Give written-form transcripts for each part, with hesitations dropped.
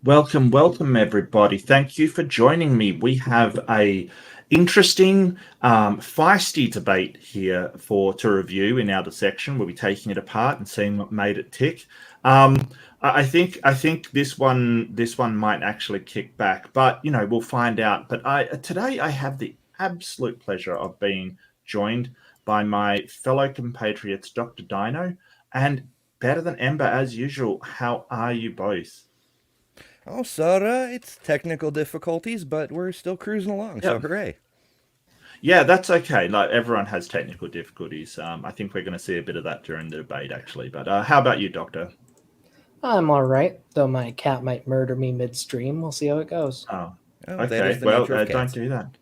Welcome, welcome, everybody. Thank you for joining me. We have a interesting, feisty debate here to review in our dissection. We'll be taking it apart and seeing what made it tick. I think this one might actually kick back, but we'll find out. But today I have the absolute pleasure of being joined by my fellow compatriots, Dr. Dino, and better than Ember as usual. How are you both? Oh, Sora, it's technical difficulties, but we're still cruising along, so Yep. hooray. Yeah, that's okay. Like everyone has technical difficulties. I think we're going to see a bit of that during the debate, actually. But how about you, Doctor? I'm all right, though my cat might murder me midstream. We'll see how it goes. Oh, Oh, that is okay. the Well, nature of don't cats. do that.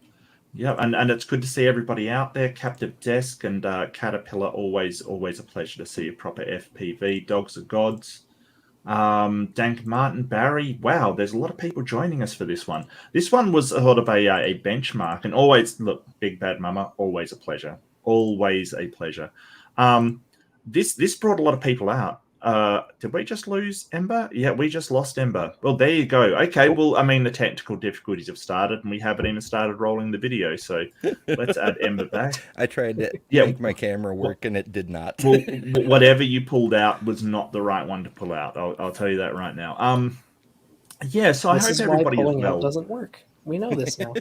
Yeah, and it's good to see everybody out there. Captive Desk and Caterpillar, always a pleasure to see a proper FPV. Dogs are gods. Dank Martin Barry. Wow, there's a lot of people joining us for this one. This one was sort of a benchmark, and always look, Big Bad Mama, always a pleasure, always a pleasure. This brought a lot of people out. Did we just lose Ember? Yeah, we just lost Ember. Well, there you go. Okay, well, I mean, the technical difficulties have started, and we haven't even started rolling the video, so let's add Ember back. I tried to Yeah, make my camera work and it did not. well, whatever you pulled out was not the right one to pull out. I'll tell you that right now. Yeah, so I This hope is why everybody is pulling out well. doesn't work. We know this now.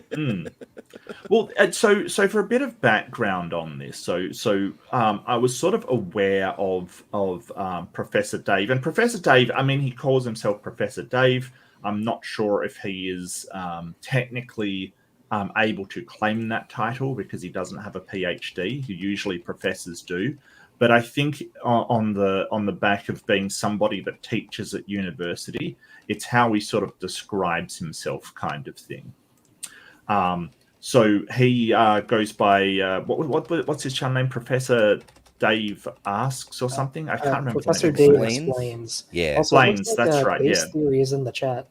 Well, so for a bit of background on this, I was sort of aware of Professor Dave, and Professor Dave. I mean, he calls himself Professor Dave. I'm not sure if he is technically able to claim that title because he doesn't have a PhD. Who usually professors do. But I think on the back of being somebody that teaches at university, it's how he sort of describes himself, kind of thing. So he goes by what's his channel name? Professor Dave Asks or something. I can't remember. Professor the name. Dave Explains? explains. Yeah. Also, it Explains, looks like that's right, Base yeah. Theory is in the chat.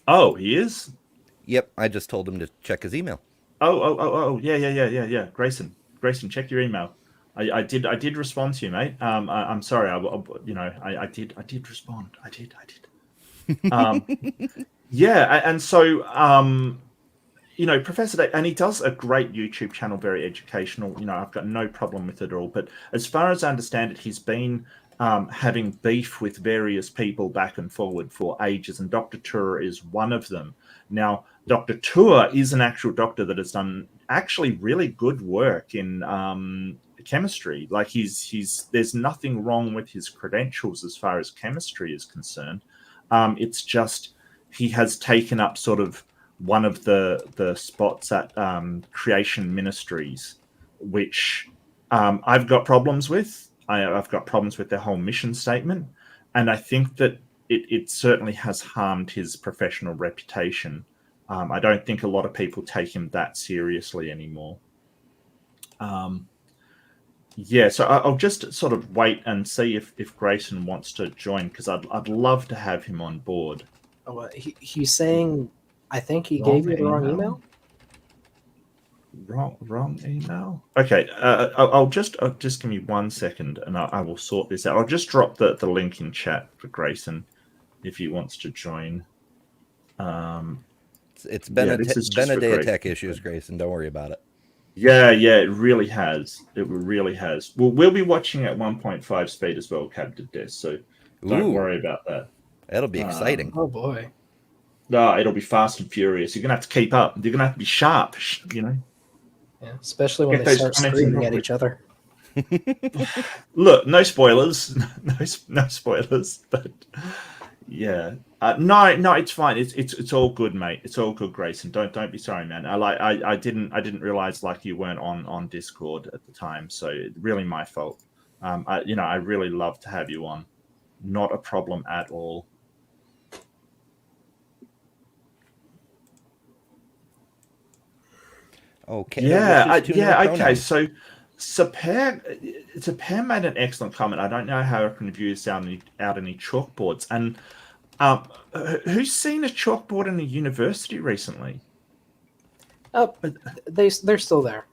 Oh, he is. Yep, I just told him to check his email. Oh, yeah. Grayson, check your email. I did respond to you, mate. I'm sorry. I did respond. I did. Yeah, and so Professor Dave, and he does a great YouTube channel, very educational. I've got no problem with it at all. But as far as I understand it, he's been having beef with various people back and forward for ages, and Dr. Tour is one of them. Now, Dr. Tour is an actual doctor that has done actually really good work in chemistry. Like there's nothing wrong with his credentials as far as chemistry is concerned. It's just he has taken up sort of one of the spots at Creation Ministries, which I've got problems with. I've got problems with their whole mission statement, and I think that it certainly has harmed his professional reputation. I don't think a lot of people take him that seriously anymore. Yeah, so I'll just sort of wait and see if Grayson wants to join, because I'd love to have him on board. Oh, he's saying, I think he Wrong gave you the wrong email. Wrong email. Okay, I'll just give me 1 second, and I will sort this out. I'll just drop the link in chat for Grayson if he wants to join. It's been a for day of Grayson. tech issues, Grayson. Don't worry about it. Yeah, it really has. It really has. We'll be watching at 1.5 speed as well, Captive Desk. So don't worry about that. That'll be exciting. Oh boy. No, it'll be fast and furious. You're gonna have to keep up. You're gonna have to be sharp. Yeah, especially when Get they those start comments in screaming at properly. each other. Look, no spoilers. no spoilers. But yeah, no, it's fine. It's all good, mate. It's all good, Grayson. Don't be sorry, man. I didn't realize like you weren't on Discord at the time, so it's really my fault. I really love to have you on. Not a problem at all. Okay. Yeah, No okay. So Sapir made an excellent comment. I don't know how I can review this out any chalkboards. And who's seen a chalkboard in a university recently? Oh, they're still there.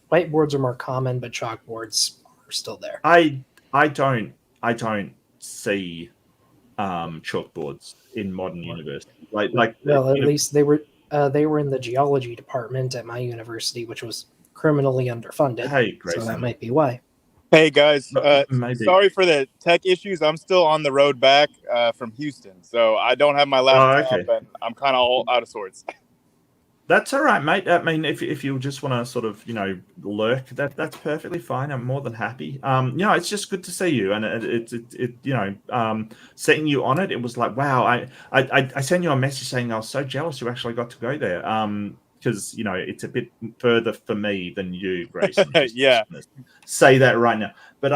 Whiteboards are more common, but chalkboards are still there. I don't see chalkboards in modern universities. Well, at least they were in the geology department at my university, which was criminally underfunded. Hey, So Grayson. that might be why. Hey guys, Maybe. sorry for the tech issues. I'm still on the road back from Houston, so I don't have my laptop, okay. and I'm kind of all out of sorts. That's all right, mate. I mean, if you just want to sort of, lurk, that's perfectly fine. I'm more than happy. It's just good to see you, and setting you on it. It was like, wow. I sent you a message saying I was so jealous you actually got to go there. Because it's a bit further for me than you, Grayson. Yeah. Say that right now, but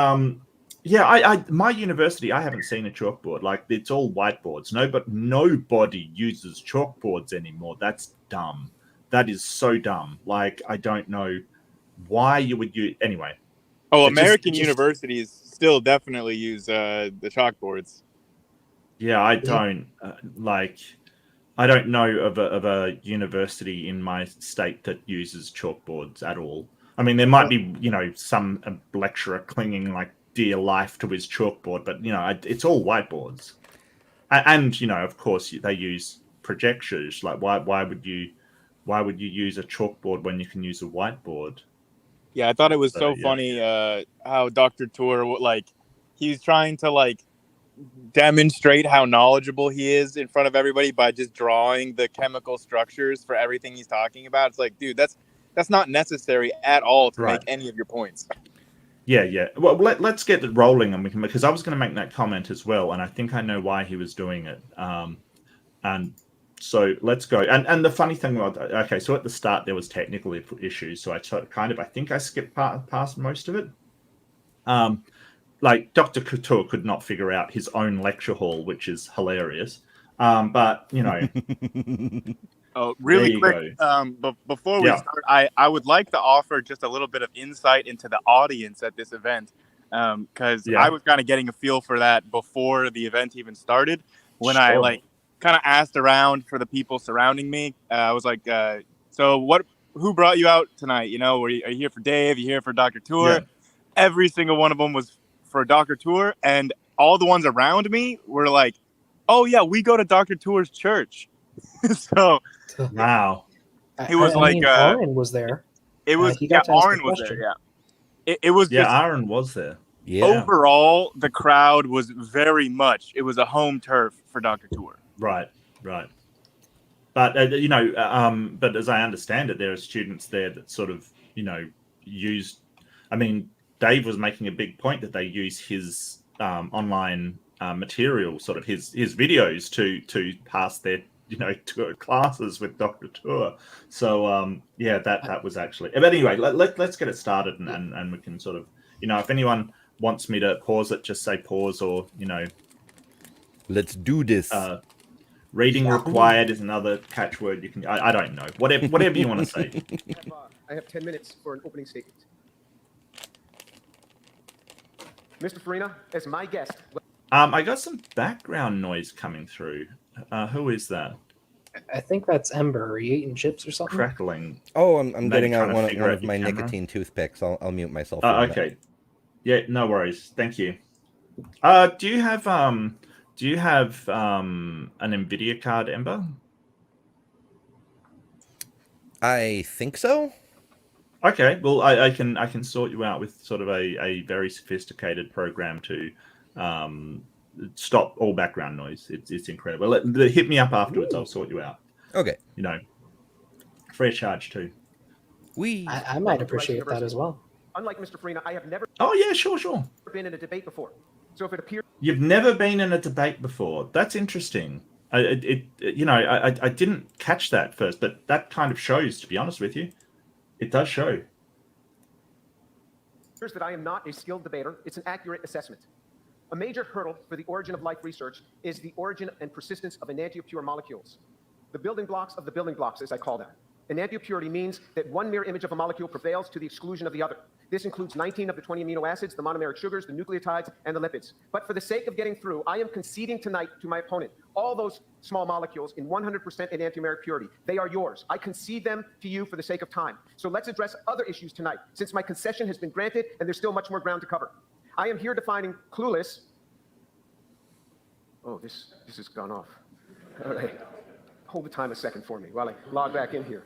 yeah, my university, I haven't seen a chalkboard. Like, it's all whiteboards. Nobody uses chalkboards anymore. That's dumb. That is so dumb. Like, I don't know why you would use anyway. Oh, American universities still definitely use the chalkboards. Yeah, I don't I don't know of a university in my state that uses chalkboards at all. I mean, there might be some lecturer clinging like dear life to his chalkboard, but it's all whiteboards. And of course, they use projectors. Like, why would you use a chalkboard when you can use a whiteboard? Yeah, I thought it was so funny how Dr. Tour, he's trying to demonstrate how knowledgeable he is in front of everybody by just drawing the chemical structures for everything he's talking about. It's like, dude, that's not necessary at all to make any of your points. Yeah. Well, let's get it rolling, and because I was going to make that comment as well, and I think I know why he was doing it. And so let's go. And the funny thing was, okay, so at the start there was technical issues, so I think I skipped past most of it. Like, Dr. Couture could not figure out his own lecture hall, which is hilarious. But Oh, really quick, but before we start, I would like to offer just a little bit of insight into the audience at this event, because I was kind of getting a feel for that before the event even started. When I kind of asked around for the people surrounding me, I was like, "So who brought you out tonight? Are you here for Dave? Are you here for Dr. Tour?" Yeah. Every single one of them was for Dr. Tour, and all the ones around me were like, "Oh yeah, we go to Dr. Tour's church." So wow, it was Aaron was there. It was Aaron was there. Yeah, it was. Yeah, Aaron was there. Yeah. Overall, the crowd was very much. It was a home turf for Dr. Tour. Right. But but as I understand it, there are students there that sort of used. I mean, Dave was making a big point that they use his online material, sort of his videos to pass their tour classes with Dr. Tour. So that was actually. But anyway, let's get it started, and we can sort of if anyone wants me to pause it, just say pause, or let's do this. Reading required is another catchword. You can. I don't know. Whatever you want to say. I have 10 minutes for an opening statement. Mr. Farina, as my guest. I got some background noise coming through. Who is that? I think that's Ember. Are you eating chips or something? Crackling. Oh, I'm getting out one of my camera. nicotine toothpicks. I'll mute myself. Okay. Yeah, no worries. Thank you. Do you have an NVIDIA card, Ember? I think so. Okay, well, I can sort you out with sort of a very sophisticated program to stop all background noise. It's incredible. Hit me up afterwards. I'll sort you out. Okay. Free of charge too. I might appreciate that as well. Unlike Mr. Farina, I have never. Oh yeah, sure. Been in a debate before, so if it appears you've never been in a debate before, that's interesting. I didn't catch that first, but that kind of shows. To be honest with you, it does show. that I am not a skilled debater, it's an accurate assessment. A major hurdle for the origin of life research is the origin and persistence of enantiopure molecules. The building blocks of the building blocks, as I call them. Enantiopurity means that one mirror image of a molecule prevails to the exclusion of the other. This includes 19 of the 20 amino acids, the monomeric sugars, the nucleotides, and the lipids. But for the sake of getting through, I am conceding tonight to my opponent all those small molecules in 100% enantiomeric purity. They are yours. I concede them to you for the sake of time. So let's address other issues tonight, since my concession has been granted and there's still much more ground to cover. I am here defining clueless Oh, this has gone off. All right. Hold the time a second for me while I log back in here.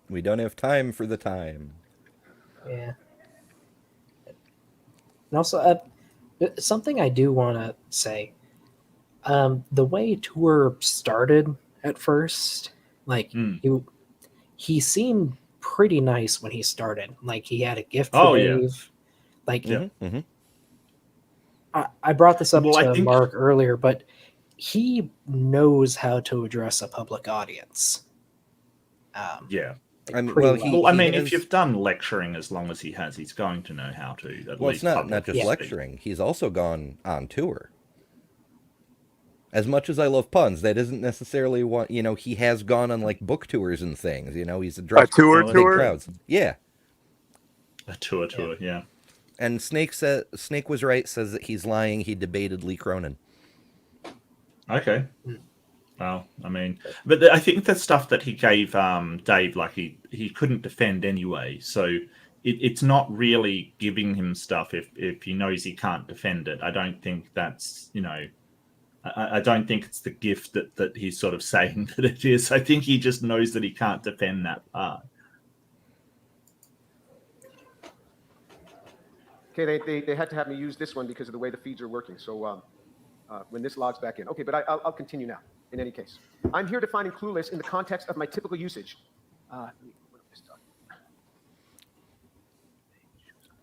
We don't have time for the time. Yeah. And also, something I do want to say, the way tour started at first, like he seemed pretty nice when he started. Like he had a gift for Dave. Like I brought this up to Mark earlier, but he knows how to address a public audience. I mean, well, if you've done lecturing as long as he has, he's going to know how to. At least it's not just lecturing. He's also gone on tour. As much as I love puns, that isn't necessarily what he has gone on like book tours and things. He's addressed big crowds. Yeah, a tour. Yeah. And Snake was right. Says that he's lying. He debated Lee Cronin. Okay. Well, I mean, but I think the stuff that he gave Dave, like he couldn't defend anyway. So it's not really giving him stuff if he knows he can't defend it. I don't think that's I don't think it's the gift that he's sort of saying that it is. I think he just knows that he can't defend that part. Okay, they had to have me use this one because of the way the feeds are working. So when this logs back in. Okay, but I'll continue now, in any case. I'm here defining clueless in the context of my typical usage.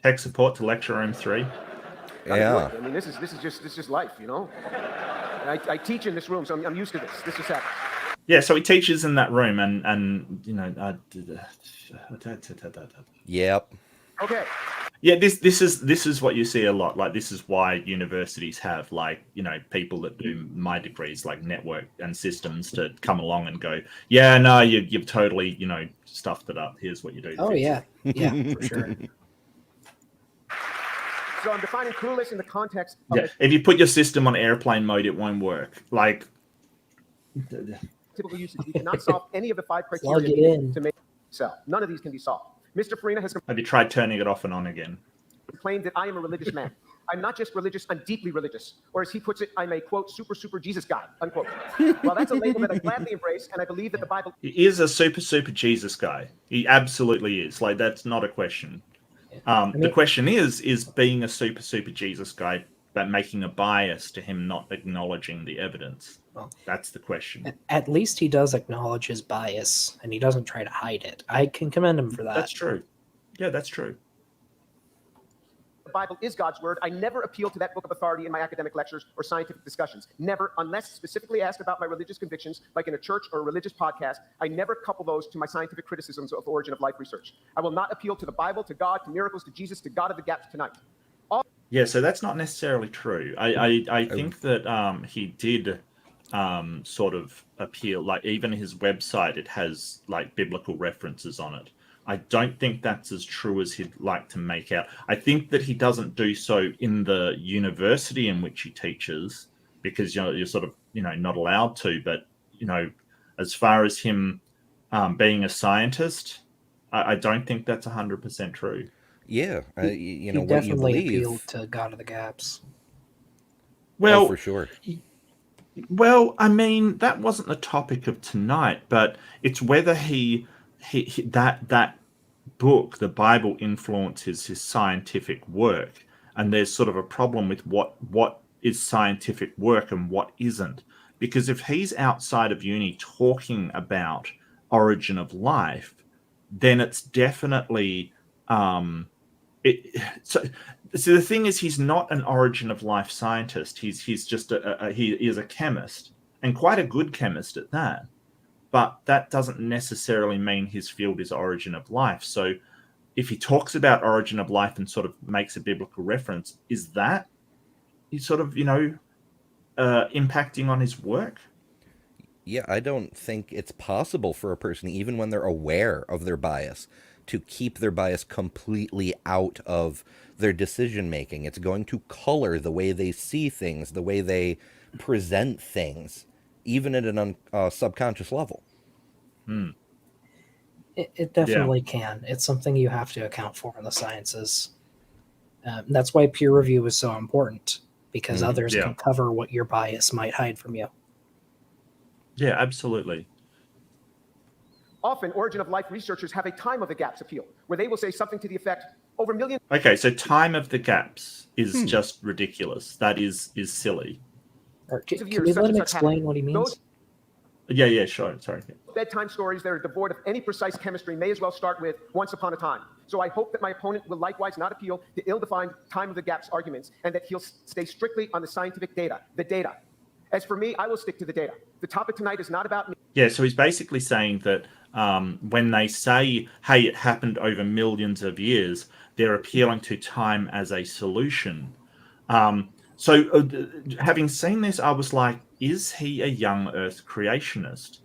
Tech support to lecture room 3. Yeah. I mean, this is just life, I teach in this room, so I'm used to this. This just happens. Yeah, so he teaches in that room, and Yep. Okay. Yeah, this is what you see a lot. Like, this is why universities have, like, people that do my degrees, like network and systems, to come along and go, yeah, no, you've totally, stuffed it up. Here's what you do. Oh yeah, for sure. So I'm defining clueless in the context of if you put your system on airplane mode, it won't work. Like, typical usage, we cannot solve any of the 5 criteria to make it sell. None of these can be solved. Mr. Farina has have you tried turning it off and on again? Claimed that I am a religious man. I'm not just religious, I'm deeply religious. Or as he puts it, I'm a, quote, super Jesus guy, unquote. Well, that's a label that I gladly embrace, and I believe that the Bible... He is a super Jesus guy. He absolutely is. Like, that's not a question. The question is being a super Jesus guy, but making a bias to him not acknowledging the evidence. Well, that's the question. At least he does acknowledge his bias, and he doesn't try to hide it. I can commend him for that. That's true. Yeah, that's true. The Bible is God's word. I never appeal to that book of authority in my academic lectures or scientific discussions. Never, unless specifically asked about my religious convictions, like in a church or a religious podcast. I never couple those to my scientific criticisms of the origin of life research. I will not appeal to the Bible, to God, to miracles, to Jesus, to God of the gaps tonight. Yeah, so that's not necessarily true. I think that he did sort of appeal, like even his website, it has like biblical references on it. I don't think that's as true as he'd like to make out. I think that he doesn't do so in the university in which he teaches, because you're sort of not allowed to. But as far as him being a scientist, I don't think that's 100% true. Yeah, he what definitely you believe. appealed to God of the gaps. Well, for sure. Well, I mean, that wasn't the topic of tonight, but it's whether he that book, the Bible, influences his scientific work, and there's sort of a problem with what is scientific work and what isn't. Because if he's outside of uni talking about origin of life, then it's definitely so the thing is, he's not an origin of life scientist. He's just he is a chemist, and quite a good chemist at that. But that doesn't necessarily mean his field is origin of life. So if he talks about origin of life and sort of makes a biblical reference, is that he's sort of impacting on his work? Yeah, I don't think it's possible for a person, even when they're aware of their bias, to keep their bias completely out of their decision making. It's going to color the way they see things, the way they present things, even at an subconscious level. It definitely can. It's something you have to account for in the sciences. That's why peer review is so important, because others Yeah. can cover what your bias might hide from you. Yeah, absolutely. Often, origin of life researchers have a time of the gaps appeal, where they will say something to the effect, over millions. Okay, so time of the gaps is just ridiculous. That is silly. Or can we let him explain what he means? Yeah, sure. Sorry. Bedtime stories that are devoid of any precise chemistry may as well start with once upon a time. So I hope that my opponent will likewise not appeal to ill-defined time of the gaps arguments, and that he'll stay strictly on the scientific data, the data. As for me, I will stick to the data. The topic tonight is not about me. Yeah, so he's basically saying that when they say, hey, it happened over millions of years, they're appealing to time as a solution. So having seen this, I was like, is he a young Earth creationist?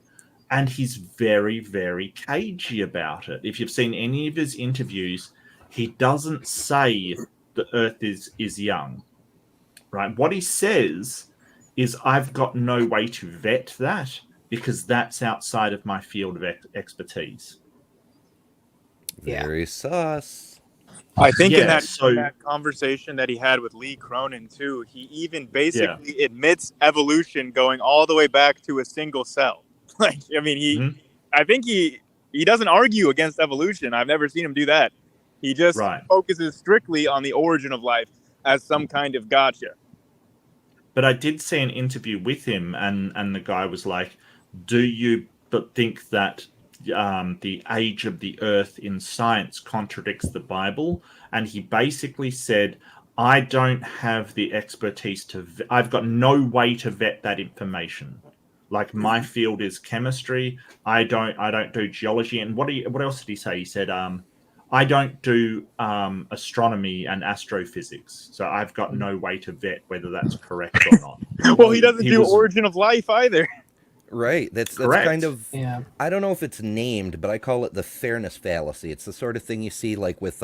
And he's very, very cagey about it. If you've seen any of his interviews, he doesn't say the Earth is young, right? What he says is, I've got no way to vet that because that's outside of my field of expertise. Very sus. I think in that conversation that he had with Lee Cronin too, he even basically admits evolution going all the way back to a single cell. Like, I mean, I think he doesn't argue against evolution. I've never seen him do that. He just focuses strictly on the origin of life as some kind of gotcha. But I did see an interview with him, and the guy was like, do you think that the age of the Earth in science contradicts the Bible? And he basically said, I don't have the expertise I've got no way to vet that information. Like, my field is chemistry. I don't do geology. And what else did he say? He said, I don't do astronomy and astrophysics, so I've got no way to vet whether that's correct or not. Well, he doesn't do origin of life either. Right. That's kind of, I don't know if it's named, but I call it the fairness fallacy. It's the sort of thing you see like with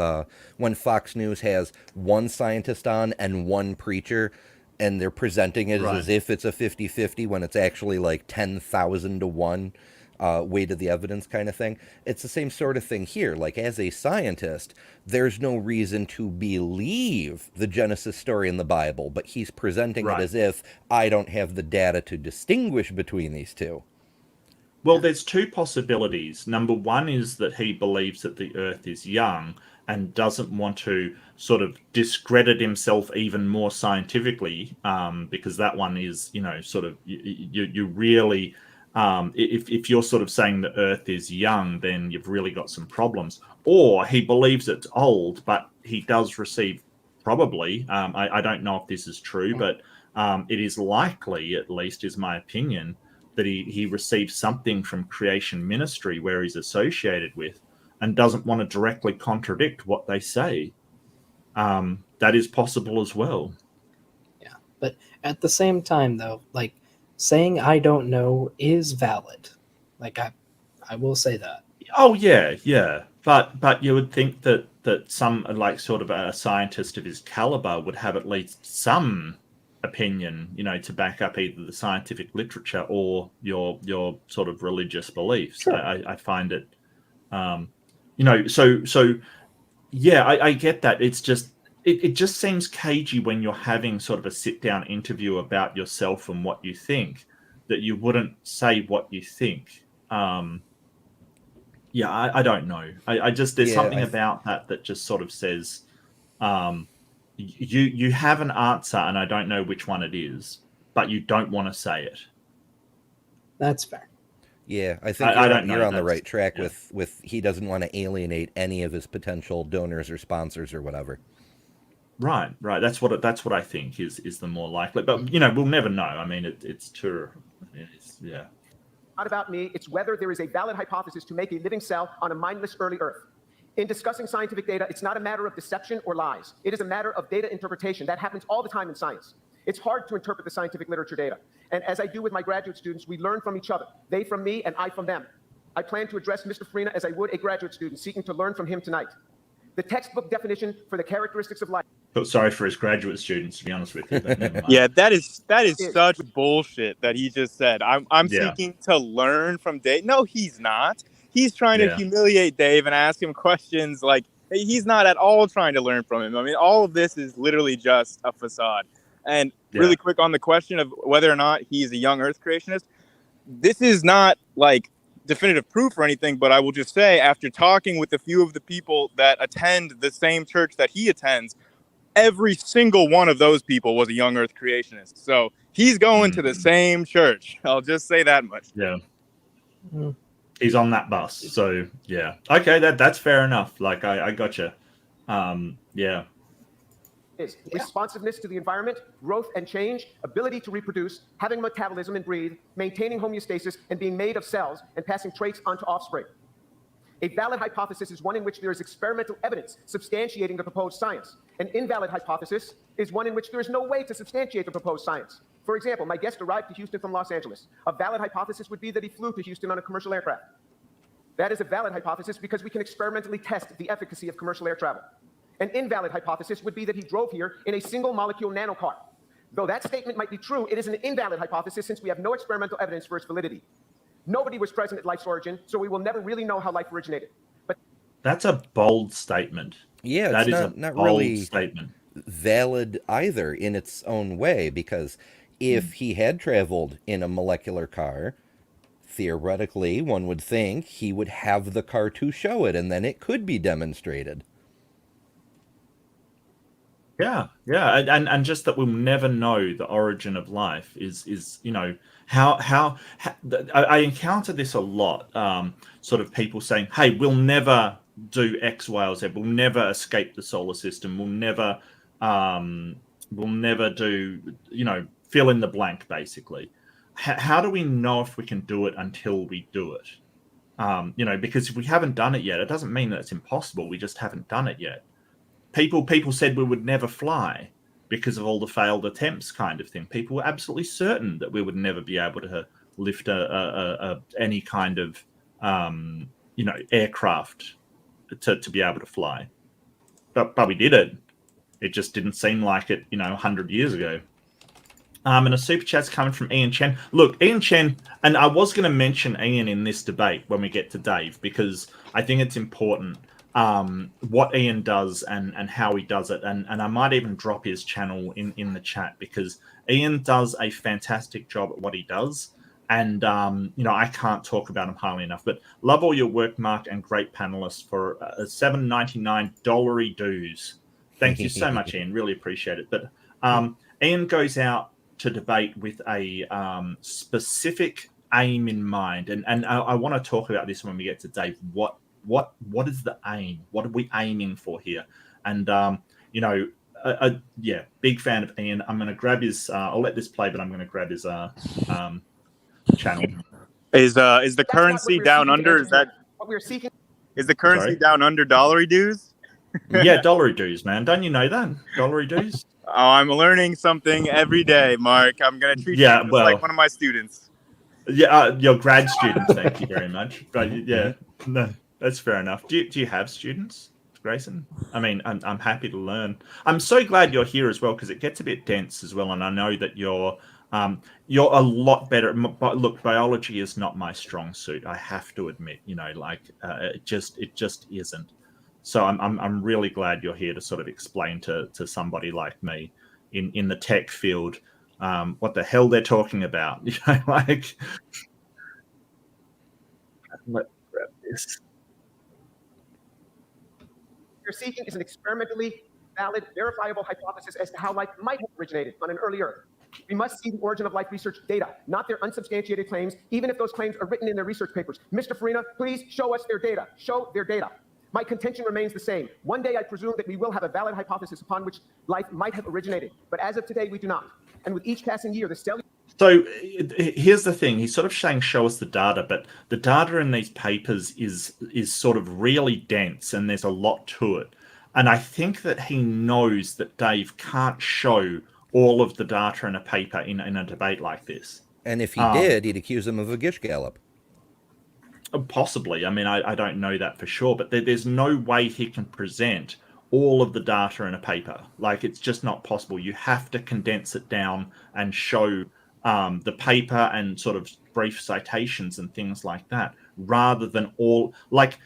when Fox News has one scientist on and one preacher, and they're presenting it as if it's a 50-50 when it's actually like 10,000 to 1. Weight of the evidence kind of thing. It's the same sort of thing here. Like, as a scientist, there's no reason to believe the Genesis story in the Bible, but he's presenting it as if I don't have the data to distinguish between these two. Well, there's two possibilities. Number one is that he believes that the Earth is young and doesn't want to sort of discredit himself even more scientifically, because that one is, sort of, you really... if you're sort of saying the Earth is young, then you've really got some problems. Or he believes it's old, but he does receive, probably, I don't know if this is true, but it is likely, at least is my opinion, that he receives something from creation ministry where he's associated with and doesn't want to directly contradict what they say. That is possible as well. Yeah, but at the same time, though, like, saying I don't know is valid. Like, I will say that. Oh yeah. But you would think that some, like, sort of a scientist of his caliber would have at least some opinion, to back up either the scientific literature or your sort of religious beliefs. Sure. I find it, so yeah, I get that. It's just, it just seems cagey when you're having sort of a sit-down interview about yourself and what you think, that you wouldn't say what you think. I don't know. I just, there's something about that just sort of says, you have an answer and I don't know which one it is, but you don't want to say it. That's fair. Yeah, I think you're on the right track with he doesn't want to alienate any of his potential donors or sponsors or whatever. Right. That's what I think is the more likely. But we'll never know. I mean, it's true. Yeah. Not about me. It's whether there is a valid hypothesis to make a living cell on a mindless early Earth. In discussing scientific data, it's not a matter of deception or lies. It is a matter of data interpretation. That happens all the time in science. It's hard to interpret the scientific literature data. And as I do with my graduate students, we learn from each other. They from me and I from them. I plan to address Mr. Farina as I would a graduate student seeking to learn from him tonight. The textbook definition for the characteristics of life. But sorry for his graduate students, to be honest with you. But never mind. Yeah, that is such bullshit that he just said. I'm seeking to learn from Dave. No, he's not. He's trying to humiliate Dave and ask him questions like He's not at all trying to learn from him. I mean, all of this is literally just a facade. And really quick on the question of whether or not he's a young Earth creationist, this is not like definitive proof or anything, but I will just say, after talking with a few of the people that attend the same church that he attends, every single one of those people was a young Earth creationist. So he's going to the same church. I'll just say that much. Yeah. He's on that bus. So yeah. Okay, that's fair enough. Like I gotcha. Yeah. Is responsiveness to the environment, growth and change, ability to reproduce, having metabolism and breathe, maintaining homeostasis, and being made of cells and passing traits onto offspring. A valid hypothesis is one in which there is experimental evidence substantiating the proposed science. An invalid hypothesis is one in which there is no way to substantiate the proposed science. For example, my guest arrived to Houston from Los Angeles. A valid hypothesis would be that he flew to Houston on a commercial aircraft. That is a valid hypothesis because we can experimentally test the efficacy of commercial air travel. An invalid hypothesis would be that he drove here in a single molecule nanocar. Though that statement might be true, it is an invalid hypothesis since we have no experimental evidence for its validity. Nobody was present at life's origin, so we will never really know how life originated. But that's a bold statement. Yeah, that it's is not bold really statement. Valid either in its own way, because if he had traveled in a molecular car, theoretically, one would think he would have the car to show it, and then it could be demonstrated. Yeah, and just that we'll never know the origin of life is you know how I encounter this a lot. Sort of people saying, "Hey, we'll never do X, Y, or Z. We'll never escape the solar system. We'll never do fill in the blank." Basically, how do we know if we can do it until we do it? Because if we haven't done it yet, it doesn't mean that it's impossible. We just haven't done it yet. People said we would never fly because of all the failed attempts, kind of thing. People were absolutely certain that we would never be able to lift any kind of aircraft to be able to fly. But we did it. It just didn't seem like it, 100 years ago. And a super chat's coming from Ian Chen. Look, Ian Chen, and I was going to mention Ian in this debate when we get to Dave, because I think it's important what Ian does and how he does it. And I might even drop his channel in the chat, because Ian does a fantastic job at what he does. And, I can't talk about him highly enough. But love all your work, Mark, and great panelists for a $7.99 dues. Thank you so much, Ian. Really appreciate it. But Ian goes out to debate with a specific aim in mind. And I want to talk about this when we get to Dave. What is the aim? What are we aiming for here? And big fan of Ian. I'm going to grab his. I'll let this play, but I'm going to grab his channel. Is the currency down under? Is that what we're seeking? Is the currency down under dollary dues? Yeah, dollary dues, man. Don't you know that? Dollary dues. Oh, I'm learning something every day, Mark. I'm going to treat you just like one of my students. Yeah, your grad students. Thank you very much. But yeah, no. That's fair enough. Do you have students, Grayson? I mean, I'm happy to learn. I'm so glad you're here as well, because it gets a bit dense as well, and I know that you're a lot better. But look, biology is not my strong suit. I have to admit, it just isn't. So I'm really glad you're here to sort of explain to somebody like me in the tech field what the hell they're talking about. Let grab this. We're seeking is an experimentally valid, verifiable hypothesis as to how life might have originated on an early Earth. We must see the origin of life research data, not their unsubstantiated claims, even if those claims are written in their research papers. Mr. Farina, please show us their data. Show their data. My contention remains the same. One day I presume that we will have a valid hypothesis upon which life might have originated, but as of today, we do not. And with each passing year, the cellular... So here's the thing. He's sort of saying, show us the data, but the data in these papers is sort of really dense, and there's a lot to it. And I think that he knows that Dave can't show all of the data in a paper in a debate like this. And if he did, he'd accuse him of a gish gallop. Possibly. I mean, I don't know that for sure, but there's no way he can present all of the data in a paper. Like, it's just not possible. You have to condense it down and show the paper and sort of brief citations and things like that, rather than all, like,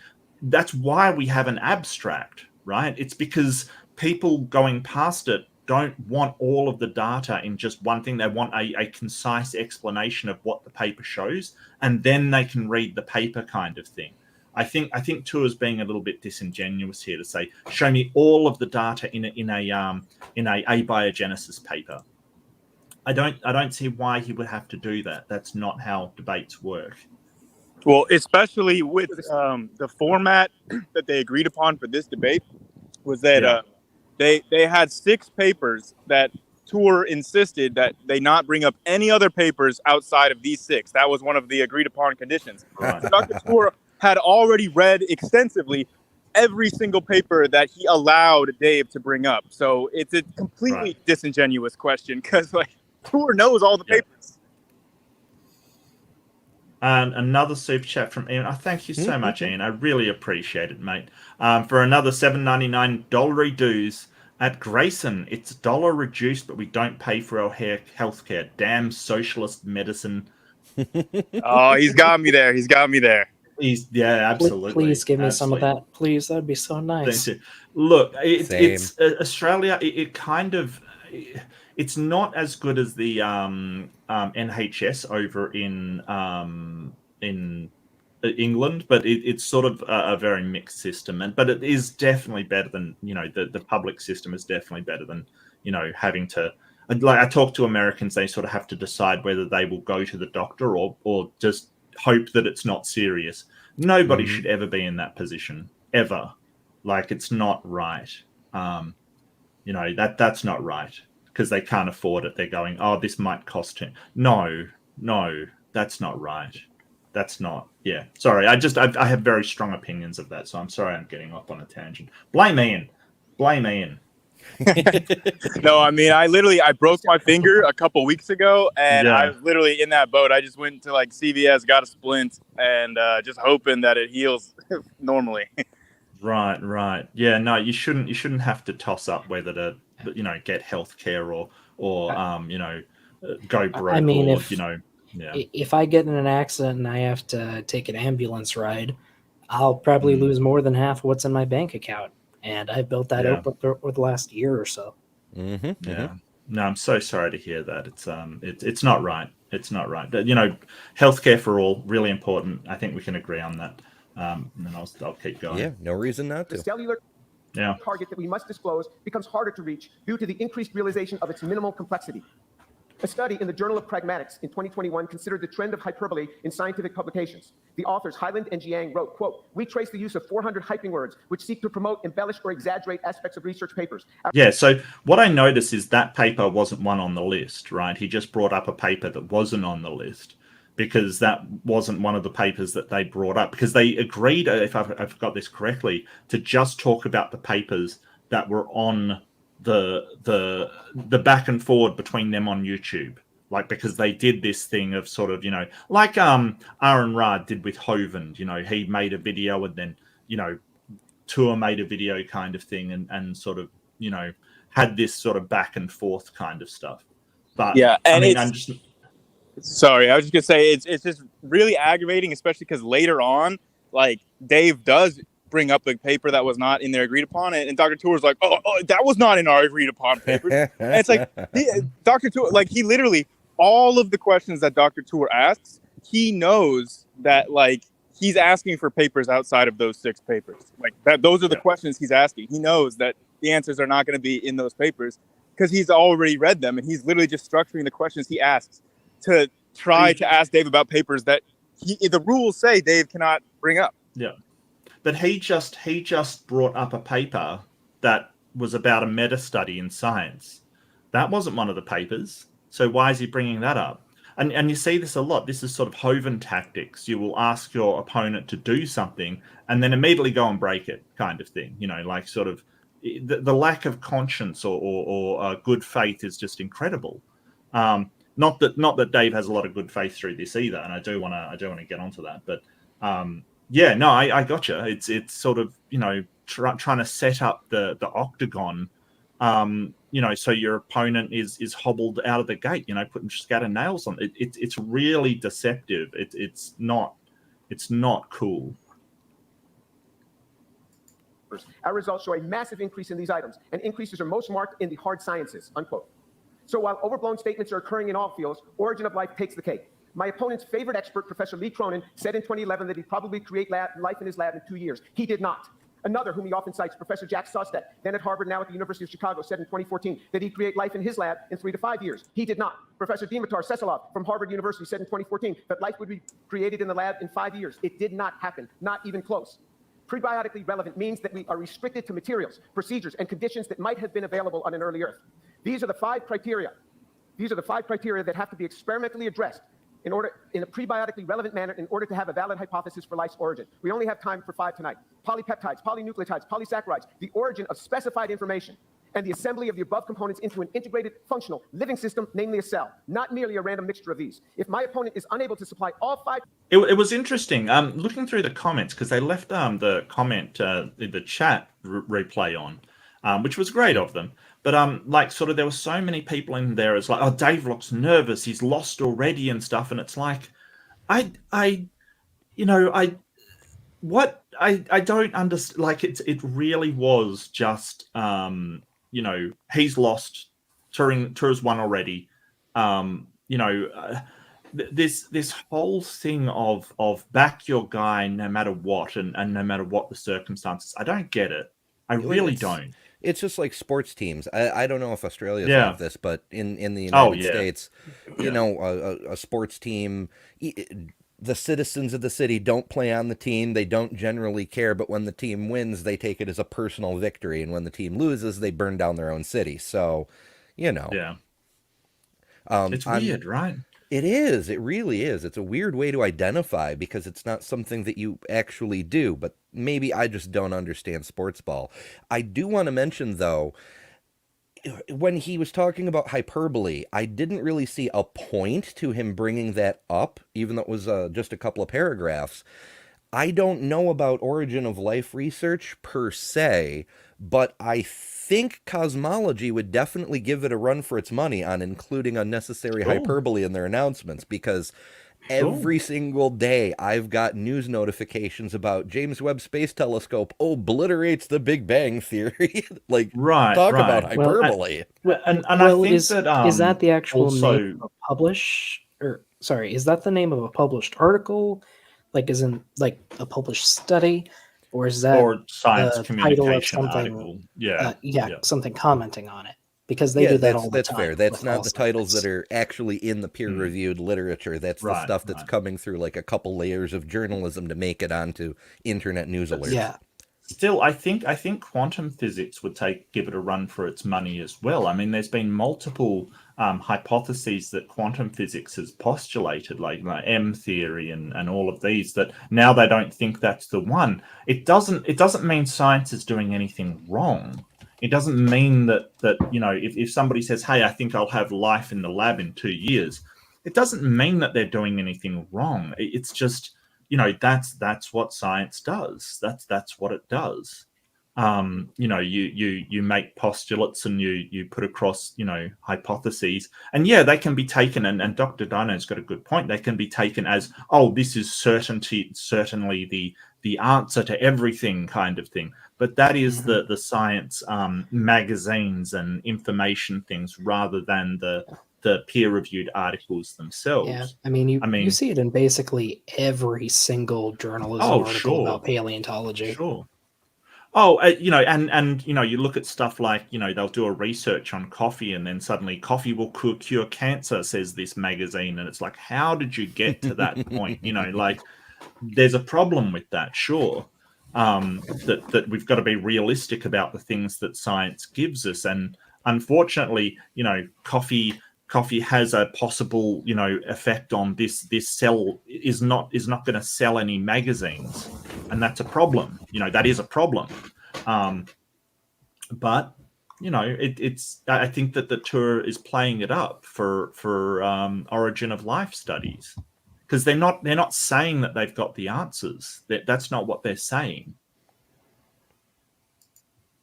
that's why we have an abstract, right? It's because people going past it don't want all of the data in just one thing. They want a concise explanation of what the paper shows, and then they can read the paper kind of thing. I think Tour's being a little bit disingenuous here to say, show me all of the data in a abiogenesis paper. I don't see why he would have to do that. That's not how debates work. Well, especially with the format that they agreed upon for this debate was that they had 6 papers that Tour insisted that they not bring up any other papers outside of these 6. That was one of the agreed upon conditions. Right. Dr. Tour had already read extensively every single paper that he allowed Dave to bring up. So it's a completely disingenuous question because like Tour knows all the papers. And another super chat from Ian. Thank you so much, Ian. I really appreciate it, mate. For another $7.99 dollary dues at Grayson. It's $1 reduced, but we don't pay for our healthcare. Damn socialist medicine. Oh, he's got me there. He's got me there. Absolutely. Please give me some of that, please. That'd be so nice. Look, it's Australia. It kind of. It's not as good as the NHS over in England, but it's sort of a very mixed system, but it is definitely better than the public system is definitely better than having to. Like I talk to Americans, they sort of have to decide whether they will go to the doctor or just hope that it's not serious. Nobody should ever be in that position ever. Like it's not right. That's not right. Because they can't afford it. They're going, oh, this might cost him. No, that's not right. That's not. Yeah, sorry. I have very strong opinions of that. So I'm sorry I'm getting off on a tangent. Blame Ian. No, I mean, I broke my finger a couple weeks ago, and I was literally in that boat. I just went to like CVS, got a splint, and just hoping that it heals normally. Right. Yeah, no, you shouldn't have to toss up whether to get health care or go broke. I mean, or, if I get in an accident and I have to take an ambulance ride, I'll probably lose more than half what's in my bank account. And I built that up over the last year or so. Yeah. No, I'm so sorry to hear that. It's not right. It's not right. Healthcare for all, really important. I think we can agree on that. And then I'll keep going. Yeah, no reason not to. The cellular target that we must disclose becomes harder to reach due to the increased realization of its minimal complexity. A study in the Journal of Pragmatics in 2021 considered the trend of hyperbole in scientific publications. The authors Hyland and Jiang wrote, quote, "We trace the use of 400 hyping words which seek to promote, embellish, or exaggerate aspects of research papers." Yeah, so what I noticed is that paper wasn't one on the list, right? He just brought up a paper that wasn't on the list because that wasn't one of the papers that they brought up because they agreed, if I've got this correctly, to just talk about the papers that were on the back and forward between them on YouTube, like because they did this thing of sort of like Aaron Rad did with Hovind. He made a video and then Tour made a video kind of thing and sort of had this sort of back and forth kind of stuff. But yeah, and sorry, I was just gonna say it's just really aggravating, especially because later on, like Dave does bring up the paper that was not in their agreed upon, and Dr. Tour's like, oh, that was not in our agreed upon paper. And it's like Dr. Tour, like he literally all of the questions that Dr. Tour asks, he knows that like he's asking for papers outside of those 6 papers. Like that, those are the questions he's asking. He knows that the answers are not going to be in those papers because he's already read them, and he's literally just structuring the questions he asks to try to ask Dave about papers that the rules say Dave cannot bring up. Yeah. But he just brought up a paper that was about a meta study in science. That wasn't one of the papers. So why is he bringing that up? And you see this a lot. This is sort of Hovind tactics. You will ask your opponent to do something and then immediately go and break it kind of thing. Like sort of the lack of conscience or good faith is just incredible. Not that Dave has a lot of good faith through this either. And I do want to get onto that. But yeah, no, I gotcha. It's sort of trying to set up the octagon, so your opponent is hobbled out of the gate. Putting scatter nails on it. It's really deceptive. It's not cool. papers. Our results show a massive increase in these items, and increases are most marked in the hard sciences, unquote. So while overblown statements are occurring in all fields, origin of life takes the cake. My opponent's favorite expert, Professor Lee Cronin, said in 2011 that he'd probably create life in his lab in 2 years. He did not. Another, whom he often cites, Professor Jack Szostak, then at Harvard, now at the University of Chicago, said in 2014 that he'd create life in his lab in 3 to 5 years. He did not. Professor Dimitar Seselov from Harvard University said in 2014 that life would be created in the lab in 5 years. It did not happen, not even close. Prebiotically relevant means that we are restricted to materials, procedures, and conditions that might have been available on an early Earth. These are the 5 criteria. These are the 5 criteria that have to be experimentally addressed in a prebiotically relevant manner in order to have a valid hypothesis for life's origin. We only have time for 5 tonight. Polypeptides, polynucleotides, polysaccharides, the origin of specified information, and the assembly of the above components into an integrated, functional, living system, namely a cell, not merely a random mixture of these. If my opponent is unable to supply all 5... It was interesting looking through the comments, because they left the comment in the chat replay on, which was great of them. But like, sort of, there were so many people in there. It's like, oh, Dave looks nervous. He's lost already and stuff. And it's like, I don't understand. Like, it really was just, he's lost. Tour's won already. This whole thing of back your guy no matter what and no matter what the circumstances. I don't get it. I really don't. It's just like sports teams. I don't know if Australia's like this, but in the United States, a sports team, the citizens of the city don't play on the team. They don't generally care, but when the team wins, they take it as a personal victory. And when the team loses, they burn down their own city. So, Yeah. It's weird, right? It is. It really is. It's a weird way to identify because it's not something that you actually do, but maybe I just don't understand sports ball. I do want to mention, though, when he was talking about hyperbole, I didn't really see a point to him bringing that up, even though it was just a couple of paragraphs. I don't know about origin of life research per se, but I think cosmology would definitely give it a run for its money on including unnecessary hyperbole in their announcements, because every single day I've got news notifications about James Webb Space Telescope obliterates the Big Bang Theory. Talk about hyperbole. I think is that the actual name of is that the name of a published article? Like, isn't like a published study? Or is that science communication article? Something commenting on it, because they do that all the time. That's fair. That's not the titles that are actually in the peer-reviewed literature. That's the stuff that's coming through like a couple layers of journalism to make it onto internet news alerts. Yeah. Still, I think quantum physics would give it a run for its money as well. I mean, there's been multiple hypotheses that quantum physics has postulated, like M theory and all of these, that now they don't think that's the one. It doesn't mean science is doing anything wrong. It doesn't mean that if somebody says, hey, I think I'll have life in the lab in 2 years, it doesn't mean that they're doing anything wrong. It's just, that's what science does. That's what it does. You make postulates and you put across, hypotheses, and they can be taken, and Dr. Dino's got a good point. They can be taken as, oh, this is certainly the answer to everything kind of thing. But that is the science magazines and information things rather than the peer-reviewed articles themselves. Yeah, I mean, you see it in basically every single journalism article about paleontology. Sure. Oh, and you look at stuff like, they'll do a research on coffee, and then suddenly coffee will cure cancer, says this magazine, and it's like, how did you get to that point? There's a problem with that, sure. That we've got to be realistic about the things that science gives us, and unfortunately, coffee has a possible, effect on this cell is not going to sell any magazines, and that's a problem. That is a problem. But it's I think that the tour is playing it up for origin of life studies, because they're not saying that they've got the answers. That's not what they're saying.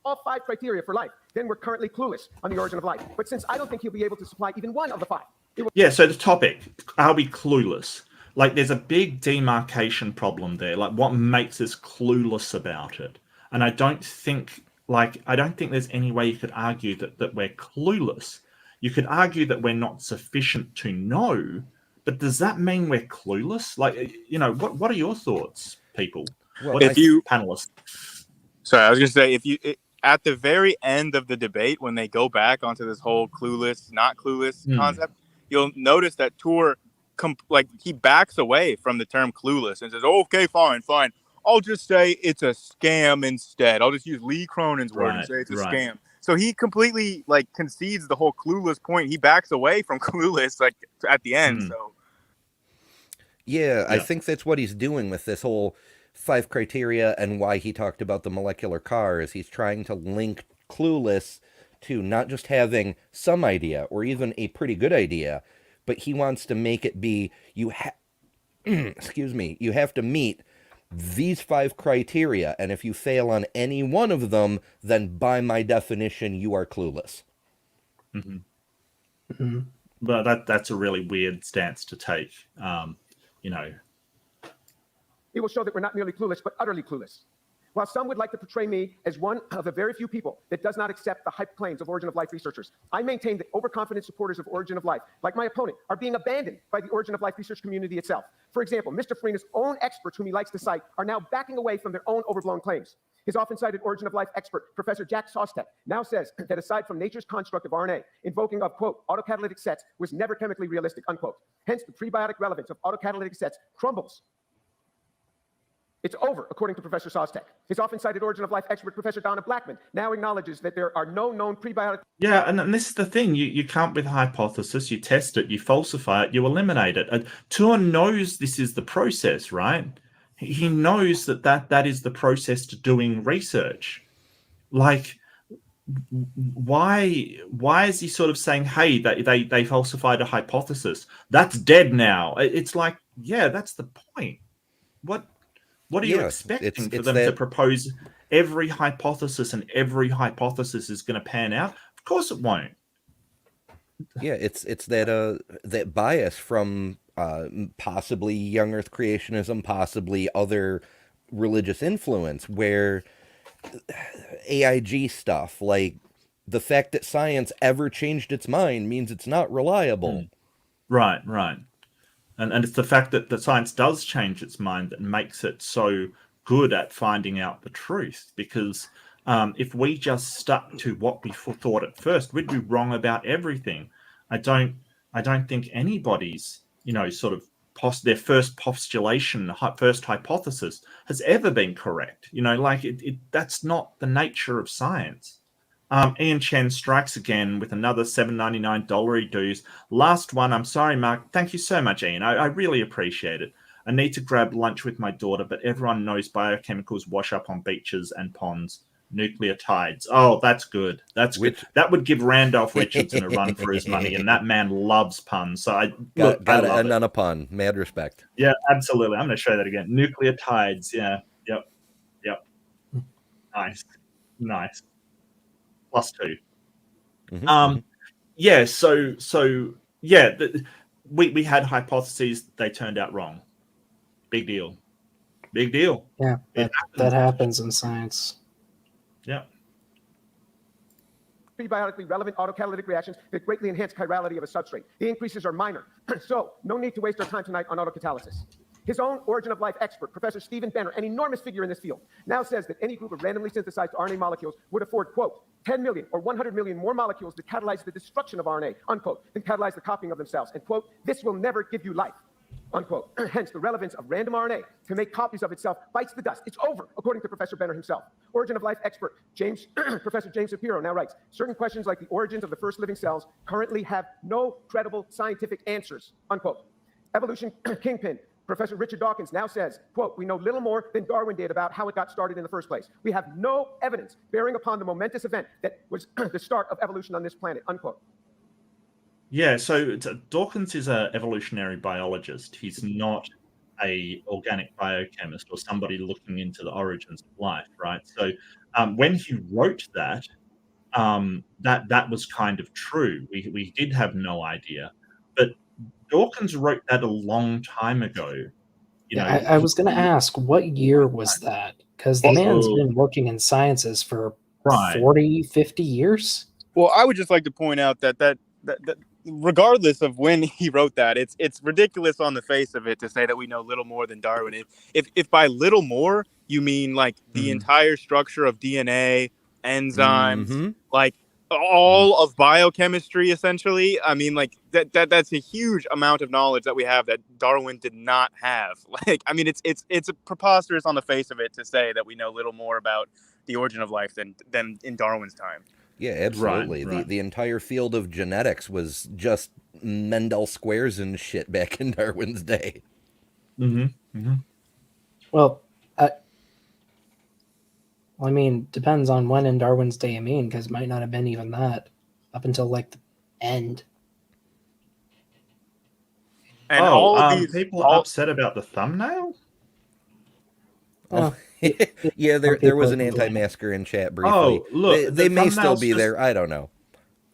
All 5 criteria for life, then we're currently clueless on the origin of life. But since I don't think he'll be able to supply even one of the 5. So the topic, are we clueless? Like, there's a big demarcation problem there. Like, what makes us clueless about it? And I don't think there's any way you could argue that we're clueless. You could argue that we're not sufficient to know, but does that mean we're clueless? Like, what are your thoughts, people? Well, What if you panelists? Sorry, I was going to say, at the very end of the debate, when they go back onto this whole clueless, not clueless concept, you'll notice that Tour, he backs away from the term clueless and says, oh, okay, fine. I'll just say it's a scam instead. I'll just use Lee Cronin's word and say it's a scam. So he completely concedes the whole clueless point. He backs away from clueless at the end. So yeah, I think that's what he's doing with this whole 5 criteria, and why he talked about the molecular car is he's trying to link clueless to not just having some idea or even a pretty good idea, but he wants to make it be you have to meet these 5 criteria, and if you fail on any one of them, then by my definition you are clueless. But that's a really weird stance to take. It will show that we're not merely clueless, but utterly clueless. While some would like to portray me as one of the very few people that does not accept the hype claims of origin of life researchers, I maintain that overconfident supporters of origin of life, like my opponent, are being abandoned by the origin of life research community itself. For example, Mr. Farina's own experts, whom he likes to cite, are now backing away from their own overblown claims. His often cited origin of life expert, Professor Jack Sostek, now says that aside from nature's construct of RNA, invoking of, quote, autocatalytic sets was never chemically realistic, unquote. Hence, the prebiotic relevance of autocatalytic sets crumbles. It's over, according to Professor Sostek. His often cited origin of life expert, Professor Donna Blackman, now acknowledges that there are no known prebiotic... Yeah, and this is the thing. You come up with a hypothesis, you test it, you falsify it, you eliminate it. Tour knows this is the process, right? He knows that is the process to doing research. Like, why is he sort of saying, hey, they falsified a hypothesis? That's dead now. It's like, yeah, that's the point. What are you expecting for them to propose every hypothesis, and every hypothesis is going to pan out? Of course it won't. Yeah, it's that bias from possibly young Earth creationism, possibly other religious influence, where AIG stuff, like the fact that science ever changed its mind means it's not reliable. Right. And it's the fact that the science does change its mind that makes it so good at finding out the truth. Because if we just stuck to what we thought at first, we'd be wrong about everything. I don't think anybody's, sort of their first postulation, first hypothesis has ever been correct. That's not the nature of science. Ian Chen strikes again with another $7.99 dues. Last one. I'm sorry, Mark. Thank you so much, Ian. I really appreciate it. I need to grab lunch with my daughter, but everyone knows biochemicals wash up on beaches and ponds. Nuclear tides. Oh, that's good. That's good. That would give Randolph Richardson a run for his money, and that man loves puns. So I love it. On a pun. Mad respect. Yeah, absolutely. I'm going to show that again. Nuclear tides. Yeah. Yep. Nice. +2. Yeah. So yeah. We had hypotheses. They turned out wrong. Big deal. Yeah, that happens in science. Yeah. Prebiotically relevant autocatalytic reactions that greatly enhance chirality of a substrate. The increases are minor, so no need to waste our time tonight on autocatalysis. His own origin of life expert, Professor Stephen Benner, an enormous figure in this field, now says that any group of randomly synthesized RNA molecules would afford, quote, 10 million or 100 million more molecules to catalyze the destruction of RNA, unquote, than catalyze the copying of themselves. And, quote, this will never give you life, unquote. Hence, the relevance of random RNA to make copies of itself bites the dust. It's over, according to Professor Benner himself. Origin of life expert, Professor James Shapiro now writes, certain questions like the origins of the first living cells currently have no credible scientific answers, unquote. Evolution kingpin, Professor Richard Dawkins now says, quote, we know little more than Darwin did about how it got started in the first place. We have no evidence bearing upon the momentous event that was the start of evolution on this planet, unquote. Yeah, so Dawkins is an evolutionary biologist. He's not a organic biochemist or somebody looking into the origins of life, right? So when he wrote that, that was kind of true. We did have no idea. But Dawkins wrote that a long time ago. I was going to ask, what year was that? because the man's been working in sciences for 40, 50 years. Well, I would just like to point out that regardless of when he wrote that, it's ridiculous on the face of it to say that we know little more than Darwin. If by little more you mean like the entire structure of DNA, enzymes, like all of biochemistry, essentially, I mean, like that's a huge amount of knowledge that we have that Darwin did not have. Like, I mean, it's preposterous on the face of it to say that we know little more about the origin of life than in Darwin's time. Yeah, absolutely. Right. The entire field of genetics was just Mendel squares and shit back in Darwin's day. Well, I mean, depends on when in Darwin's day you mean, because it might not have been even that up until like the end. And all of these people are upset about the thumbnail? Well, yeah, there was an anti-masker in chat briefly. Oh, look, they may still be there. I don't know.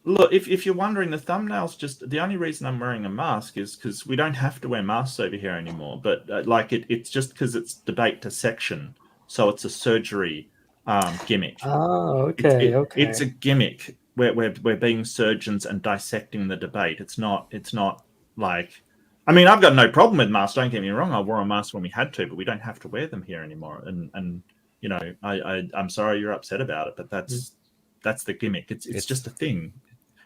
Look, if you're wondering, the thumbnail's just the only reason I'm wearing a mask is because we don't have to wear masks over here anymore. But it's just because it's debate dissection, so it's a surgery gimmick. Oh, okay, okay. It's a gimmick. We're being surgeons and dissecting the debate. It's not like. I mean, I've got no problem with masks. Don't get me wrong. I wore a mask when we had to, but we don't have to wear them here anymore. And you know, I'm sorry you're upset about it, but that's the gimmick. It's just a thing.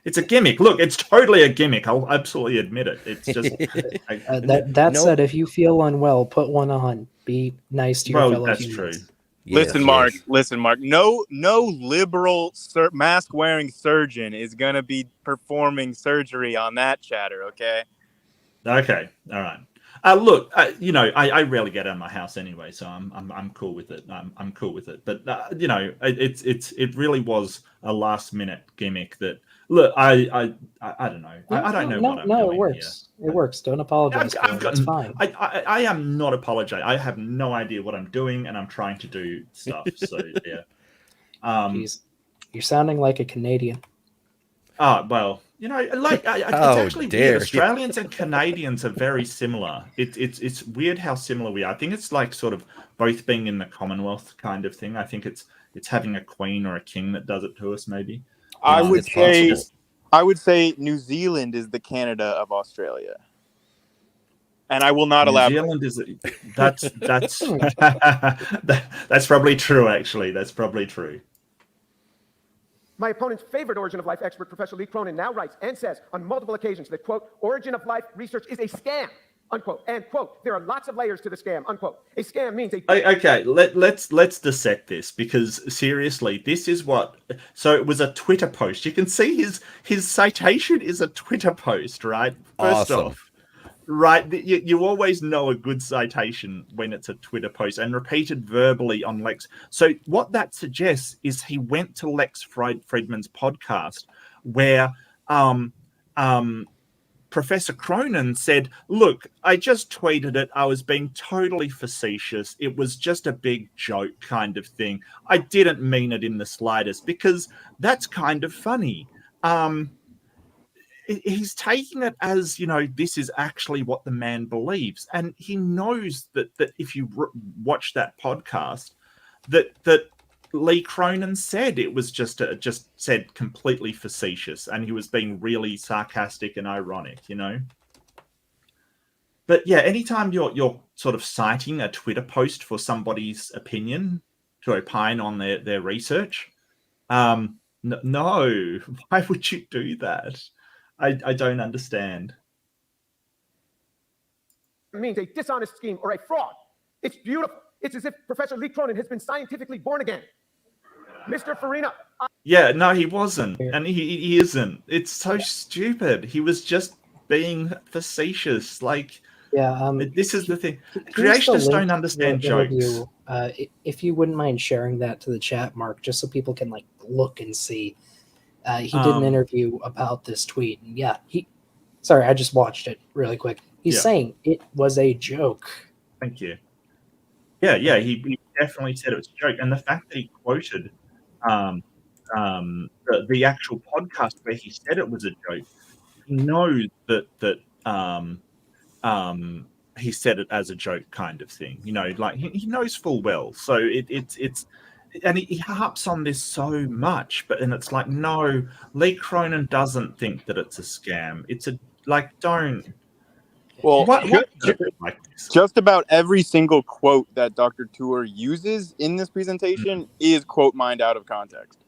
It's a gimmick. Look, it's totally a gimmick. I'll absolutely admit it. It's just that said, if you feel unwell, put one on. Be nice to your fellow humans. That's true. Listen, Mark. No liberal mask-wearing surgeon is gonna be performing surgery on that chatter. Okay. Okay. All right. Look, you know, I rarely get out of my house anyway, so I'm cool with it. I'm cool with it. But you know, it really was a last minute gimmick that. Look, I don't know. I don't know what I'm doing. No, it works. Here. It works. Don't apologize. It's fine. I am not apologizing. I have no idea what I'm doing, and I'm trying to do stuff. So yeah. Jeez. You're sounding like a Canadian. Oh well, you know, like it's actually weird. Australians and Canadians are very similar. It's weird how similar we are. I think it's like sort of both being in the Commonwealth kind of thing. I think it's having a queen or a king that does it to us, maybe. I would say New Zealand is the Canada of Australia, and I will not elaborate. New Zealand that's probably true. Actually, that's probably true. My opponent's favorite origin of life expert, Professor Lee Cronin, now writes and says on multiple occasions that, quote, origin of life research is a scam, unquote, and, quote, there are lots of layers to the scam, unquote. A scam means Okay, let's dissect this, because seriously, this is what. So it was a Twitter post. You can see his citation is a Twitter post, right? First off. Right, you always know a good citation when it's a Twitter post and repeated verbally on Lex. So what that suggests is he went to Lex Fridman's podcast where Professor Cronin said, look, I just tweeted it. I was being totally facetious. It was just a big joke kind of thing. I didn't mean it in the slightest, because that's kind of funny. He's taking it as, you know, this is actually what the man believes. And he knows that if you watch that podcast, that Lee Cronin said it was just said completely facetious, and he was being really sarcastic and ironic, you know. But yeah, anytime you're sort of citing a Twitter post for somebody's opinion to opine on their research, no, why would you do that? I don't understand. It means a dishonest scheme or a fraud. It's beautiful. It's as if Professor Lee Cronin has been scientifically born again. Mr. Farina. Yeah, no, he wasn't. And he isn't. It's so stupid. He was just being facetious. Like, this is the thing. Creationists don't understand jokes. If you wouldn't mind sharing that to the chat, Mark, just so people can like look and see. He did an interview about this tweet. And yeah, sorry, I just watched it really quick. He's saying it was a joke. Thank you. Yeah, he definitely said it was a joke. And the fact that he quoted the actual podcast where he said it was a joke, he knows that he said it as a joke kind of thing, like he knows full well. So it's and he harps on this so much, and it's like, no, Lee Cronin doesn't think that it's a scam. It's a, like, don't. Well, Like just about every single quote that Dr. Tour uses in this presentation is quote mined out of context.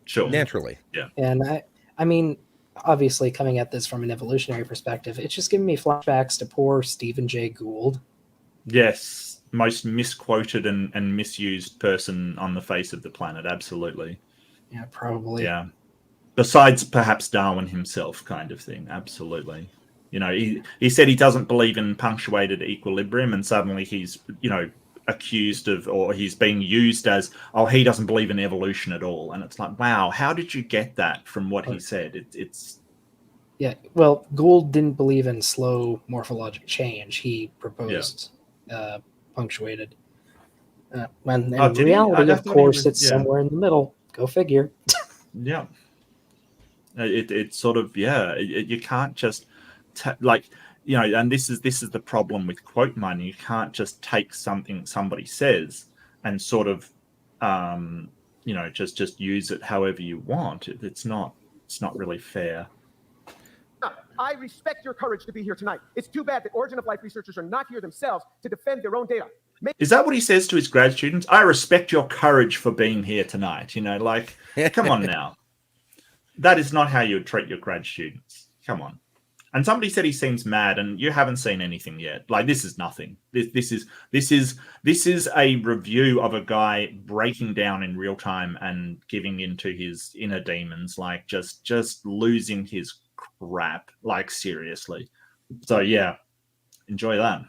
Sure. Naturally. Yeah. And I mean, obviously coming at this from an evolutionary perspective, it's just giving me flashbacks to poor Stephen Jay Gould. Yes. Most misquoted and misused person on the face of the planet. Absolutely. Yeah, probably. Yeah. Besides perhaps Darwin himself, kind of thing. Absolutely. He said he doesn't believe in punctuated equilibrium, and suddenly he's, accused of, or he's being used as, oh, he doesn't believe in evolution at all. And it's like, wow, how did you get that from what he said? It's Yeah, well, Gould didn't believe in slow morphologic change. He proposed punctuated. When in reality, of course, it's somewhere in the middle. Go figure. Yeah. It's sort of, you can't just and this is the problem with quote mining. You can't just take something somebody says and sort of just use it however you want. It's not really fair. I respect your courage to be here tonight. It's too bad that origin of life researchers are not here themselves to defend their own data. Is that what he says to his grad students? I respect your courage for being here tonight. Come on now. That is not how you would treat your grad students. Come on. And somebody said he seems mad, and you haven't seen anything yet. Like, this is nothing. This is a review of a guy breaking down in real time and giving into his inner demons, like just losing his crap, like, seriously. So yeah, enjoy that.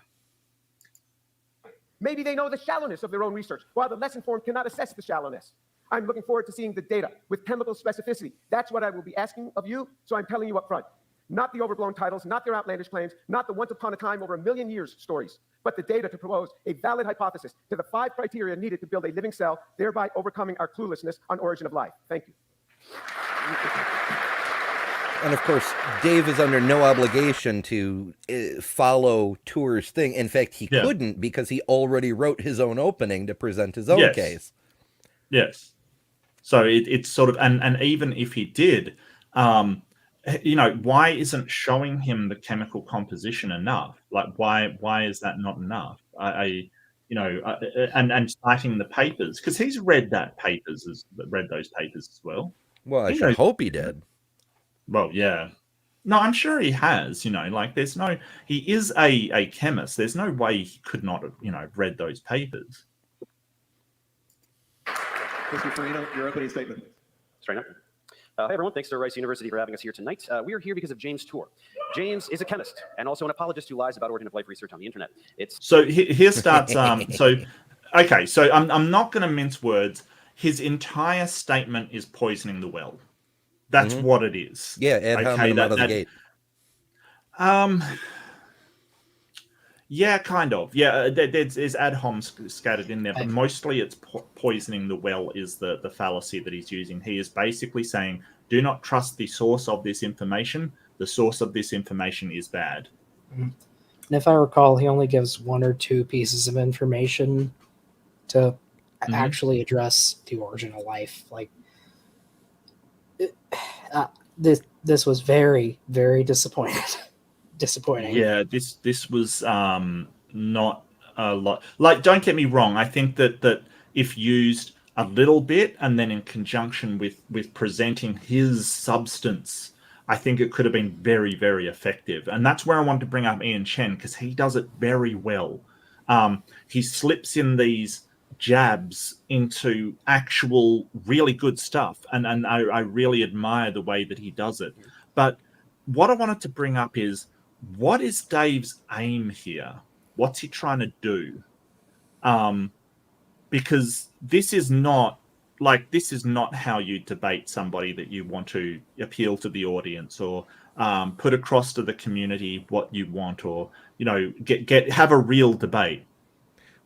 Maybe they know the shallowness of their own research, while the less informed cannot assess the shallowness. I'm looking forward to seeing the data with chemical specificity. That's what I will be asking of you, so I'm telling you up front. Not the overblown titles, not their outlandish claims, not the once upon a time over a million years stories, but the data to propose a valid hypothesis to the 5 criteria needed to build a living cell, thereby overcoming our cluelessness on origin of life. Thank you. And of course, Dave is under no obligation to follow Tour's thing. In fact, he couldn't, because he already wrote his own opening to present his own case. Yes. So it's sort of, and even if he did, why isn't showing him the chemical composition enough? Like, why is that not enough? And citing the papers, because he's read those papers as well. Well, I should hope he did. Well, yeah. No, I'm sure he has. He is a chemist. There's no way he could not have, read those papers. Mr. Farina, your opening statement. Sorry, Hi, everyone. Thanks to Rice University for having us here tonight. We are here because of James Tour. James is a chemist and also an apologist who lies about origin of life research on the internet. So here starts. So I'm not going to mince words. His entire statement is poisoning the well. That's what it is. Yeah, Ed Helman out of the gate. Yeah, kind of. Yeah, there's ad homs scattered in there, but mostly it's poisoning the well is the fallacy that he's using. He is basically saying, do not trust the source of this information. The source of this information is bad. And if I recall, he only gives 1 or 2 pieces of information to actually address the origin of life. Like, this was very, very disappointing. Yeah, this was not a lot. Like, don't get me wrong. I think that if used a little bit and then in conjunction with presenting his substance, I think it could have been very, very effective. And that's where I wanted to bring up Ian Chen, because he does it very well. He slips in these jabs into actual really good stuff, and I really admire the way that he does it. But what I wanted to bring up is, what is Dave's aim here? What's he trying to do? Because this is not how you debate somebody that you want to appeal to the audience, or put across to the community what you want, or have a real debate.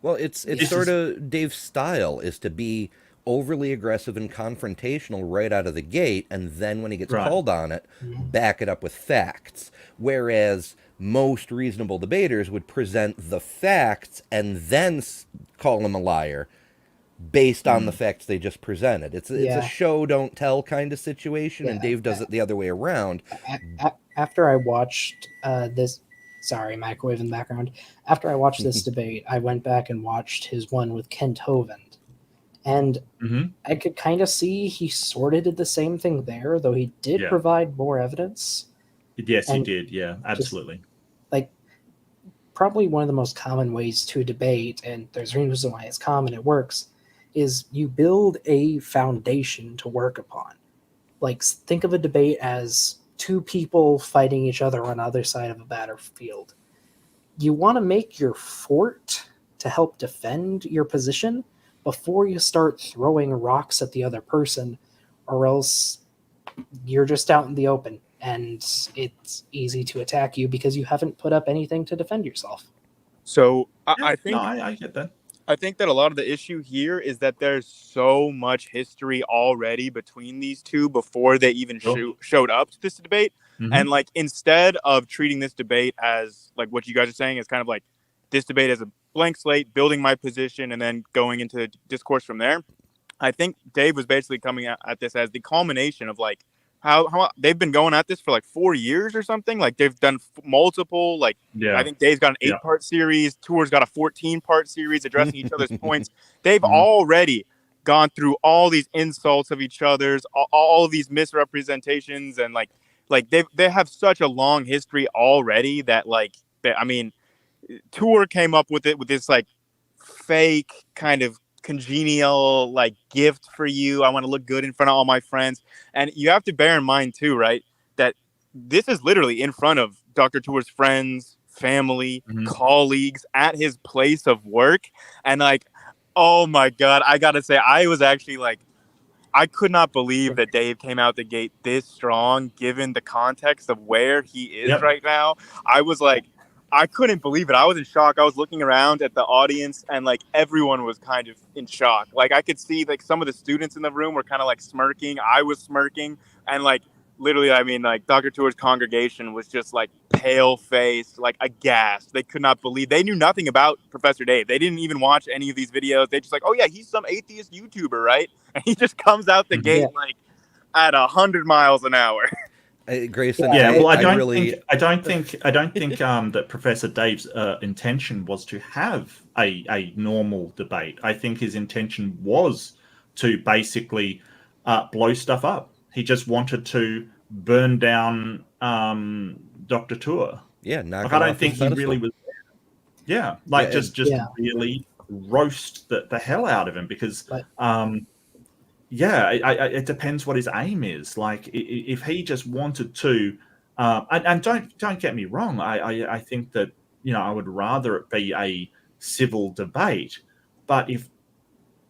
Well, it's sort of Dave's style is to be overly aggressive and confrontational right out of the gate, and then when he gets called on it, back it up with facts. Whereas most reasonable debaters would present the facts and then call him a liar based on the facts they just presented. It's a show don't tell kind of situation, and Dave does it the other way around. After I watched this, sorry, microwave in the background. After I watched this debate, I went back and watched his one with Kent Hovind, and I could kind of see he sort of did the same thing there, though he did provide more evidence. Yes, he did. Yeah, absolutely. Just, like, probably one of the most common ways to debate, and there's a reason why it's common, it works, is you build a foundation to work upon. Like, think of a debate as two people fighting each other on either side of a battlefield. You want to make your fort to help defend your position before you start throwing rocks at the other person, or else you're just out in the open and it's easy to attack you because you haven't put up anything to defend yourself. So I think I get that. I think that a lot of the issue here is that there's so much history already between these two before they even showed up to this debate. And like, instead of treating this debate as like what you guys are saying is kind of like this debate as a blank slate, building my position and then going into discourse from there, I think Dave was basically coming at this as the culmination of like how they've been going at this for like 4 years or something. Like, they've done multiple, like, I think Dave's got an 8-part series, Tour's got a 14-part series addressing each other's points. They've already gone through all these insults of each other's, all of these misrepresentations, and like they have such a long history already that I mean, Tour came up with it with this like fake kind of congenial like gift for you. I want to look good in front of all my friends. And you have to bear in mind too, right, that this is literally in front of Dr. Tour's friends, family, colleagues, at his place of work. And like, oh my God, I gotta say, I was actually like, I could not believe that Dave came out the gate this strong, given the context of where he is right now. I was like, I couldn't believe it. I was in shock. I was looking around at the audience, and like everyone was kind of in shock. Like, I could see like some of the students in the room were kind of like smirking. I was smirking, and like literally, I mean, like Dr. Tour's congregation was just like pale faced, like aghast. They could not believe. They knew nothing about Professor Dave. They didn't even watch any of these videos. They just like, oh yeah, he's some atheist YouTuber, right? And he just comes out the gate like at 100 miles an hour. Grayson, I don't think that Professor Dave's intention was to have a normal debate. I think his intention was to basically blow stuff up. He just wanted to burn down Dr. Tour. Yeah, I don't think he really was. Yeah, like just really roast the hell out of him, because it depends what his aim is. Like, if he just wanted to, and don't get me wrong, I think that, you know, I would rather it be a civil debate. But if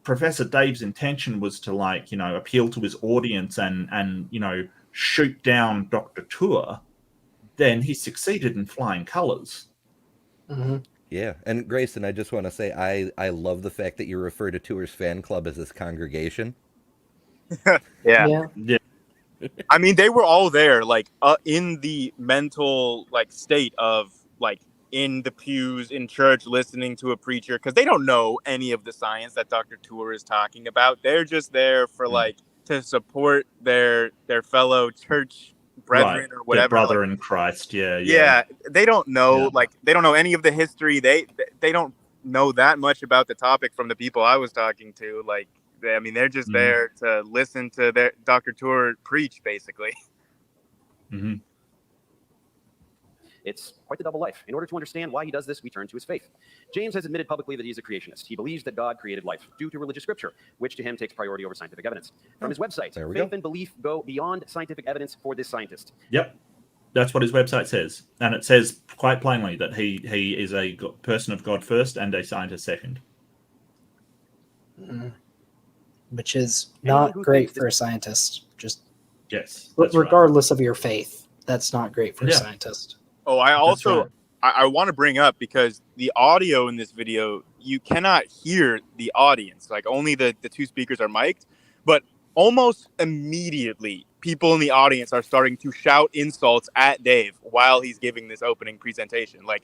Professor Dave's intention was to, like, you know, appeal to his audience and you know, shoot down Dr. Tour, then he succeeded in flying colors. Yeah, and Grayson, I just want to say I love the fact that you refer to Tour's fan club as his congregation. Yeah. I mean, they were all there, like in the mental like state of like in the pews in church listening to a preacher, because they don't know any of the science that Dr. Tour is talking about. They're just there for like to support their fellow church brethren or whatever, their brother in Christ. Yeah. They don't know like they don't know any of the history. They don't know that much about the topic from the people I was talking to. Like, I mean, they're just there to listen to their Dr. Tour preach, basically. It's quite the double life. In order to understand why he does this, we turn to his faith. James has admitted publicly that he is a creationist. He believes that God created life due to religious scripture, which to him takes priority over scientific evidence. From his website, faith and belief go beyond scientific evidence for this scientist. Yep. That's what his website says. And it says quite plainly that he is a person of God first and a scientist second. Which is not great for a scientist. Just regardless of your faith, that's not great for a scientist. Oh, I also I want to bring up, because the audio in this video, you cannot hear the audience. Like, only the two speakers are mic'd, but almost immediately people in the audience are starting to shout insults at Dave while he's giving this opening presentation. Like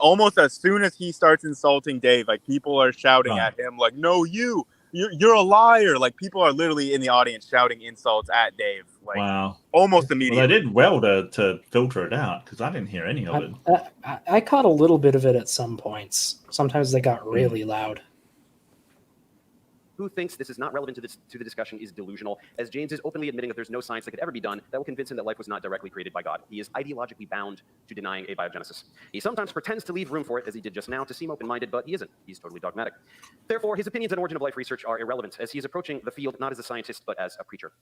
almost as soon as he starts insulting Dave, like people are shouting at him, like, "No, you're a liar!" Like people are literally in the audience shouting insults at Dave. Like almost immediately. Well, they did well to filter it out because I didn't hear any of it. I caught a little bit of it at some points. Sometimes they got really loud. Who thinks this is not relevant to the discussion is delusional, as James is openly admitting that there's no science that could ever be done that will convince him that life was not directly created by God. He is ideologically bound to denying abiogenesis. He sometimes pretends to leave room for it, as he did just now, to seem open-minded, but he isn't. He's totally dogmatic. Therefore, his opinions on origin of life research are irrelevant, as he is approaching the field not as a scientist, but as a preacher.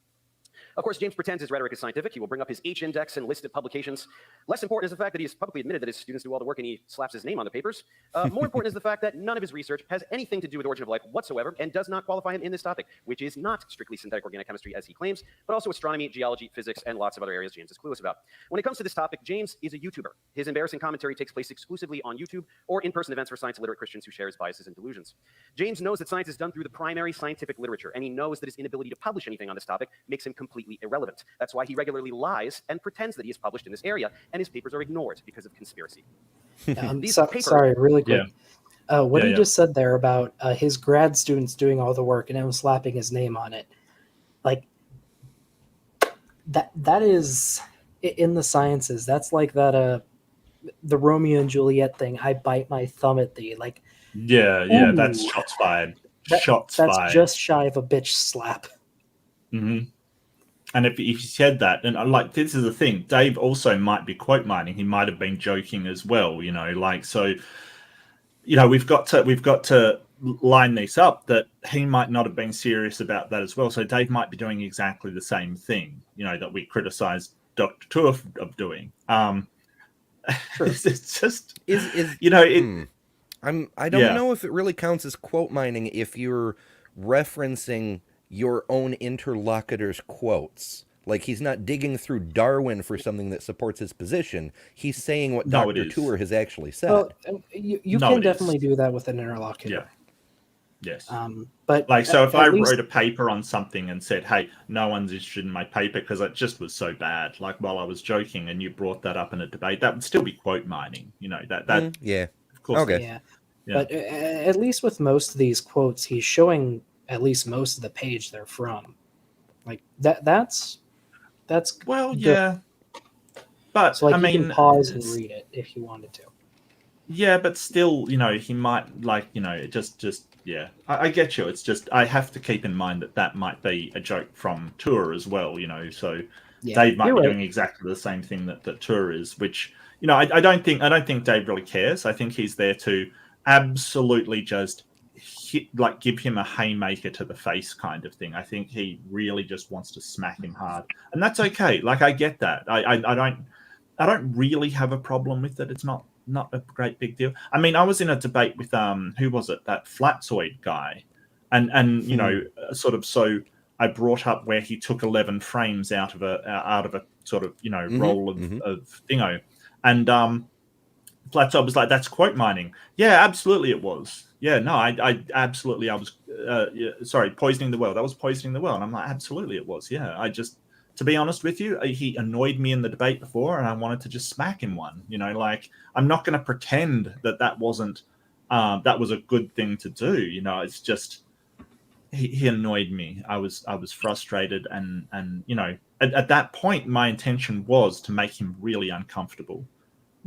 Of course, James pretends his rhetoric is scientific. He will bring up his H-index and list of publications. Less important is the fact that he has publicly admitted that his students do all the work and he slaps his name on the papers. More important is the fact that none of his research has anything to do with origin of life whatsoever and does not qualify him in this topic, which is not strictly synthetic organic chemistry as he claims, but also astronomy, geology, physics, and lots of other areas James is clueless about. When it comes to this topic, James is a YouTuber. His embarrassing commentary takes place exclusively on YouTube or in-person events for science-illiterate Christians who share his biases and delusions. James knows that science is done through the primary scientific literature, and he knows that his inability to publish anything on this topic makes him completely irrelevant. That's why he regularly lies and pretends that he is published in this area, and his papers are ignored because of conspiracy. Sorry, really quick. What he just said there about his grad students doing all the work and him slapping his name on it, like that is in the sciences. That's like that the Romeo and Juliet thing. I bite my thumb at thee. Like that's shots fired. That's just shy of a bitch slap. Mm-hmm. And if he said that, and like this is the thing, Dave also might be quote mining. He might have been joking as well, so. We've got to line these up that he might not have been serious about that as well. So Dave might be doing exactly the same thing, that we criticized Dr. Tour of doing. It's just I don't know if it really counts as quote mining if you're referencing your own interlocutor's quotes. Like, he's not digging through Darwin for something that supports his position. He's saying what Dr. Tour has actually said. Well, you can definitely do that with an interlocutor. Yes. But so if I wrote a paper on something and said, hey, no one's interested in my paper because it just was so bad, like while I was joking and you brought that up in a debate, that would still be quote mining. Of course. Okay. Yeah. But at least with most of these quotes, he's showing at least most of the page they're from. Like that's well, good. yeah. But so, you can pause and read it if you wanted to. Yeah, but still, he might I get you. It's just I have to keep in mind that might be a joke from Tour as well, so Dave might be doing exactly the same thing that Tour is, which I don't think Dave really cares. I think he's there to absolutely just give him a haymaker to the face kind of thing. I think he really just wants to smack him hard, and that's okay. Like, I get that. I don't really have a problem with it. It's not a great big deal. I mean, I was in a debate with who was it? That Flatzoid guy, and so I brought up where he took 11 frames out of a sort of roll of thingo, and Flatzoid was like, "That's quote mining." Yeah, absolutely, it was. Yeah, no, I absolutely, I was, poisoning the well. That was poisoning the well. And I'm like, absolutely it was. Yeah, to be honest with you, he annoyed me in the debate before and I wanted to just smack him one, I'm not going to pretend that wasn't, that was a good thing to do. It's just, he annoyed me. I was frustrated and at that point, my intention was to make him really uncomfortable.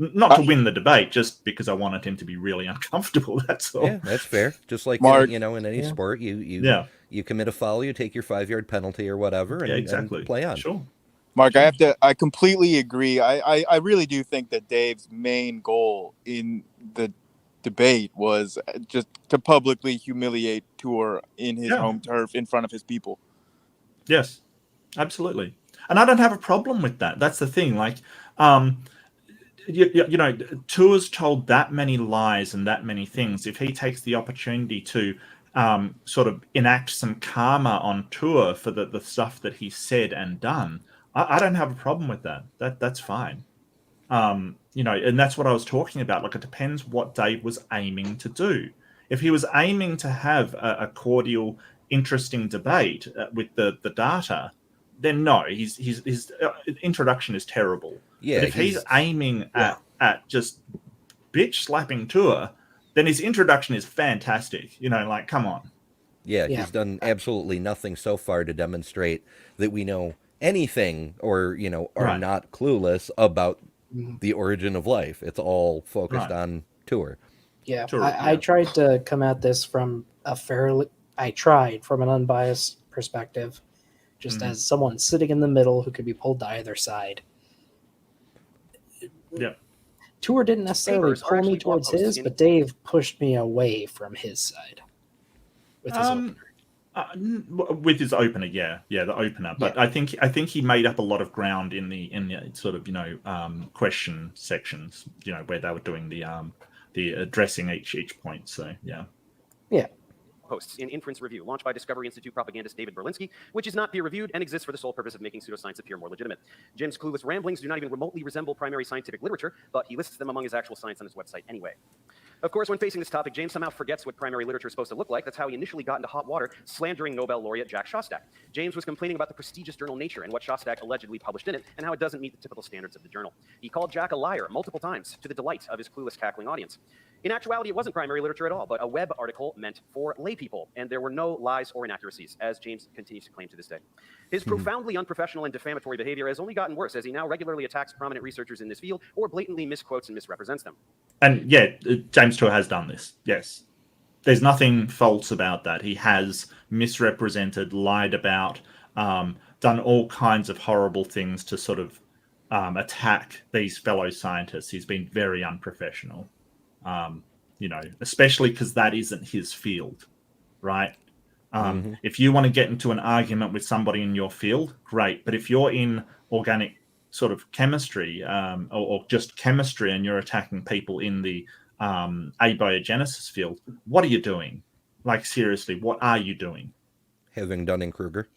Not to win the debate, just because I wanted him to be really uncomfortable. That's all. Yeah, that's fair. Just like Mark, in any sport, you commit a foul, you take your 5-yard penalty or whatever, and, exactly. And play on. Sure. Mark, I completely agree. I really do think that Dave's main goal in the debate was just to publicly humiliate Tour in his home turf in front of his people. Yes, absolutely. And I don't have a problem with that. That's the thing. Like, Tour's told that many lies and that many things. If he takes the opportunity to sort of enact some karma on Tour for the stuff that he said and done, I don't have a problem with that. That's fine. And that's what I was talking about. Like, it depends what Dave was aiming to do. If he was aiming to have a cordial, interesting debate with the data, then no, his introduction is terrible. Yeah, but if he's aiming at just bitch slapping Tour, then his introduction is fantastic. You know, like, come on. Yeah, he's done absolutely nothing so far to demonstrate that we know anything or, you know, are not clueless about the origin of life. It's all focused on Tour. Yeah, I tried to come at this from I tried from an unbiased perspective, just as someone sitting in the middle who could be pulled to either side. Yeah. Tour didn't necessarily pull me towards his, but Dave pushed me away from his side with his opener. With his opener, the opener. But I think he made up a lot of ground in the sort of, you know, question sections, you know, where they were doing the addressing each point. So yeah. Posts in Inference Review, launched by Discovery Institute propagandist David Berlinski, which is not peer-reviewed and exists for the sole purpose of making pseudoscience appear more legitimate. Jim's clueless ramblings do not even remotely resemble primary scientific literature, but he lists them among his actual science on his website anyway. Of course, when facing this topic, James somehow forgets what primary literature is supposed to look like. That's how he initially got into hot water, slandering Nobel laureate Jack Szostak. James was complaining about the prestigious journal Nature and what Szostak allegedly published in it, and how it doesn't meet the typical standards of the journal. He called Jack a liar multiple times, to the delight of his clueless, cackling audience. In actuality, it wasn't primary literature at all, but a web article meant for lay people, and there were no lies or inaccuracies, as James continues to claim to this day. His profoundly unprofessional and defamatory behavior has only gotten worse, as he now regularly attacks prominent researchers in this field, or blatantly misquotes and misrepresents them. And yeah, James Tour has done this. Yes. There's nothing false about that. He has misrepresented, lied about, done all kinds of horrible things to sort of attack these fellow scientists. He's been very unprofessional, you know, especially because that isn't his field, right? If you want to get into an argument with somebody in your field, great. But if you're in organic sort of chemistry or just chemistry and you're attacking people in the abiogenesis field, what are you doing? Like, seriously, what are you doing? Having Dunning-Kruger?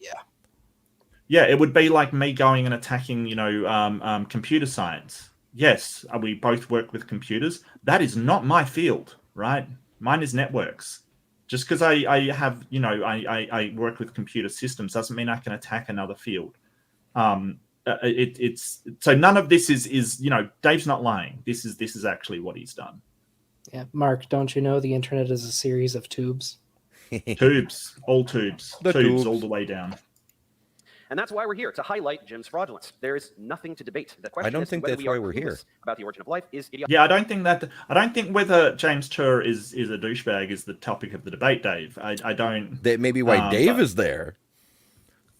Yeah, it would be like me going and attacking, you know, computer science. Yes, we both work with computers. That is not my field, right? Mine is networks. Just because I have, you know, I work with computer systems doesn't mean I can attack another field. It's so none of this is, you know, Dave's not lying. This is actually what he's done. Yeah, Mark, don't you know the internet is a series of tubes? Tubes, all tubes, the tubes all the way down. And that's why we're here, to highlight Jim's fraudulence. There is nothing to debate. The question I don't think that's why we're here. About the origin of life is idiotic. Yeah, I don't think whether James Tour is a douchebag is the topic of the debate, Dave. I don't. That may be why Dave is there.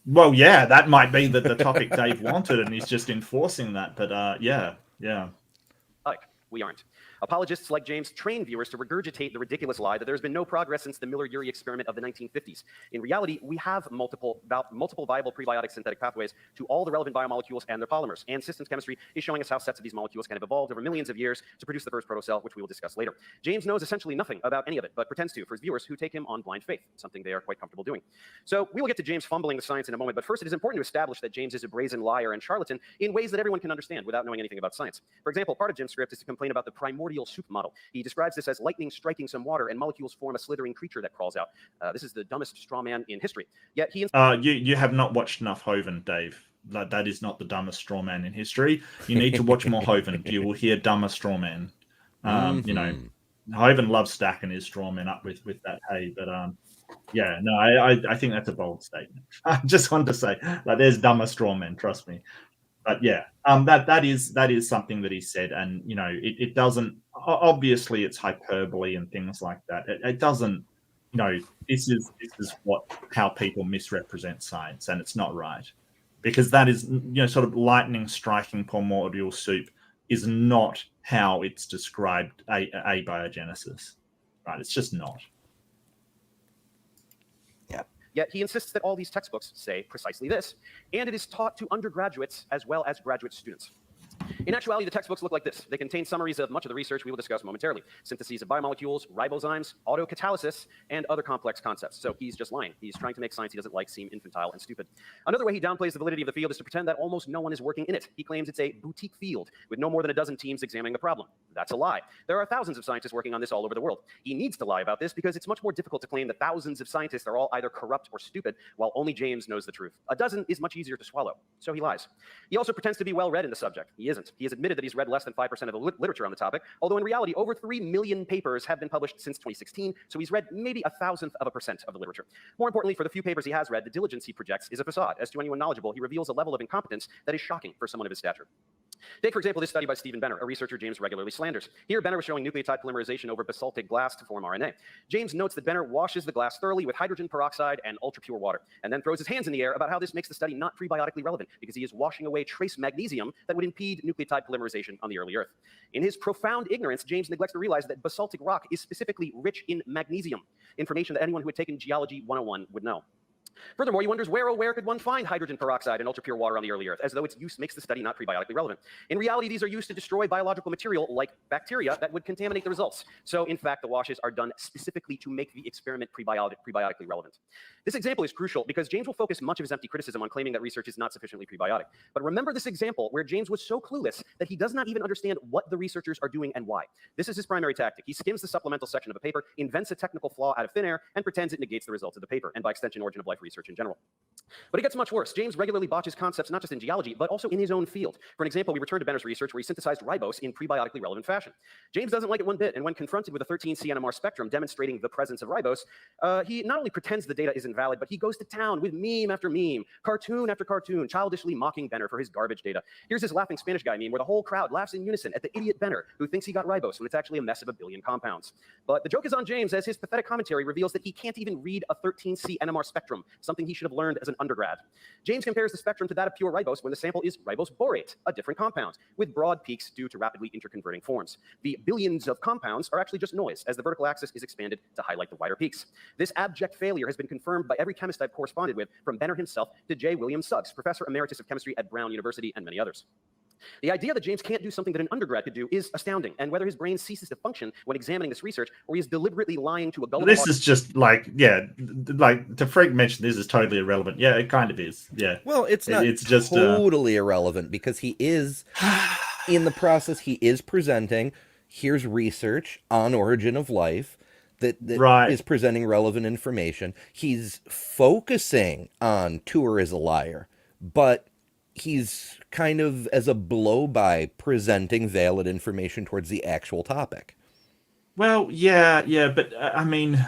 Well, yeah, that might be the topic Dave wanted, and he's just enforcing that. But yeah. Like, we aren't. Apologists like James train viewers to regurgitate the ridiculous lie that there's been no progress since the Miller-Urey experiment of the 1950s. In reality, we have multiple viable prebiotic synthetic pathways to all the relevant biomolecules and their polymers, and systems chemistry is showing us how sets of these molecules can have evolved over millions of years to produce the first protocell, which we will discuss later. James knows essentially nothing about any of it, but pretends to for his viewers who take him on blind faith, something they are quite comfortable doing. So we will get to James fumbling the science in a moment, but first it is important to establish that James is a brazen liar and charlatan in ways that everyone can understand without knowing anything about science. For example, part of Jim's script is to complain about the primordial soup model. He describes this as lightning striking some water and molecules form a slithering creature that crawls out. This is the dumbest straw man in history. Yet he... You have not watched enough Hoven, Dave. That is not the dumbest straw man in history. You need to watch more Hoven. You will hear dumber straw man. You know, Hoven loves stacking his straw man up with that hay. But yeah, no, I think that's a bold statement. I just wanted to say, like, there's dumber straw men, trust me. But yeah, that is something that he said, and you know, it doesn't. Obviously, it's hyperbole and things like that. It doesn't. You know, this is how people misrepresent science, and it's not right, because that is, you know, sort of lightning striking primordial soup is not how it's described abiogenesis, right? It's just not. Yet he insists that all these textbooks say precisely this, and it is taught to undergraduates as well as graduate students. In actuality, the textbooks look like this. They contain summaries of much of the research we will discuss momentarily. Syntheses of biomolecules, ribozymes, autocatalysis, and other complex concepts. So he's just lying. He's trying to make science he doesn't like seem infantile and stupid. Another way he downplays the validity of the field is to pretend that almost no one is working in it. He claims it's a boutique field with no more than a dozen teams examining the problem. That's a lie. There are thousands of scientists working on this all over the world. He needs to lie about this because it's much more difficult to claim that thousands of scientists are all either corrupt or stupid, while only James knows the truth. A dozen is much easier to swallow, so he lies. He also pretends to be well-read in the subject. He isn't. He has admitted that he's read less than 5% of the literature on the topic, although in reality, over 3 million papers have been published since 2016, so he's read maybe 1,000th of a percent of the literature. More importantly, for the few papers he has read, the diligence he projects is a facade. As to anyone knowledgeable, he reveals a level of incompetence that is shocking for someone of his stature. Take, for example, this study by Stephen Benner, a researcher James regularly slanders. Here, Benner was showing nucleotide polymerization over basaltic glass to form RNA. James notes that Benner washes the glass thoroughly with hydrogen peroxide and ultra-pure water, and then throws his hands in the air about how this makes the study not prebiotically relevant, because he is washing away trace magnesium that would impede nucleotide polymerization on the early Earth. In his profound ignorance, James neglects to realize that basaltic rock is specifically rich in magnesium, information that anyone who had taken Geology 101 would know. Furthermore, he wonders where could one find hydrogen peroxide and ultra-pure water on the early Earth, as though its use makes the study not prebiotically relevant. In reality, these are used to destroy biological material like bacteria that would contaminate the results. So, in fact, the washes are done specifically to make the experiment prebiotically relevant. This example is crucial because James will focus much of his empty criticism on claiming that research is not sufficiently prebiotic. But remember this example where James was so clueless that he does not even understand what the researchers are doing and why. This is his primary tactic. He skims the supplemental section of a paper, invents a technical flaw out of thin air, and pretends it negates the results of the paper, and by extension, origin of life research in general. But it gets much worse. James regularly botches concepts not just in geology, but also in his own field. For an example, we return to Benner's research where he synthesized ribose in prebiotically relevant fashion. James doesn't like it one bit, and when confronted with a 13C NMR spectrum demonstrating the presence of ribose, he not only pretends the data is invalid, but he goes to town with meme after meme, cartoon after cartoon, childishly mocking Benner for his garbage data. Here's this laughing Spanish guy meme where the whole crowd laughs in unison at the idiot Benner, who thinks he got ribose when it's actually a mess of a billion compounds. But the joke is on James, as his pathetic commentary reveals that he can't even read a 13C NMR spectrum, something he should have learned as an undergrad. James compares the spectrum to that of pure ribose when the sample is ribose borate, a different compound, with broad peaks due to rapidly interconverting forms. The billions of compounds are actually just noise, as the vertical axis is expanded to highlight the wider peaks. This abject failure has been confirmed by every chemist I've corresponded with, from Benner himself to J. William Suggs, Professor Emeritus of Chemistry at Brown University, and many others. The idea that James can't do something that an undergrad could do is astounding, and whether his brain ceases to function when examining this research, or he is deliberately lying to a gullible This is just like, to Frank mention this is totally irrelevant. Yeah, it kind of is. Yeah. Well, it's not it's just totally irrelevant because he is, in the process, he is presenting, here's research on origin of life that right. is presenting relevant information. He's focusing on Tour as a liar, but he's kind of as a blow-by presenting valid information towards the actual topic. Well, yeah, but I mean,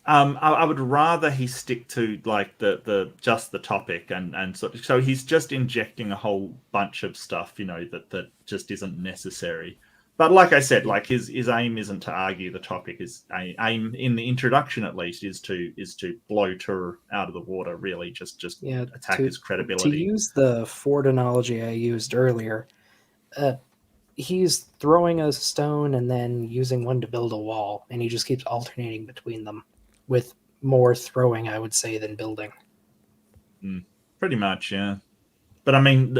I would rather he stick to like the just the topic and so he's just injecting a whole bunch of stuff, that just isn't necessary. But like I said, like his aim isn't to argue the topic. His aim in the introduction, at least, is to blow Tour out of the water. Really, just attack his credibility. To use the Ford analogy I used earlier, he's throwing a stone and then using one to build a wall, and he just keeps alternating between them, with more throwing, I would say, than building. Pretty much, yeah. But I mean,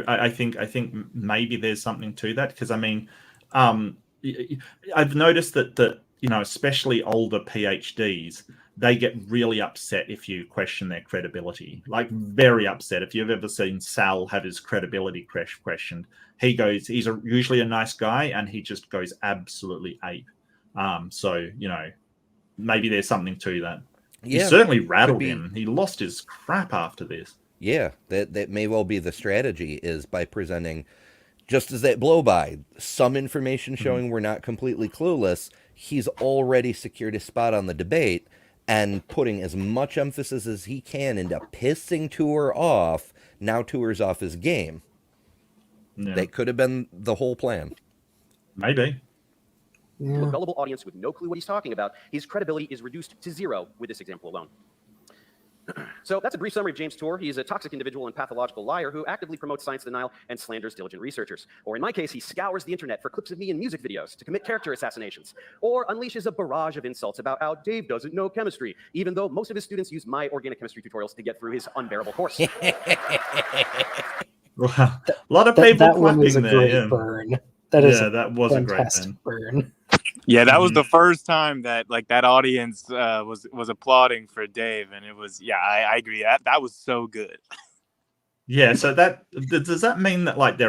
I think maybe there's something to that, because I mean, I've noticed that especially older PhDs, they get really upset if you question their credibility, like very upset. If you've ever seen Sal have his credibility questioned, he's usually a nice guy and he just goes absolutely ape. So maybe there's something to that. Yeah, he certainly rattled him. He lost his crap after this. Yeah, that may well be the strategy, is by presenting, just as that blow-by, some information showing we're not completely clueless, he's already secured his spot on the debate and putting as much emphasis as he can into pissing Tour off. Now Tour's off his game. Yeah. That could have been the whole plan. Maybe. To a gullible audience with no clue what he's talking about, his credibility is reduced to zero with this example alone. So that's a brief summary of James Tour. He is a toxic individual and pathological liar who actively promotes science denial and slanders diligent researchers. Or in my case, he scours the internet for clips of me in music videos to commit character assassinations. Or unleashes a barrage of insults about how Dave doesn't know chemistry, even though most of his students use my organic chemistry tutorials to get through his unbearable course. Wow. A lot of people that one was a clapping there. great Yeah, burn. That is that was a great fantastic burn. Yeah, that was the first time that like that audience was applauding for Dave, and it was I agree that was so good. Yeah, so that does that mean that like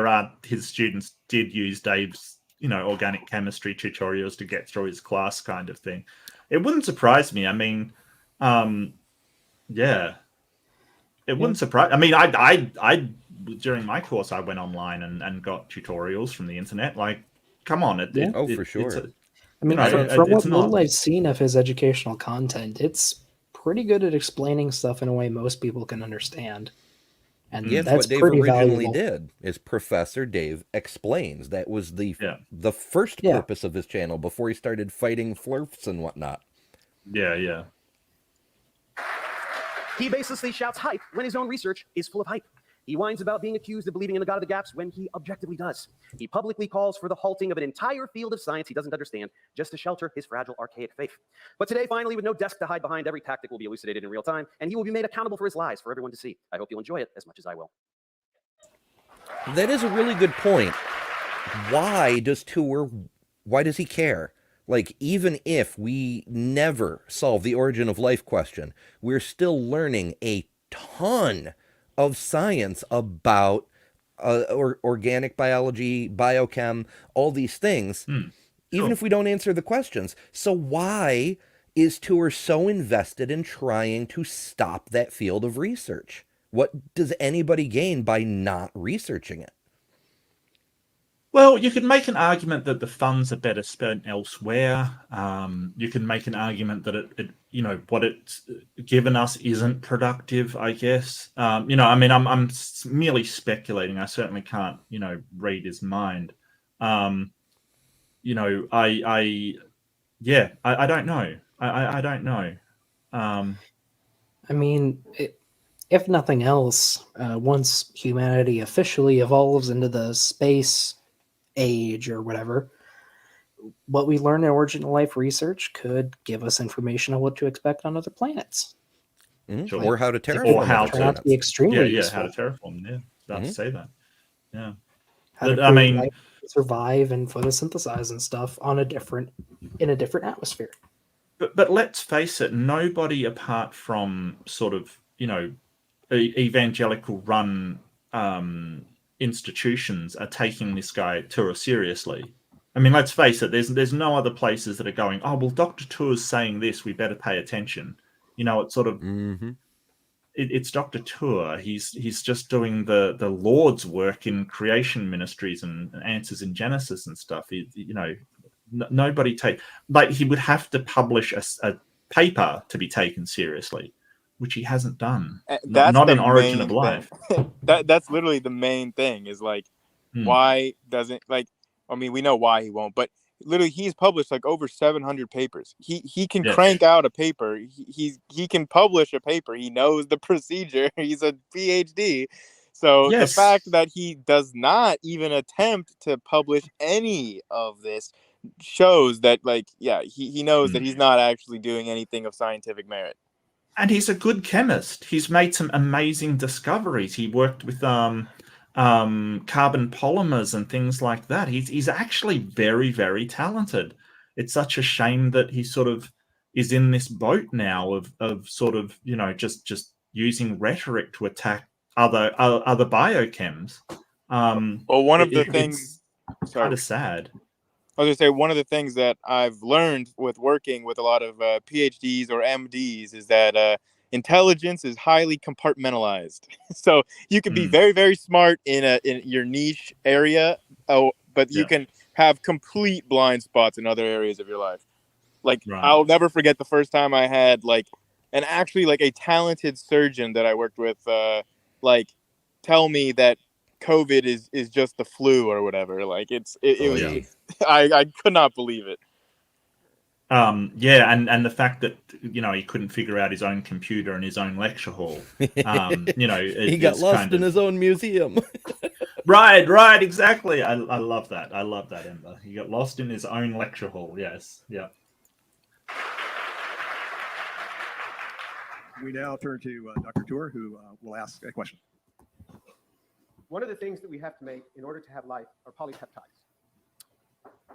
his students did use Dave's organic chemistry tutorials to get through his class kind of thing? It wouldn't surprise me. I mean, yeah, it wouldn't surprise. I mean, I during my course I went online and got tutorials from the internet. Like, come on, for sure. I mean, from what little I've seen of his educational content, it's pretty good at explaining stuff in a way most people can understand. And that's that's what Dave pretty originally valuable. did. Is Professor Dave Explains. That was the first purpose of his channel before he started fighting flirts and whatnot. Yeah. He baselessly shouts hype when his own research is full of hype. He whines about being accused of believing in the God of the gaps when he objectively does. He publicly calls for the halting of an entire field of science he doesn't understand just to shelter his fragile, archaic faith. But today, finally, with no desk to hide behind, every tactic will be elucidated in real time, and he will be made accountable for his lies for everyone to see. I hope you'll enjoy it as much as I will. That is a really good point. Why does he care? Like, even if we never solve the origin of life question, we're still learning a ton of science about organic biology, biochem, all these things, even if we don't answer the questions. So why is Tour so invested in trying to stop that field of research? What does anybody gain by not researching it? Well, you could make an argument that the funds are better spent elsewhere. You can make an argument that it what it's given us isn't productive, I guess. I mean, I'm merely speculating. I certainly can't, read his mind. I don't know. I don't know. I mean, if nothing else, once humanity officially evolves into the space age or whatever, what we learn in original life research could give us information on what to expect on other planets. Sure. Or how to terraform. Or how to be extremely useful. How to terraform. Yeah, about to say that. Yeah, how to create life, survive, and photosynthesize and stuff in a different atmosphere. But let's face it, nobody apart from sort of evangelical run institutions are taking this guy Tour seriously. I mean, let's face it, there's no other places that are going, oh, well, Dr. Tour's saying this, we better pay attention. It's sort of it's Dr. Tour. He's just doing the Lord's work in creation ministries and answers in Genesis and stuff. Nobody he would have to publish a paper to be taken seriously, which he hasn't done. Not in Origin of Life. That's literally the main thing is like, why doesn't we know why he won't, but literally he's published like over 700 papers. He can crank out a paper. He can publish a paper. He knows the procedure. He's a PhD. So the fact that he does not even attempt to publish any of this shows that he knows that he's not actually doing anything of scientific merit. And he's a good chemist. He's made some amazing discoveries. He worked with carbon polymers and things like that. He's actually very, very talented. It's such a shame that he sort of is in this boat now of sort of just using rhetoric to attack other biochems. Well, one of the things it's kind of sad. I was going to say, one of the things that I've learned with working with a lot of PhDs or MDs is that intelligence is highly compartmentalized. So you can be very, very smart in your niche area, but you can have complete blind spots in other areas of your life. Like, I'll never forget the first time I had a talented surgeon that I worked with tell me that COVID is just the flu or whatever. Like I could not believe it. And the fact that he couldn't figure out his own computer in his own lecture hall. He got lost in his own museum. Right, exactly. I love that. I love that, Ember. He got lost in his own lecture hall. Yes, yeah. We now turn to Dr. Tour, who will ask a question. One of the things that we have to make in order to have life are polypeptides,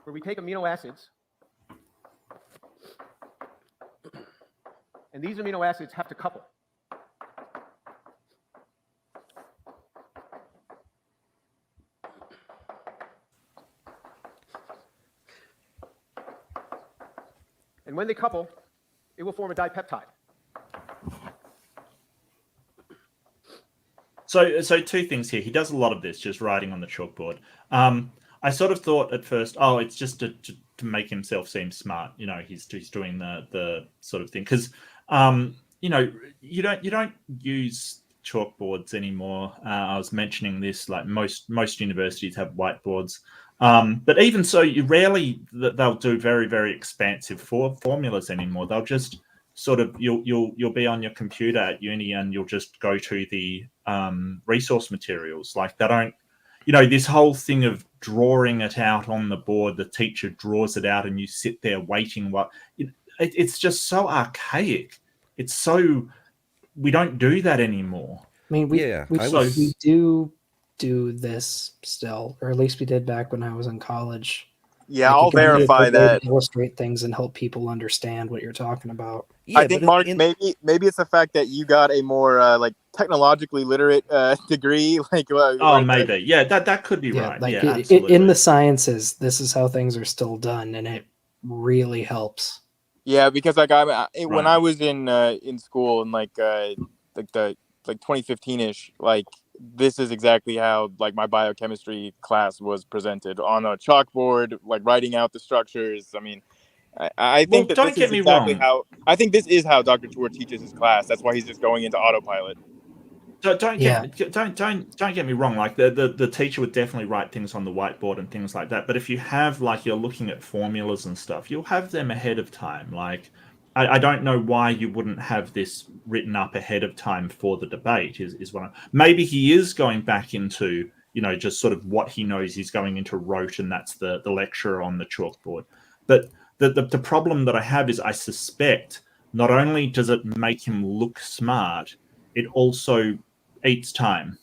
where we take amino acids, and these amino acids have to couple. And when they couple, it will form a dipeptide. So two things here. He does a lot of this, just writing on the chalkboard. I sort of thought at first, oh, it's just to make himself seem smart. You know, he's doing the sort of thing because you know, you don't use chalkboards anymore. I was mentioning this, like most universities have whiteboards. But even so, they'll do very, very expansive formulas anymore. They'll just sort of you'll be on your computer at uni and you'll just go to the resource materials. Like they don't, you know, this whole thing of drawing it out on the board. The teacher draws it out and you sit there waiting. It's just so archaic. It's so, we don't do that anymore. I mean, we do this still, or at least we did back when I was in college. Yeah, I'll verify that. Illustrate things and help people understand what you're talking about. Yeah, I think, Mark, maybe it's the fact that you got a more like technologically literate degree. Like, maybe, yeah, that could be right. Like yeah, absolutely. In the sciences, this is how things are still done, and it really helps. Yeah, because like when I was in school in like 2015-ish, like this is exactly how like my biochemistry class was presented on a chalkboard, like writing out the structures. I mean, I think that this is exactly how I think this is how Dr. Tour teaches his class. That's why he's just going into autopilot. Don't get me wrong. Like the teacher would definitely write things on the whiteboard and things like that. But if you have like you're looking at formulas and stuff, you'll have them ahead of time. Like I don't know why you wouldn't have this written up ahead of time for the debate. Is what maybe he is going back into, you know, just sort of what he knows. He's going into rote, and that's the lecture on the chalkboard. But the problem that I have is I suspect not only does it make him look smart, it also eats time.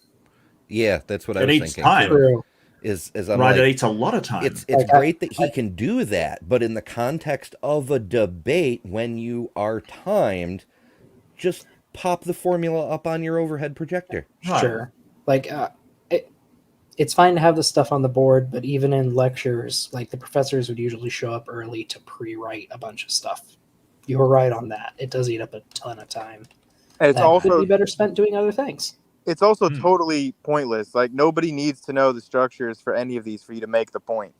Yeah, that's what I was thinking. It eats time. True. I'm right, like, it eats a lot of time. It's great that he can do that, but in the context of a debate, when you are timed, just pop the formula up on your overhead projector. Right. Sure. Like, it's fine to have the stuff on the board, but even in lectures, like the professors would usually show up early to pre-write a bunch of stuff. You were right on that. It does eat up a ton of time. And it's also could be better spent doing other things. It's also totally pointless. Like nobody needs to know the structures for any of these for you to make the point.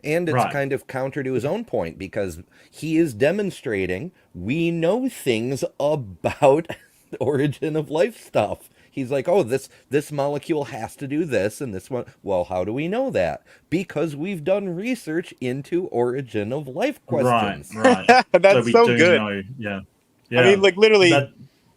And it's kind of counter to his own point, because he is demonstrating we know things about the origin of life stuff. He's like, oh, this molecule has to do this, and this one. Well, how do we know that? Because we've done research into origin of life questions. Right. That's so good. Know, yeah. I mean, like literally,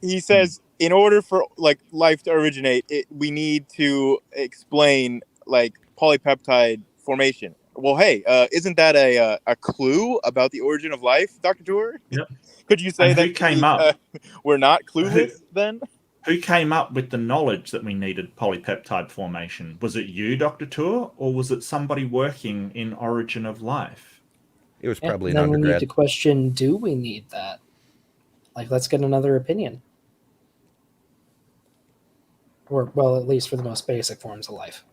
he says in order for like life to originate, we need to explain like polypeptide formation. Well, hey, isn't that a clue about the origin of life, Dr. Tour? Yep. Could you say that we're not clueless then? Who came up with the knowledge that we needed polypeptide formation? Was it you, Dr. Tour, or was it somebody working in origin of life? It was probably an then undergrad. We need to question, do we need that? Like, let's get another opinion. Or, well, at least for the most basic forms of life.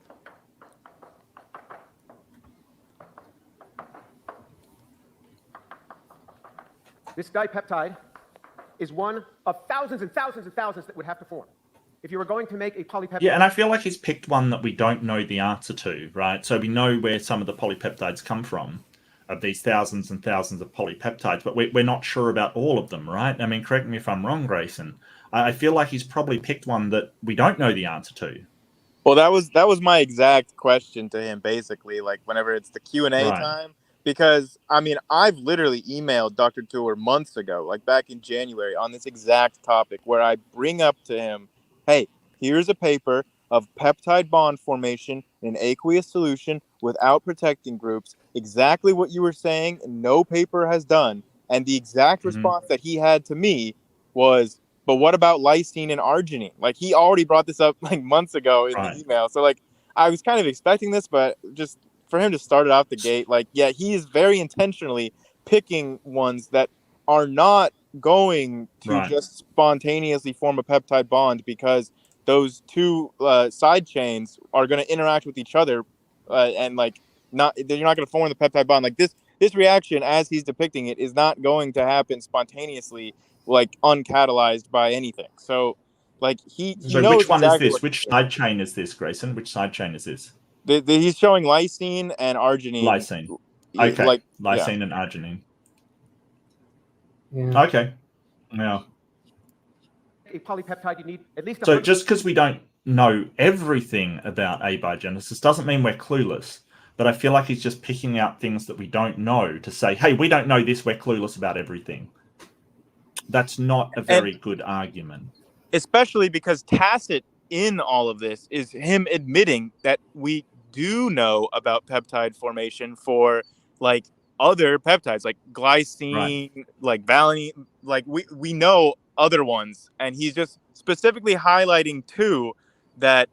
This dipeptide is one of thousands and thousands and thousands that would have to form. If you were going to make a polypeptide... Yeah, and I feel like he's picked one that we don't know the answer to, right? So we know where some of the polypeptides come from, of these thousands and thousands of polypeptides, but we're not sure about all of them, right? I mean, correct me if I'm wrong, Grayson. I feel like he's probably picked one that we don't know the answer to. Well, that was my exact question to him, basically, like whenever it's the Q&A time. Because, I mean, I've literally emailed Dr. Tour months ago, like back in January, on this exact topic, where I bring up to him, hey, here's a paper of peptide bond formation in aqueous solution without protecting groups. Exactly what you were saying, no paper has done. And the exact response that he had to me was, but what about lysine and arginine? Like, he already brought this up like months ago in the email. So like, I was kind of expecting this, but just for him to start it out the gate, like, yeah, he is very intentionally picking ones that are not going to just spontaneously form a peptide bond, because those two side chains are going to interact with each other, and like, you're not going to form the peptide bond. Like, this reaction, as he's depicting it, is not going to happen spontaneously, like uncatalyzed by anything. So like, he so knows which one exactly is this? Which side chain is this, Grayson? Which side chain is this? He's showing lysine and arginine. Lysine. Okay. Like, lysine and arginine. Yeah. Okay. Yeah. A polypeptide, you need at least. So just because we don't know everything about abiogenesis doesn't mean we're clueless. But I feel like he's just picking out things that we don't know to say, hey, we don't know this, we're clueless about everything. That's not a very good argument. Especially because tacit in all of this is him admitting that we do know about peptide formation for like other peptides, like glycine, like valine, like we know other ones, and he's just specifically highlighting two that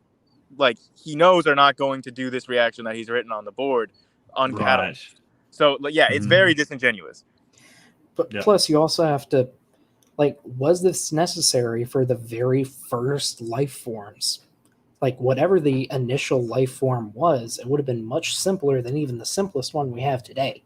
like he knows are not going to do this reaction that he's written on the board uncatalyzed. So yeah, it's very disingenuous. But plus, you also have to, like, was this necessary for the very first life forms? Like, whatever the initial life form was, it would have been much simpler than even the simplest one we have today.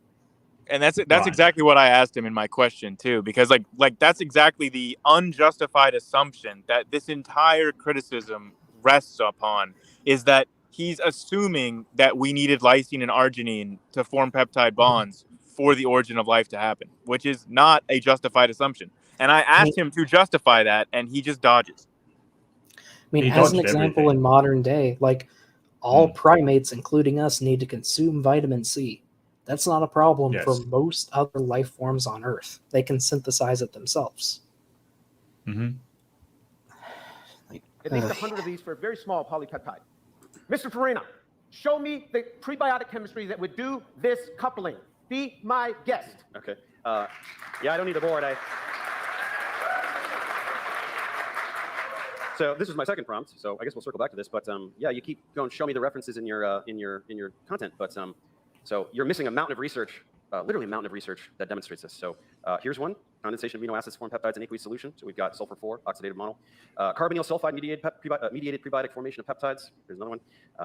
And that's exactly what I asked him in my question too, because like that's exactly the unjustified assumption that this entire criticism rests upon, is that he's assuming that we needed lysine and arginine to form peptide bonds for the origin of life to happen, which is not a justified assumption. And I asked him to justify that, and he just dodges. I mean, as an example, in modern day, like, all primates, including us, need to consume vitamin C. That's not a problem for most other life forms on Earth. They can synthesize it themselves. At least 100 of these for a very small polypeptide. Mr. Farina, show me the prebiotic chemistry that would do this coupling. Be my guest. Okay. Yeah, I don't need the board. So this is my second prompt. So I guess we'll circle back to this. But yeah, you keep going. Show me the references in your content. But so you're missing a mountain of research, literally a mountain of research that demonstrates this. So here's one. Condensation of amino acids form peptides in aqueous solution. So we've got sulfur-4 oxidative mono. Carbonyl sulfide mediated prebiotic formation of peptides. Here's another one.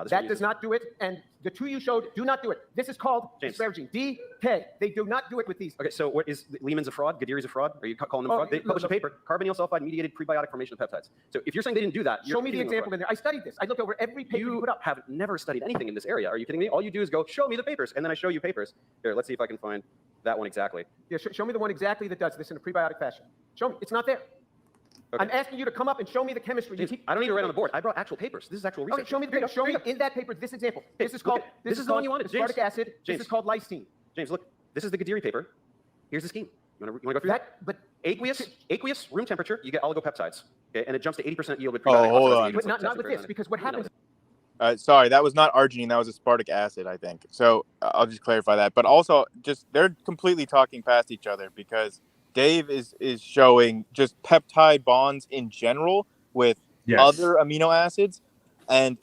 That does not do it, and the two you showed do not do it. This is called disparaging. DK. They do not do it with these. Okay, so what is Lehman's a fraud? Gadiri's a fraud? Are you calling them fraud? They published a paper, carbonyl sulfide mediated prebiotic formation of peptides. So if you're saying they didn't do that, show me the example in there. I studied this. I looked over every paper you put up. Have never studied anything in this area. Are you kidding me? All you do is go, show me the papers, and then I show you papers. Here, let's see if I can find that one exactly. Yeah, show me the one exactly that does this in a prebiotic fashion. Show me. It's not there. Okay. I'm asking you to come up and show me the chemistry. I don't need to write on the board. I brought actual papers. This is actual research. Okay, show me the paper. Show me in that paper this example. This is called. This is the one you wanted. Aspartic acid. This is called lysine. James, look. This is the Gadiri paper. Here's the scheme. You want to go through that? But aqueous room temperature, you get oligopeptides. Okay, and it jumps to 80% yield with prebiotic. Oh, hold on. But not with this, because what happens? Sorry, that was not arginine. That was aspartic acid, I think. So I'll just clarify that. But also, just they're completely talking past each other, because Dave is showing just peptide bonds in general with other amino acids, and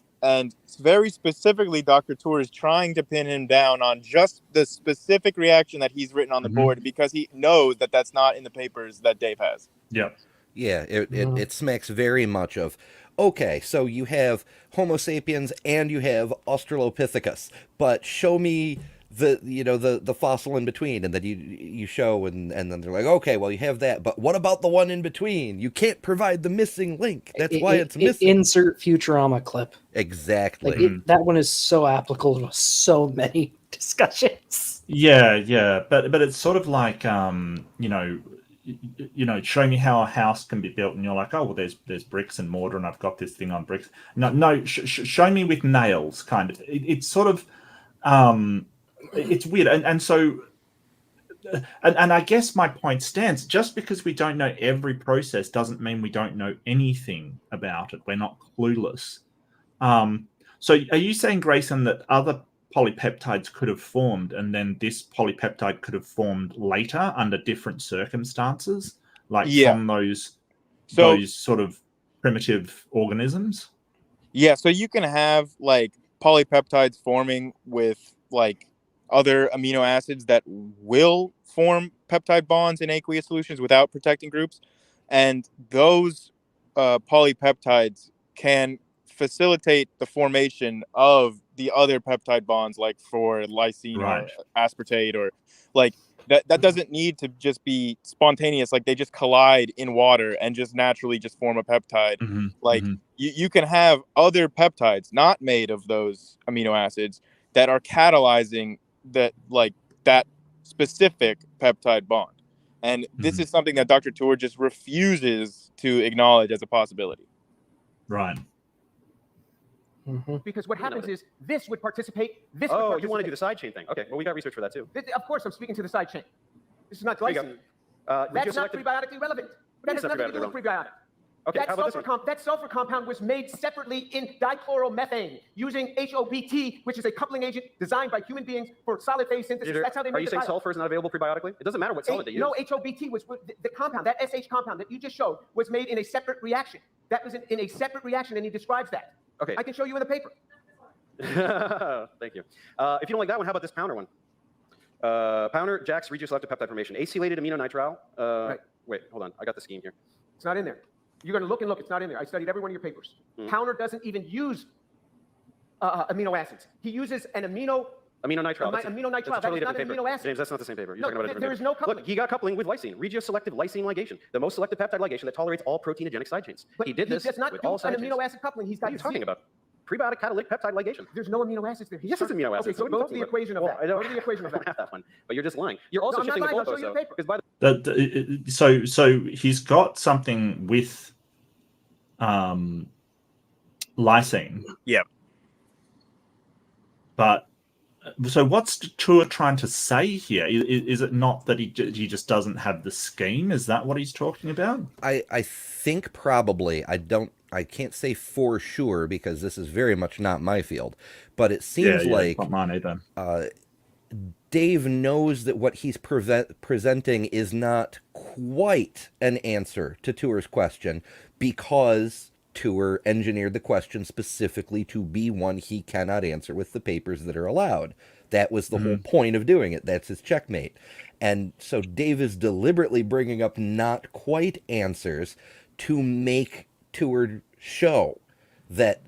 very specifically, Dr. Tour is trying to pin him down on just the specific reaction that he's written on the board, because he knows that that's not in the papers that Dave has. Yeah. Yeah, it smacks very much of, okay, so you have Homo sapiens and you have Australopithecus, but show me the fossil in between, and then you show, and then they're like, okay, well, you have that, but what about the one in between? You can't provide the missing link. That's why it's missing. Insert Futurama clip. Exactly. Like that one is so applicable to so many discussions. Yeah, but it's sort of like show me how a house can be built, and you're like, oh, well, there's bricks and mortar, and I've got this thing on bricks. No, show me with nails, kind of. It's sort of, it's weird, and so, and I guess my point stands. Just because we don't know every process doesn't mean we don't know anything about it. We're not clueless. So, are you saying, Grayson, that other polypeptides could have formed, and then this polypeptide could have formed later under different circumstances, like from those? those sort of primitive organisms? Yeah, so you can have like polypeptides forming with like other amino acids that will form peptide bonds in aqueous solutions without protecting groups, and those polypeptides can facilitate the formation of the other peptide bonds, like for lysine or aspartate, or like that doesn't need to just be spontaneous. Like they just collide in water and just naturally just form a peptide. You can have other peptides not made of those amino acids that are catalyzing that specific peptide bond. And this is something that Dr. Tour just refuses to acknowledge as a possibility. Right. Because what happens is this would participate. This. Oh, would you want to do the side chain thing? Okay. Well, we got research for that too. Of course, I'm speaking to the side chain. This is not glycine. That's not prebiotically relevant. That has nothing to do with prebiotic. Okay, that sulfur compound was made separately in dichloromethane using HOBT, which is a coupling agent designed by human beings for solid phase synthesis. That's how they made it. Are you saying sulfur is not available prebiotically? It doesn't matter what solid they use. No, HOBT was the compound, that SH compound that you just showed was made in a separate reaction. That was in a separate reaction, and he describes that. Okay. I can show you in the paper. Thank you. If you don't like that one, how about this Pounder one? Pounder, Jack's regioselective peptide formation. Acylated aminonitrile. Right. Wait, hold on. I got the scheme here. It's not in there. You're going to look and look. It's not in there. I studied every one of your papers. Pounder doesn't even use amino acids. He uses an aminonitrile. Aminonitrile. That's a totally different paper. Amino acid. James, that's not the same paper. You're No, talking about a different there paper. is no coupling. Look, he got coupling with lysine. Regioselective lysine ligation. The most selective peptide ligation that tolerates all proteinogenic side chains. But he did this does not with do all side an chains. amino acid coupling. He's got What are you talking about? Prebiotic catalytic peptide ligation. There's no amino acids there. Yes, it's amino acids. Okay, so go to the equation of that. Go to the equation of I don't that. have that one, but you're just lying. You're also I'm not shifting the lying. I'll show goalposts, you the though. paper. Because by the So he's got something with lysine. Yeah. But so what's Tour trying to say here? Is it not that he just doesn't have the scheme? Is that what he's talking about? I think probably. I can't say for sure because this is very much not my field, but it seems like not mine either. Dave knows that what he's presenting is not quite an answer to Tour's question because Tour engineered the question specifically to be one he cannot answer with the papers that are allowed. That was the whole point of doing it. That's his checkmate. And so Dave is deliberately bringing up not quite answers to make Tour show that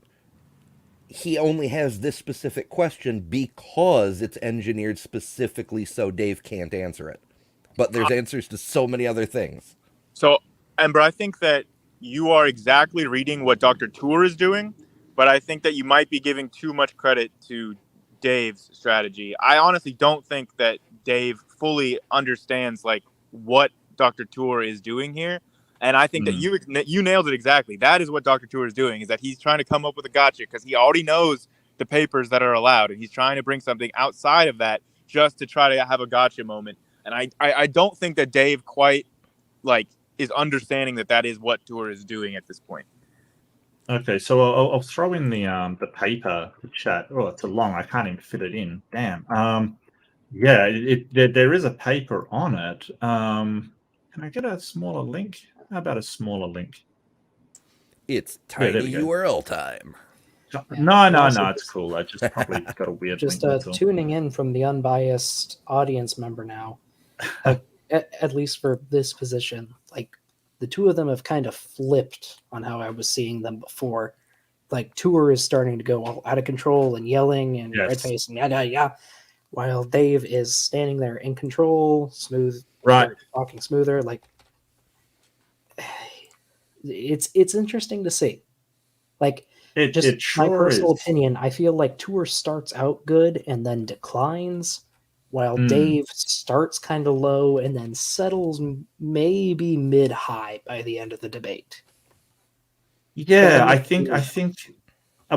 he only has this specific question because it's engineered specifically so Dave can't answer it. But there's answers to so many other things. So, Ember, I think that you are exactly reading what Dr. Tour is doing, but I think that you might be giving too much credit to Dave's strategy. I honestly don't think that Dave fully understands like what Dr. Tour is doing here. And I think that you nailed it exactly. That is what Dr. Tour is doing, is that he's trying to come up with a gotcha because he already knows the papers that are allowed, and he's trying to bring something outside of that just to try to have a gotcha moment. And I don't think that Dave quite like is understanding that is what Tour is doing at this point. Okay, so I'll throw in the paper chat. Oh, it's a long. I can't even fit it in. Damn. Yeah, there is a paper on it. Can I get a smaller link? How about a smaller link? It's tiny URL time. No, it's cool. I just probably got a weird just link. tuning in from the unbiased audience member now. At least for this position, like the two of them have kind of flipped on how I was seeing them before. Like Tour is starting to go all out of control and yelling and red face and yada, while Dave is standing there in control, smooth, right, talking smoother. Like it's interesting to see. Like it sure my personal is. opinion, I feel like Tour starts out good and then declines, while Dave starts kind of low and then settles maybe mid-high by the end of the debate. Yeah, I think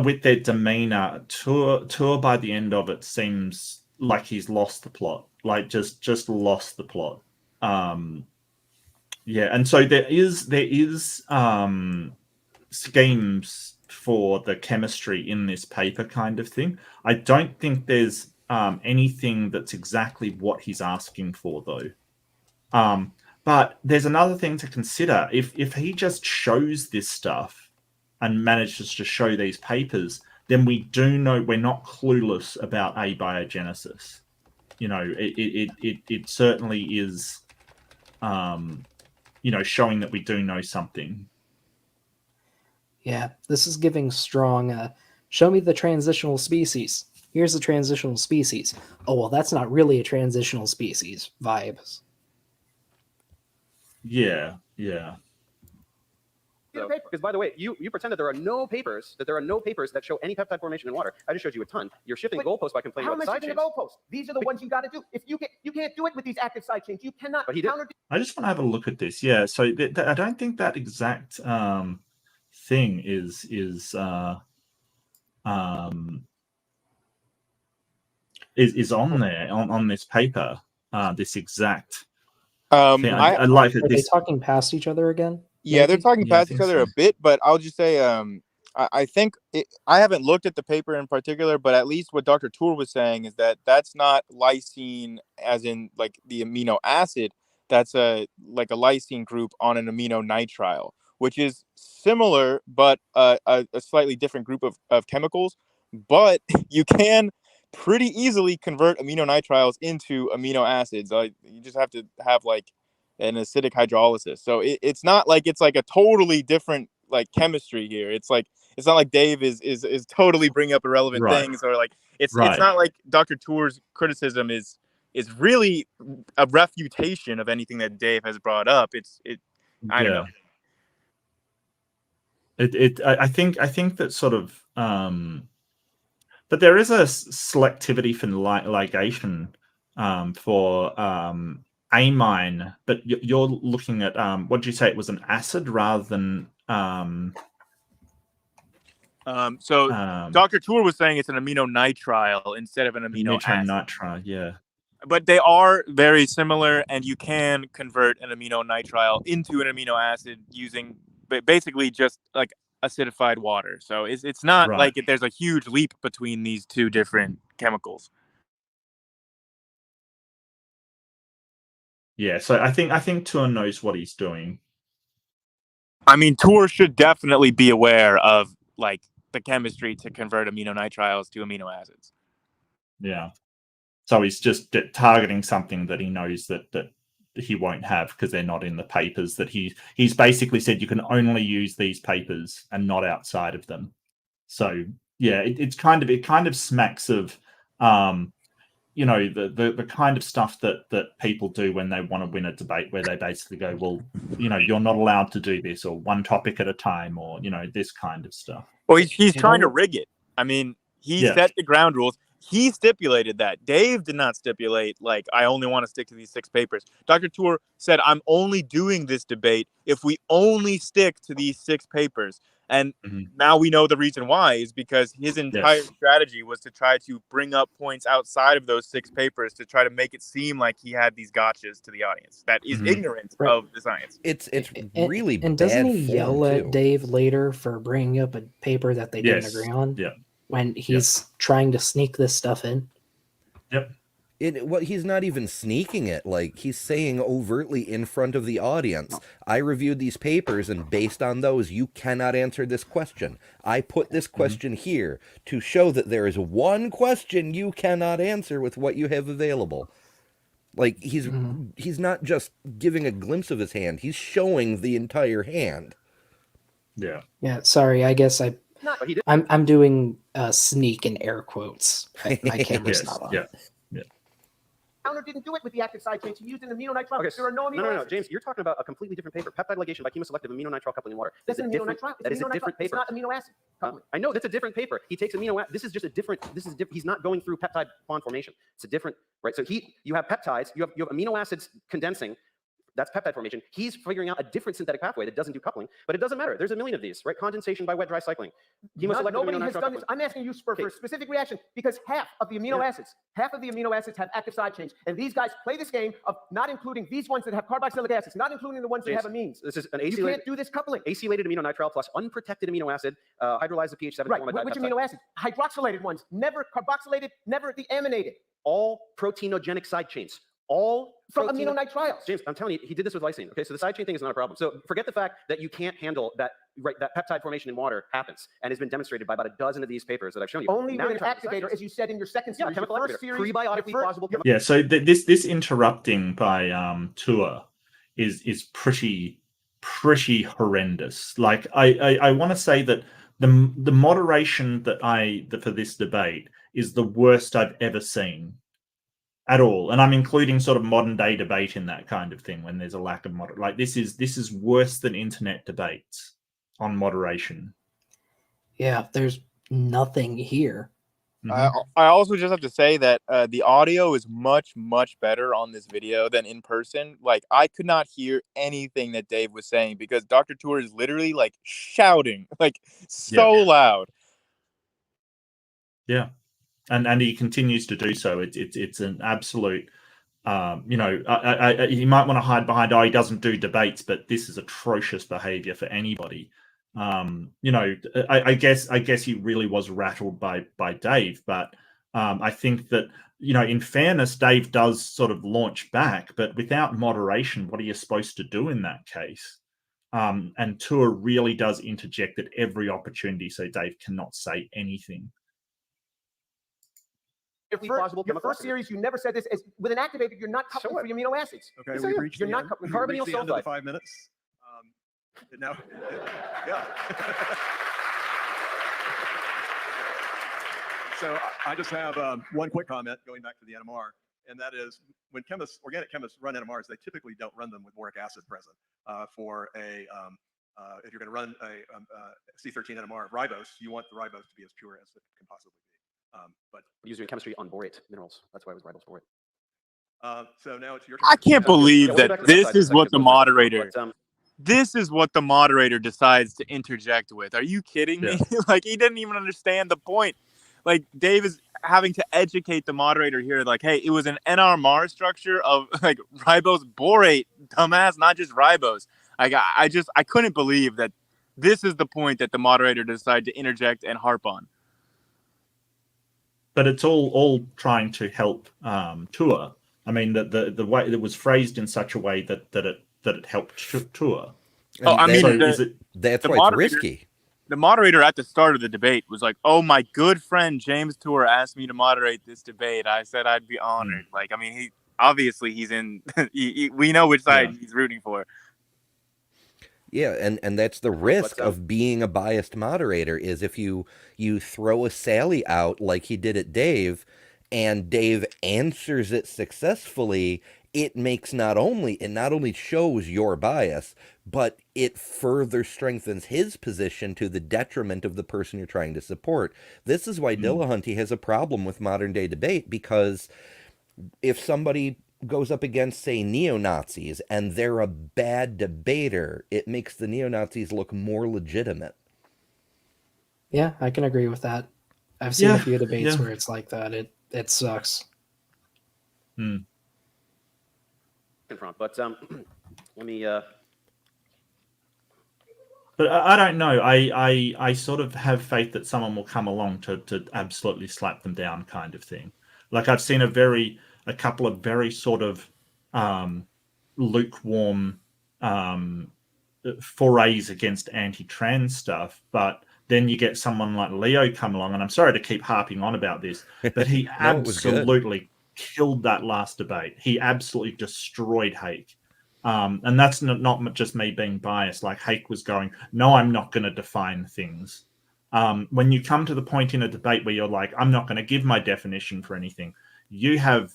with their demeanor, Tour by the end of it seems like he's lost the plot, like just lost the plot. Yeah, and so there is schemes for the chemistry in this paper kind of thing. I don't think there's anything that's exactly what he's asking for though. But there's another thing to consider. If he just shows this stuff and manages to show these papers, then we do know we're not clueless about abiogenesis. You know, it certainly is, you know, showing that we do know something. Yeah, this is giving strong, show me the transitional species. Here's the transitional species. Oh, well, that's not really a transitional species vibes. Yeah, yeah. Because by the way, you pretend that there are no papers that show any peptide formation in water. I just showed you a ton. You're shifting the goalposts by complaining about the side chains. How am I shifting the goalposts? These are the ones you got to do. If you can't do it with these active side chains. You cannot. But he did. I just want to have a look at this. Yeah, so I don't think that exact thing is on there on this paper. This exact thing. I like it. Are they talking past each other again? Yeah, Maybe? they're talking past each other so. a bit, but I'll just say I think I haven't looked at the paper in particular, but at least what Dr. Tour was saying is that that's not lysine as in like the amino acid. That's like a lysine group on an amino nitrile, which is similar, but a slightly different group of chemicals. But you can pretty easily convert amino nitriles into amino acids. You just have to have like an acidic hydrolysis. So it's not like it's like a totally different like chemistry here. It's like it's not like Dave is totally bringing up irrelevant things, or like it's not like Dr. Tour's criticism is really a refutation of anything that Dave has brought up. I don't know. I think that sort of but there is a selectivity for ligation for amine, but you're looking at what did you say? It was an acid rather than Dr. Tour was saying it's an amino nitrile instead of an amino acid. Nitrile, yeah. But they are very similar, and you can convert an amino nitrile into an amino acid using basically just like acidified water. So it's not like there's a huge leap between these two different chemicals. Yeah, so I think Tour knows what he's doing. I mean, Tour should definitely be aware of like the chemistry to convert amino nitriles to amino acids. Yeah. So he's just targeting something that he knows that he won't have because they're not in the papers. That he's basically said you can only use these papers and not outside of them. So yeah, it kind of smacks of you know, the kind of stuff that people do when they want to win a debate, where they basically go, well, you know, you're not allowed to do this, or one topic at a time, or, you know, this kind of stuff. Well, he's trying to rig it. I mean, he set the ground rules. He stipulated that. Dave did not stipulate, like, I only want to stick to these 6 papers. Dr. Tour said, I'm only doing this debate if we only stick to these 6 papers. And now we know the reason why is because his entire strategy was to try to bring up points outside of those 6 papers to try to make it seem like he had these gotchas to the audience that is ignorant of the science. It's really and bad doesn't he yell too. at Dave later for bringing up a paper that they didn't agree on? Yeah. When he's trying to sneak this stuff in. Yep. He's not even sneaking it. Like, he's saying overtly in front of the audience, I reviewed these papers, and based on those, you cannot answer this question. I put this question here to show that there is one question you cannot answer with what you have available. Like, he's not just giving a glimpse of his hand. He's showing the entire hand. Yeah. Yeah, sorry, I guess I'm doing sneak in air quotes. My camera's not on. Yeah. Counter didn't do it with the active side chains. He used an amino nitrile. Okay, there are no amino acids. James, you're talking about a completely different paper. Peptide ligation by chemoselective amino nitrile coupling in water. That's an amino nitrile. That is a different paper. It's not amino acid coupling. I know that's a different paper. He takes amino acid. This is just a different. He's not going through peptide bond formation. It's a different, right? So you have peptides. You have amino acids condensing. That's peptide formation. He's figuring out a different synthetic pathway that doesn't do coupling, but it doesn't matter. There's a million of these, right? Condensation by wet-dry cycling. Nobody has done this. I'm asking you for a specific reaction because half of the amino acids have active side chains, and these guys play this game of not including these ones that have carboxylic acids, not including the ones that have amines. This is an acylated. You can't do this coupling. Acylated amino nitrile plus unprotected amino acid hydrolyzed the pH 7. Right. Which amino acid? Hydroxylated ones, never carboxylated, never the aminated. All proteinogenic side chains. all From protein- amino nitriles. James, I'm telling you, he did this with lysine. Okay, so the side chain thing is not a problem. So forget the fact that you can't handle that. Right, that peptide formation in water happens and has been demonstrated by about a dozen of these papers that I've shown you. Only Now with an you're talking activator, as you said in your second yeah, series. chemical your first activator. series, Prebiotically plausible chemical. Yeah, so this interrupting by Tour is pretty horrendous. Like I want to say that the moderation that for this debate is the worst I've ever seen at all, and I'm including sort of modern day debate in that kind of thing when there's a lack of like this is worse than internet debates on moderation. Yeah, there's nothing here. I also just have to say that the audio is much better on this video than in person. Like, I could not hear anything that Dave was saying because Dr. Tour is literally like shouting, like so loud. Yeah, and he continues to do so. It's an absolute. He might want to hide behind, he doesn't do debates, but this is atrocious behavior for anybody. I guess he really was rattled by Dave, but I think that, in fairness, Dave does sort of launch back, but without moderation, what are you supposed to do in that case? And Tour really does interject at every opportunity, so Dave cannot say anything. Your first series, you never said this. As with an activator, you're not coupling three amino acids. Okay, So we've reached you're the not end. coupling We've carbonyl reached the end of the sulfide. 5 minutes. Now, yeah. So I just have one quick comment going back to the NMR, and that is when organic chemists run NMRs, they typically don't run them with boric acid present. For a if you're going to run a C13 NMR ribose, you want the ribose to be as pure as it can possibly be. But using chemistry on borate minerals. That's why it was ribose borate. So now it's your turn. I can't believe that this is what the moderator. This is what the moderator decides to interject with. Are you kidding me? Like, he didn't even understand the point. Like, Dave is having to educate the moderator here. Like, hey, it was an NMR structure of like ribose borate, dumbass, not just ribose. Like, I couldn't believe that this is the point that the moderator decided to interject and harp on. But it's all trying to help Tour. I mean, the way it was phrased in such a way that it helped Tour. And I mean, that's why it's risky. The moderator at the start of the debate was like, "Oh, my good friend James Tour asked me to moderate this debate. I said I'd be honored." Like, I mean, he's in. We know which side he's rooting for. Yeah, and that's the risk of being a biased moderator is if you throw a sally out like he did at Dave, and Dave answers it successfully, it not only shows your bias, but it further strengthens his position to the detriment of the person you're trying to support. This is why Dillahunty has a problem with modern day debate, because if somebody goes up against, say, neo-Nazis, and they're a bad debater, it makes the neo-Nazis look more legitimate. Yeah, I can agree with that. I've seen a few debates where it's like that. It sucks. But let me. But I don't know. I sort of have faith that someone will come along to absolutely slap them down, kind of thing. Like, I've seen a couple of very sort of lukewarm forays against anti-trans stuff, but then you get someone like Leo come along, and I'm sorry to keep harping on about this, but he absolutely killed that last debate. He absolutely destroyed Hake. And that's not just me being biased. Like, Hake was going, no, I'm not going to define things. When you come to the point in a debate where you're like, I'm not going to give my definition for anything, you are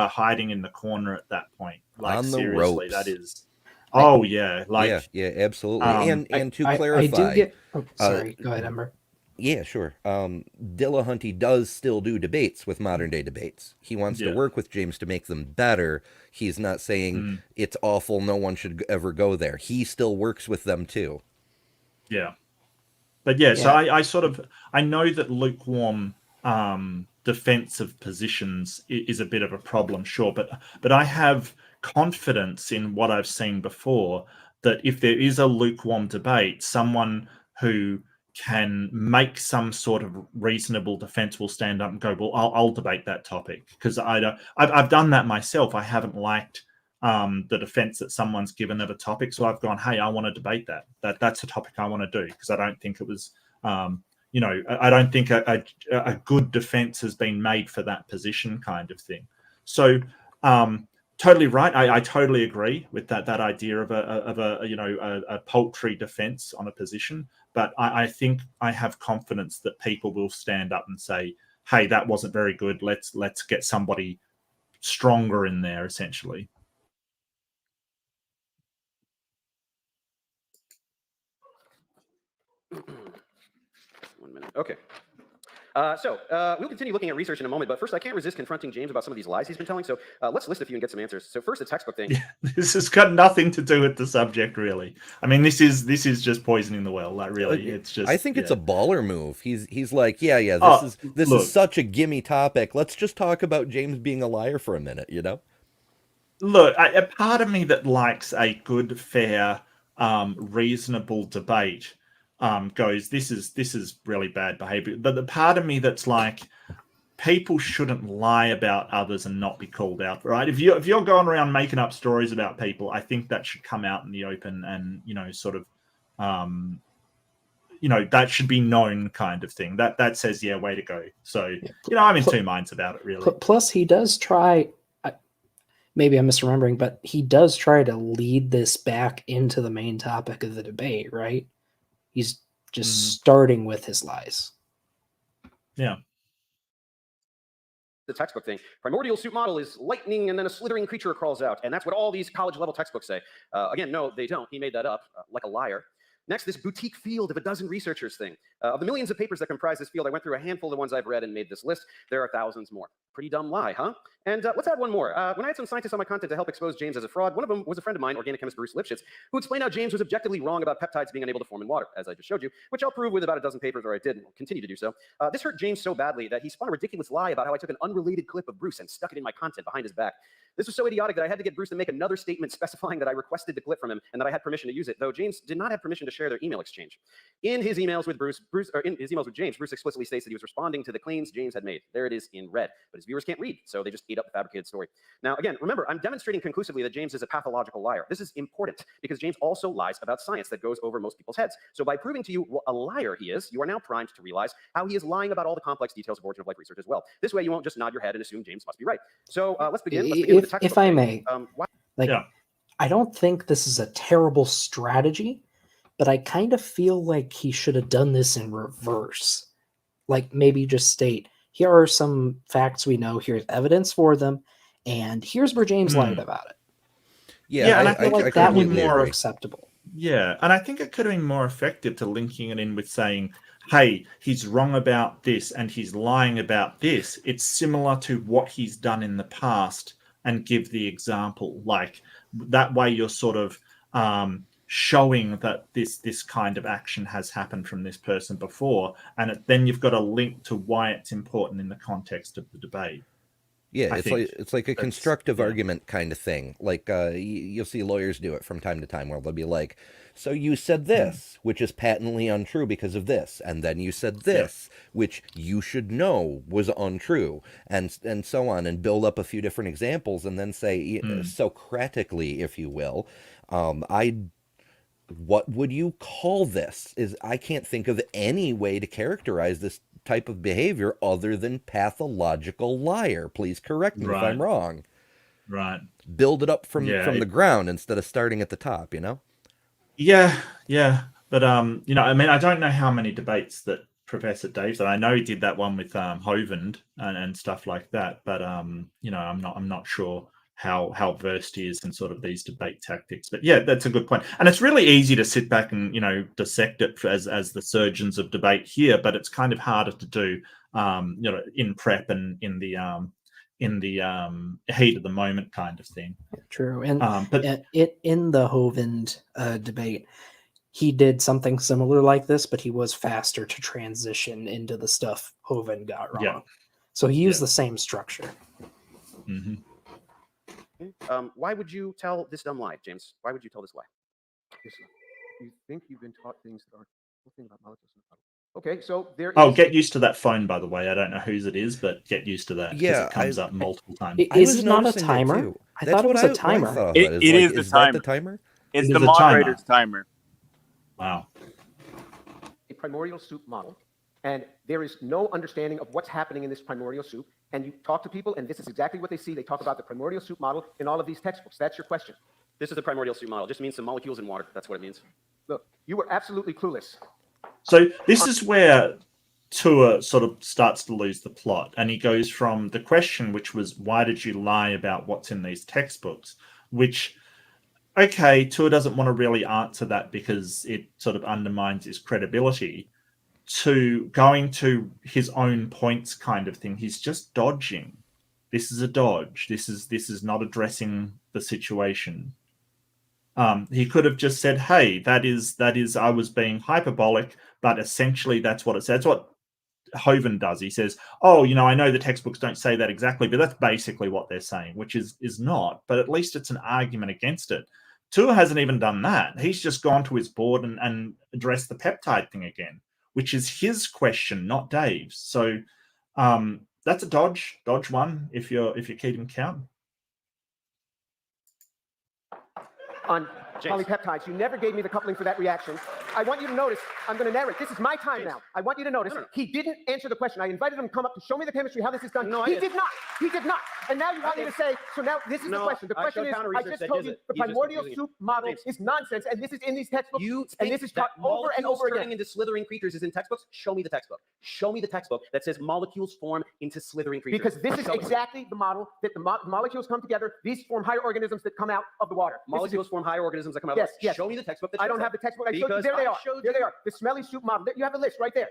hiding in the corner at that point. Like, on the seriously, ropes. That is. Oh yeah, like yeah, absolutely. And to clarify, I do get. Oh, sorry, go ahead, Ember. Yeah, sure. Dillahunty does still do debates with modern day debates. He wants to work with James to make them better. He's not saying it's awful, no one should ever go there. He still works with them too. Yeah. But so I know that lukewarm defensive positions is a bit of a problem, sure, but I have confidence in what I've seen before, that if there is a lukewarm debate, someone who can make some sort of reasonable defense will stand up and go, well, I'll debate that topic, because I've done that myself. I haven't liked the defense that someone's given of a topic, so I've gone, hey, I want to debate that's a topic I want to do, because I don't think it was I don't think a good defense has been made for that position, kind of thing. So totally right. I totally agree with that idea of a paltry defense on a position. But I think I have confidence that people will stand up and say, hey, that wasn't very good. Let's get somebody stronger in there, essentially. One minute. Okay. We'll continue looking at research in a moment, but first I can't resist confronting James about some of these lies he's been telling. So let's list a few and get some answers. So first, the textbook thing. Yeah, this has got nothing to do with the subject, really. I mean, this is just poisoning the well. Like, really, it's just. I think it's a baller move. He's like, yeah. This look, is such a gimme topic. Let's just talk about James being a liar for a minute. Look, a part of me that likes a good, fair, reasonable debate goes, this is really bad behavior. But the part of me that's like, people shouldn't lie about others and not be called out, right? If you're going around making up stories about people, I think that should come out in the open and that should be known, kind of thing. That says, yeah, way to go. So I'm in two minds about it, really. Plus, he does try. Maybe I'm misremembering, but he does try to lead this back into the main topic of the debate, right? He's just starting with his lies. Yeah. The textbook thing. Primordial suit model is lightning and then a slithering creature crawls out. And that's what all these college level textbooks say. Again, no, they don't. He made that up like a liar. Next, this boutique field of a dozen researchers thing. Of the millions of papers that comprise this field, I went through a handful of the ones I've read and made this list. There are thousands more. Pretty dumb lie, huh? And let's add one more. When I had some scientists on my content to help expose James as a fraud, one of them was a friend of mine, organic chemist Bruce Lipschitz, who explained how James was objectively wrong about peptides being unable to form in water, as I just showed you, which I'll prove with about a dozen papers, or I did, and will continue to do so. This hurt James so badly that he spun a ridiculous lie about how I took an unrelated clip of Bruce and stuck it in my content behind his back. This was so idiotic that I had to get Bruce to make another statement specifying that I requested the clip from him and that I had permission to use it, though James did not have permission to share their email exchange. In his emails with James, Bruce explicitly states that he was responding to the claims James had made. There it is in red, but his viewers can't read, so they just ate up the fabricated story. Now, again, remember, I'm demonstrating conclusively that James is a pathological liar. This is important because James also lies about science that goes over most people's heads. So by proving to you what a liar he is, you are now primed to realize how he is lying about all the complex details of origin of life research as well. This way, you won't just nod your head and assume James must be right. So let's begin. Let's begin with the textbook. If I may, I don't think this is a terrible strategy, but I kind of feel like he should have done this in reverse. Like, maybe just state, here are some facts we know, here's evidence for them, and here's where James lied about it. Yeah, and I feel like that would be more acceptable. Yeah, and I think it could have been more effective to linking it in with saying, hey, he's wrong about this and he's lying about this. It's similar to what he's done in the past, and give the example. Like, that way you're sort of showing that this kind of action has happened from this person before, and then you've got a link to why it's important in the context of the debate. Yeah, it's like a constructive argument kind of thing. Like you'll see lawyers do it from time to time, where they'll be like, so you said this, which is patently untrue because of this, and then you said this, which you should know was untrue, and so on, and build up a few different examples, and then say, Socratically, if you will, what would you call this? I can't think of any way to characterize this type of behavior other than pathological liar. Please correct me if I'm wrong. Right. Build it up from the ground instead of starting at the top, Yeah. But I mean, I don't know how many debates that Professor Dave did. I know he did that one with Hovland and stuff like that, but I'm not sure how versed he is in sort of these debate tactics. But yeah, that's a good point. And it's really easy to sit back and, dissect it as the surgeons of debate here, but it's kind of harder to do, in prep and in the heat of the moment kind of thing. True. And in the Hovland debate, he did something similar like this, but he was faster to transition into the stuff Hovland got wrong. Yeah. So he used the same structure. Mm-hmm. Why would you tell this dumb lie, James? Why would you tell this lie? You think you've been taught things that aren't. We'll think about molecules in the puddle. Okay, so there is... Oh, get used to that phone, by the way. I don't know whose it is, but get used to that because Yeah, it comes up multiple times. Is it not a timer? I thought it was a timer. It is the timer. That the timer? It's the moderator's timer. Wow. A primordial soup model, and there is no understanding of what's happening in this primordial soup. And you talk to people, and this is exactly what they see. They talk about the primordial soup model in all of these textbooks. That's your question. This is the primordial soup model. It just means some molecules in water. That's what it means. Look, you were absolutely clueless. So this is where Tour sort of starts to lose the plot, and he goes from the question, which was, why did you lie about what's in these textbooks? Which, okay, Tour doesn't want to really answer that because it sort of undermines his credibility, to going to his own points kind of thing. He's just dodging. This is a dodge. This is not addressing the situation. He could have just said, hey, that is I was being hyperbolic, but essentially that's what it says. That's what Hovind does. He says, oh, I know the textbooks don't say that exactly, but that's basically what they're saying, which is not, but at least it's an argument against it. Tour hasn't even done that. He's just gone to his board and addressed the peptide thing again, which is his question, not Dave's. So that's a dodge one, if you're keeping count. On polypeptides, you never gave me the coupling for that reaction. I want you to notice, I'm going to narrate. This is my time now. I want you to notice, he didn't answer the question. I invited him to come up to show me the chemistry, how this is done. No, he did not. He did not. And now you want me to say, so now this is the question. The question is, I just told you the primordial soup model is nonsense, and this is in these textbooks, and this is taught over and over again. Turning into slithering creatures is in textbooks. Show me the textbook. Show me the textbook that says molecules form into slithering creatures. Because this is exactly the model that the molecules come together. These form higher organisms that come out of the water. Molecules form higher organisms that come out. Yes. Show me the textbook. I don't have the textbook. There they are. There they are. The smelly soup model. You have the list right there.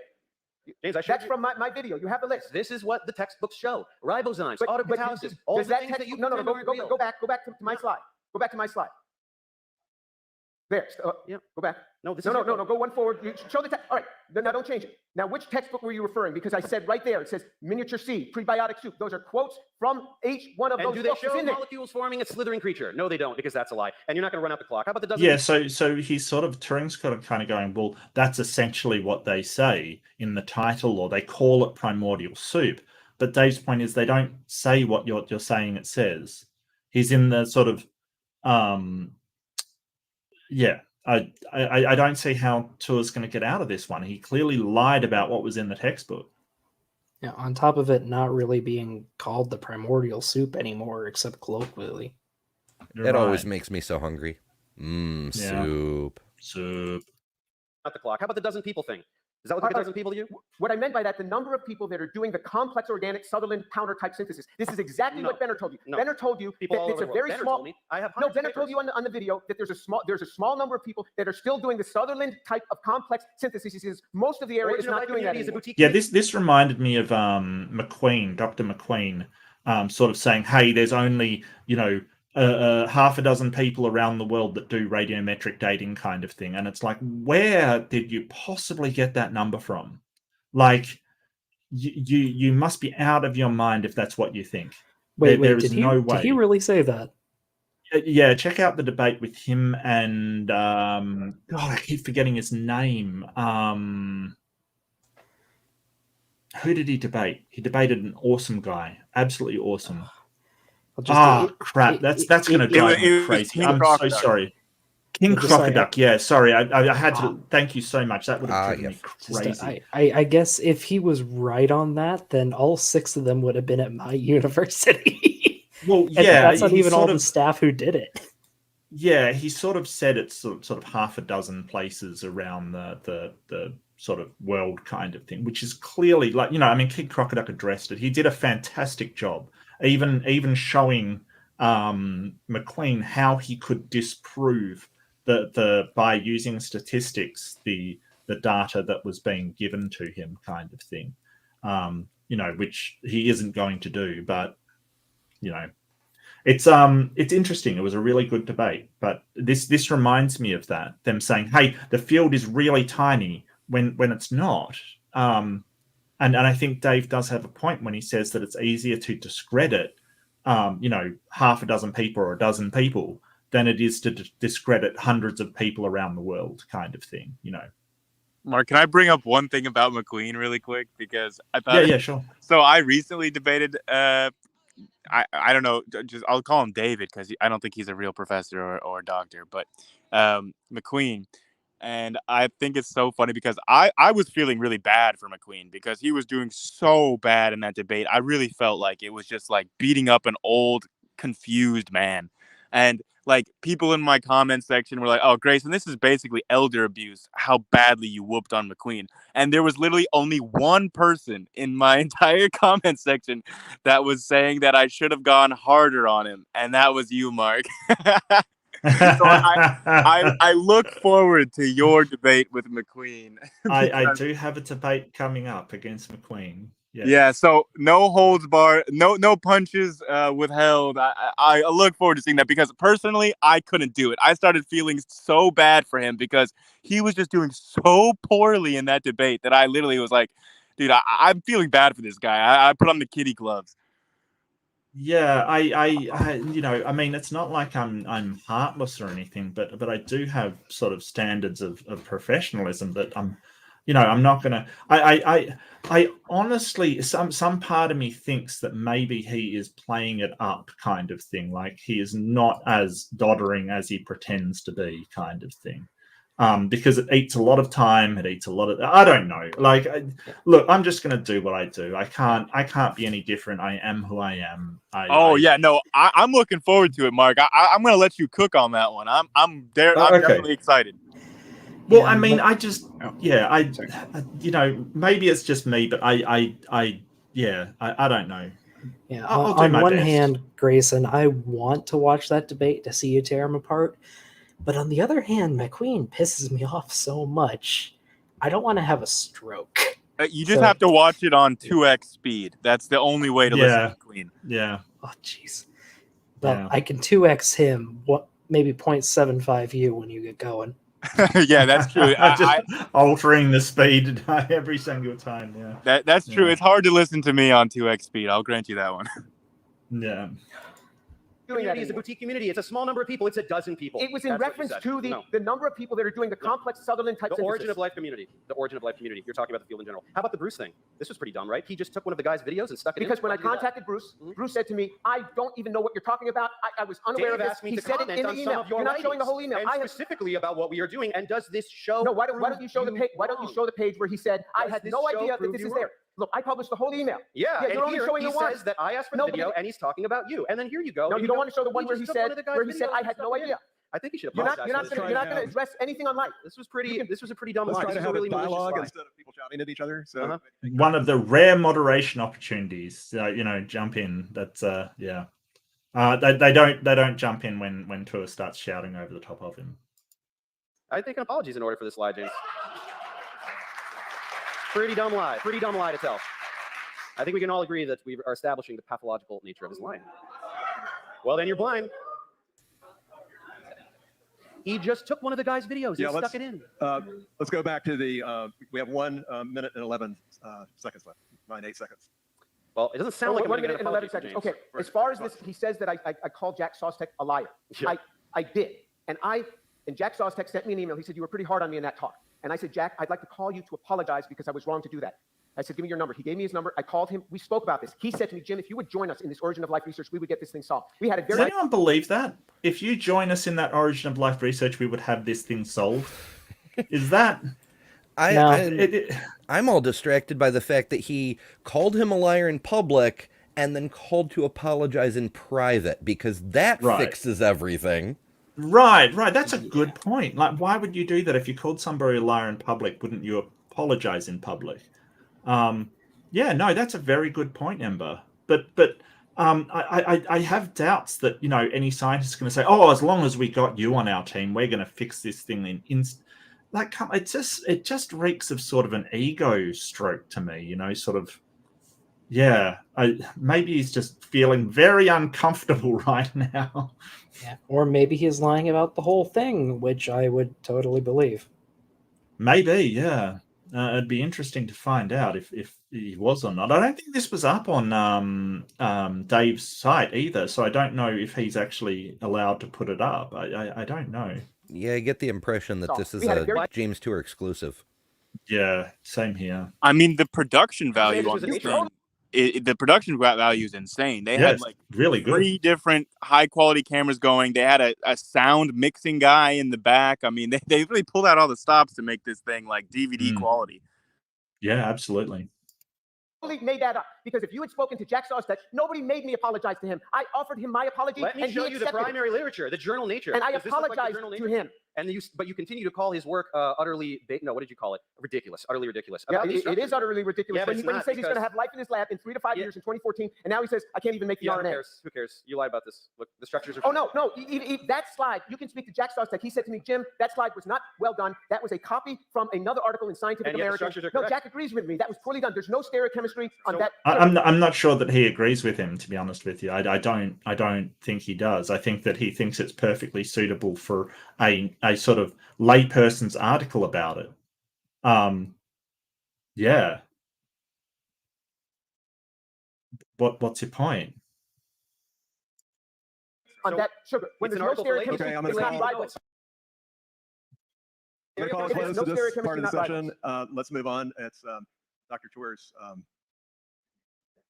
James, that's from my video. You have the list. This is what the textbooks show. Ribozymes, autocatalysis, all the things that you go back to my slide. Go back to my slide. There. Yeah. Go back. No, no. Go one forward. You show the text. All right. Now don't change it. Now, which textbook were you referring? Because I said right there, it says miniature C, prebiotic soup. Those are quotes from each one of those. Do they show molecules forming a slithering creature? No, they don't, because that's a lie. And you're not going to run out the clock. How about the dozen? Yeah. So he's sort of Turing's kind of going, well, that's essentially what they say in the title, or they call it primordial soup. But Dave's point is they don't say what you're saying it says. He's in the sort of yeah. I don't see how Tour's going to get out of this one. He clearly lied about what was in the textbook. Yeah, on top of it not really being called the primordial soup anymore, except colloquially. It always makes me so hungry. Soup. Not the clock. How about the dozen people thing? Does that look like a dozen people to you? What I meant by that, the number of people that are doing the complex organic Sutherland counter type synthesis. This is exactly what Benner told you. Benner told you that it's a very small. Benner told you on the video that there's a small number of people that are still doing the Sutherland type of complex synthesis. He says most of the area is not doing that anymore. Yeah, this reminded me of McQueen, Dr. McQueen, sort of saying, hey, there's only, half a dozen people around the world that do radiometric dating kind of thing. And it's like, where did you possibly get that number from? Like, you must be out of your mind if that's what you think. Wait, there is no way. Did he really say that? Yeah, check out the debate with him and, God, I keep forgetting his name. Who did he debate? He debated an awesome guy. Absolutely awesome. Crap! That's going to drive me crazy. I'm so sorry. King Crocoduck. Yeah, sorry. I had to. Thank you so much. That would have driven me crazy. I guess if he was right on that, then all 6 of them would have been at my university. Well, yeah, that's not even all the staff who did it. Yeah, he sort of said it's sort of half a dozen places around the sort of world kind of thing, which is clearly like King Crocoduck addressed it. He did a fantastic job. Even showing McQueen how he could disprove the by using statistics the data that was being given to him kind of thing, which he isn't going to do. But it's interesting. It was a really good debate. But this reminds me of that, them saying, hey, the field is really tiny when it's not. And I think Dave does have a point when he says that it's easier to discredit, half a dozen people or a dozen people than it is to discredit hundreds of people around the world, kind of thing. Mark, can I bring up one thing about McQueen really quick? Because I thought, yeah, sure. So I recently debated. I don't know. Just I'll call him David because I don't think he's a real professor or doctor, but McQueen. And I think it's so funny because I was feeling really bad for McQueen because he was doing so bad in that debate. I really felt like it was just like beating up an old, confused man. And like people in my comment section were like, "Oh, Grayson, this is basically elder abuse. How badly you whooped on McQueen." And there was literally only one person in my entire comment section that was saying that I should have gone harder on him, and that was you, Mark. So I look forward to your debate with McQueen. I do have a debate coming up against McQueen. Yes. Yeah, so no holds barred, no punches withheld. I look forward to seeing that because personally, I couldn't do it. I started feeling so bad for him because he was just doing so poorly in that debate that I literally was like, dude, I'm feeling bad for this guy. I put on the kitty gloves. Yeah, I mean, it's not like I'm heartless or anything, but I do have sort of standards of professionalism that I'm not gonna. I honestly, some part of me thinks that maybe he is playing it up, kind of thing. Like he is not as doddering as he pretends to be, kind of thing. Because it eats a lot of time. It eats a lot of. I don't know. Like, look, I'm just gonna do what I do. I can't be any different. I am who I am. I'm looking forward to it, Mark. I'm gonna let you cook on that one. I'm there. I'm definitely excited. Well, I mean, maybe it's just me, but I don't know. Yeah, on one hand, Grayson, I want to watch that debate to see you tear him apart. But on the other hand, McQueen pisses me off so much. I don't want to have a stroke. You just have to watch it on 2x speed. That's the only way to listen to McQueen. Yeah. Oh, jeez. But I can 2x him, maybe 0.75 you when you get going. Yeah, that's true. Just altering the speed every single time. Yeah, that's true. It's hard to listen to me on 2x speed. I'll grant you that one. Yeah. Community is a boutique community. It's a small number of people. It's a dozen people. It was in reference to the number of people that are doing the complex Sutherland type. The origin of life community. The origin of life community. You're talking about the field in general. How about the Bruce thing? This was pretty dumb, right? He just took one of the guy's videos and stuck it in. Because when I contacted Bruce, Bruce said to me, "I don't even know what you're talking about. I was unaware of this." He said it in the email. You're not showing the whole email. And specifically about what we are doing. And does this show? No. Why don't you show the page? Why don't you show the page where he said, "I had no idea that this is there." Look, I published the whole email. Yeah, you're only showing the one. He says that I asked for the video, and he's talking about you. And then here you go. No, you don't want to show the one where he said, "I had no idea." I think you should apologize. You're not going to address anything on life. This was a pretty dumb. Let's lie. try to have really a dialogue instead of people shouting at each other. So one of the rare moderation opportunities. Jump in. That's They don't jump in when Tour starts shouting over the top of him. I think an apology is in order for this lie, James. Pretty dumb lie. Pretty dumb lie to tell. I think we can all agree that we are establishing the pathological nature of his lying. Well, then you're blind. He just took one of the guy's videos and stuck it in. Let's go back to the. We have 1 minute and 11 seconds left. 8 seconds. Well, it doesn't sound like 1 minute and 11 seconds. Okay. As far as this, he says that I called Jack Sostek a liar. Yeah. I did, and Jack Sostek sent me an email. He said you were pretty hard on me in that talk, and I said, Jack, I'd like to call you to apologize because I was wrong to do that. I said, give me your number. He gave me his number. I called him. We spoke about this. He said to me, Jim, if you would join us in this origin of life research, we would get this thing solved. We had a very. Does anyone believe that? If you join us in that origin of life research, we would have this thing solved. Is that? I'm all distracted by the fact that he called him a liar in public and then called to apologize in private because that fixes everything. Right. That's a good point. Like, why would you do that? If you called somebody a liar in public, wouldn't you apologize in public? That's a very good point, Ember. But I have doubts that any scientist is going to say, "Oh, as long as we got you on our team, we're going to fix this thing in instant." Like, it just reeks of sort of an ego stroke to me. Sort of. Yeah, maybe he's just feeling very uncomfortable right now. Yeah, or maybe he's lying about the whole thing, which I would totally believe. Maybe, yeah. It'd be interesting to find out if he was or not. I don't think this was up on Dave's site either, so I don't know if he's actually allowed to put it up. I don't know. Yeah, I get the impression that this is a James Tour exclusive. Yeah, same here. I mean, the production value this on was an this intro. thing, the production value is insane. They had Yes, like really good. 3 different high quality cameras going. They had a sound mixing guy in the back. I mean, they really pulled out all the stops to make this thing like DVD quality. Yeah, absolutely. Made that up because if you had spoken to Jack Sawstead, nobody made me apologize to him. I offered him my apology. Let me and show he you the accepted primary literature, the journal Nature. And I Does this look like the apologized journal to Nature? him. And but you continue to call his work utterly no, what did you call it? Ridiculous, utterly ridiculous. Yeah, About these it is structures. utterly ridiculous. Yeah, but when it's he not, says he's going to because- have life in his lab in 3 to 5 years in 2014, and now he says I can't even make the Yeah, RNA. who cares? Who cares? You lie about this. Look, the structures are. Oh no, that slide. You can speak to Jack Sawstead. He said to me, Jim, that slide was not well done. That was a copy from another article in Scientific And yet the American. structures are No, correct. Jack agrees with me. That was poorly done. There's no stereochemistry on So- that. I'm not sure that he agrees with him, to be honest with you. I don't think he does. I think that he thinks it's perfectly suitable for a sort of layperson's article about it. Yeah. What's your point? On that sugar. When It's there's an no article for stereochemistry, Okay, I'm it's gonna not call- rival. I'm going to call it If close no to this stereochemistry, part of the not session. Let's move on. It's Dr. Tour's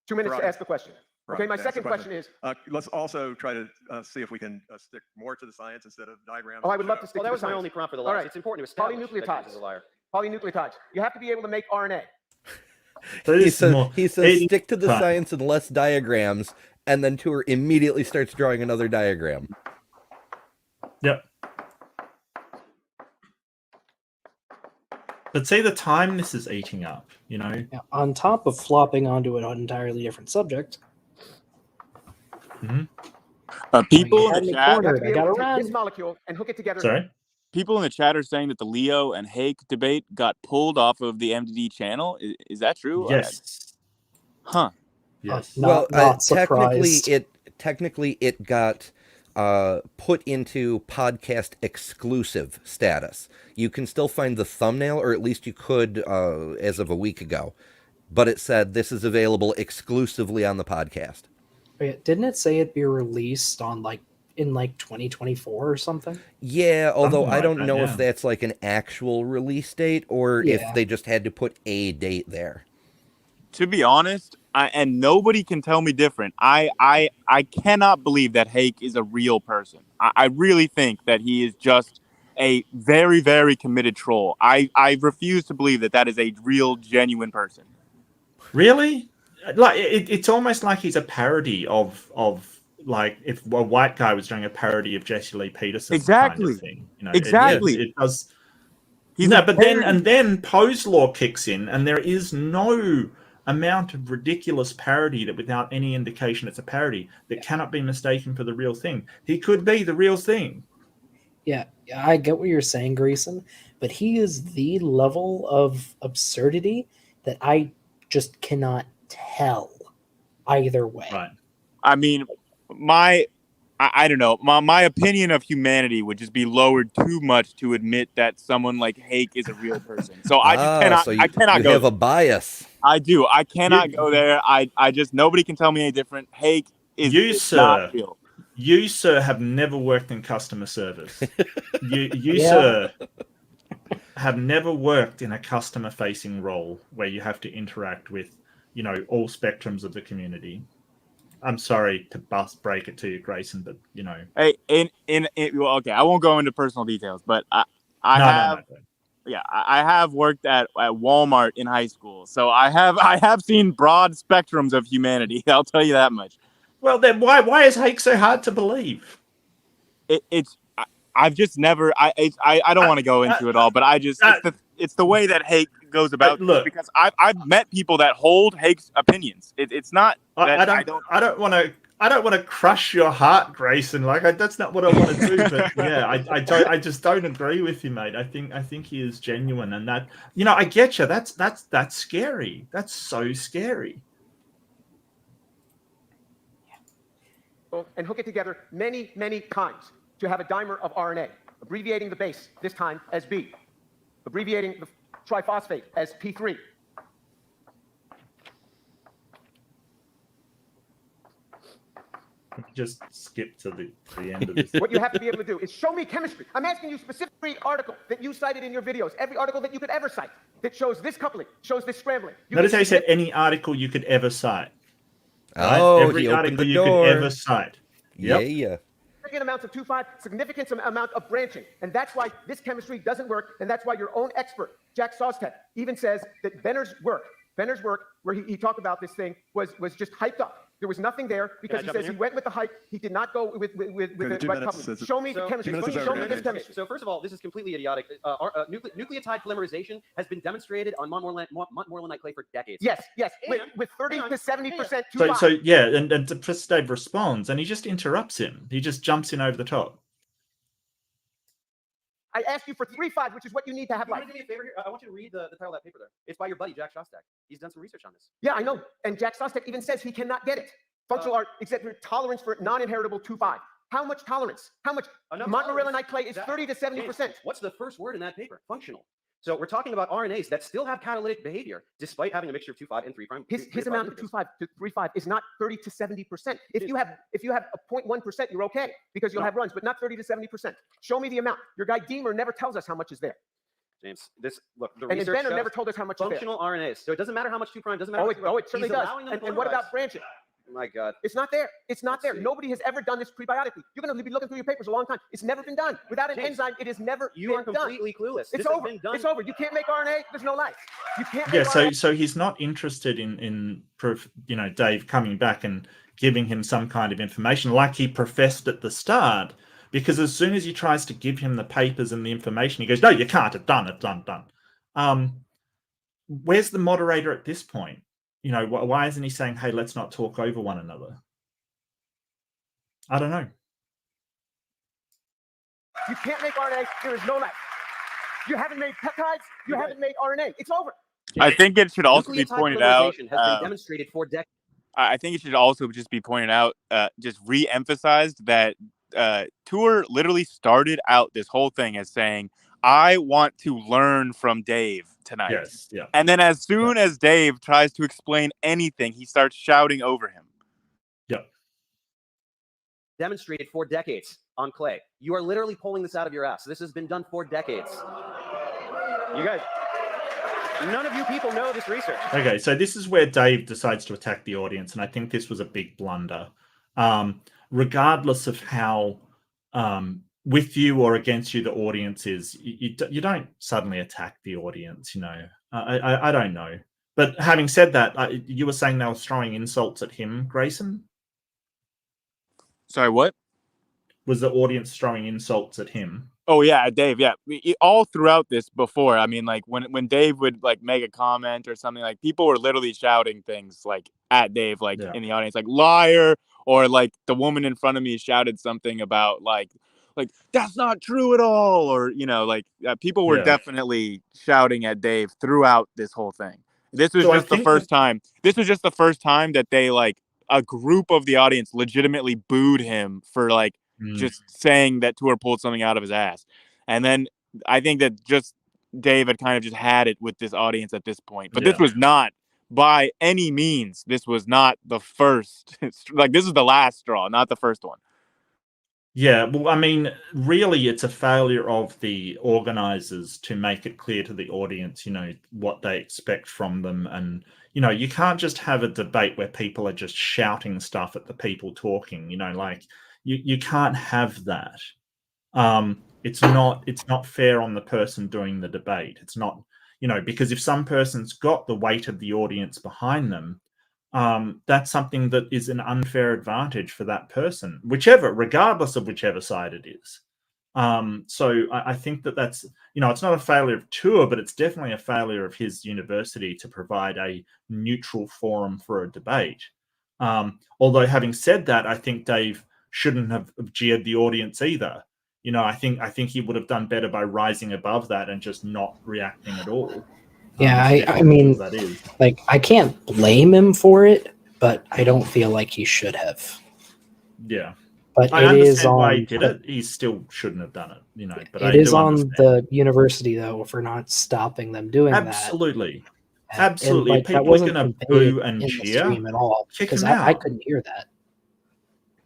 2 minutes Right. to ask the question. Okay, my to ask second the question is, let's also try to see if we can stick more to the science instead of diagrams. I would love to stick Well, that to was my science. only prompt for the All lies. right. It's important to establish that Polynucleotides. James is a liar. Polynucleotides. You have to be able to make RNA. He says, it- stick to the Fine. science and less diagrams, and then Tour immediately starts drawing another diagram. Yep. But see the time this is eating up, you know? Now, on top of flopping onto an entirely different subject, People You in had the me chat, cornered. You have to be I able gotta to take this run. molecule and hook it together. Sorry? people in the chat are saying that the Leo and Hake debate got pulled off of the MDD channel. Is that true? Yes. Huh. Yes. Not surprised. technically it got put into podcast exclusive status. You can still find the thumbnail, or at least you could as of a week ago. But it said this is available exclusively on the podcast. Wait, didn't it say it'd be released on in 2024 or something? Yeah, although Something I like don't that, know yeah. if that's like an actual release date or if Yeah. they just had to put a date there. To be honest, and nobody can tell me different. I cannot believe that Hake is a real person. I really think that he is just a very, very committed troll. I refuse to believe that that is a real, genuine person. Really? Like it's almost like he's a parody of like if a white guy was doing a parody of Jesse Lee Peterson Exactly. kind of thing. You know, Exactly. It does. He's No, a but then Poe's law kicks in, and there is no amount of ridiculous parody that, without any indication it's a parody, that cannot be mistaken for the real thing. He could be the real thing. Yeah, I get what you're saying, Grayson, but he is the level of absurdity that I just cannot tell either way. Right. I mean, I don't know. My opinion of humanity would just be lowered too much to admit that someone like Hake is a real person. So I just cannot. So I cannot you go. have a bias. I do. I cannot go there. I just nobody can tell me any different. Hake is not real. You, sir, have never worked in customer service. You Yeah. sir, have never worked in a customer-facing role where you have to interact with, all spectrums of the community. I'm sorry to break it to you, Grayson, but Hey, well, okay, I won't go into personal details, but I have worked at Walmart in high school, so I have seen broad spectrums of humanity. I'll tell you that much. Well, then why is Hake so hard to believe? I've just never. I don't want to go into it all, but it's the way that Hake goes about. Look, because I've met people that hold Hake's opinions. It's not. That I don't want to crush your heart, Grayson. That's not what I want to do. But yeah, I just don't agree with you, mate. I think he is genuine, and that I get you. That's scary. That's so scary. And hook it together many, many times to have a dimer of RNA, abbreviating the base, this time as B, abbreviating the triphosphate as P3. Just skip to the end of this. What you have to be able to do is show me chemistry. I'm asking you specifically article that you cited in your videos, every article that you could ever cite that shows this coupling, shows this scrambling. Notice how he said any article you could ever cite. Right? Oh, every he article opened the you door. could ever cite. Yep. Yeah. Significant amounts of 2,5, significant amount of branching. And that's why this chemistry doesn't work. And that's why your own expert, Jack Sostek, even says that Benner's work, where he talked about this thing, was just hyped up. There was nothing there because he says he went with the hype. He did not go with the right coupling. Show me the chemistry. Show me this chemistry. So first of all, this is completely idiotic. Nucleotide polymerization has been demonstrated on Montmorillonite clay for decades. Yes, with 30 to 70%. So yeah, and Dave responds, and he just interrupts him. He just jumps in over the top. I asked you for 3.5, which is what you need to have life. Do me a favor here? I want you to read the title of that paper there. It's by your buddy, Jack Shostak. He's done some research on this. Yeah, I know. And Jack Sostek even says he cannot get it. Functional art, except for tolerance for non-inheritable 2.5. How much tolerance? How much? Montmorillonite clay is 30 to 70%. What's the first word in that paper? Functional. So we're talking about RNAs that still have catalytic behavior, despite having a mixture of 2,5 and 3'. His amount of 2.5 to 3.5 is not 30 to 70%. If you have a 0.1%, you're okay because you'll have runs, but not 30 to 70%. Show me the amount. Your guy Deemer never tells us how much is there. James, the and research Benner never told us how much functional RNAs. So it doesn't matter how much 2', doesn't matter. It certainly does. And what about branching? My God. It's not there. It's not there. Nobody has ever done this prebiotically. You're going to be looking through your papers a long time. It's never been done. Without an enzyme, it has never been done. You are completely clueless. It's over. It's over. You can't make RNA. There's no life. You can't make RNA. So he's not interested in Dave coming back and giving him some kind of information like he professed at the start, because as soon as he tries to give him the papers and the information, he goes, no, you can't. It's done. Where's the moderator at this point? Why isn't he saying, hey, let's not talk over one another? I don't know. You can't make RNA. There is no life. You haven't made peptides. You haven't made RNA. It's over. I think it should also be pointed out. Has been demonstrated for decades. I think it should also just be pointed out, just re-emphasized that Tour literally started out this whole thing as saying, I want to learn from Dave tonight. Yes, yeah. And then as soon as Dave tries to explain anything, he starts shouting over him. Yeah. Demonstrated for decades on clay. You are literally pulling this out of your ass. This has been done for decades. You guys, none of you people know this research. Okay, so this is where Dave decides to attack the audience, and I think this was a big blunder. Regardless of how with you or against you the audience is, you don't suddenly attack the audience. I don't know. But having said that, you were saying they were throwing insults at him, Grayson? Sorry, what? Was the audience throwing insults at him? Oh yeah, Dave. Yeah, all throughout this before. I mean, like when Dave would like make a comment or something, like people were literally shouting things like at Dave, like in the audience, like liar, or like the woman in front of me shouted something about like that's not true at all, or people were definitely shouting at Dave throughout this whole thing. This was just the first time. This was just the first time that they a group of the audience legitimately booed him for just saying that Tour pulled something out of his ass. And then I think that just Dave had kind of just had it with this audience at this point. But this was not by any means. This was not the first. This is the last straw, not the first one. Yeah, well, I mean, really, it's a failure of the organizers to make it clear to the audience, what they expect from them. And, you can't just have a debate where people are just shouting stuff at the people talking, you can't have that. It's not fair on the person doing the debate. It's not, because if some person's got the weight of the audience behind them, that's something that is an unfair advantage for that person, regardless of whichever side it is. So I think that's, it's not a failure of Tour, but it's definitely a failure of his university to provide a neutral forum for a debate. Although having said that, I think Dave shouldn't have jeered the audience either. I think he would have done better by rising above that and just not reacting at all. Yeah, I mean, I can't blame him for it, but I don't feel like he should have. Yeah. But I understand why he did it. He still shouldn't have done it, But it is on the university, though, for not stopping them doing that. Absolutely. Absolutely. People are going to boo and cheer. At all, because I couldn't hear that.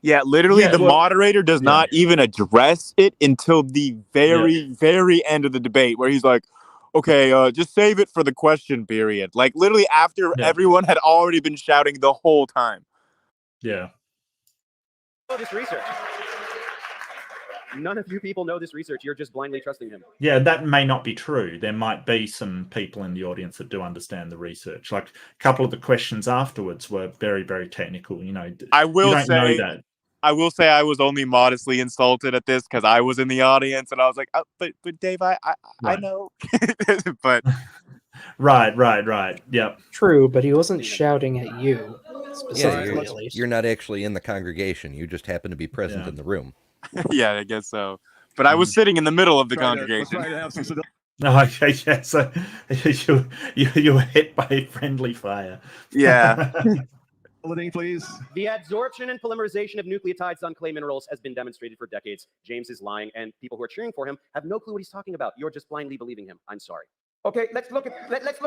Yeah, literally, the moderator does not even address it until the very end of the debate, where he's like, okay, just save it for the question period. Like, literally after everyone had already been shouting the whole time. Yeah. This research. None of you people know this research. You're just blindly trusting him. Yeah, that may not be true. There might be some people in the audience that do understand the research. Like, a couple of the questions afterwards were very, very technical. You know, I will say know that. I will say I was only modestly insulted at this because I was in the audience and I was like, oh, but Dave, I know. But Right. Yep. True, but he wasn't shouting at you specifically. Yeah, At least you're not actually in the congregation. You just happen to be present in the room. Yeah, I guess so. But I was sitting in the middle of the congregation. Okay, yeah. So you were hit by friendly fire. Yeah. Please. The adsorption and polymerization of nucleotides on clay minerals has been demonstrated for decades. James is lying, and people who are cheering for him have no clue what he's talking about. You're just blindly believing him. I'm sorry. Okay, let's look at.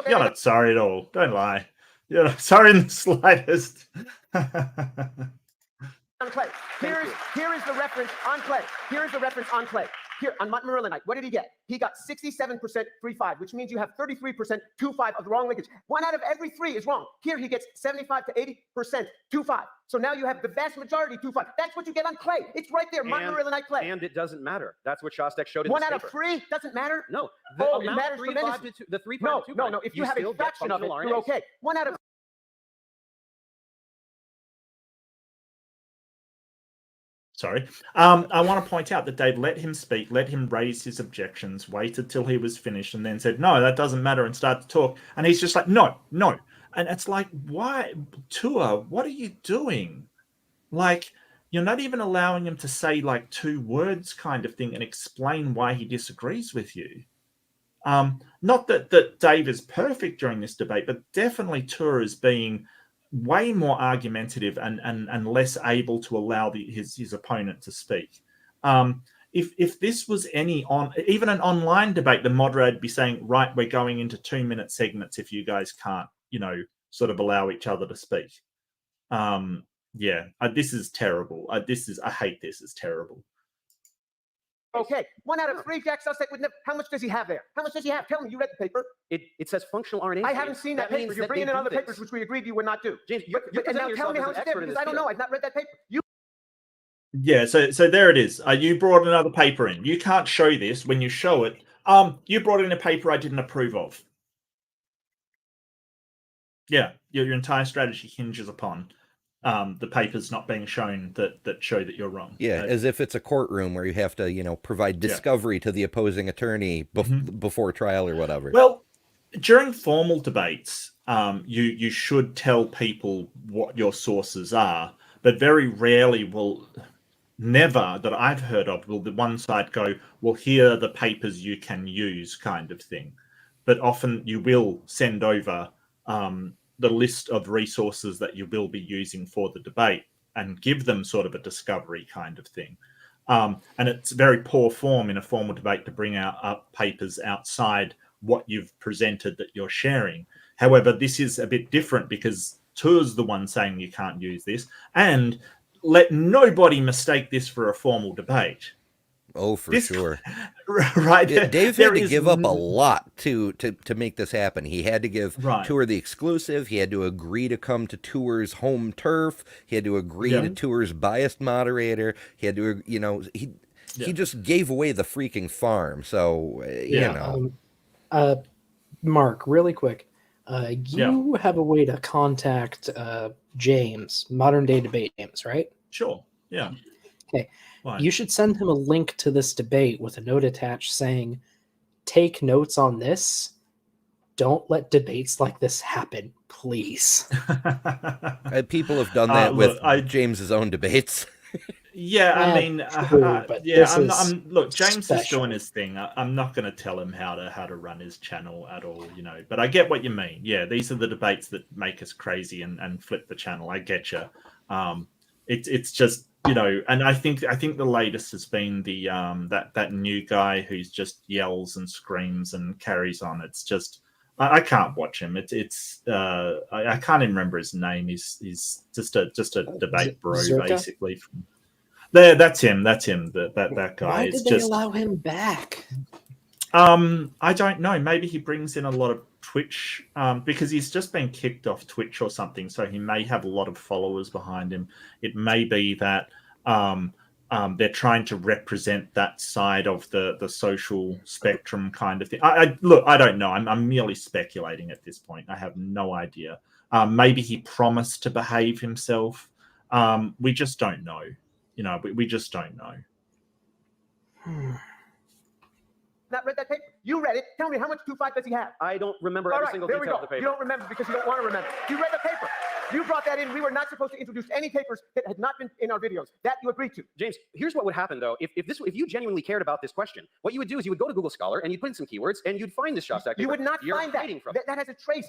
You're not sorry at all. Don't lie. You're not sorry in the slightest. On clay. Here is the reference on clay. Here is the reference on clay. Here on Marilynite, what did he get? He got 67% 3.5, which means you have 33% 2.5 of the wrong linkage. 1 out of every 3 is wrong. Here he gets 75 to 80% 2.5. So now you have the vast majority 2.5. That's what you get on clay. It's right there, Marilynite clay. And it doesn't matter. That's what Shostak showed in 1 this out paper. of 3 doesn't matter. No, it matters tremendously. The 3. No. If you have a fraction of it, you're okay. 1 out of. Sorry. I want to point out that Dave let him speak, let him raise his objections, waited till he was finished, and then said, no, that doesn't matter, and started to talk. And he's just like, no. And it's like, why, Tour, what are you doing? Like, you're not even allowing him to say like 2 words kind of thing and explain why he disagrees with you. Not that Dave is perfect during this debate, but definitely Tour is being way more argumentative and less able to allow his opponent to speak. If this was even an online debate, the moderator would be saying, right, we're going into 2-minute segments if you guys can't, sort of allow each other to speak. This is terrible. I hate this. It's terrible. Okay, 1 out of 3, Jack Suspect would never. How much does he have there? How much does he have? Tell me, you read the paper. It says functional RNA. I haven't seen that paper. You're bringing in other papers, which we agreed you would not do. James, and now tell me how it's different, because I don't know. I've not read that paper. Yeah, so there it is. You brought another paper in. You can't show this. When you show it, you brought in a paper I didn't approve of. Yeah, your entire strategy hinges upon the papers not being shown that show that you're wrong. Yeah, as if it's a courtroom where you have to, provide discovery to the opposing attorney before trial or whatever. Well, during formal debates, you should tell people what your sources are, but very rarely never that I've heard of will the one side go, well, here are the papers you can use kind of thing. But often you will send over the list of resources that you will be using for the debate and give them sort of a discovery kind of thing. And it's very poor form in a formal debate to bring out papers outside what you've presented that you're sharing. However, this is a bit different because Tour's the one saying you can't use this, and let nobody mistake this for a formal debate. Oh, for sure. Right. Dave had to give up a lot to make this happen. He had to give Tour the exclusive. He had to agree to come to Tour's home turf. He had to agree to Tour's biased moderator. He had to, he just gave away the freaking farm. So, Mark, really quick. You have a way to contact James, modern day debate James, right? Sure. Yeah. Okay. You should send him a link to this debate with a note attached saying, take notes on this. Don't let debates like this happen, please. People have done that with James's own debates. Yeah, I mean, look, James is doing his thing. I'm not going to tell him how to run his channel at all, but I get what you mean. Yeah, these are the debates that make us crazy and flip the channel. I get you. It's just, and I think the latest has been the that new guy who's just yells and screams and carries on. It's just, I can't watch him. I can't even remember his name. He's just a debate bro, Zerka? basically. There, that's him. That guy. Why It's did they just, allow him back? I don't know. Maybe he brings in a lot of Twitch because he's just been kicked off Twitch or something. So he may have a lot of followers behind him. It may be that they're trying to represent that side of the social spectrum kind of thing. Look, I don't know. I'm merely speculating at this point. I have no idea. Maybe he promised to behave himself. We just don't know. We just don't know. Not read that paper? You read it. Tell me, how much 2.5 does he have? I don't remember All every right, single there we detail go. of the paper. You don't remember because you don't want to remember. You read the paper. You brought that in. We were not supposed to introduce any papers that had not been in our videos. That you agreed to. James, here's what would happen though. If you genuinely cared about this question, what you would do is you would go to Google Scholar and you'd put in some keywords and you'd find this Shostak paper. You would not You're find that. hiding from That has a trace.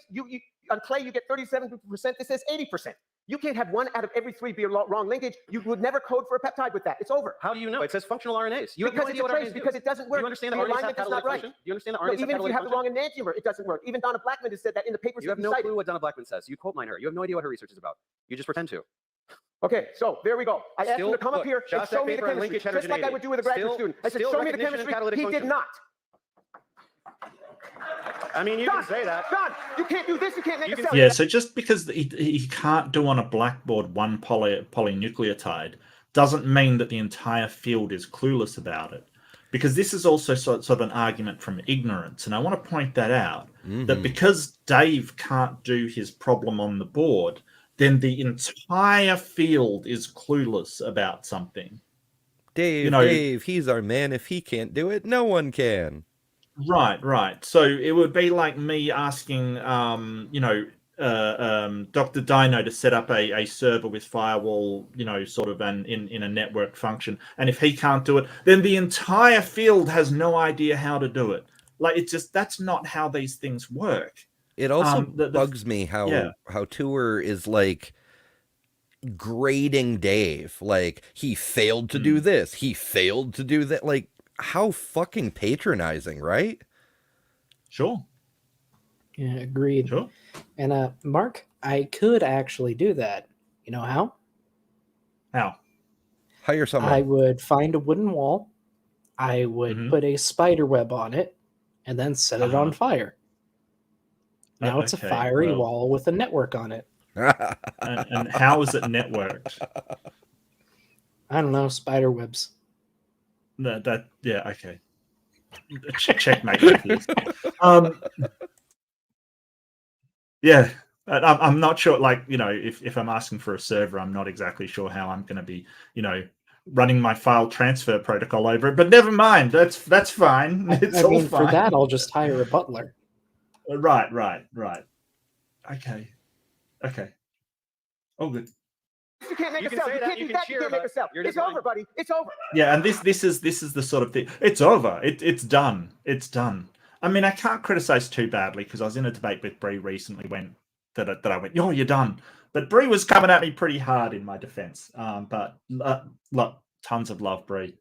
On Clay, you get 37%. This says 80%. You can't have one out of every three be a wrong linkage. You would never code for a peptide with that. It's over. How do you know? It says functional RNAs. You because have no it's idea a what trace, RNAs do. because it doesn't work. Do you understand the that RNAs have alignment is not catalytic right. function? Do you understand that No, RNAs have even if you catalytic have the function? wrong enantiomer, it doesn't work. Even Donna Blackman has said that in the papers. You have no clue what Donna Blackman says. You quote mine her. You have no idea what her research is about. You just pretend to. Okay, so there we go. I asked him to come up here and show me the chemistry, just like I would do with a graduate student. I said, show me the chemistry. He did not. I mean, you can say that. Don, you can't do this. You can't make a cell. Yeah, so just because he can't do on a blackboard one polynucleotide doesn't mean that the entire field is clueless about it. Because this is also sort of an argument from ignorance. And I want to point that out, that because Dave can't do his problem on the board, then the entire field is clueless about something. Dave, he's our man. If he can't do it, no one can. Right. So it would be like me asking, Dr. Dino to set up a server with firewall, sort of in a network function. And if he can't do it, then the entire field has no idea how to do it. Like, it's just, that's not how these things work. It also bugs me how Tour is like grading Dave. Like, he failed to do this. He failed to do that. Like, how fucking patronizing, right? Sure. Yeah, agreed. Sure. And Mark, I could actually do that. You know how? How? Hire someone. I would find a wooden wall. I would put a spider web on it and then set it on fire. Now it's a fiery wall with a network on it. and how is it networked? I don't know, spider webs. Okay. Checkmate. Yeah, I'm not sure. Like, if I'm asking for a server, I'm not exactly sure how I'm going to be, running my file transfer protocol over it. But never mind. That's fine. It's all fine. For that, I'll just hire a butler. Right. Okay. Oh, good. You can't make You a can cell. say You that, can't you do can that. You cheer, can't make but a cell. you're It's just over, buddy. It's over. Yeah, and this is the sort of thing. It's over. It's done. It's done. I mean, I can't criticize too badly because I was in a debate with Bree recently that I went, "Oh, you're done." But Bree was coming at me pretty hard in my defense. But look, tons of love, Bree.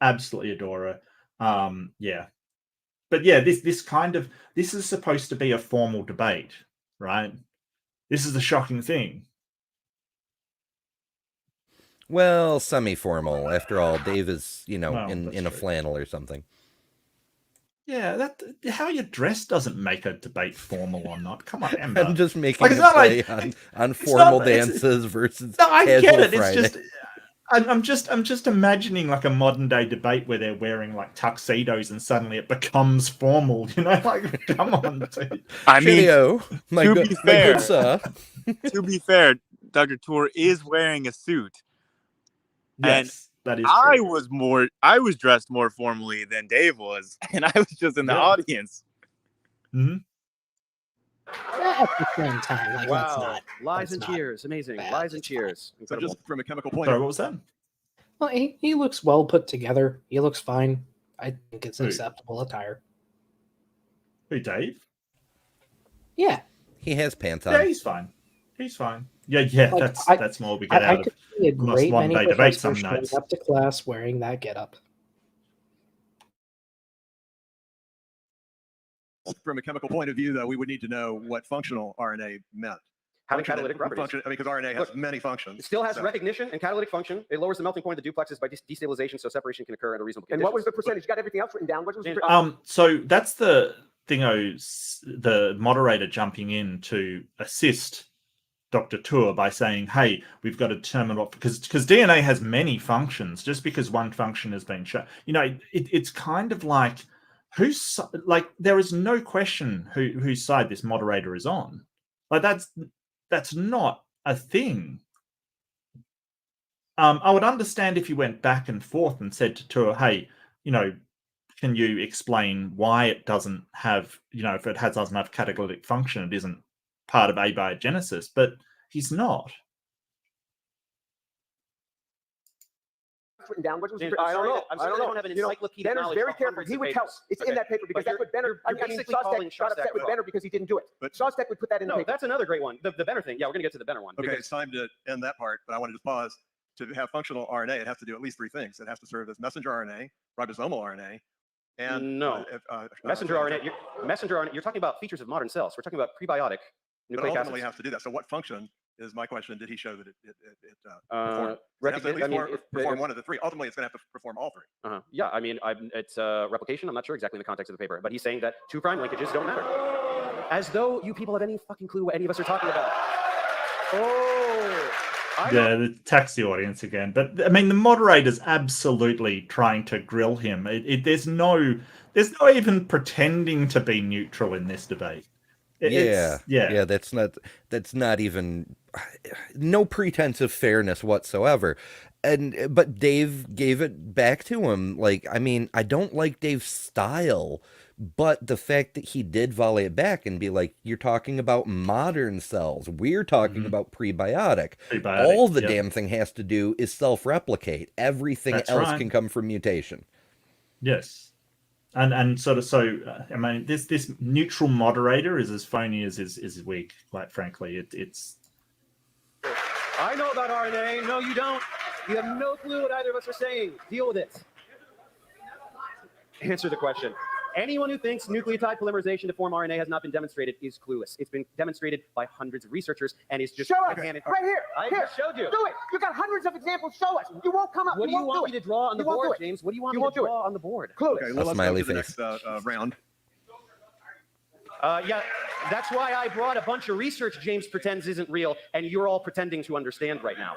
Absolutely adore her. Yeah. But yeah, this is supposed to be a formal debate, right? This is the shocking thing. Well, semi-formal. After all, Dave is, in a true. flannel or something. Yeah, how you're dressed doesn't make a debate formal or not. Come on, Ember. I'm just making a play on formal dances versus casual get it. Friday. It's just I'm just imagining like a modern day debate where they're wearing like tuxedos and suddenly it becomes formal. Like, come on, dude. I mean, my good sir. To be fair, Dr. Tour is wearing a suit. Yes, that is true. I was dressed more formally than Dave was, and I was just in the audience. Mm-hmm. At the same time, like, wow. Lies and cheers. Amazing. Bad. Lies and cheers. So Incredible. just from a chemical point Sorry, what was that? Well, he looks well put together. He looks fine. I think it's acceptable attire. Who, Dave? Yeah. He has pants on. Yeah, he's fine. Yeah. Like, that's more we get out I of could see a great modern many day debate some professors showing nights. up to class wearing that getup. from a chemical point of view, though, we would need to know what functional RNA meant. Having catalytic properties. Because RNA has many functions. It still has recognition and catalytic function. It lowers the melting point of the duplexes by destabilization, so separation can occur under reasonable conditions. And what was the percentage? You got everything else written down. What was so that's the the moderator jumping in to assist Dr. Tour by saying, hey, we've got to determine what, because DNA has many functions. Just because one function has been shown, it's kind of like there is no question whose side this moderator is on. Like that's not a thing. I would understand if you went back and forth and said to Tour, hey, can you explain why it doesn't have, if it doesn't have catalytic function, it isn't part of abiogenesis, but he's not. Written down. What was I don't know. I don't have an encyclopedic Benner's knowledge. very careful. He would tell. It's in that paper because that's what Benner. I think Sostek got upset with Benner because he didn't do it. But Sostek would put that in the paper. That's another great one. The Benner thing. Yeah, we're gonna get to the Benner one. Okay, it's time to end that part, but I wanted to pause. To have functional RNA, it has to do at least three things. It has to serve as messenger RNA, ribosomal RNA, and messenger RNA. Messenger RNA. You're talking about features of modern cells. We're talking about prebiotic nucleic acids. Ultimately has to do that. So what function is my question? Did he show that it perform one of the three? Ultimately, it's going to have to perform all three. Yeah, I mean, it's replication. I'm not sure exactly in the context of the paper, but he's saying that 2' linkages don't matter. As though you people have any fucking clue what any of us are talking about. The taxi audience again. But I mean, the moderator's absolutely trying to grill him. There's no even pretending to be neutral in this debate. That's not even no pretense of fairness whatsoever. But Dave gave it back to him. Like, I mean, I don't like Dave's style, but the fact that he did volley it back and be like, you're talking about modern cells. We're talking about prebiotic. All the damn thing has to do is self-replicate. Everything else can come from mutation. Yes. And I mean, this neutral moderator is as phony as is weak, quite frankly. It's. I know about RNA. No, you don't. You have no clue what either of us are saying. Deal with it. Answer the question. Anyone who thinks nucleotide polymerization to form RNA has not been demonstrated is clueless. It's been demonstrated by hundreds of researchers and is just right here. I just showed you. Do it. You got hundreds of examples. Show us. You won't come up. What do you want me to draw on the board, James? What do you want me to draw on the board? Clueless. Okay, well, let's smiley go to face. the next round. Yeah, that's why I brought a bunch of research James pretends isn't real, and you're all pretending to understand right now.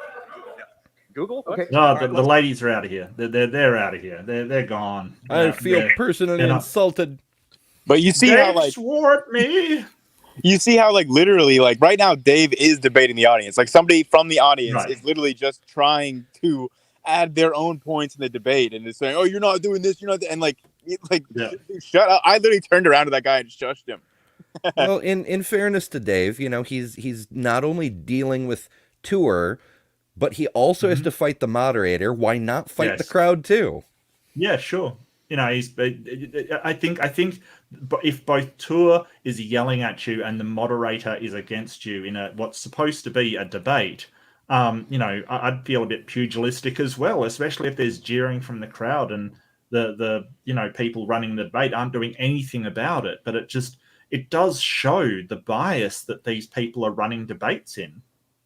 Google? Okay. No, the ladies are out of here. They're out of here. They're gone. I feel personally insulted. But you see how swore at me. You see how literally right now Dave is debating the audience. Like somebody from the audience is literally just trying to add their own points in the debate and is saying, "Oh, you're not doing this, you're not," and shut up. I literally turned around to that guy and shushed him. Well, in fairness to Dave, he's not only dealing with Tour, but he also has to fight the moderator. Why not fight the crowd too? Yeah, sure. I think if both Tour is yelling at you and the moderator is against you in what's supposed to be a debate, I'd feel a bit pugilistic as well, especially if there's jeering from the crowd and the people running the debate aren't doing anything about it. But it does show the bias that these people are running debates in.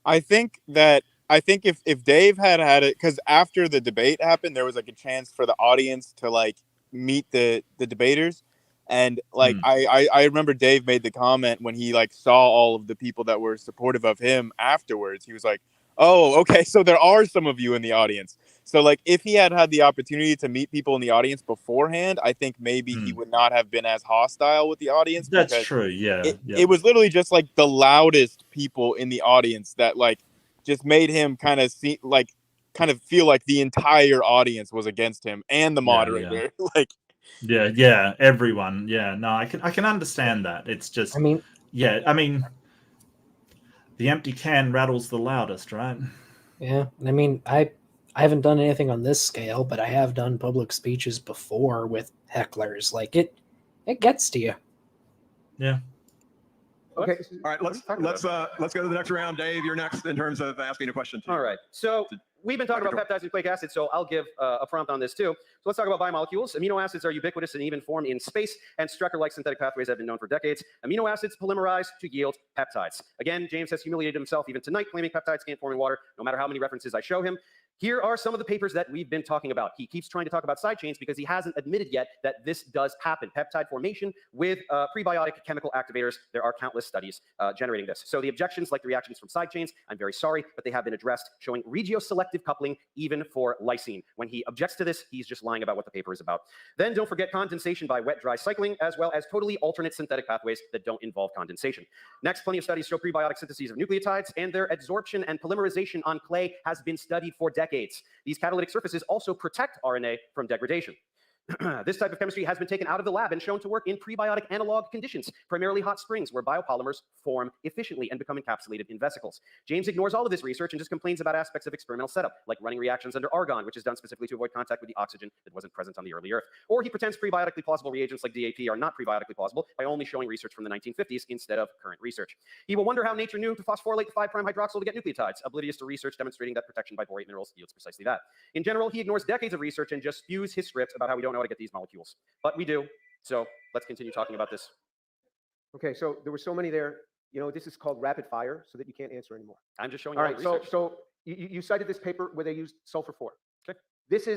I think if Dave had it, because after the debate happened, there was a chance for the audience to meet the debaters, and I remember Dave made the comment when he saw all of the people that were supportive of him afterwards. He was like, "Oh, okay, so there are some of you in the audience." So if he had the opportunity to meet people in the audience beforehand, I think maybe he would not have been as hostile with the audience. That's true. Yeah. It was literally just the loudest people in the audience that just made him kind of feel like the entire audience was against him and the moderator. Yeah. Everyone. Yeah. No, I can understand that. It's just. The empty can rattles the loudest, right? Yeah. I mean, I haven't done anything on this scale, but I have done public speeches before with hecklers. It gets to you. Yeah. Okay. All right, let's go to the next round. Dave, you're next in terms of asking a question. All right. So we've been talking about peptides and nucleic acids, so I'll give a prompt on this too. So let's talk about biomolecules. Amino acids are ubiquitous and even form in space, and Strecker-like synthetic pathways have been known for decades. Amino acids polymerize to yield peptides. Again, James has humiliated himself even tonight, claiming peptides can't form in water, no matter how many references I show him. Here are some of the papers that we've been talking about. He keeps trying to talk about side chains because he hasn't admitted yet that this does happen. Peptide formation with prebiotic chemical activators. There are countless studies generating this. So the objections, like the reactions from side chains, I'm very sorry, but they have been addressed, showing regioselective coupling even for lysine. When he objects to this, he's just lying about what the paper is about. Then don't forget condensation by wet-dry cycling, as well as totally alternate synthetic pathways that don't involve condensation. Next, plenty of studies show prebiotic syntheses of nucleotides, and their adsorption and polymerization on clay has been studied for decades. These catalytic surfaces also protect RNA from degradation. This type of chemistry has been taken out of the lab and shown to work in prebiotic analog conditions, primarily hot springs, where biopolymers form efficiently and become encapsulated in vesicles. James ignores all of this research and just complains about aspects of experimental setup, like running reactions under argon, which is done specifically to avoid contact with the oxygen that wasn't present on the early Earth. Or he pretends prebiotically plausible reagents like DAP are not prebiotically plausible by only showing research from the 1950s instead of current research. He will wonder how nature knew to phosphorylate the 5' hydroxyl to get nucleotides, oblivious to research demonstrating that protection by borate minerals yields precisely that. In general, he ignores decades of research and just spews his script about how we don't know how to get these molecules. But we do. So let's continue talking about this. Okay, so there were so many there. You know, this is called rapid fire, so that you can't answer anymore. I'm just showing All you right, research. so you cited this paper where they used sulfur 4. Okay. This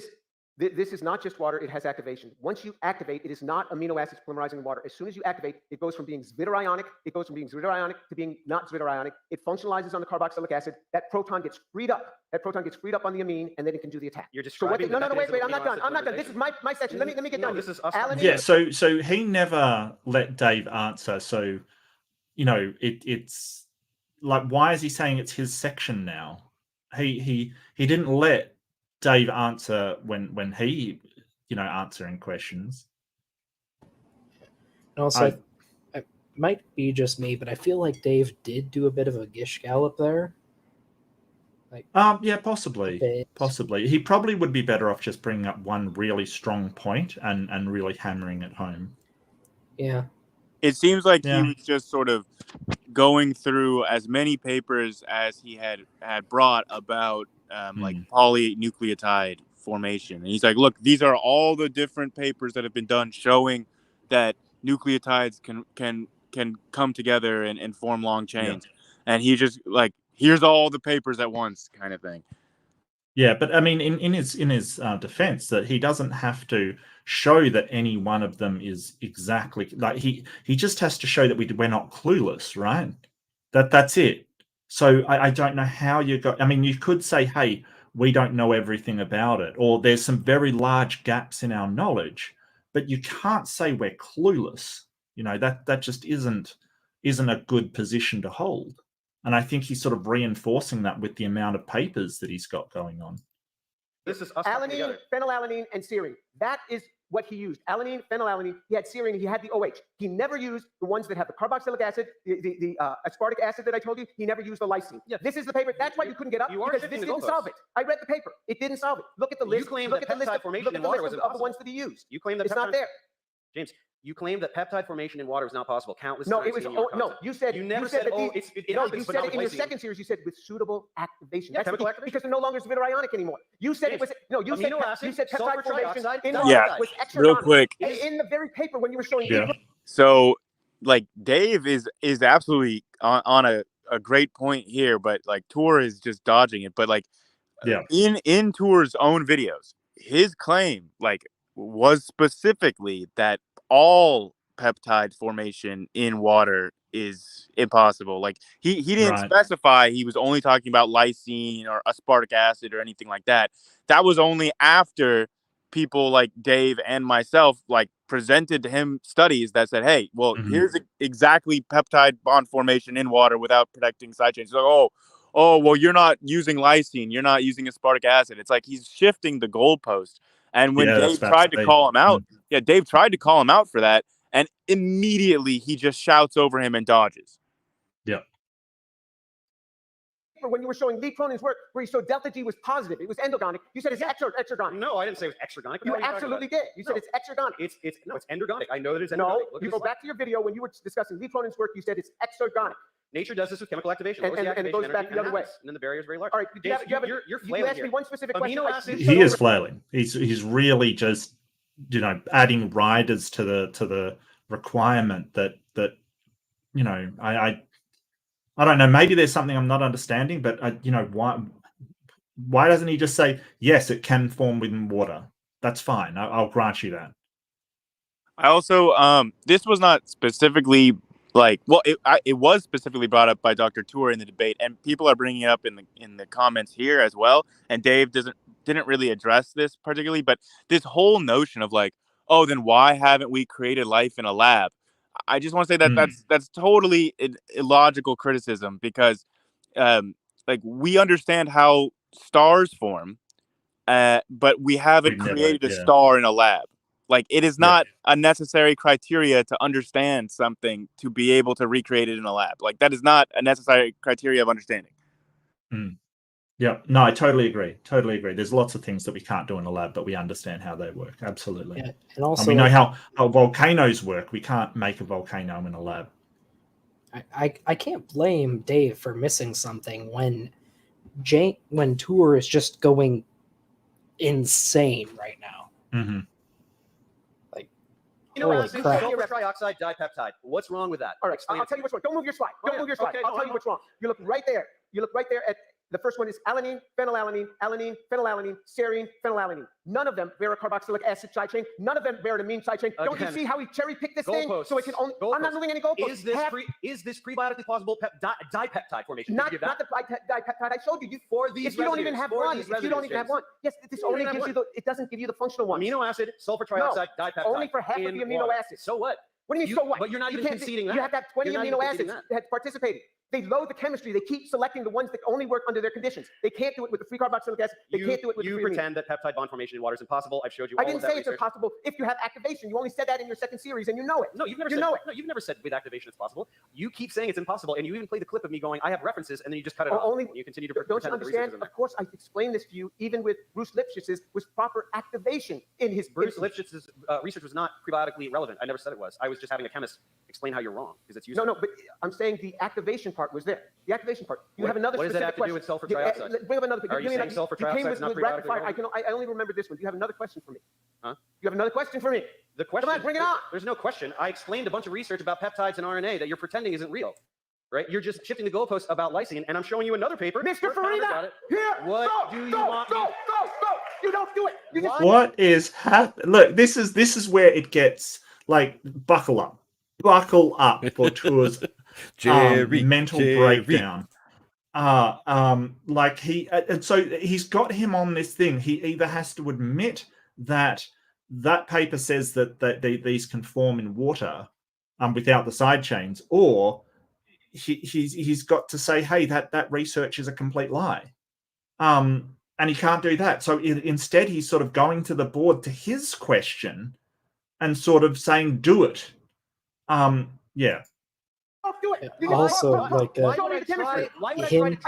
is not just water, it has activation. Once you activate, it is not amino acids polymerizing in water. As soon as you activate, it goes from being zwitterionic, to being not zwitterionic. It functionalizes on the carboxylic acid. That proton gets freed up. That proton gets freed up on the amine, and then it can do the attack. You're describing wait, I'm not done. I'm not done. This is my section. Let me get done. This is us. Yeah, so he never let Dave answer. So, you know, it's like, why is he saying it's his section now? He didn't let Dave answer when he, you know, answering questions. And also, it might be just me, but I feel like Dave did do a bit of a gish gallop there. Like, yeah, possibly. He probably would be better off just bringing up one really strong point and really hammering it home. Yeah. It seems like he was just sort of going through as many papers as he had brought about like polynucleotide formation. And he's like, look, these are all the different papers that have been done showing that nucleotides can come together and form long chains. Yeah. And he just like, here's all the papers at once kind of thing. Yeah, but I mean, in his defense, that he doesn't have to show that any one of them is exactly like he just has to show that we're not clueless, right? That's it. So I don't know how you got. I mean, you could say, hey, we don't know everything about it, or there's some very large gaps in our knowledge, but you can't say we're clueless. You know, that just isn't a good position to hold. And I think he's sort of reinforcing that with the amount of papers that he's got going on. This is us alanine, phenylalanine, and serine. That is what he used. Alanine, phenylalanine. He had serine. He had the OH. He never used the ones that have the carboxylic acid, the aspartic acid that I told you. He never used the lysine. Yeah. This is the paper. That's why you couldn't get up, because this didn't solve it. I read the paper. It didn't solve it. Look at the list. Look at the list of the ones that he used. You claim that it's not there. James, you claim that peptide formation in water is not possible. Countless no, times. it was. No, you said you never said. No, you said it in your second series. You said with suitable activation. Yeah, chemical activation. Because they're no longer zwitterionic anymore. You said it was. No, you said peptide formation in water was extra. Real quick. In the very paper when you were showing. Yeah. So, like, Dave is absolutely on a great point here, but like Tour is just dodging it. But like, in Tour's own videos, his claim like was specifically that all peptide formation in water is impossible. Like he didn't specify he was only talking about lysine or aspartic acid or anything like that. That was only after people like Dave and myself like presented to him studies that said, hey, well, here's exactly peptide bond formation in water without protecting side chains. Like, oh, well, you're not using lysine, you're not using aspartic acid. It's like he's shifting the goalpost. And when Dave tried to call him out, Dave tried to call him out for that, and immediately he just shouts over him and dodges. Yeah. when you were showing Lee Cronin's work, where you showed delta G was positive, it was endogonic. You said it's exergonic. No, I didn't say it was exergonic. You absolutely did. You said it's exergonic. It's endergonic. I know that it's endergonic. No, Look you go back to your video when you were discussing Lee Cronin's work. You said it's exergonic. Nature does this with chemical activation, and it goes back the other way. And then the barrier is very large. All right, you're flailing you asked here. me one specific question. He is flailing. He's really just adding riders to the requirement that I don't know. Maybe there's something I'm not understanding, but why doesn't he just say yes? It can form within water. That's fine. I'll grant you that. I also this was not specifically it was specifically brought up by Dr. Tour in the debate, and people are bringing it up in the comments here as well. And Dave didn't really address this particularly, but this whole notion of then why haven't we created life in a lab? I just want to say that that's totally illogical criticism, because we understand how stars form, but we haven't created a star in a lab. It is not a necessary criteria to understand something to be able to recreate it in a lab. That is not a necessary criteria of understanding. Yeah, no, I totally agree. There's lots of things that we can't do in a lab, but we understand how they work. Absolutely. Yeah. And also, we know how volcanoes work. We can't make a volcano in a lab. I can't blame Dave for missing something when Tour is just going insane right now. Mm-hmm. Sulfur trioxide dipeptide. What's wrong with that? All right, I'll tell you what's wrong. Don't move your slide. Don't move your slide. I'll tell you what's wrong. You look right there. At the first one is alanine, phenylalanine, alanine, phenylalanine, serine, phenylalanine. None of them bear a carboxylic acid side chain. None of them bear an amine side chain. Don't you see how he cherry picked this thing? So it can only. I'm not moving any goalposts. Is this prebiotically plausible dipeptide formation? Not the dipeptide I showed you. For these, if you don't even have one. If you don't even have one. Yes, this only gives you it doesn't give you the functional one. Amino acid, sulfur trioxide, dipeptide. Only for half of the amino acids. So what? What do you mean, so what? But you're not even conceding that. You have to have 20 amino acids that participated. They load the chemistry. They keep selecting the ones that only work under their conditions. They can't do it with the free carboxylic acid. They can't do it with the free amine. You pretend that peptide bond formation in water is impossible. I've showed you all of that. I didn't say it's impossible if you have activation. You only said that in your second series, and you know it. No, you've never said with activation it's possible. You keep saying it's impossible, and you even play the clip of me going, I have references, and then you just cut it off. You continue to don't you understand? Of course, I explained this to you. Even with Bruce Lipshitz's was proper activation in his. Bruce Lipshitz's research was not prebiotically relevant. I never said it was. I was just having a chemist explain how you're wrong because it's useful. No, but I'm saying the activation part was there. The activation part. You have another. What does that have to do with sulfur trioxide? Bring up another. Are you saying sulfur trioxide is not prebiotically? I only remember this one. Do you have another question for me? Huh? You have another question for me? The question. Come on, bring it on. There's no question. I explained a bunch of research about peptides and RNA that you're pretending isn't real. Right? You're just shifting the goalposts about lysine, and I'm showing you another paper. Mr. Farina, here. What do you want? Go. You don't do it. What is happening? Look, this is where it gets buckle up for Tour's mental breakdown. And so he's got him on this thing. He either has to admit that paper says that these can form in water without the side chains, or he's got to say, hey, that research is a complete lie. And he can't do that. So instead, he's sort of going to the board to his question and sort of saying, do it. Yeah. Do it. Also, him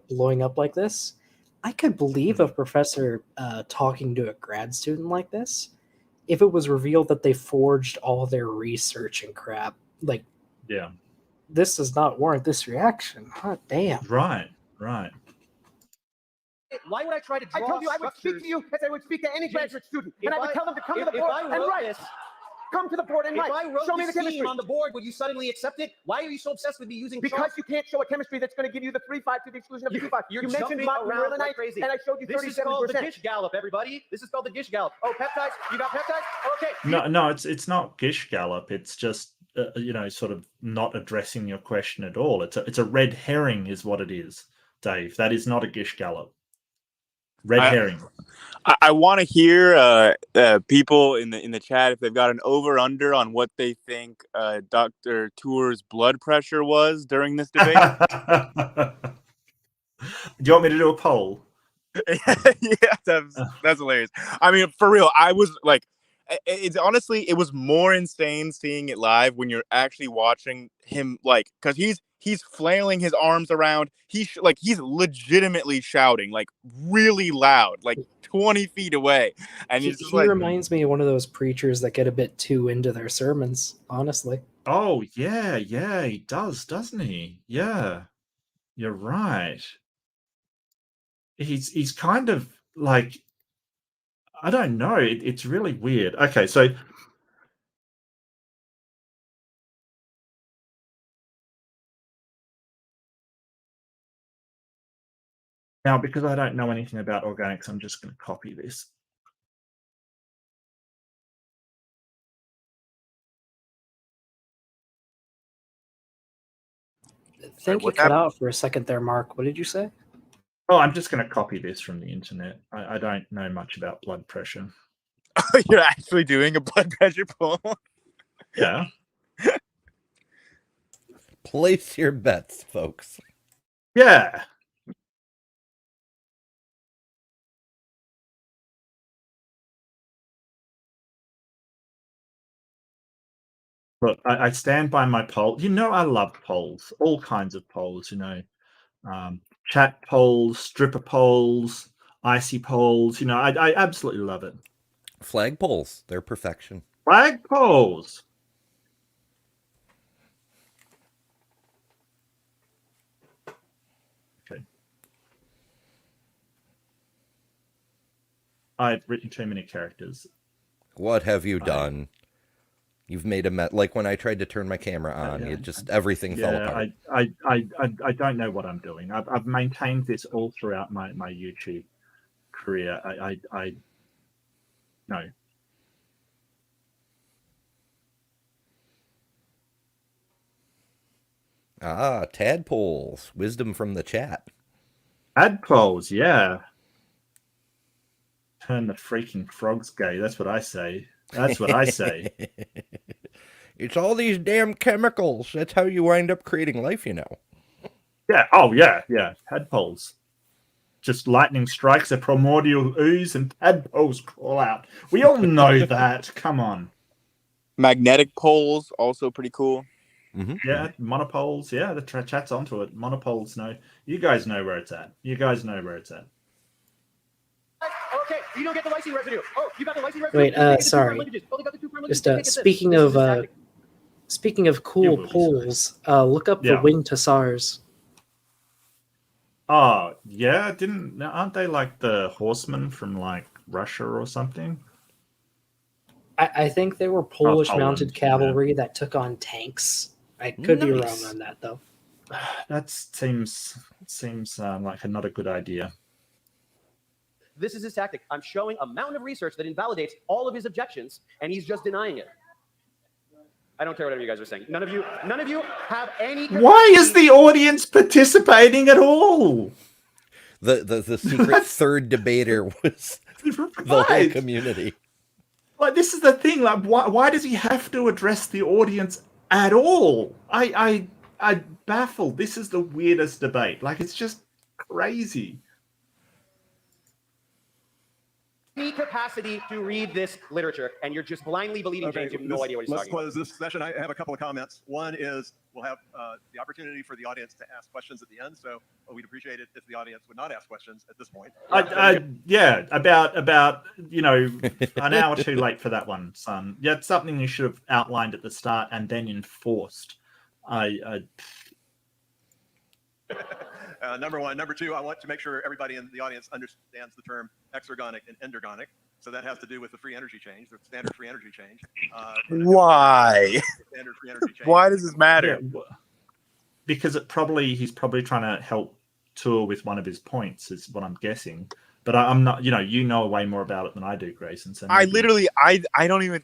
blowing up like this, I could believe a professor talking to a grad student like this if it was revealed that they forged all their research and crap. Yeah, this does not warrant this reaction. Hot damn. Right. Why would I try to draw I told you I would speak to you as I would speak to any graduate student, and I would tell them to come to the board and write. Come to the board and write. If I wrote show me the scheme chemistry on the board, would you suddenly accept it? Why are you so obsessed with me using Because you can't show a chemistry that's going to give you the 3,5 to the exclusion of the 2,5. You mentioned around like crazy. And I showed you 37%. This is called the Gish Gallop, everybody. This is called the Gish Gallop. Oh, peptides? You got peptides? Okay. No, it's not Gish Gallop. It's just sort of not addressing your question at all. It's a red herring, is what it is, Dave. That is not a Gish Gallop. Red herring. I want to hear people in the chat if they've got an over/under on what they think Dr. Tour's blood pressure was during this debate. Do you want me to do a poll? Yeah, that's hilarious. I mean, for real, I was it's honestly, it was more insane seeing it live when you're actually watching him, like, because he's flailing his arms around. He's legitimately shouting, like, really loud, like 20 feet away. And he reminds me of one of those preachers that get a bit too into their sermons, honestly. Oh, yeah, he does, doesn't he? Yeah, you're right. He's kind of like, I don't know. It's really weird. Okay, so now, because I don't know anything about organics, I'm just going to copy this. Think you cut out for a second there, Mark. What did you say? Oh, I'm just going to copy this from the internet. I don't know much about blood pressure. You're actually doing a blood pressure poll? Yeah. Place your bets, folks. Yeah. Look, I stand by my poll. You know, I love polls, all kinds of polls, you know, chat polls, stripper polls, icy polls. You know, I absolutely love it. Flag polls, they're perfection. Flag polls. Okay. I've written too many characters. What have you done? You've made a mess. Like when I tried to turn my camera on, it just everything fell apart. I don't know what I'm doing. I've maintained this all throughout my YouTube career. I no. Ah, tadpoles. Wisdom from the chat. Tadpoles, yeah. Turn the freaking frogs gay. That's what I say. That's what I say. It's all these damn chemicals. That's how you wind up creating life, you know. Yeah. Oh, yeah. Tadpoles. Just lightning strikes a primordial ooze and tadpoles crawl out. We all know that. Come on. Magnetic poles, also pretty cool. Mm-hmm. Yeah, monopoles. Yeah, the chat's onto it. Monopoles, no. You guys know where it's at. Okay, you don't get the lysine residue. Oh, you got the lysine residue. Wait, sorry. Just speaking of cool polls, look up the Wing to SARS. Oh, yeah, aren't they like the horsemen from like Russia or something? I think they were Polish mounted cavalry that took on tanks. I could be wrong on that, though. That seems like not a good idea. This is his tactic. I'm showing a mountain of research that invalidates all of his objections, and he's just denying it. I don't care whatever you guys are saying. None of you have any. Why is the audience participating at all? The secret third debater was the whole community. Like, this is the thing. Like, why does he have to address the audience at all? I baffled. This is the weirdest debate. Like, it's just crazy. Any capacity to read this literature, and you're just blindly believing James. You have no idea what he's talking about. Let's close this session. I have a couple of comments. One is we'll have the opportunity for the audience to ask questions at the end. So we'd appreciate it if the audience would not ask questions at this point. Yeah, about an hour too late for that one, son. Yeah, it's something you should have outlined at the start and then enforced. Number one. Number two, I want to make sure everybody in the audience understands the term exergonic and endergonic. So that has to do with the free energy change, the standard free energy change. Why? Standard free energy change. Why does this matter? Yeah, because he's probably trying to help Tour with one of his points, is what I'm guessing. But I'm not, you know way more about it than I do, Grayson. So I don't even,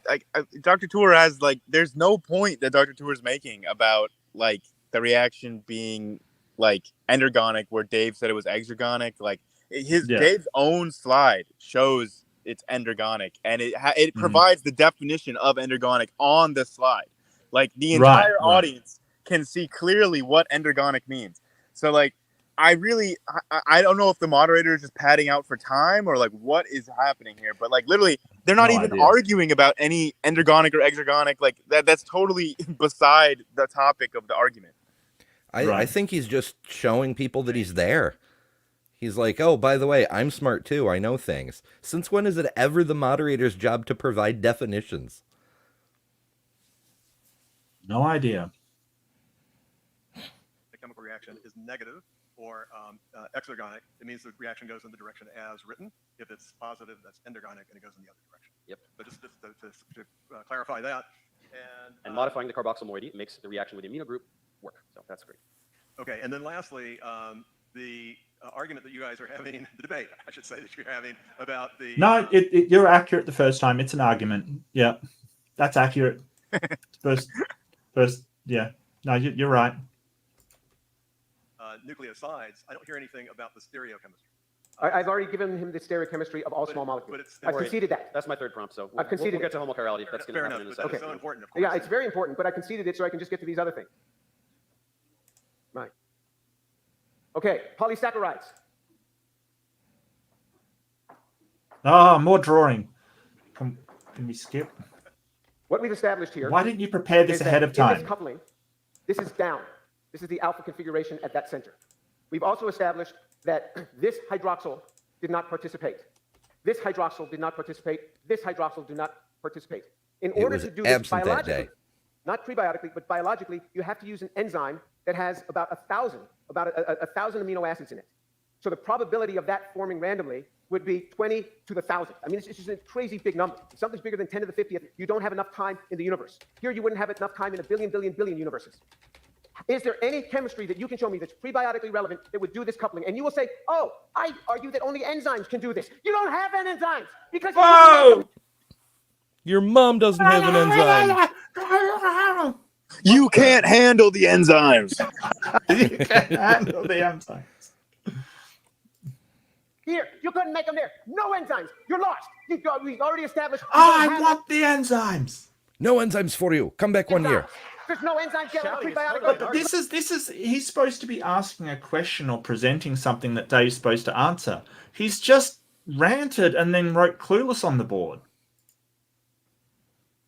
Dr. Tour has, like, there's no point that Dr. Tour is making about, like, the reaction being, like, endergonic, where Dave said it was exergonic. Like, Dave's own slide shows it's endergonic, and it provides the definition of endergonic on the slide. Like, the entire audience can see clearly what endergonic means. So, like, I don't know if the moderator is just padding out for time or, like, what is happening here. But, like, literally, they're not No even idea. arguing about any endergonic or exergonic. Like that's totally beside the topic of the argument. I think he's just showing people that he's there. He's like, oh, by the way, I'm smart too. I know things. Since when is it ever the moderator's job to provide definitions? No idea. The chemical reaction is negative or exergonic. It means the reaction goes in the direction as written. If it's positive, that's endergonic, and it goes in the other direction. Yep. But just to clarify that. And modifying the carboxyl moiety makes the reaction with the amino group work. So that's great. Okay, and then lastly, the argument that you guys are having, the debate, I should say, that you're having about the... No, you're accurate the first time. It's an argument. Yeah, that's accurate. First, yeah. No, you're right. Nucleosides, I don't hear anything about the stereochemistry. I've already given him the stereochemistry of all small molecules. I've conceded that. That's my third prompt. So I've conceded we'll get to homochirality. That's going to happen in a second. It's so important, of course. Yeah, it's very important, but I conceded it so I can just get to these other things. Right. Okay, polysaccharides. Oh, more drawing. Can we skip? What we've established here. Why didn't you prepare this is ahead that of time? In this coupling, this is down. This is the alpha configuration at that center. We've also established that this hydroxyl did not participate. This hydroxyl did not participate. This hydroxyl did not participate. In order to do this biologically, not prebiotically, but biologically, you have to use an enzyme that has about 1,000 amino acids in it. So the probability of that forming randomly would be 20 to the 1,000. I mean, it's just a crazy big number. If something's bigger than 10 to the 50th, you don't have enough time in the universe. Here, you wouldn't have enough time in a billion universes. Is there any chemistry that you can show me that's prebiotically relevant that would do this coupling? And you will say, oh, I argue that only enzymes can do this. You don't have any enzymes because your mom doesn't have an enzyme. You can't handle the enzymes. You can't handle the enzymes. Here, you couldn't make them there. No enzymes. You're lost. We've already established. I want the enzymes. No enzymes for you. Come back 1 year. There's no enzymes yet. Prebiotic. This is he's supposed to be asking a question or presenting something that Dave's supposed to answer. He's just ranted and then wrote clueless on the board.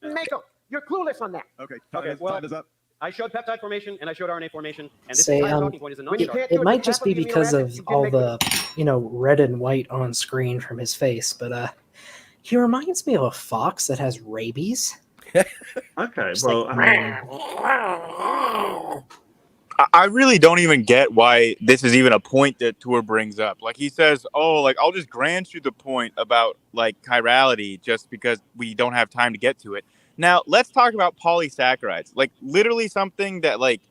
Make them. You're clueless on that. Okay, well, time is up. I showed peptide formation and I showed RNA formation, and this Say, entire talking point is a non-starter. It might just be because of all the, red and white on screen from his face, but he reminds me of a fox that has rabies. Okay, well, I mean, I really don't even get why this is even a point that Tour brings up. Like he says, oh, like I'll just grant you the point about like chirality just because we don't have time to get to it. Now let's talk about polysaccharides. Like literally something that like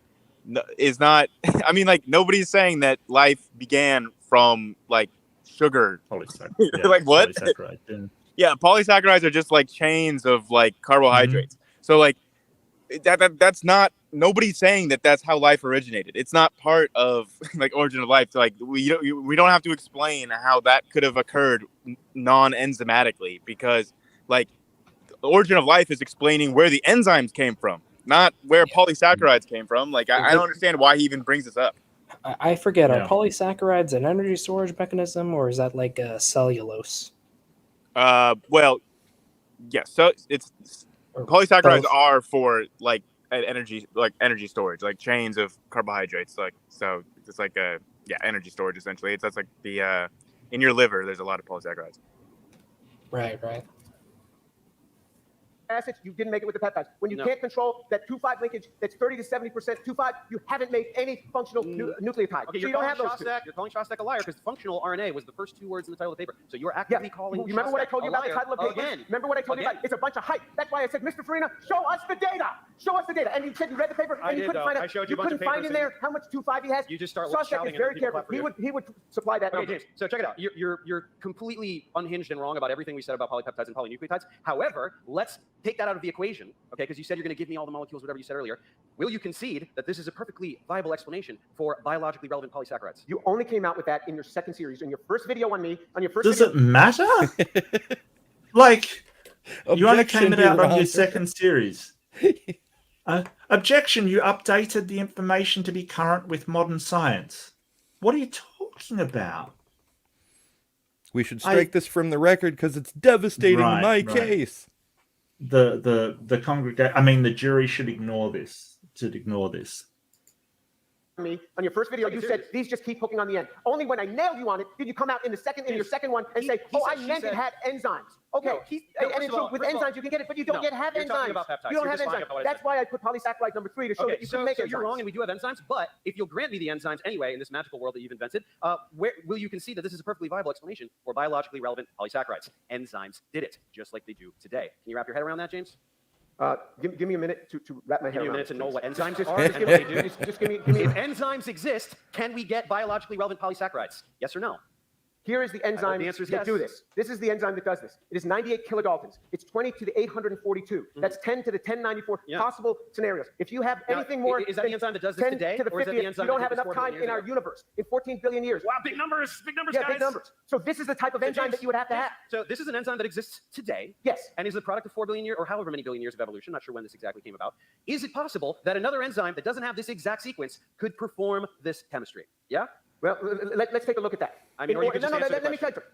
is not. I mean, like nobody's saying that life began from like sugar. polysaccharide. Like what? Polysaccharide. Yeah, polysaccharides are just like chains of like carbohydrates. Mm-hmm. So like that's not, nobody's saying that that's how life originated. It's not part of like origin of life. So like we don't have to explain how that could have occurred non-enzymatically, because like the origin of life is explaining where the enzymes came from, not where polysaccharides came from. Like I don't understand why he even brings this up. I forget, are polysaccharides an energy storage mechanism, or is that like a cellulose? Well, yes. So it's polysaccharides are for like energy storage, like chains of carbohydrates. Like so, it's like energy storage essentially. It's that's like the in your liver. There's a lot of polysaccharides. Right. Acids, you didn't make it with the peptides. When you can't control that 2,5 linkage, that's 30 to 70% 2,5, you haven't made any functional nucleotide. Okay, so you don't have those. You're calling Shostak a liar because functional RNA was the first two words in the title of the paper. So you're actively calling. You remember what I told you about the title of the paper? Again. Remember what I told you about? It's a bunch of hype. That's why I said, Mr. Farina, show us the data. Show us the data. And you said you read the paper and you couldn't find out. You couldn't find in there how much 2,5 he has. You just start Shostak shouting. is very careful. He would supply that. Okay, James. So check it out. You're completely unhinged and wrong about everything we said about polypeptides and polynucleotides. However, let's take that out of the equation. Okay, because you said you're going to give me all the molecules, whatever you said earlier. Will you concede that this is a perfectly viable explanation for biologically relevant polysaccharides? You only came out with that in your second series. In your first video on me, on your first Does video. it matter? Like, you only came it out on your second series. Objection, you updated the information to be current with modern science. What are you talking about? We should strike this from the record because it's devastating my case. The jury should ignore this. Me on your first video, you said these just keep hooking on the end. Only when I nailed you on it did you come out in your second one and say, "Oh, I meant it had enzymes." Okay, and it's true with enzymes you can get it, but you don't yet have enzymes. You don't have enzymes. That's why I put polysaccharide number 3 to show that you can make enzymes. You're wrong, and we do have enzymes. But if you'll grant me the enzymes anyway in this magical world that you've invented, where will you concede that this is a perfectly viable explanation for biologically relevant polysaccharides? Enzymes did it, just like they do today. Can you wrap your head around that, James? Give me a minute to wrap my head around. Give me a minute to know what enzymes are. Just give me. If enzymes exist, can we get biologically relevant polysaccharides? Yes or no? Here is the enzyme that do this. This is the enzyme that does this. It is 98 kilodaltons. It's 20 to the 842. That's 10 to the 1094 possible scenarios. If you have anything more, is that the enzyme that does this today, or is that the enzyme you don't have enough time in our universe in 14 billion years. Wow, big numbers, guys. Big numbers. So this is the type of enzyme that you would have to have. So this is an enzyme that exists today. Yes. And is the product of 4 billion years, or however many billion years of evolution. Not sure when this exactly came about. Is it possible that another enzyme that doesn't have this exact sequence could perform this chemistry? Yeah. Well, let's take a look at that. I mean, let me tell you.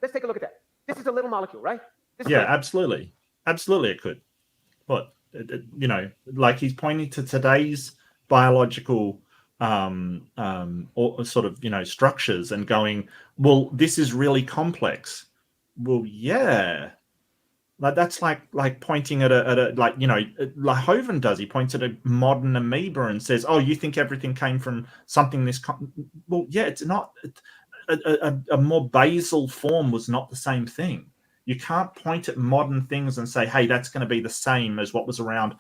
Let's take a look at that. This is a little molecule, right? Absolutely. Absolutely it could. But, like he's pointing to today's biological structures and going, well, this is really complex. Well, yeah. Like that's like pointing at like Hoven does. He points at a modern amoeba and says, "Oh, you think everything came from something this?" Well, yeah, it's not. A more basal form was not the same thing. You can't point at modern things and say, "Hey, that's going to be the same as what was around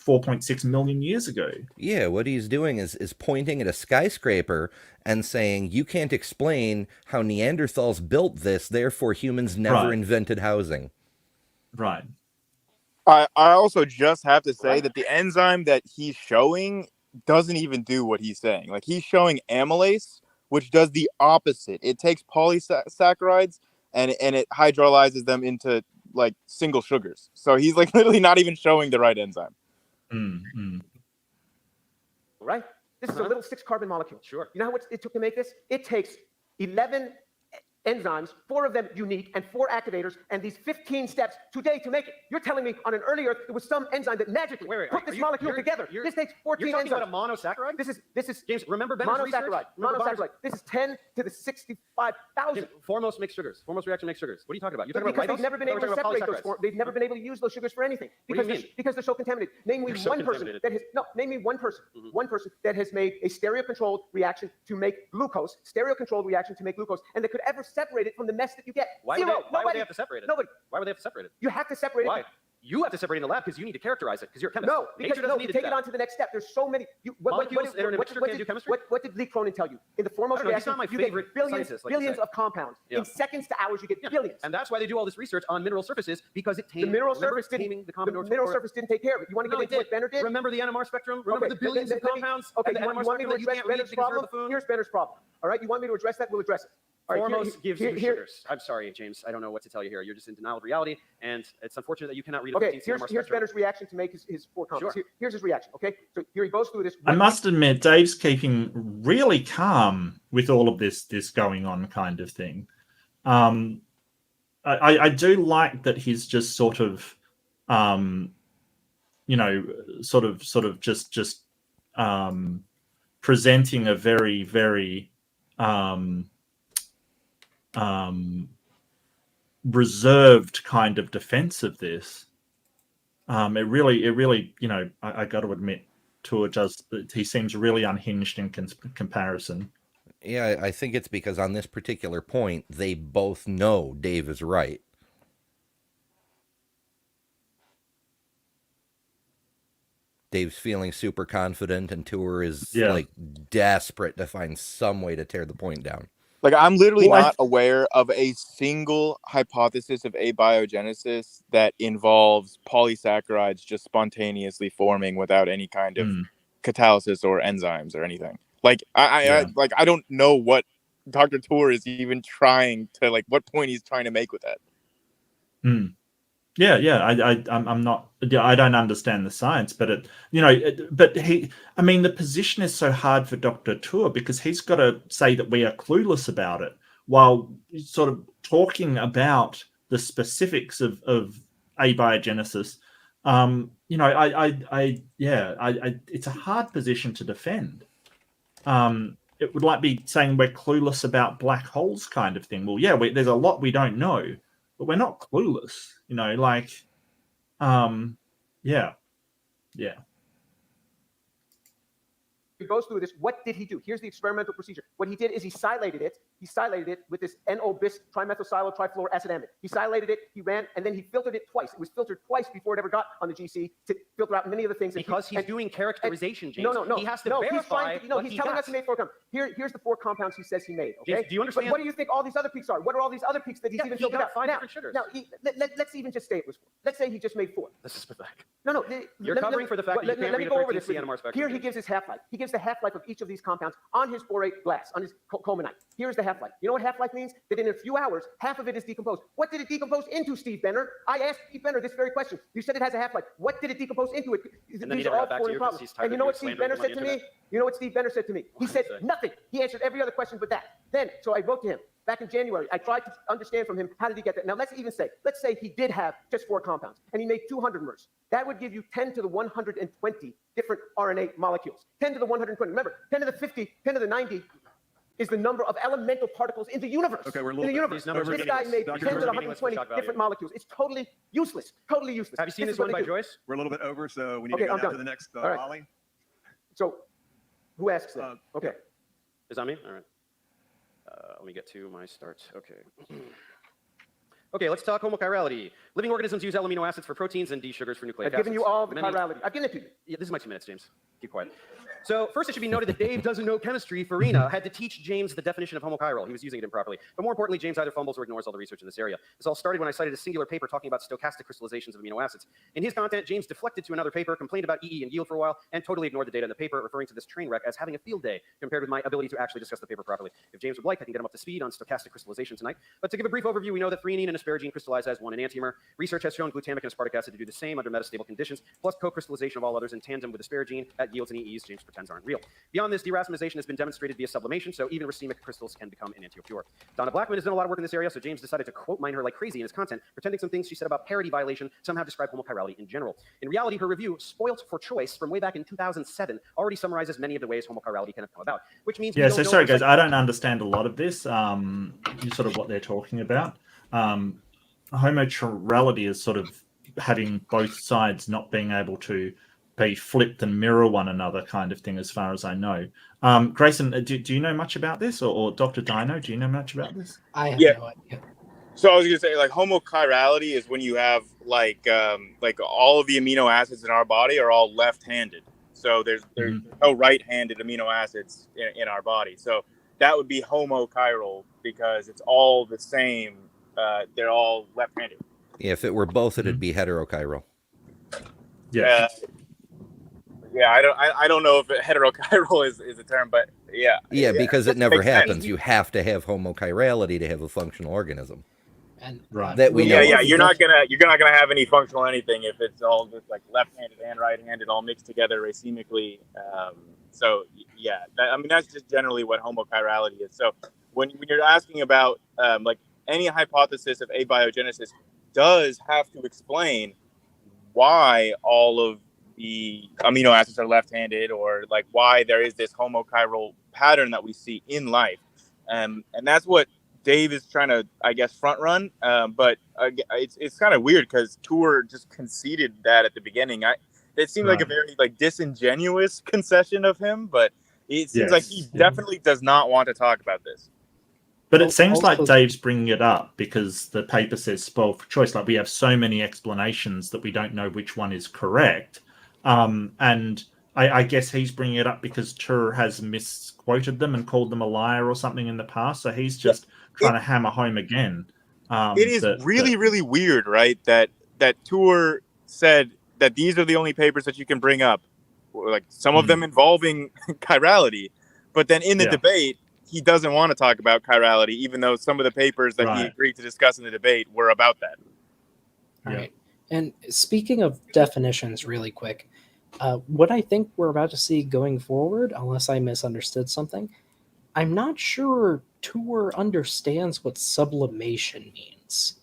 4.6 million years ago." Yeah, what he's doing is pointing at a skyscraper and saying, "You can't explain how Neanderthals built this, therefore humans never invented housing." Right. I also just have to say that the enzyme that he's showing doesn't even do what he's saying. Like he's showing amylase, which does the opposite. It takes polysaccharides and it hydrolyzes them into like single sugars. So he's like literally not even showing the right enzyme. Right? This is a little 6-carbon molecule. Sure. You know how much it took to make this? It takes 11 enzymes, 4 of them unique, and 4 activators, and these 15 steps today to make it. You're telling me on an early Earth there was some enzyme that magically put this molecule together. This takes 14 enzymes. You're talking about a monosaccharide? This is James. Remember Benner's research? Monosaccharide. This is 10 to the 65,000. Foremost mixed sugars. Foremost reaction mixed sugars. What are you talking about? You're talking about they've never been able to separate those. They've never been able to use those sugars for anything because they're so contaminated. Name me one person that has made a stereo-controlled reaction to make glucose, and that could ever separate it from the mess that you get. Why would they have to separate it? Nobody. Why would they have to separate it? You have to separate it. Why? You have to separate it in the lab because you need to characterize it because you're a chemist. No, because you take it on to the next step. There's so many. What did Lee Cronin tell you? In the foremost reaction, you get billions of compounds. In seconds to hours, you get billions. And that's why they do all this research on mineral surfaces because it tamed the mineral surface didn't take care of it. You want to get into what Benner did? Remember the NMR spectrum? Remember the billions of compounds? Okay, you want me to address Benner's problem? Here's Benner's problem. All right, you want me to address that? We'll address it. Foremost gives you sugars. I'm sorry, James. I don't know what to tell you here. You're just in denial of reality, and it's unfortunate that you cannot read a 15 here's Benner's reaction to make his 4 compounds. Sure. Here's his reaction, okay? So here he goes through this. I must admit, Dave's keeping really calm with all of this going on kind of thing. I do like that he's just sort of, just presenting a very, very reserved kind of defense of this. It really, I got to admit, he seems really unhinged in comparison. Yeah, I think it's because on this particular point, they both know Dave is right. Dave's feeling super confident, and Tour is like desperate to find some way to tear the point down. Like, I'm literally not aware of a single hypothesis of abiogenesis that involves polysaccharides just spontaneously forming without any kind of catalysis or enzymes or anything. Like, I don't know what Dr. Tour is even trying to, like, what point he's trying to make with that. I'm not. I don't understand the science, but the position is so hard for Dr. Tour because he's got to say that we are clueless about it, while sort of talking about the specifics of abiogenesis, it's a hard position to defend. It would like be saying we're clueless about black holes kind of thing. Well, yeah, there's a lot we don't know, but we're not clueless, yeah. He goes through this. What did he do? Here's the experimental procedure. What he did is he silated it. He silated it with this NO-bis trimethylsilyl trifluoroacidamide. He silated it, he ran, and then he filtered it twice. It was filtered twice before it ever got on the GC to filter out many of the things. Because he's doing characterization, James. No. He has to verify he's telling us he made 4 compounds. Here's the 4 compounds he says he made. Okay? James, do you understand? But what do you think all these other peaks are? What are all these other peaks that he's even filtered out? 5 different sugars. Now, let's even just say it was 4. Let's say he just made 4. This is pathetic. No. You're covering for the fact that you can't read a 13C NMR spectrum. Here he gives his half-life. He gives the half-life of each of these compounds on his borate glass, on his colmanite. Here's the half-life. You know what half-life means? That in a few hours, half of it is decomposed. What did it decompose into, Steve Benner? I asked Steve Benner this very question. You said it has a half-life. What did it decompose into? And then he never got back to you because he's tired And you know what Steve Benner said to me? You know what Steve Benner said to me? He said nothing. He answered every other question but that. Then, so I wrote to him back in January. I tried to understand from him, how did he get that? Now, let's say he did have just 4 compounds, and he made 200 mers. That would give you 10 to the 120 different RNA molecules. 10 to the 120. Remember, 10 to the 50, 10 to the 90 is the number of elemental particles in the universe. Okay, we're a little in the universe. This guy made 10 to the 120 different molecules. It's totally useless. Totally useless. Have you seen this one by Joyce? We're a little bit over, so we need to go down to the next volley. So, who asks that? Okay. Is that me? All right. Let me get to my start. Okay. Okay, let's talk homochirality. Living organisms use L amino acids for proteins and D sugars for nucleic acids. I've given you all the chirality. I've given it to you. Yeah, this is my 2 minutes, James. Keep quiet. So first, it should be noted that Dave doesn't know chemistry. Farina had to teach James the definition of homochiral. He was using it improperly. But more importantly, James either fumbles or ignores all the research in this area. This all started when I cited a singular paper talking about stochastic crystallizations of amino acids. In his content, James deflected to another paper, complained about EE and yield for a while, and totally ignored the data in the paper, referring to this train wreck as having a field day compared with my ability to actually discuss the paper properly. If James would like, I can get him up to speed on stochastic crystallization tonight. But to give a brief overview, we know that threonine and asparagine crystallize as one enantiomer. Research has shown glutamic and aspartic acid to do the same under metastable conditions, plus co-crystallization of all others in tandem with asparagine at yields and EEs James pretends aren't real. Beyond this, deracemization has been demonstrated via sublimation, so even racemic crystals can become enantiopure. Donna Blackman has done a lot of work in this area, so James decided to quote mine her like crazy in his content, pretending some things she said about parity violation somehow describe homochirality in general. In reality, her review, Spoilt for Choice, from way back in 2007, already summarizes many of the ways homochirality can have come about, which means... Yeah, so sorry guys, I don't understand a lot of this, sort of what they're talking about. Homochirality is sort of having both sides not being able to be flipped and mirror one another kind of thing, as far as I know. Grayson, do you know much about this? Or Dr. Dino, do you know much about this? I have no idea. So I was going to say, like, homochirality is when you have, like all of the amino acids in our body are all left-handed. So there's no right-handed amino acids in our body. So that would be homochiral because it's all the same. They're all left-handed. Yeah, if it were both, it'd be heterochiral. Yeah. I don't know if heterochiral is a term, but yeah. Yeah, because it never happens. You have to have homochirality to have a functional organism. And that we know. Yeah, you're not gonna have any functional anything if it's all just like left-handed and right-handed all mixed together racemically. So yeah, that's just generally what homochirality is. So when you're asking about like any hypothesis of abiogenesis does have to explain why all of the amino acids are left-handed, or like why there is this homochiral pattern that we see in life, and that's what Dave is trying to, I guess, front run. But it's kind of weird because Tour just conceded that at the beginning. It seemed like a very disingenuous concession of him, but it seems like he definitely does not want to talk about this. But it seems like Dave's bringing it up because the paper says spoiled for choice. Like, we have so many explanations that we don't know which one is correct. And I guess he's bringing it up because Tour has misquoted them and called them a liar or something in the past. So he's just trying to hammer home again. It is really weird, right? That Tour said that these are the only papers that you can bring up, like some of them involving chirality. But then in the debate, he doesn't want to talk about chirality, even though some of the papers that he agreed to discuss in the debate were about that. All right. And speaking of definitions really quick, what I think we're about to see going forward, unless I misunderstood something, I'm not sure Tour understands what sublimation means.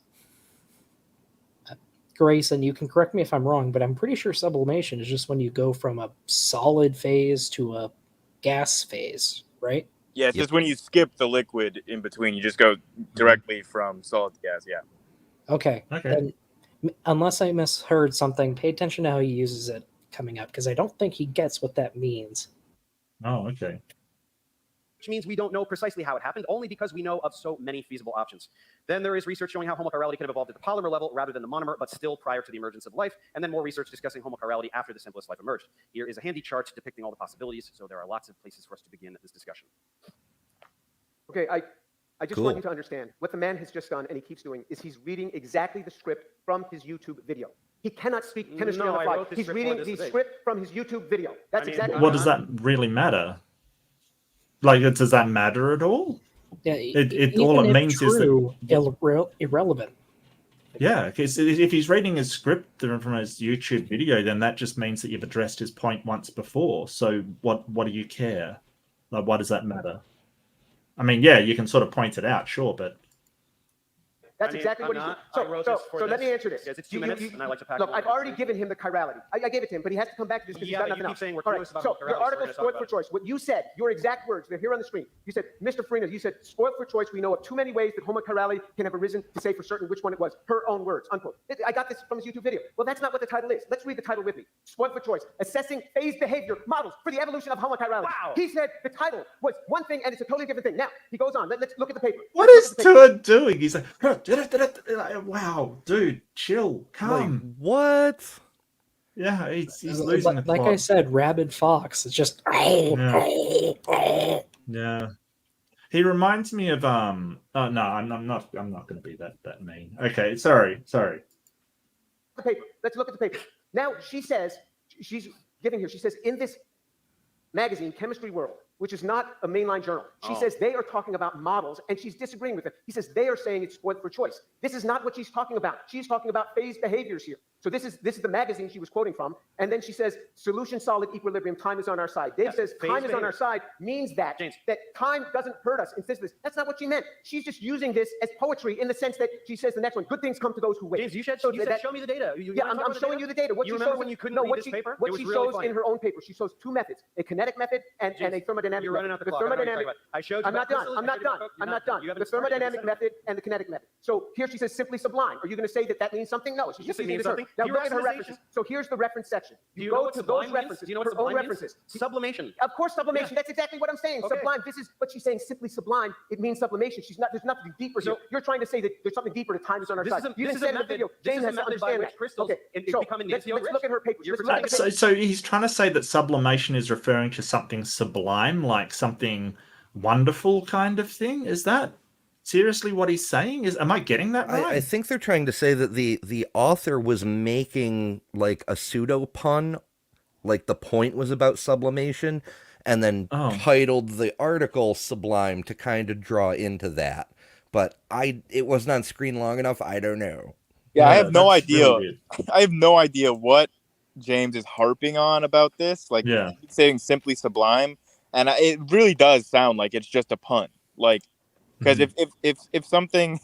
Grayson, you can correct me if I'm wrong, but I'm pretty sure sublimation is just when you go from a solid phase to a gas phase, right? Yeah, it's just when you skip the liquid in between, you just go directly from solid to gas. Yeah. Okay. Then, unless I misheard something, pay attention to how he uses it coming up, because I don't think he gets what that means. Oh, okay. Which means we don't know precisely how it happened, only because we know of so many feasible options. Then there is research showing how homochirality could have evolved at the polymer level rather than the monomer, but still prior to the emergence of life, and then more research discussing homochirality after the simplest life emerged. Here is a handy chart depicting all the possibilities, so there are lots of places for us to begin this discussion. Okay, I just want you to understand what the man has just done, and he keeps doing, is he's reading exactly the script from his YouTube video. He cannot speak chemistry on the fly. He's reading the script from his YouTube video. That's exactly what does that really matter? Like, does that matter at all? Yeah, all it means is that irrelevant. Yeah, because if he's reading his script from his YouTube video, then that just means that you've addressed his point once before. So what do you care? Like, why does that matter? I mean, yeah, you can sort of point it out, sure, but that's exactly what he's doing. So let me answer this. Yes, it's 2 minutes, and I like to pack. Look, I've already given him the chirality. I gave it to him, but he has to come back to this because he's got nothing else. Saying we're all right, so your article, Spoiled for Choice, what you said, your exact words, they're here on the screen. You said, Mr. Farina, you said, spoiled for choice, we know of too many ways that homochirality can have arisen to say for certain which one it was. Her own words, unquote. I got this from his YouTube video. Well, that's not what the title is. Let's read the title with me. Spoiled for Choice, Assessing Phase Behavior Models for the Evolution of Homochirality. Wow. He said the title was one thing and it's a totally different thing. Now, he goes on. Let's look at the paper. What is Tour doing? He's like, wow, dude, chill, calm. Like, what? Yeah, he's losing the plot. Like I said, rabid fox. It's just yeah. He reminds me of oh no, I'm not going to be that mean. Okay, sorry. The paper. Let's look at the paper. Now she says she's giving here. She says in this magazine, Chemistry World, which is not a mainline journal. She says they are talking about models, and she's disagreeing with it. He says they are saying it's spoiled for choice. This is not what she's talking about. She's talking about phase behaviors here. So this is the magazine she was quoting from, and then she says solution solid equilibrium, time is on our side. Dave says time is on our side means that that time doesn't hurt us. Instead of this, that's not what she meant. She's just using this as poetry in the sense that she says the next one, good things come to those who wait. James, you said show me the data. I'm showing you the data. What you she remember shows when you couldn't read this paper? What she shows in her own paper, she shows two methods: a kinetic method and a thermodynamic. You're running out the clock. I showed you. I'm not done. I'm not done. The thermodynamic method and the kinetic method. So here she says simply sublime. Are you going to say that means something? No, she's just using something. Now look at her references. So here's the reference section. You go to those references. Do you know what her own references? Sublimation. Of course, sublimation. That's exactly what I'm saying. Okay. Sublime. This is what she's saying. Simply sublime. It means sublimation. She's not. There's nothing deeper here. You're trying to say that there's something deeper. The time is on our side. You didn't say in the video. James has to understand that. Okay. So let's look at her papers. So he's trying to say that sublimation is referring to something sublime, like something wonderful kind of thing. Is that seriously what he's saying? Am I getting that right? I think they're trying to say that the author was making like a pseudo pun, like the point was about sublimation, and then titled the article Sublime to kind of draw into that. But it wasn't on screen long enough. I don't know. Yeah, I have no idea. Really I have no idea what James is harping on about this. Like, saying simply sublime. And it really does sound like it's just a pun, like, because if something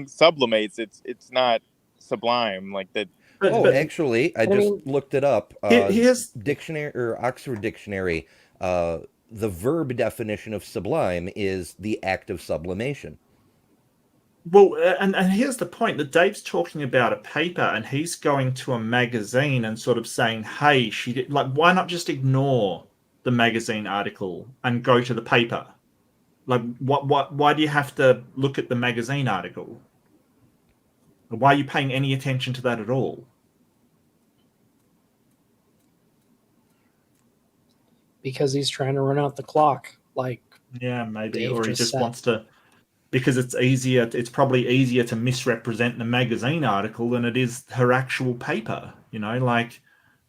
sublimates, it's not sublime like that. Actually, I just looked it up. Here's dictionary or Oxford Dictionary. The verb definition of sublime is the act of sublimation. Well, and here's the point that Dave's talking about a paper, and he's going to a magazine and sort of saying, "Hey, she did." Like, why not just ignore the magazine article and go to the paper? Like, why do you have to look at the magazine article? Why are you paying any attention to that at all? Because he's trying to run out the clock. Like, yeah, maybe. Dave, or he just wants to, because it's probably easier to misrepresent the magazine article than it is her actual paper, you know, like.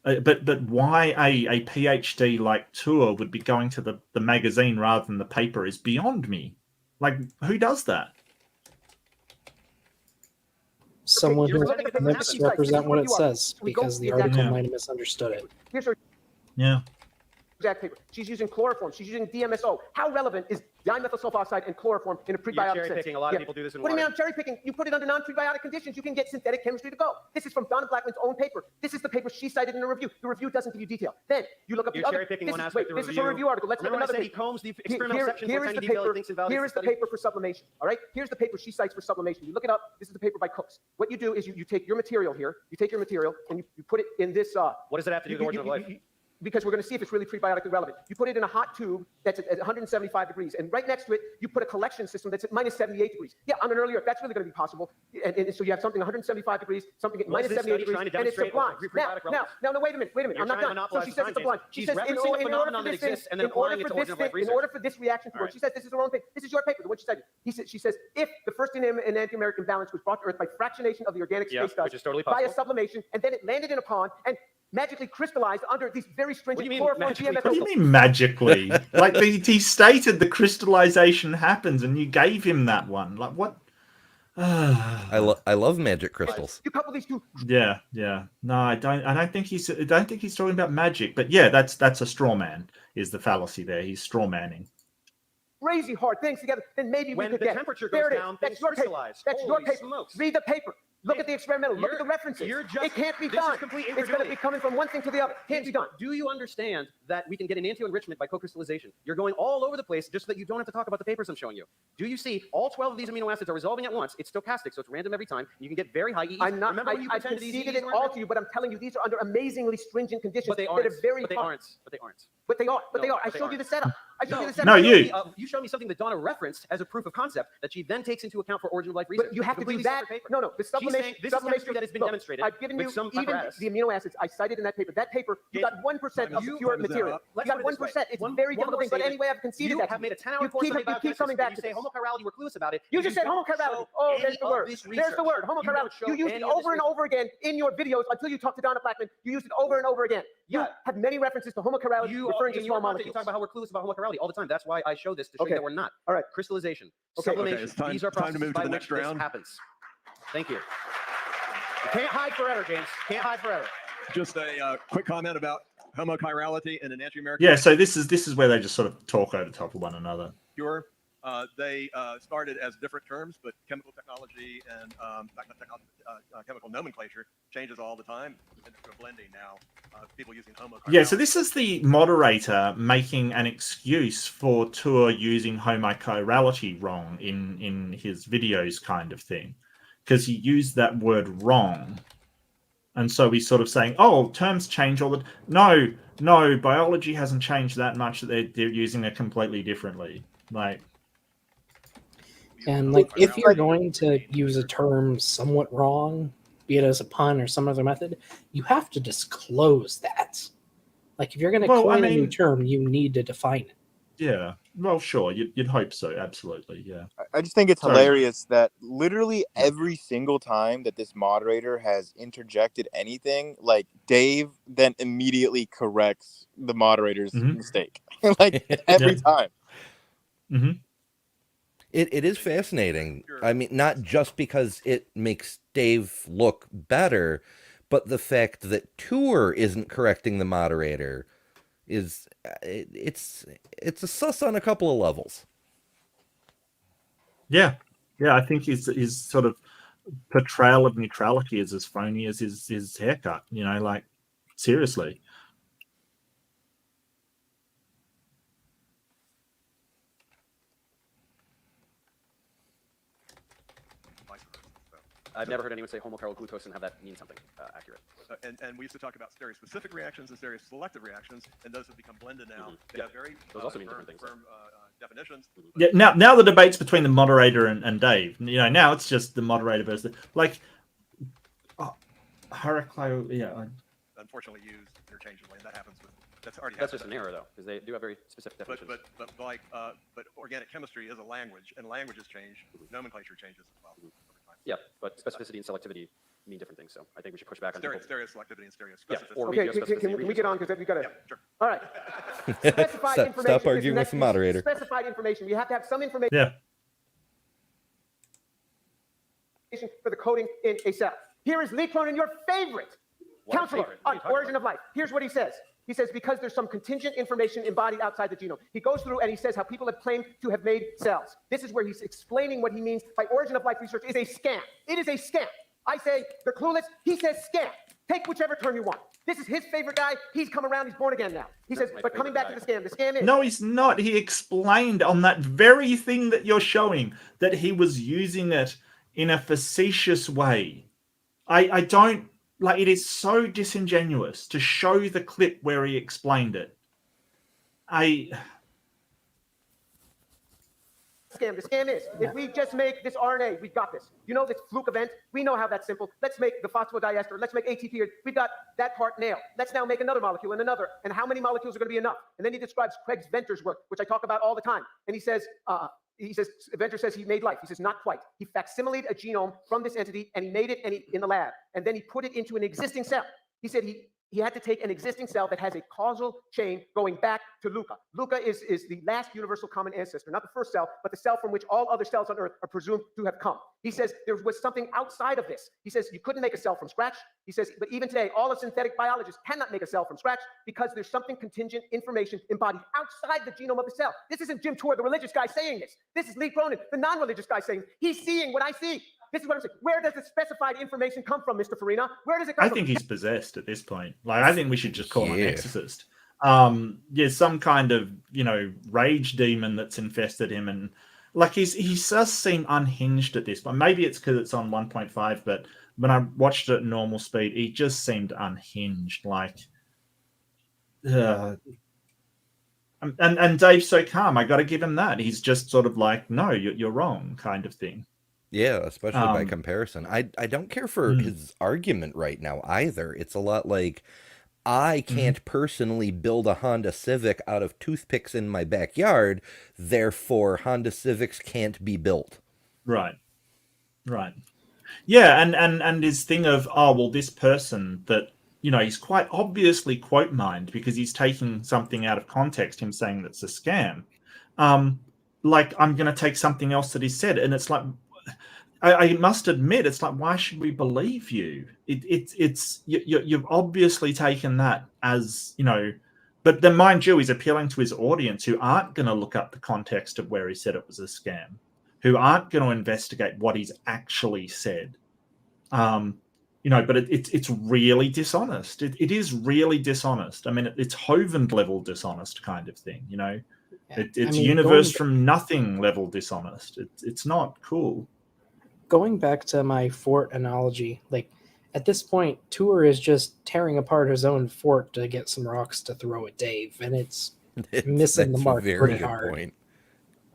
But why a PhD like Tour would be going to the magazine rather than the paper is beyond me. Like, who does that? Someone who misrepresent what it says because the article might have misunderstood it. Yeah. exact paper. She's using chloroform. She's using DMSO. How relevant is dimethyl sulfoxide and chloroform in a prebiotic You're cherry sense? picking. A lot of people do this in What do water. you mean I'm cherry picking? You put it under non-prebiotic conditions, you can get synthetic chemistry to go. This is from Donna Blackman's own paper. This is the paper she cited in the review. The review doesn't give you detail. Then you look up You're the other. cherry picking one aspect of the This is a review article. Let's look at Remember another I said he paper. combs the experimental section Here for is tiny the detail he paper. thinks invalidates Here is the study. paper for sublimation. All right. Here's the paper she cites for sublimation. You look it up. This is the paper by Cooks. What you do is you take your material here. You take your material and you put it in this. What does that have to do with the origin of life? Because we're going to see if it's really prebiotically relevant. You put it in a hot tube that's at 175 degrees, and right next to it, you put a collection system that's at minus 78 degrees. Yeah, on an early Earth, that's really going to be possible. And so you have something 175 degrees, something at minus 78 degrees, and it's sublime. Now, wait a minute. I'm not done. So she says it's sublime. She says in order for this reaction to work, she says this is her own thing. This is your paper, the one she cited. She says if the first enantiomer balance was brought to Earth by fractionation of the organic space dust by a sublimation, and then it landed in a pond, and magically crystallized under these very stringent chloroform DMSO. What do you mean magically? Like he stated the crystallization happens, and you gave him that one. Like what? I love magic crystals. You couple these two. Yeah. No, I don't think he's talking about magic. But yeah, that's a straw man. Is the fallacy there? He's straw manning. Crazy hard things together. Then maybe we could get. When the temperature goes down, that's your paper. That's your paper. Smokes. Read the paper. Look at the experimental. Look at the references. It can't be done. It's going to be coming from one thing to the other. Can't be done. Do you understand that we can get enantiomer enrichment by co-crystallization? You're going all over the place just so that you don't have to talk about the papers I'm showing you. Do you see all 12 of these amino acids are resolving at once? It's stochastic, so it's random every time. You can get very high EEs. I'm not. Remember when you I pretended these conceded EEs it weren't all real? to you, but I'm telling you these are under amazingly stringent conditions. But they aren't. That are very But they hard. aren't. But they aren't. But they are. But they No, are. I but they showed you aren't. the setup. I showed you the setup. No, you. You showed me something that Donna referenced as a proof of concept that she then takes into account for origin of life research. But you have to do that. No. The sublimation. This is chemistry that has been demonstrated. I've given you some even apparatus. the amino acids I cited in that paper. That paper, you got 1% of the pure material. You got 1%. It's a very difficult thing. But anyway, I've conceded You that. have made a 10-hour course You keep coming back to say this. homochirality, we're clueless about it. You just said homochirality. Oh, there's the word. There's the word, homochirality. You used it over and over again in your videos until you talked to Donna Blackman. You used it over and over again. You have many references to homochirality referring to small molecules. You talk about how we're clueless about homochirality all the time. That's why I show this to show you that we're not. All right. Crystallization, Okay. sublimation. It's time- These are time to processes move to by the which next this round. happens. Thank you. You can't hide forever, James. Can't hide forever. Just a quick comment about homochirality and enantiomeric. Yeah. So this is where they just sort of talk over top of one another. Pure. They started as different terms, but chemical technology and chemical nomenclature changes all the time. And it's blending now. People using homochirality. Yeah, so this is the moderator making an excuse for Tour using homochirality wrong in his videos kind of thing. Because he used that word wrong. And so he's sort of saying, oh, terms change all the... No, biology hasn't changed that much. They're using it completely differently. Like... And like, if you're going to use a term somewhat wrong, be it as a pun or some other method, you have to disclose that. Like, if you're going to coin a new term, you need to define it. Yeah, well, sure, you'd hope so, absolutely, yeah. I just think it's hilarious that literally every single time that this moderator has interjected anything, like Dave then immediately corrects the moderator's mistake. Like, every time. Mm-hmm. It is fascinating. I mean, not just because it makes Dave look better, but the fact that Tour isn't correcting the moderator is it's a sus on a couple of levels. Yeah, I think his sort of portrayal of neutrality is as phony as his haircut. You know, like seriously. I've never heard anyone say homochiral glucose and have that mean something accurate. And we used to talk about stereospecific reactions and stereoselective reactions, and those have become blended now. They have very those also mean different things. Firm definitions. Yeah, now the debate's between the moderator and Dave. You know, now it's just the moderator versus like Heraclio. Yeah, unfortunately used interchangeably, and that happens with. That's just an error, though, because they do have very specific definitions. But organic chemistry is a language, and languages change. Nomenclature changes as well. Yeah, but specificity and selectivity mean different things. So I think we should push back on stereoselectivity and stereospecificity. Yeah, okay, can we get on because we got to? Yeah, sure. All right. Specified information. Stop arguing with the moderator. Specified information. You have to have some information. Yeah. For the coding in a cell. Here is Lee Cronin, your favorite counselor on origin of life. Here's what he says. He says, because there's some contingent information embodied outside the genome. He goes through and he says how people have claimed to have made cells. This is where he's explaining what he means by origin of life research is a scam. It is a scam. I say they're clueless. He says scam. Take whichever term you want. This is his favorite guy. He's come around. He's born again now. He says, but coming back to the scam is... No, he's not. He explained on that very thing that you're showing that he was using it in a facetious way. I don't... Like, it is so disingenuous to show the clip where he explained it. The scam is, if we just make this RNA, we've got this. You know this fluke event? We know how that's simple. Let's make the phosphodiester. Let's make ATP. We've got that part nailed. Let's now make another molecule and another. And how many molecules are going to be enough? And then he describes Craig Venter's work, which I talk about all the time. And he says, Venter says he made life. He says, not quite. He facsimilated a genome from this entity, and he made it in the lab. And then he put it into an existing cell. He said he had to take an existing cell that has a causal chain going back to Luca. Luca is the last universal common ancestor, not the first cell, but the cell from which all other cells on Earth are presumed to have come. He says there was something outside of this. He says you couldn't make a cell from scratch. He says, but even today, all of synthetic biologists cannot make a cell from scratch because there's something contingent information embodied outside the genome of the cell. This isn't Jim Tour, the religious guy, saying this. This is Lee Cronin, the non-religious guy, saying he's seeing what I see. This is what I'm saying. Where does the specified information come from, Mr. Farina? Where does it come from? I think he's possessed at this point. Like, I think we should just call him an exorcist. Some kind of, rage demon that's infested him. And like, he does seem unhinged at this point. Maybe it's because it's on 1.5, but when I watched it at normal speed, he just seemed unhinged. Like, and Dave's so calm. I got to give him that. He's just sort of like, no, you're wrong kind of thing. Yeah, especially by comparison. I don't care for his argument right now either. It's a lot like, I can't personally build a Honda Civic out of toothpicks in my backyard, therefore Honda Civics can't be built. Right. Yeah, and his thing of, this person that, he's quite obviously quote mined because he's taking something out of context, him saying that's a scam. Like, I'm going to take something else that he said, and it's like, I must admit, it's like, why should we believe you? You've obviously taken that as, but then mind you, he's appealing to his audience who aren't going to look up the context of where he said it was a scam, who aren't going to investigate what he's actually said. But it's really dishonest. It is really dishonest. I mean, it's Hovind level dishonest kind of thing, Yeah. It's universe from nothing level dishonest. It's not cool. Going back to my fort analogy, like at this point, Tour is just tearing apart his own fort to get some rocks to throw at Dave, and it's missing the mark pretty hard. Point.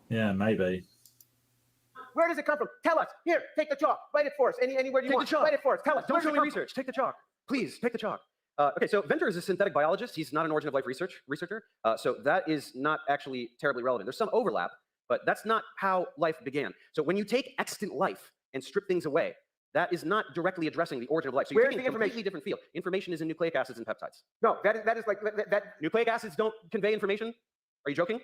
Yeah, maybe. Where does it come from? Tell us. Here, take the chalk. Write it for us. Anywhere you want. Write it for us. Tell us. Don't show me research. Take the chalk. Please, take the chalk. Okay, so Venter is a synthetic biologist. He's not an origin of life researcher. So that is not actually terribly relevant. There's some overlap, but that's not how life began. So when you take extant life and strip things away, that is not directly addressing the origin of life. So you're taking a completely different field. Information is in nucleic acids and peptides. No, that is like that. Nucleic acids don't convey information? Are you joking?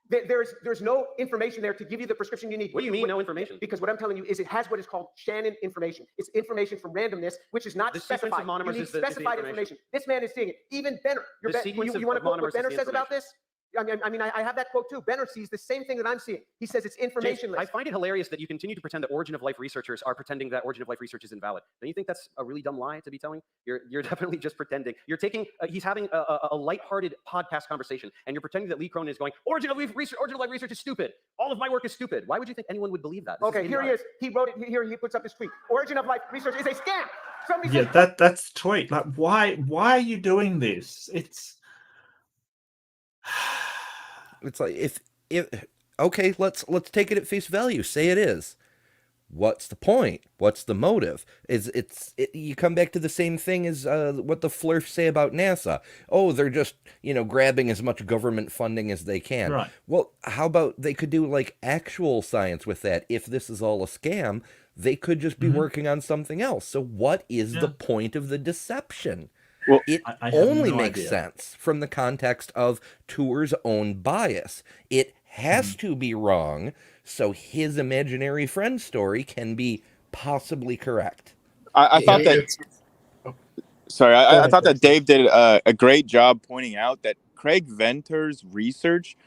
There's no information there to give you the prescription you need. What do you mean, no information? Because what I'm telling you is it has what is called Shannon information. It's information from randomness, which is not specified. You need specified information. This man is seeing it. Even Benner. You want to quote what Benner says about this? I have that quote too. Benner sees the same thing that I'm seeing. He says it's informationless. I find it hilarious that you continue to pretend that origin of life researchers are pretending that origin of life research is invalid. Don't you think that's a really dumb lie to be telling? You're definitely just pretending. You're taking. He's having a lighthearted podcast conversation, and you're pretending that Lee Cronin is going, origin of life research is stupid. All of my work is stupid. Why would you think anyone would believe that? Okay, here he is. He wrote it. Here he puts up his tweet. Origin of life research is a scam. Somebody says, that's the tweet. Like, why are you doing this? It's like if okay, let's take it at face value. Say it is. What's the point? What's the motive? You come back to the same thing as what the flurfs say about NASA. Oh, they're just grabbing as much government funding as they can. Right. Well, how about they could do like actual science with that? If this is all a scam, they could just be working on something else. So what is the point of the deception? Well, it only makes sense from the context of Tour's own bias. It has to be wrong, so his imaginary friend story can be possibly correct. I thought that. Sorry, I ahead, thought that Chris. Dave did a great job pointing out that Craig Venter's research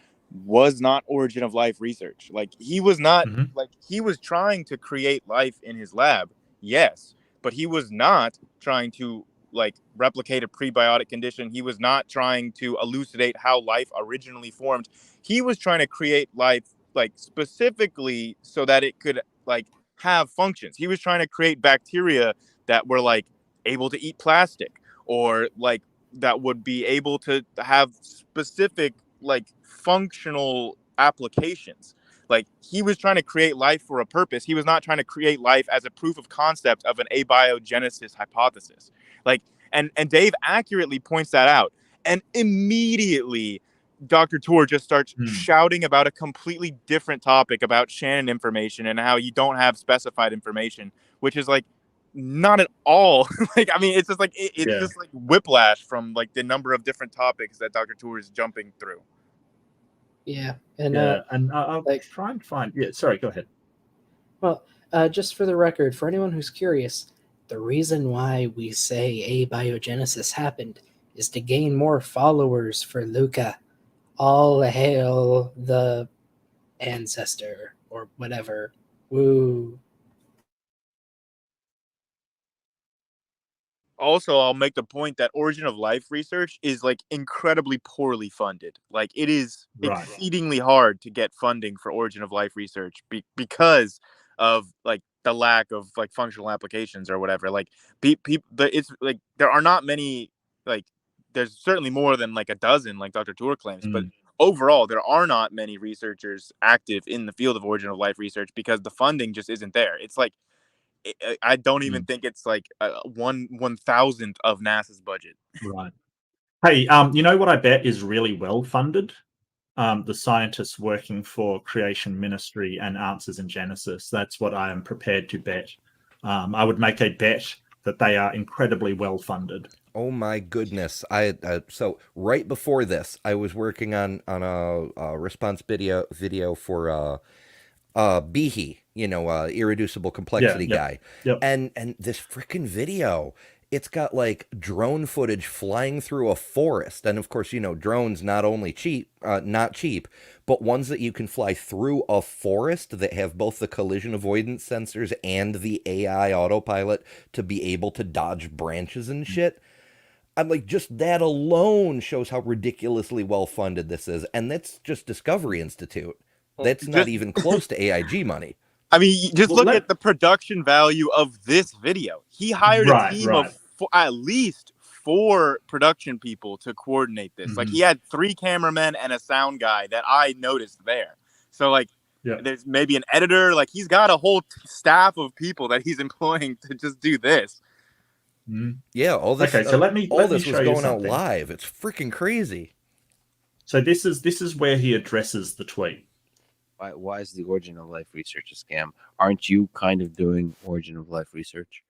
was not origin of life research. Like he was not like he was trying to create life in his lab, yes, but he was not trying to like replicate a prebiotic condition. He was not trying to elucidate how life originally formed. He was trying to create life like specifically so that it could like have functions. He was trying to create bacteria that were like able to eat plastic, or like that would be able to have specific like functional applications. Like he was trying to create life for a purpose. He was not trying to create life as a proof of concept of an abiogenesis hypothesis. Like and Dave accurately points that out. And immediately Dr. Tour just starts shouting about a completely different topic about Shannon information and how you don't have specified information, which is like not at all. Like, I mean, it's just like it's just like whiplash from like the number of different topics that Dr. Tour is jumping through. Yeah, and I'll try and find. Yeah, sorry, go ahead. Well, just for the record, for anyone who's curious, the reason why we say abiogenesis happened is to gain more followers for Luca. All hail the ancestor or whatever. Woo. Also, I'll make the point that origin of life research is like incredibly poorly funded. Like it is exceedingly hard to get funding for origin of life research because of like the lack of like functional applications or whatever. Like it's like there are not many, like there's certainly more than like a dozen, like Dr. Tour claims, but overall there are not many researchers active in the field of origin of life research because the funding just isn't there. It's like I don't even think it's like 1/1000th of NASA's budget. Right. Hey, you know what I bet is really well funded? The scientists working for Creation Ministry and Answers in Genesis. That's what I am prepared to bet. I would make a bet that they are incredibly well funded. Oh my goodness! So right before this, I was working on a response video for Behe, irreducible complexity guy. And this freaking video, it's got like drone footage flying through a forest. And of course, drones not only not cheap, but ones that you can fly through a forest that have both the collision avoidance sensors and the AI autopilot to be able to dodge branches and shit. I'm like, just that alone shows how ridiculously well funded this is. And that's just Discovery Institute. That's not even close to AIG money. I mean, just look at the production value of this video. He hired a team of at least 4 production people to coordinate this. Like he had 3 cameramen and a sound guy that I noticed there. So like there's maybe an editor. Like he's got a whole staff of people that he's employing to just do this. Yeah, all this. Okay, so let me was show you going out something. live. It's freaking crazy. So this is where he addresses the tweet. Why is the origin of life research a scam? Aren't you kind of doing origin of life research?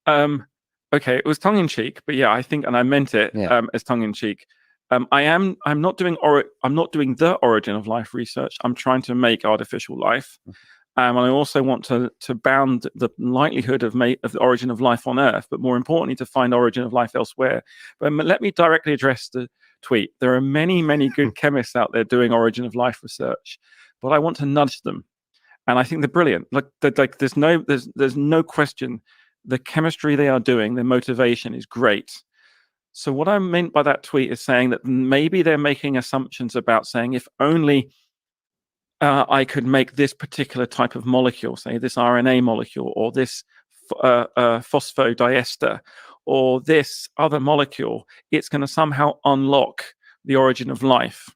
Okay, it was tongue in cheek, but yeah, I think, and I meant it as tongue in cheek. I'm not doing the origin of life research. I'm trying to make artificial life. And I also want to bound the likelihood of the origin of life on Earth, but more importantly, to find origin of life elsewhere. But let me directly address the tweet. There are many, many good chemists out there doing origin of life research, but I want to nudge them, and I think they're brilliant. There's no question. The chemistry they are doing, their motivation is great. So what I meant by that tweet is saying that maybe they're making assumptions about saying if only I could make this particular type of molecule, say this RNA molecule, or this phosphodiester, or this other molecule, it's going to somehow unlock the origin of life.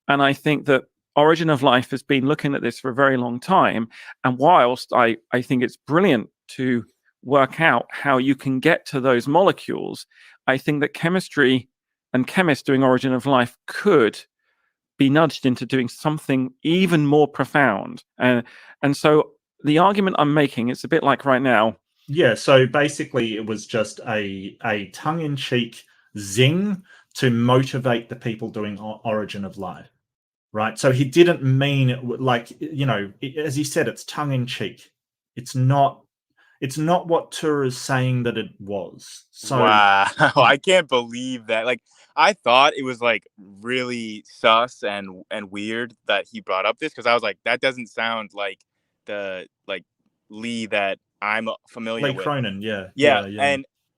And I think that origin of life has been looking at this for a very long time. And whilst I think it's brilliant to work out how you can get to those molecules, I think that chemistry and chemists doing origin of life could be nudged into doing something even more profound. And so the argument I'm making, it's a bit like right now. Yeah, so basically it was just a tongue-in-cheek zing to motivate the people doing origin of life, right? So he didn't mean, like, as he said, it's tongue-in-cheek. It's not It's not what Tour is saying that it was. So wow, I can't believe that. Like, I thought it was like really sus and weird that he brought up this, because I was like, that doesn't sound like the Lee that I'm familiar Lee with. Cronin, yeah.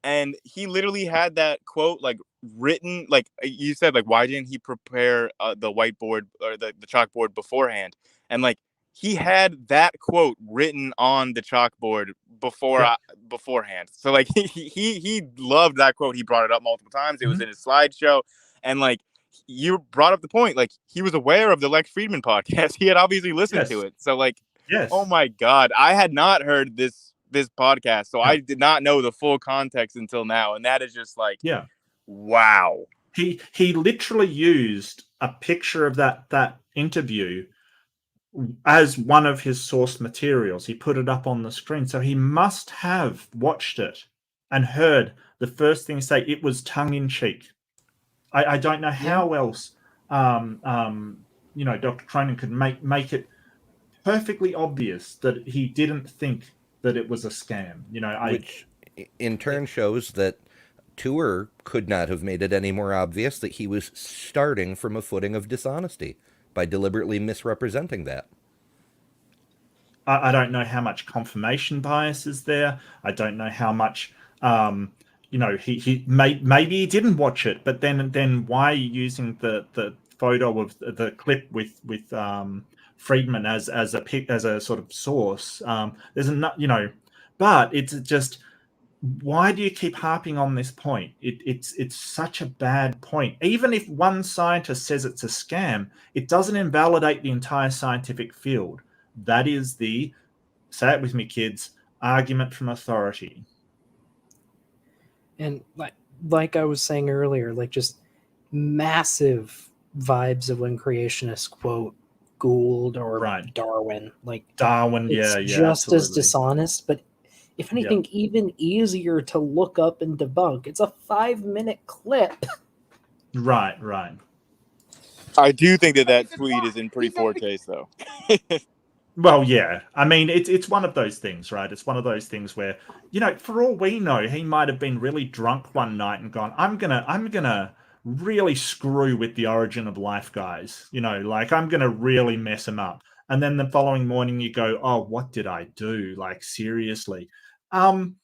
And he literally had that quote like written, like you said, like, why didn't he prepare the whiteboard or the chalkboard beforehand? And like, he had that quote written on the chalkboard beforehand. So like, he loved that quote. He brought it up multiple times. It was in his slideshow, and like, you brought up the point, like, he was aware of the Lex Friedman podcast. He had obviously listened to it. So like, oh my God, I had not heard this podcast, so I did not know the full context until now, and that is just like, wow. He literally used a picture of that interview as one of his source materials. He put it up on the screen, so he must have watched it and heard the first thing say it was tongue-in-cheek. I don't know how else Dr. Cronin could make it perfectly obvious that he didn't think that it was a scam. Which in turn shows that Tour could not have made it any more obvious that he was starting from a footing of dishonesty by deliberately misrepresenting that. I don't know how much confirmation bias is there. I don't know how much he maybe he didn't watch it, but then why are you using the photo of the clip with Friedman as a sort of source? There's but it's just, why do you keep harping on this point? It's such a bad point. Even if one scientist says it's a scam, it doesn't invalidate the entire scientific field. That is the, say it with me, kids, argument from authority. And like I was saying earlier, like, just massive vibes of when creationists quote Gould or Darwin. Like, Darwin, it's just as dishonest, but if anything, even easier to look up and debunk. It's a 5-minute clip. Right. I do think that tweet is in pretty poor taste, though. Well, yeah. I mean, it's one of those things, right? It's one of those things where, for all we know, he might have been really drunk one night and gone, I'm gonna really screw with the origin of life, guys. Like, I'm gonna really mess him up. And then the following morning you go, oh, what did I do? Like, seriously. Who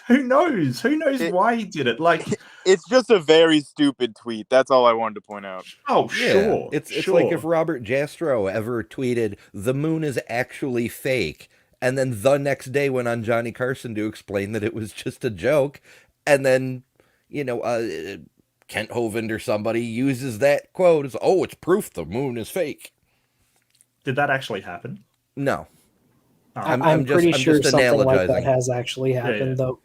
knows why he did it? Like, it's just a very stupid tweet. That's all I wanted to point out. Oh, sure. It's like if Robert Jastrow ever tweeted the moon is actually fake, and then the next day went on Johnny Carson to explain that it was just a joke, and then Kent Hovind or somebody uses that quote as, oh, it's proof the moon is fake. Did that actually happen? No. I'm pretty sure something like that has actually happened, though.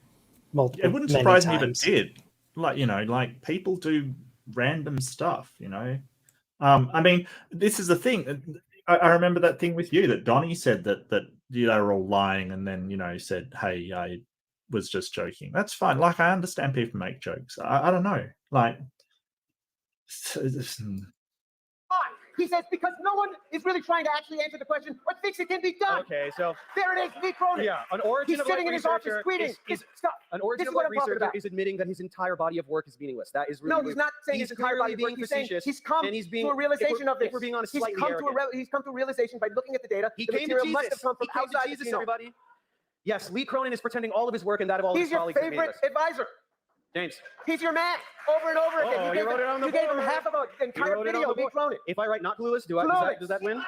It wouldn't surprise me if it did. Like people do random stuff, I mean, this is the thing. I remember that thing with you that Donnie said that they were all lying, and then said, "Hey, I was just joking." That's fine. Like, I understand people make jokes. I don't know. Like, he says because no one is really trying to actually answer the question or thinks it can be done. Okay, so there it is. Lee Cronin. Yeah, an origin He's of sitting life in his office tweeting. An origin of life researcher is admitting that his entire body of work is meaningless. That is really no, he's not saying his entire body of work. He's saying he's come to a realization of this. If we're being honest, he's come to a realization by looking at the data. He came to Jesus. Must have come from outside Jesus, everybody. Yes, Lee Cronin is pretending all of his work and that of all his colleagues. He's your favorite advisor. James. He's your man over and over again. You gave him half of an entire video of Lee Cronin. If I write not clueless, does that win?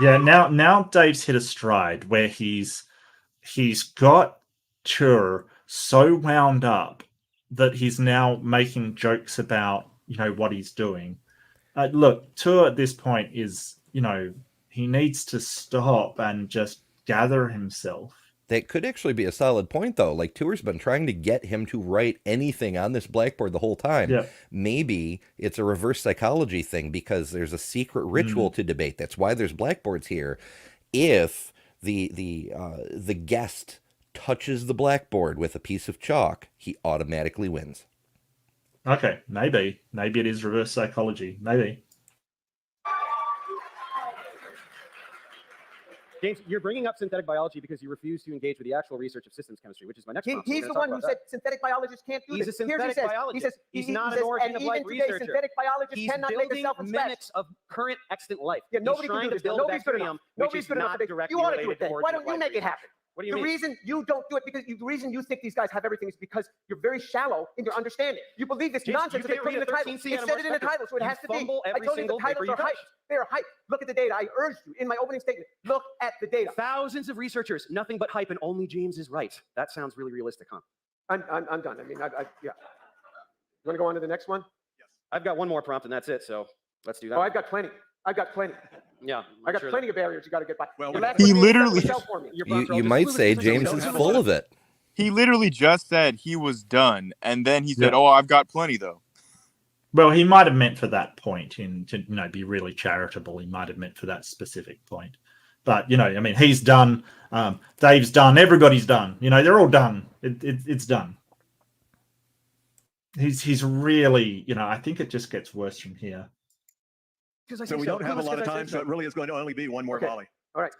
Yeah, now Dave's hit a stride where he's got Tour so wound up that he's now making jokes about what he's doing. Look, Tour at this point is he needs to stop and just gather himself. That could actually be a solid point, though. Like, Tour's been trying to get him to write anything on this blackboard the whole time. Yeah. Maybe it's a reverse psychology thing because there's a secret ritual to debate. That's why there's blackboards here. If the guest touches the blackboard with a piece of chalk, he automatically wins. Okay, maybe it is reverse psychology. Maybe. James, you're bringing up synthetic biology because you refuse to engage with the actual research of systems chemistry, which is my next point. He's the one who said synthetic biologists can't do this. He's a synthetic biologist. He's not an origin of life researcher. Synthetic biologists cannot make a self from scratch. Mimics of current extant life. Yeah, nobody can do this. Nobody's good enough. Nobody's good enough. You want to do it then. Why don't you make it happen? What do you mean? The reason you don't do it, because the reason you think these guys have everything is because you're very shallow in your understanding. You believe this nonsense that they put in the title. It said it in the title, so it has to be. I told you the titles are hyped. They're hyped. Look at the data. I urged you in my opening statement. Look at the data. Thousands of researchers, nothing but hype, and only James is right. That sounds really realistic, huh? I'm done. I mean, yeah. You want to go on to the next one? Yes. I've got one more prompt, and that's it. So let's do that. Oh, I've got plenty. Yeah, I got plenty of barriers you got to get by. Well, he literally. You might say James is full of it. He literally just said he was done, and then he said, "Oh, I've got plenty though." Well, he might have meant for that point, to be really charitable. He might have meant for that specific point. But I mean, he's done. Dave's done. Everybody's done. They're all done. It's done. He's really. I think it just gets worse from here. So we don't have a lot of time, so it really is going to only be one more volley. All right.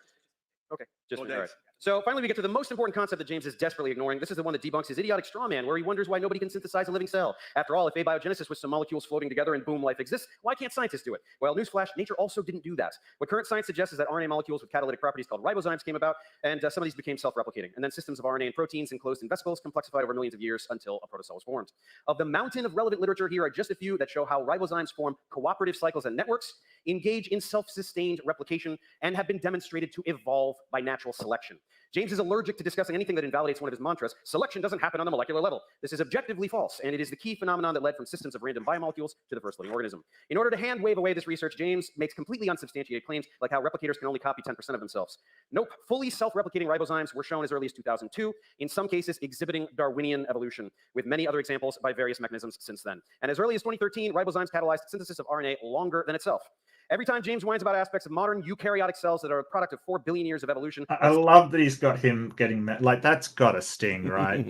Okay. All right. So finally, we get to the most important concept that James is desperately ignoring. This is the one that debunks his idiotic straw man, where he wonders why nobody can synthesize a living cell. After all, if abiogenesis was some molecules floating together and boom, life exists, why can't scientists do it? Well, newsflash, nature also didn't do that. What current science suggests is that RNA molecules with catalytic properties called ribozymes came about, and some of these became self-replicating. And then systems of RNA and proteins enclosed in vesicles complexified over millions of years until a protocell was formed. Of the mountain of relevant literature, here are just a few that show how ribozymes form cooperative cycles and networks, engage in self-sustained replication, and have been demonstrated to evolve by natural selection. James is allergic to discussing anything that invalidates one of his mantras. Selection doesn't happen on the molecular level. This is objectively false, and it is the key phenomenon that led from systems of random biomolecules to the first living organism. In order to hand-wave away this research, James makes completely unsubstantiated claims, like how replicators can only copy 10% of themselves. Nope, fully self-replicating ribozymes were shown as early as 2002, in some cases exhibiting Darwinian evolution, with many other examples by various mechanisms since then. And as early as 2013, ribozymes catalyzed synthesis of RNA longer than itself. Every time James whines about aspects of modern eukaryotic cells that are a product of 4 billion years of evolution. I love that he's got him getting like that's got a sting, right?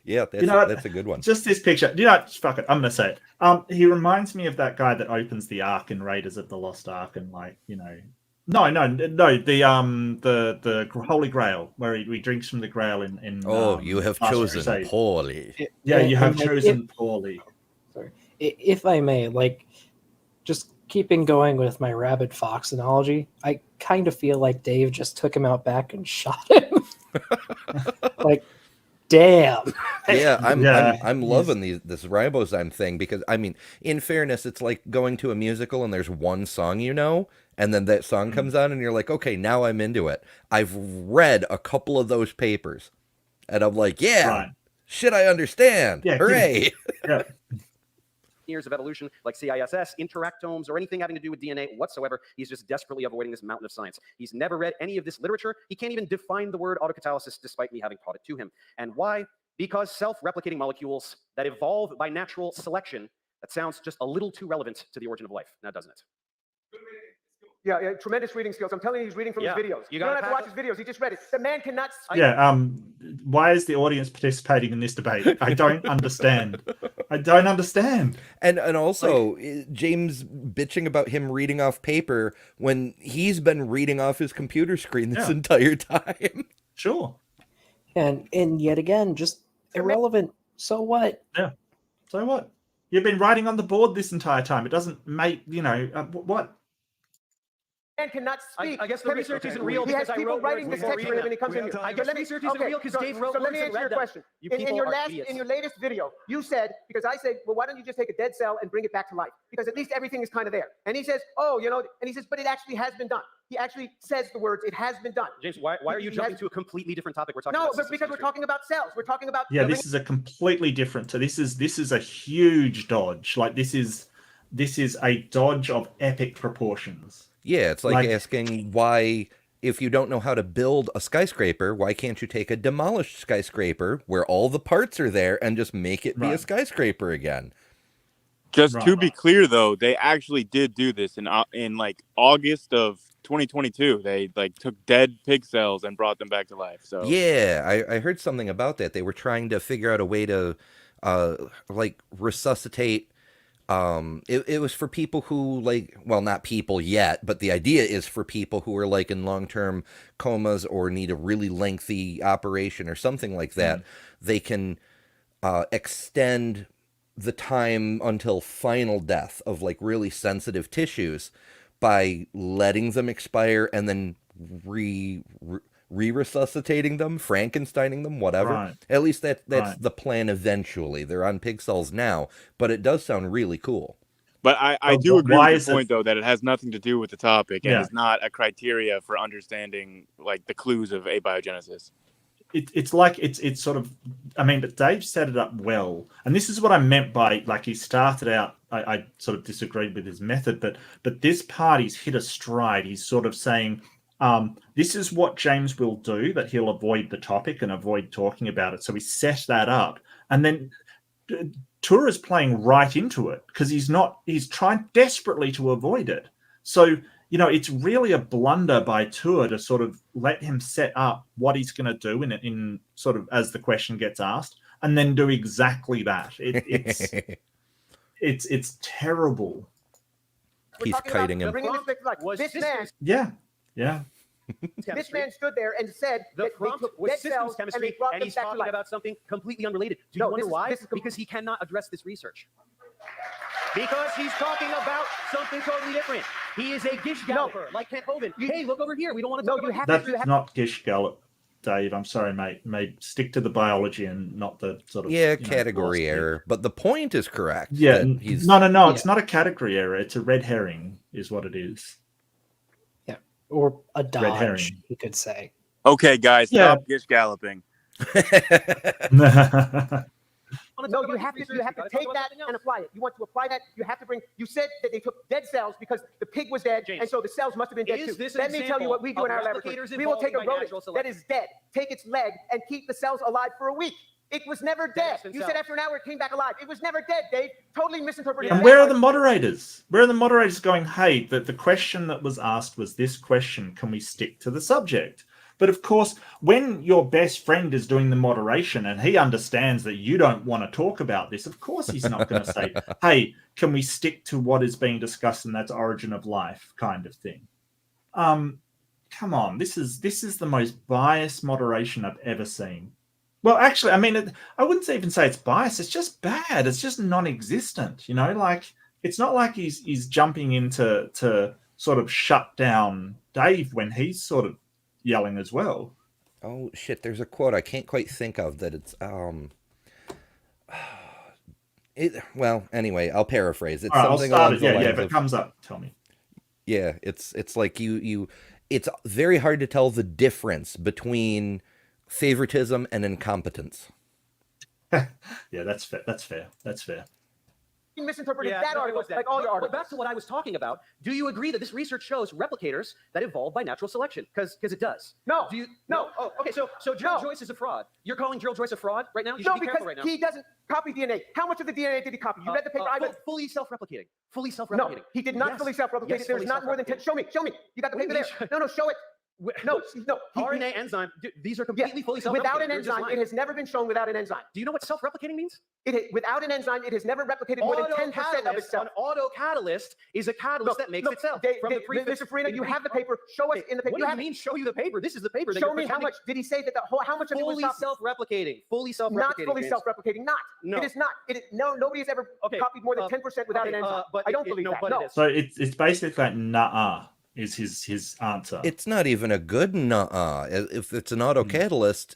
Yeah, that's a good one. Just this picture. Fuck it. I'm gonna say it. He reminds me of that guy that opens the Ark in Raiders of the Lost Ark, and No, the Holy Grail, where he drinks from the Grail in. You have chosen poorly. Yeah, you have chosen poorly. Sorry, if I may, just keeping going with my rabid fox analogy, I kind of feel like Dave just took him out back and shot him. Damn. Yeah, I'm loving this ribozyme thing, because I mean, in fairness, it's like going to a musical and there's one song and then that song comes on and you're like, okay, now I'm into it. I've read a couple of those papers and I'm like, shit, I understand. Yeah, hooray. Yeah. Years of evolution, like CISS, interactomes, or anything having to do with DNA whatsoever. He's just desperately avoiding this mountain of science. He's never read any of this literature. He can't even define the word autocatalysis, despite me having taught it to him. And why? Because self-replicating molecules that evolve by natural selection, that sounds just a little too relevant to the origin of life, now doesn't it? Yeah, tremendous reading skills. I'm telling you, he's reading from his videos. You don't have to watch his videos. He just read it. The man cannot speak. Why is the audience participating in this debate? I don't understand. I don't understand. And also, James bitching about him reading off paper when he's been reading off his computer screen this entire time. Sure. And yet again, just irrelevant. So what? Yeah. So what? You've been writing on the board this entire time. It doesn't make, what? Man cannot speak. I guess the research isn't real because I wrote writing this text for him and he comes in here. I guess the research isn't real because Dave wrote. So let me answer your question. In your latest video, you said, because I said, well, why don't you just take a dead cell and bring it back to life? Because at least everything is kind of there. And he says, and he says, but it actually has been done. He actually says the words, it has been done. James, why are you jumping to a completely different topic? We're talking about but because we're talking about cells. We're talking about this is a completely different. So this is a huge dodge. This is a dodge of epic proportions. Yeah, it's like asking why, if you don't know how to build a skyscraper, why can't you take a demolished skyscraper where all the parts are there and just make it be a skyscraper again? Just to be clear, though, they actually did do this in August of 2022. They took dead pig cells and brought them back to life. So yeah, I heard something about that. They were trying to figure out a way to resuscitate It was for people who not people yet, but the idea is for people who are in long-term comas or need a really lengthy operation or something like that. They can extend the time until final death of really sensitive tissues by letting them expire and then re-resuscitating them, Frankensteining them, whatever. Right. At least that's the plan eventually. They're on pig cells now, but it does sound really cool. But I do agree with your point, though, that it has nothing to do with the topic and is not a criteria for understanding the clues of abiogenesis. It's sort of, but Dave set it up well, and this is what I meant by he started out. I sort of disagreed with his method, but this part he's hit a stride. He's sort of saying, this is what James will do, that he'll avoid the topic and avoid talking about it. So he set that up, and then Tour is playing right into it because he's trying desperately to avoid it. So it's really a blunder by Tour to sort of let him set up what he's going to do in sort of as the question gets asked, and then do exactly that. It's terrible. He's kiting him. Yeah. This man stood there and said the prompt was systems chemistry, and he's talking about something completely unrelated. Do you wonder why? Because he cannot address this research. Because he's talking about something totally different. He is a gish galloper, like Kent Hovind. Hey, look over here. We don't want to talk about That's not gish gallop, Dave. I'm sorry, mate. Maybe stick to the biology and not the sort of category error. But the point is correct. Yeah, no. It's not a category error. It's a red herring, is what it is. Yeah, or a dodge, you could say. Okay, guys, stop gish galloping. No, you have to take that and apply it. You want to apply that, you have to bring. You said that they took dead cells because the pig was dead, and so the cells must have been dead too. Let me tell you what we do in our laboratory. We will take a rodent that is dead, take its leg, and keep the cells alive for a week. It was never dead. You said after an hour it came back alive. It was never dead, Dave. Totally misinterpreted. And where are the moderators? Where are the moderators going, hey, the question that was asked was this question. Can we stick to the subject? But of course, when your best friend is doing the moderation and he understands that you don't want to talk about this, of course he's not going to say, hey, can we stick to what is being discussed, and that's origin of life kind of thing. Come on, this is the most biased moderation I've ever seen. Well, actually, I wouldn't even say it's biased. It's just bad. It's just non-existent. It's not like he's jumping in to sort of shut down Dave when he's sort of yelling as well. Oh shit, there's a quote I can't quite think of that it's well, anyway, I'll paraphrase. It's something along the lines if it comes up, tell me. Yeah, it's like you it's very hard to tell the difference between favoritism and incompetence. Yeah, that's fair. You misinterpreted that article, like all your articles. But back to what I was talking about. Do you agree that this research shows replicators that evolve by natural selection? Because it does. No. Do you? No. Oh, okay. So Gerald Joyce is a fraud. You're calling Gerald Joyce a fraud right now? You should be careful right now. He doesn't copy DNA. How much of the DNA did he copy? You read the paper I read. Fully self-replicating. No, he did not fully self-replicate. There's not more than 10. Show me. You got the paper there. No, show it. No. RNA enzyme. These are completely fully self-replicating. Without an enzyme, it has never been shown without an enzyme. Do you know what self-replicating means? Without an enzyme, it has never replicated more than 10% of itself. An autocatalyst is a catalyst that makes itself. Mr. Farina, you have the paper. Show us in the paper. What do you mean, show you the paper? This is the paper. Show me how much. Did he say that how much of it was self-replicating? Fully self-replicating. Not fully self-replicating. No. It is not. Nobody has ever copied more than 10% without an enzyme. I don't believe that. No. So it's basically like nah. Is his answer. It's not even a good nuh-uh. If it's an autocatalyst,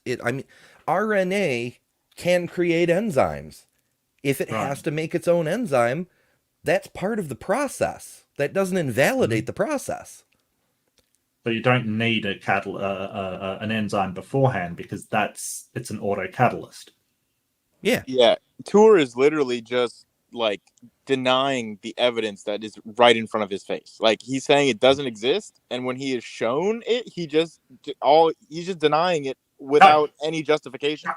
RNA can create enzymes. If it has to make its own enzyme, that's part of the process. That doesn't invalidate the process. So you don't need an enzyme beforehand because it's an autocatalyst. Yeah. Yeah. Tour is literally just like denying the evidence that is right in front of his face. Like he's saying it doesn't exist, and when he is shown it, he's just denying it without any justification.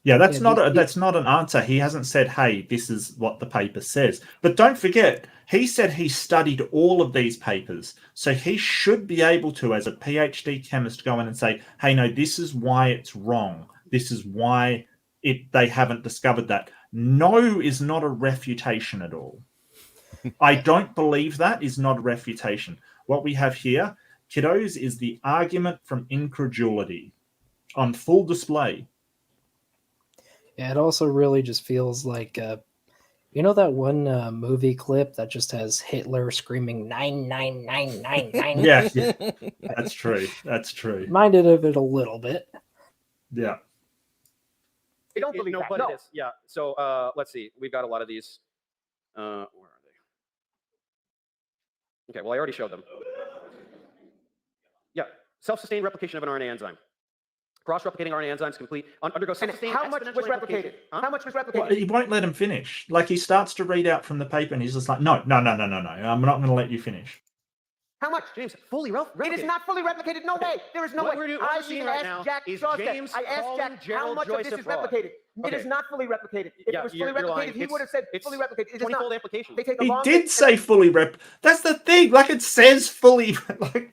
Yeah, that's not an answer. He hasn't said, "Hey, this is what the paper says." But don't forget, he said he studied all of these papers, so he should be able to, as a PhD chemist, go in and say, "Hey, no, this is why it's wrong. This is why they haven't discovered that." No is not a refutation at all. I don't believe that is not a refutation. What we have here, kiddos, is the argument from incredulity on full display. Yeah, it also really just feels like, you know that one movie clip that just has Hitler screaming 99999? Yeah, that's true. That's true. Reminded of it a little bit. Yeah. They don't believe that. But No. it is. Yeah. So let's see. We've got a lot of these. Where are they? Okay. Well, I already showed them. Yeah. Self-sustained replication of an RNA enzyme. Cross-replicating RNA enzymes complete undergo self-sustained. How much was replicated? Huh? How much was replicated? Well, he won't let him finish. Like, he starts to read out from the paper and he's just like, no. I'm not going to let you finish. How much? James, fully replicated. It is not fully replicated. No way. There is no way. We're seeing right now Jack is Shaw's James I asked calling Jack Gerald how much Joyce of a this is fraud. replicated. Okay. It is not fully replicated. If it was fully you're lying. replicated, he would have said fully replicated. It is not. 20-fold amplification. They take a He long did say fully That's the thing. Like, it says fully. Like,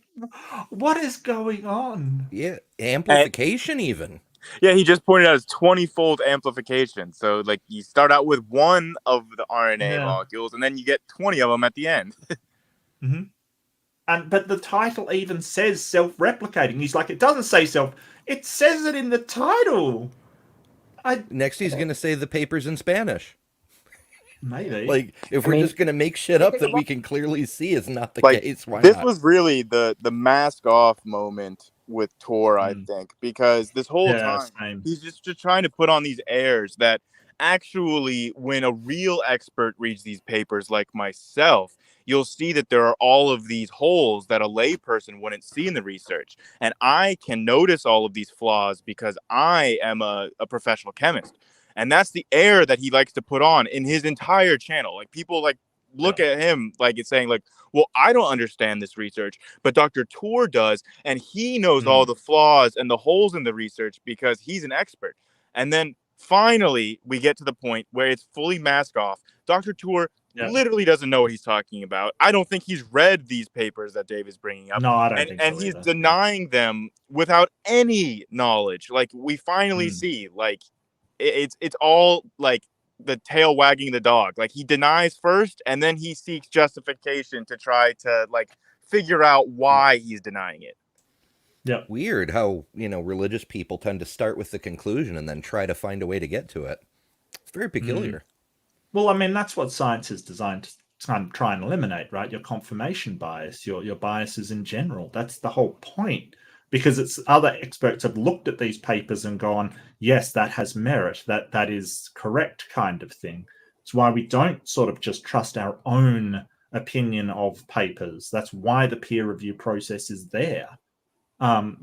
what is going on? Yeah, amplification even. Yeah, he just pointed out it's 20-fold amplification. So, like, you start out with one of the RNA molecules, and then you get 20 of them at the end. Mm-hmm. But the title even says self-replicating. He's like, it doesn't say self. It says it in the title. Next, he's going to say the paper's in Spanish. Maybe. Like, if we're just going to make shit up that we can clearly see is not the case, why this not? was really the mask off moment with Tor, I think, because this whole time he's just trying to put on these airs that actually, when a real expert reads these papers like myself, you'll see that there are all of these holes that a layperson wouldn't see in the research. And I can notice all of these flaws because I am a professional chemist. And that's the air that he likes to put on in his entire channel. Like, people like look at him like it's saying like, well, I don't understand this research, but Dr. Tor does. And he knows all the flaws and the holes in the research because he's an expert. And then finally, we get to the point where it's fully mask off. Dr. Tor literally doesn't know what he's talking about. I don't think he's read these papers that Dave is bringing up. No, I don't think so. And he's denying them without any knowledge. Like, we finally see, like, it's all like the tail wagging the dog. Like, he denies first, and then he seeks justification to try to, like, figure out why he's denying it. Yeah. Weird how, religious people tend to start with the conclusion and then try to find a way to get to it. It's very peculiar. Well, I mean, that's what science is designed to try and eliminate, right? Your confirmation bias, your biases in general. That's the whole point. Because it's other experts have looked at these papers and gone, yes, that has merit, that is correct, kind of thing. It's why we don't sort of just trust our own opinion of papers. That's why the peer review process is there.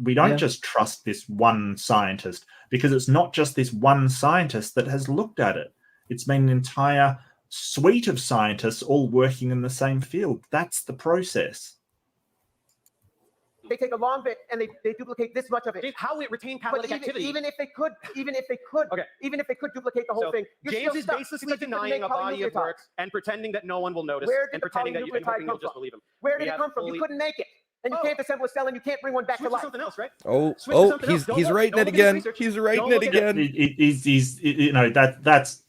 We don't just trust this one scientist, because it's not just this one scientist that has looked at it. It's been an entire suite of scientists all working in the same field. That's the process. They take a long bit and they duplicate this much of it. How will it retain catalytic activity? Even if they could duplicate the whole thing. James is basically denying a body of work and pretending that no one will notice, and pretending that you will just believe him. Where did it come from? You couldn't make it. And you can't assemble a cell, and you can't bring one back to life. Something else, right? He's writing it again. He's writing it again. He's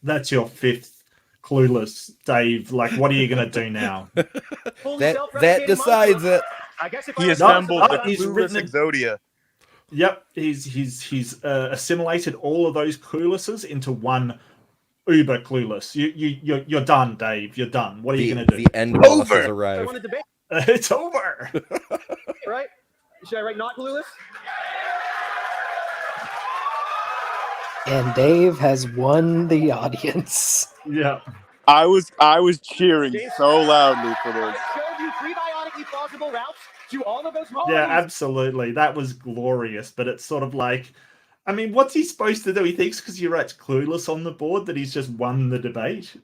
that's your fifth clueless, Dave. Like, what are you going to do now? that decides it. I guess if he assembled the clueless Exodia. Yep, he's assimilated all of those cluelesses into one uber clueless. You're done, Dave. You're done. What are you going to do? The end boss has arrived. It's over. Right? Should I write not clueless? And Dave has won the audience. Yeah. I was cheering so loudly for this. I showed you prebiotically plausible routes to all of those molecules. Yeah, absolutely. That was glorious, but it's sort of like, I mean, what's he supposed to do? He thinks because he writes clueless on the board that he's just won the debate.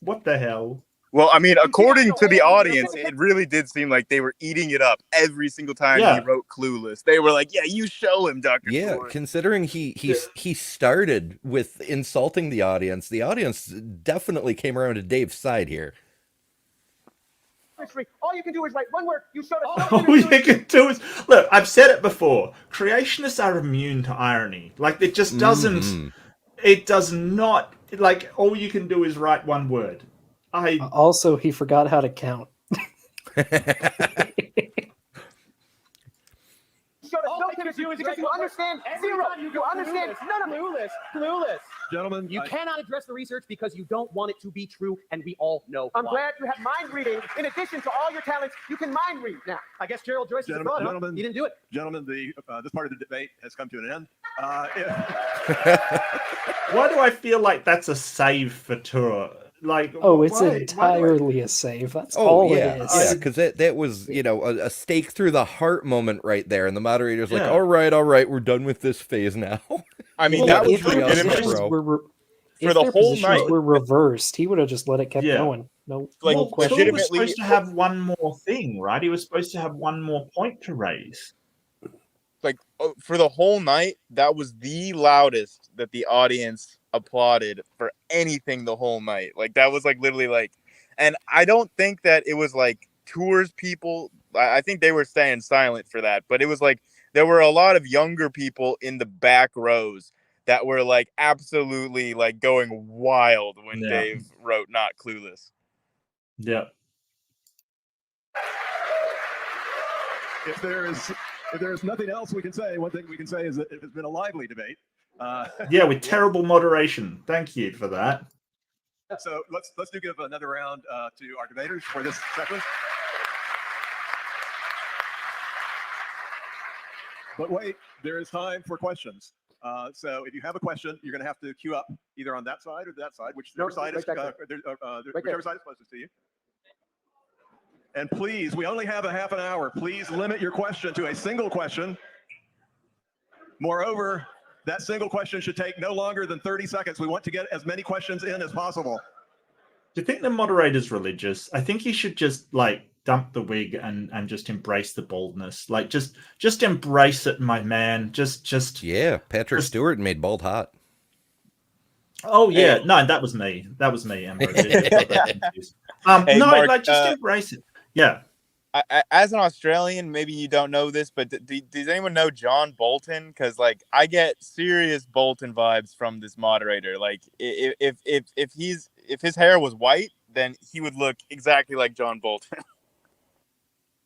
What the hell? Well, I mean, according to the audience, it really did seem like they were eating it up every single time he wrote clueless. They were like, yeah, you show him, Dr. Yeah, considering he started with insulting the audience definitely came around to Dave's side here. history. All you can do is write one word. You showed us. All you can do is look. I've said it before. Creationists are immune to irony. Like it just doesn't. Mhm. It does not. Like all you can do is write one word. Also, he forgot how to count. Because you understand zero. You understand none of it. Clueless. Gentlemen, You cannot address the research because you don't want it to be true, and we all know I'm why. glad you have mind reading. In addition to all your talents, you can mind read now. I guess Gerald Joyce is a fraud, huh? He didn't do it. Gentlemen, this part of the debate has come to an end. Why do I feel like that's a save for Tour? Like, it's entirely a save. That's all it is. Yeah, because that was, a stake through the heart moment right there. And the moderator's like, all right, we're done with this phase now. I mean, that was if the positions were reversed, he would have just let it kept going. No, like, no question. He was supposed to have one more thing, right? He was supposed to have one more point to raise. Like, for the whole night, that was the loudest that the audience applauded for anything the whole night. Like, that was like literally like, and I don't think that it was like Tours people. I think they were staying silent for that, but it was like there were a lot of younger people in the back rows that were like absolutely like going wild when Dave wrote "Not Clueless." Yeah. If there's nothing else we can say, one thing we can say is that it has been a lively debate. With terrible moderation. Thank you for that. So let's give another round to our debaters for this segment. But wait, there is time for questions. So if you have a question, you're going to have to queue up either on that side or that side, whichever side is closest to you. And please, we only have a half an hour. Please limit your question to a single question. Moreover, that single question should take no longer than 30 seconds. We want to get as many questions in as possible. Do you think the moderator's religious? I think he should just dump the wig and just embrace the baldness. Like just embrace it, my man. Yeah, Patrick Stewart made bald hot. Oh yeah, no, that was me. That was me, Amber. Mark, just embrace it. Yeah. As an Australian, maybe you don't know this, but does anyone know John Bolton? Because I get serious Bolton vibes from this moderator. Like if his hair was white, then he would look exactly like John Bolton.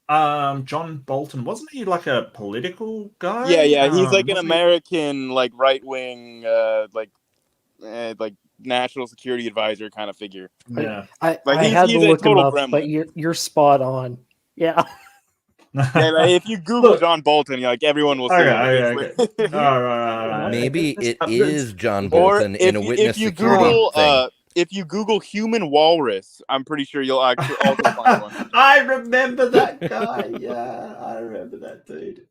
John Bolton, wasn't he like a political guy? Yeah. He's like an American, like right wing, like national security advisor kind of figure. Yeah, I had to look him up, but you're spot on. Yeah. If you Google John Bolton, everyone will see it. Maybe it is John Bolton in a witness security thing. If you Google human walrus, I'm pretty sure you'll actually also find one. I remember that guy. Yeah, I remember that dude.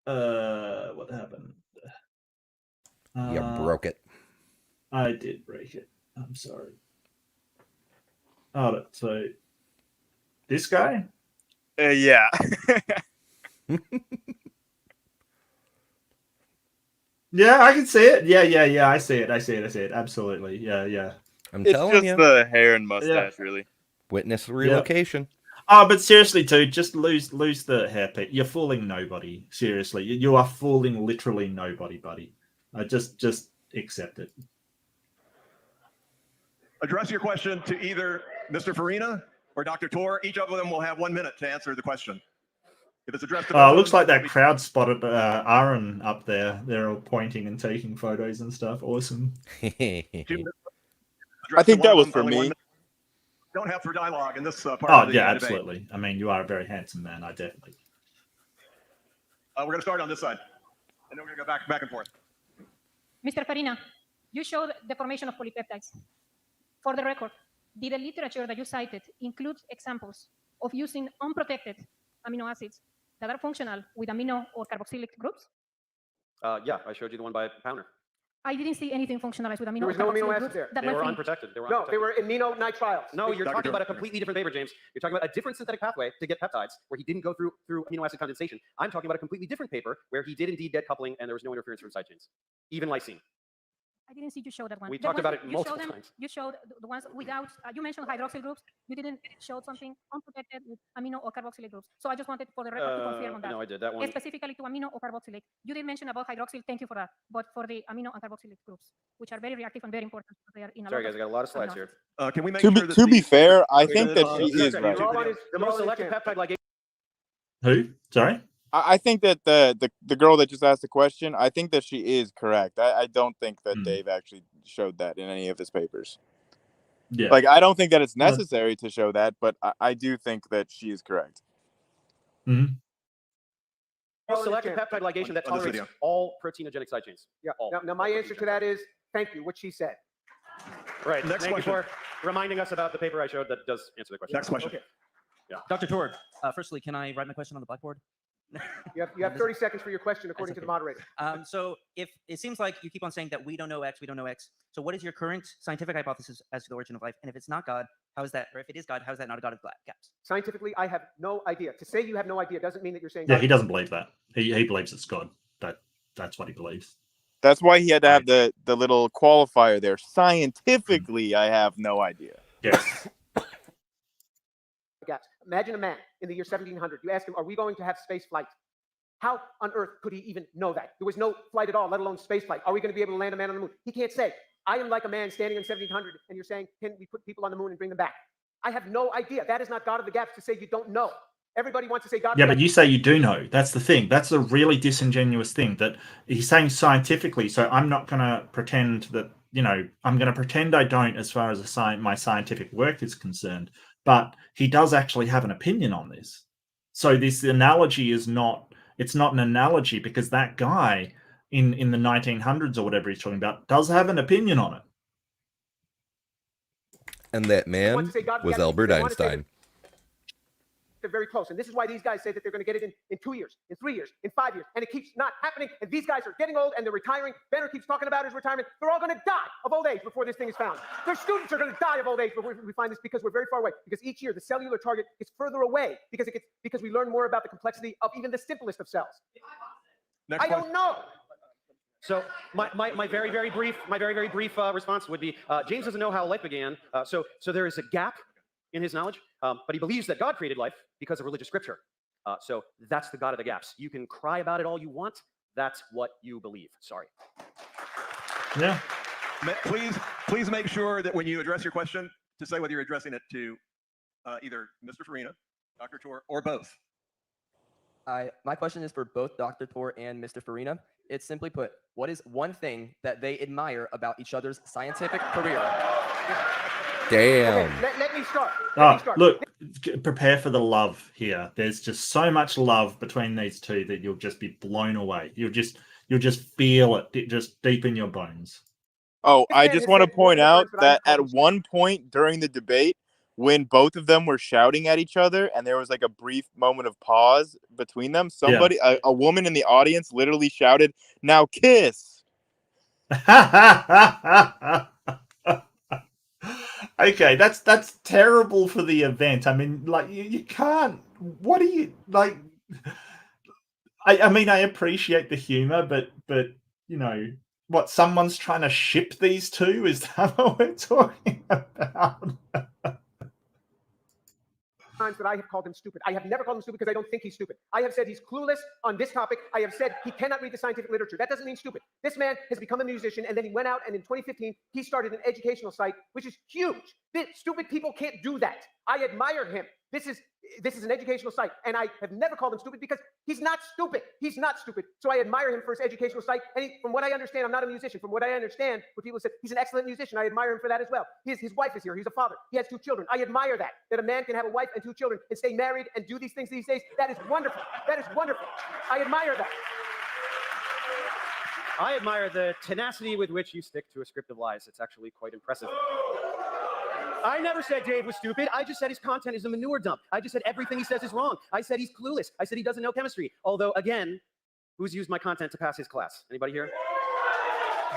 What happened? You broke it. I did break it. I'm sorry. Oh, so this guy? Yeah. Yeah, I can see it. Yeah. I see it. Absolutely. Yeah. I'm telling you. It's just the hair and mustache, really. Witness relocation. Oh, but seriously, dude, just lose the hairpiece. You're fooling nobody. Seriously, you are fooling literally nobody, buddy. Just accept it. Address your question to either Mr. Farina or Dr. Tor. Each of them will have 1 minute to answer the question. If it's addressed to looks like that crowd spotted Aaron up there. They're all pointing and taking photos and stuff. Awesome. I think that was for me. Don't have for dialogue in this part of the debate. Absolutely. I mean, you are a very handsome man. I definitely. We're going to start on this side, and then we're going to go back and forth. Mr. Farina, you showed the formation of polypeptides. For the record, did the literature that you cited include examples of using unprotected amino acids that are functional with amino or carboxylic groups? Yeah, I showed you the one by Pounder. I didn't see anything functionalized with amino. There was no amino acids there. They were unprotected. They were aminonitriles. No, you're talking about a completely different paper, James. You're talking about a different synthetic pathway to get peptides where he didn't go through amino acid condensation. I'm talking about a completely different paper where he did indeed get coupling and there was no interference from side chains, even lysine. I didn't see you show that one. We talked about it multiple times. You showed the ones without, you mentioned hydroxyl groups. You didn't show something unprotected with amino or carboxylate groups. So I just wanted for the record to confirm on that. No, I did that one. Specifically to amino or carboxylate. You did mention about hydroxyl, thank you for that. But for the amino and carboxylate groups, which are very reactive and very important. They are in a Sorry, lot guys, I got a lot of slides here. Can we make To sure be, that to be the- fair, I think that she is right. The most selective peptide ligase. Who? Sorry? I think that the girl that just asked the question, I think that she is correct. I don't think that Dave actually showed that in any of his papers. Yeah. Like, I don't think that it's necessary to show that, but I do think that she is correct. Mm-hmm. Most selective peptide ligation that tolerates all proteinogenic side chains. Yeah. All. Now, my answer to that is thank you. What she said. Right. Next Thank question. you for reminding us about the paper I showed that does answer the question. Next question. Okay. Yeah. Dr. Torg, firstly, can I write my question on the blackboard? You have 30 seconds for your question, according to the moderator. So if it seems like you keep on saying that we don't know X, we don't know X. So what is your current scientific hypothesis as to the origin of life? And if it's not God, how is that? Or if it is God, how is that not a God of gaps? Scientifically, I have no idea. To say you have no idea doesn't mean that you're saying. Yeah, God. he doesn't believe that. He believes it's God. That's what he believes. That's why he had to have the little qualifier there. Scientifically, I have no idea. Yes. Gaps. Imagine a man in the year 1700. You ask him, are we going to have space flight? How on earth could he even know that? There was no flight at all, let alone space flight. Are we going to be able to land a man on the moon? He can't say. I am like a man standing in 1700, and you're saying, can we put people on the moon and bring them back? I have no idea. That is not God of the gaps to say you don't know. Everybody wants to say God. Yeah, but you say you do know. That's the thing. That's a really disingenuous thing that he's saying scientifically. So I'm not going to pretend that, I'm going to pretend I don't as far as my scientific work is concerned. But he does actually have an opinion on this. So this analogy is not, it's not an analogy because that guy in the 1900s or whatever he's talking about does have an opinion on it. And that man was Albert Einstein. They're very close. And this is why these guys say that they're going to get it in 2 years, in 3 years, in 5 years. And it keeps not happening. And these guys are getting old and they're retiring. Benner keeps talking about his retirement. They're all going to die of old age before this thing is found. Their students are going to die of old age before we find this because we're very far away. Because each year the cellular target gets further away because we learn more about the complexity of even the simplest of cells. I don't know. So my very, very brief response would be James doesn't know how life began. So there is a gap in his knowledge, but he believes that God created life because of religious scripture. So that's the God of the gaps. You can cry about it all you want. That's what you believe. Sorry. Yeah. Please make sure that when you address your question, to say whether you're addressing it to either Mr. Farina, Dr. Tor, or both. My question is for both Dr. Tor and Mr. Farina. It's simply put, what is one thing that they admire about each other's scientific career? Damn. Okay, let me start. Look, prepare for the love here. There's just so much love between these two that you'll just be blown away. You'll just feel it just deep in your bones. Oh, I just want to point out that at one point during the debate, when both of them were shouting at each other and there was like a brief moment of pause between them, somebody, a woman in the audience literally shouted, "Now kiss." Okay, that's terrible for the event. I mean, like you can't. What do you like? I mean, I appreciate the humor, but what? Someone's trying to ship these two? Is that what we're talking about? Times that I have called him stupid. I have never called him stupid because I don't think he's stupid. I have said he's clueless on this topic. I have said he cannot read the scientific literature. That doesn't mean stupid. This man has become a musician, and then he went out and in 2015 he started an educational site, which is huge. Stupid people can't do that. I admire him. This is an educational site, and I have never called him stupid because he's not stupid. He's not stupid. So I admire him for his educational site. And from what I understand, I'm not a musician. From what I understand, what people said, he's an excellent musician. I admire him for that as well. His wife is here. He's a father. He has 2 children. I admire that a man can have a wife and 2 children and stay married and do these things these days. That is wonderful. That is wonderful. I admire that. I admire the tenacity with which you stick to a script of lies. It's actually quite impressive. I never said Dave was stupid. I just said his content is a manure dump. I just said everything he says is wrong. I said he's clueless. I said he doesn't know chemistry. Although, again, who's used my content to pass his class? Anybody here?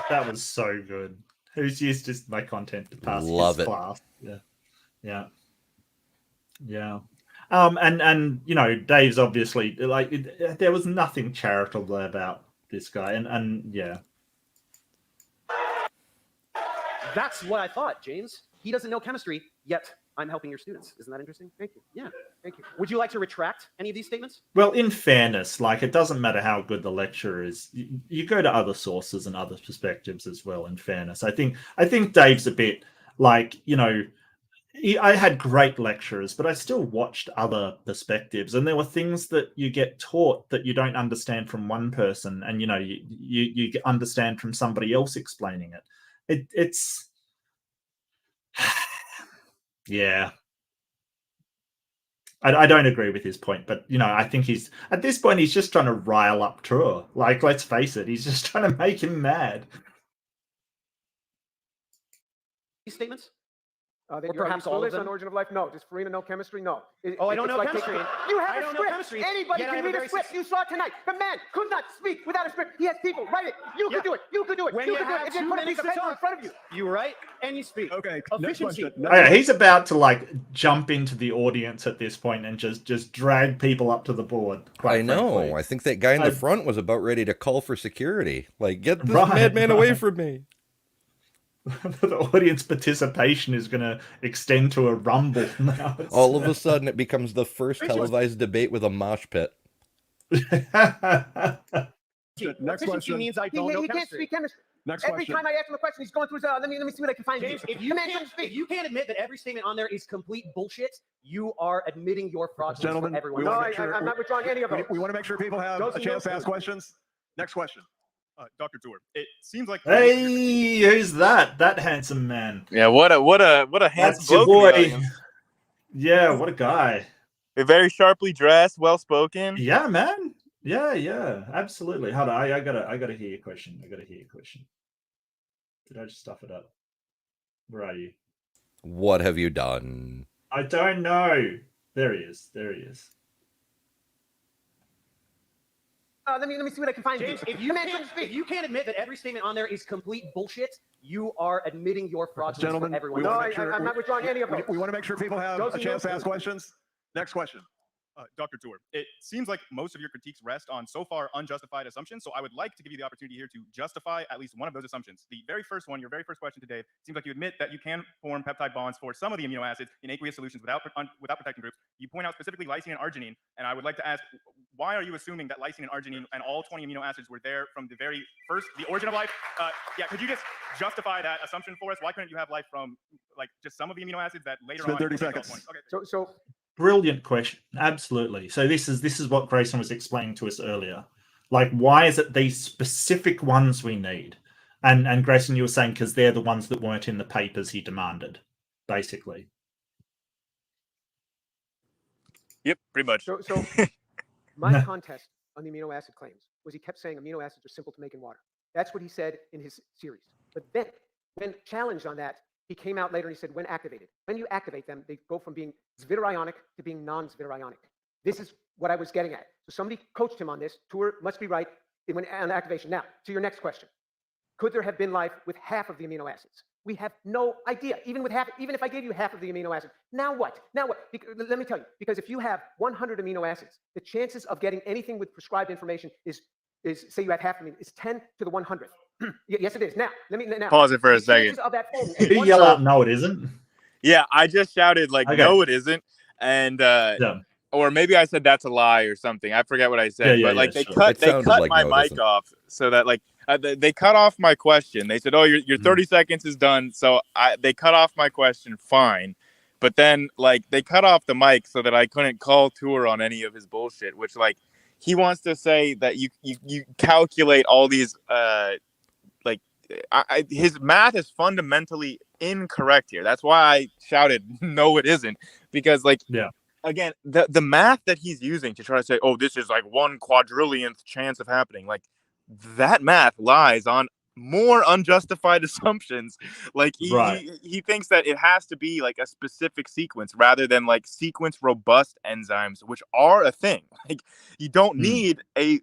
That was so good. Who's used just my content to pass his class? Yeah. And Dave's obviously like there was nothing charitable about this guy, and yeah. That's what I thought, James. He doesn't know chemistry, yet I'm helping your students. Isn't that interesting? Thank you. Yeah, thank you. Would you like to retract any of these statements? Well, in fairness, like, it doesn't matter how good the lecturer is. You go to other sources and other perspectives as well. In fairness, I think Dave's a bit like, you know, I had great lecturers, but I still watched other perspectives, and there were things that you get taught that you don't understand from one person, and you know you understand from somebody else explaining it. It's yeah. I don't agree with his point, but you know, I think he's at this point he's just trying to rile up Tour. Like, let's face it, he's just trying to make him mad. These statements? Then Or perhaps all of them? on Origin of Life? No. Does Farina know chemistry? No. I don't know like chemistry. You have I a don't know script. chemistry. Anybody Yet I can have a read a very script. You saw it tonight. The man could not speak without a script. He has people. Write it. You could do it. You could do it. When you you could do it. have If you 2 put a piece minutes of to paper in talk, front of you. you write and you speak. Okay. Efficiency. Next question. Oh, yeah, he's about to like jump into the audience at this point and just drag people up to the board. I know. Frankly. I think that guy in the front was about ready to call for security. Like, get this Right, madman away right. from me. The audience participation is going to extend to a rumble now. All of a sudden, it becomes the first televised debate with a mosh pit. Next question. means I don't know He can't chemistry. speak chemistry. Next Every question. time I ask him a question, he's going through his. Let me see what I can find. James, here. if you can't admit that every statement on there is complete bullshit, you are admitting your fraudulence Gentlemen, for everyone. we No, want to make sure, I'm not withdrawing any of them. we want to make sure people have Those a who chance know- to ask questions. Next question. Dr. Tour, it seems like Hey, who's that? That handsome man. Yeah, what a handsome That's your bloke in the boy. audience. Yeah, what a guy. Very sharply dressed, well spoken. Yeah, man. Yeah, absolutely. Hold on, I gotta hear your question. Did I just stuff it up? Where are you? What have you done? I don't know. There he is. Let me see what I can find. James, here. if you can't admit that every statement on there is complete bullshit, you are admitting your fraudulence Gentlemen, for everyone. we No, want to make sure, I'm not withdrawing any of them. we want to make sure people have Those a who chance know- to ask questions. Next question. Dr. Tour, it seems like most of your critiques rest on so far unjustified assumptions. So I would like to give you the opportunity here to justify at least one of those assumptions. The very first one, your very first question today, seems like you admit that you can form peptide bonds for some of the amino acids in aqueous solutions without protecting groups. You point out specifically lysine and arginine, and I would like to ask, why are you assuming that lysine and arginine and all 20 amino acids were there from the very first, the origin of life? Yeah, could you just justify that assumption for us? Why couldn't you have life from like just some of the amino acids that later Spend on? 30 seconds. Okay. So Brilliant question. Absolutely. So this is what Grayson was explaining to us earlier. Like, why is it these specific ones we need? And Grayson, you were saying because they're the ones that weren't in the papers he demanded, basically. Yep, pretty much. So my contest on the amino acid claims was he kept saying amino acids are simple to make in water. That's what he said in his series. But then, when challenged on that, he came out later and he said, when activated, when you activate them, they go from being zwitterionic to being non-zwitterionic. This is what I was getting at. So somebody coached him on this. Tour must be right when on activation. Now, to your next question. Could there have been life with half of the amino acids? We have no idea. Even with half, even if I gave you half of the amino acids, now what? Now what? Let me tell you, because if you have 100 amino acids, the chances of getting anything with prescribed information is say you have half of them, is 10 to the 100th. Yes, it is. Now, Pause it for a the chances second. of that You yell out, no, it isn't. Yeah, I just shouted like, Okay. no, it isn't, and Yeah. or maybe I said that's a lie or something. I forget what I said, Yeah, but like sure. they cut like my no, it mic isn't. off so that like they cut off my question. They said, "Oh, your 30 seconds is done." So they cut off my question. Fine, but then like they cut off the mic so that I couldn't call Tour on any of his bullshit. Which like he wants to say that you calculate all these his math is fundamentally incorrect here. That's why I shouted, "No, it isn't," because like again, the math that he's using to try to say, "Oh, this is like 1/4,000,000th chance of happening," like that math lies on more unjustified assumptions. Like he thinks that it has to be like a specific sequence rather than like sequence robust enzymes, which are a thing. Like you don't need a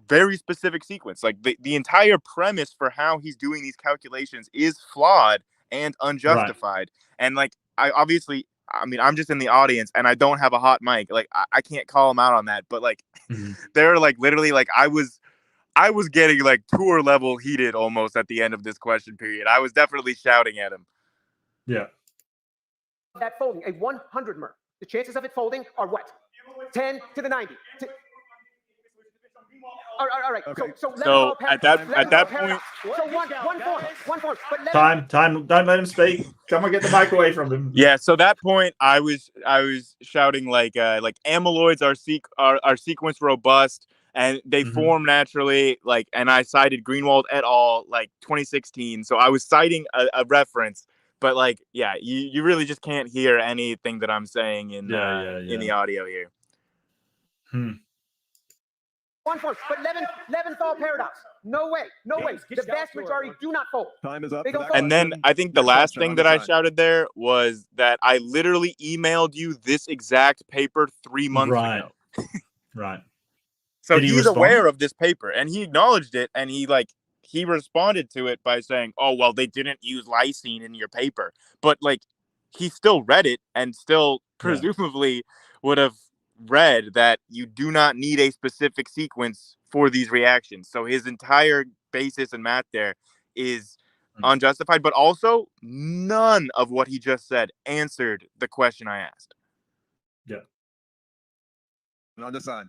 very specific sequence. Like the entire premise for how he's doing these calculations is flawed and unjustified. And like I mean, I'm just in the audience and I don't have a hot mic. Like I can't call him out on that. But like they're like literally like I was getting like tour level heated almost at the end of this question period. I was definitely shouting at him. Yeah. That folding, a 100 mer. The chances of it folding are what? 10 to the 90. All right. Okay. So at that point, so one form. But Time. Don't let him speak. Someone get the mic away from him. Yeah. So that point, I was shouting like amyloids are sequence robust and they form naturally. Like, and I cited Greenwald et al. Like 2016. So I was citing a reference. But like, yeah, you really just can't hear anything that I'm saying in the audio here. One form, but Leventhal paradox. No way. The vast majority do not fold. Time is up. They don't fold. And then I think the last thing that I shouted there was that I literally emailed you this exact paper 3 months ago. Right. So he's aware of this paper and he acknowledged it, and he responded to it by saying, "Oh, well, they didn't use lysine in your paper." But like, he still read it and still presumably would have read that you do not need a specific sequence for these reactions. So his entire basis and math there is unjustified, but also none of what he just said answered the question I asked. Yeah. And on this side.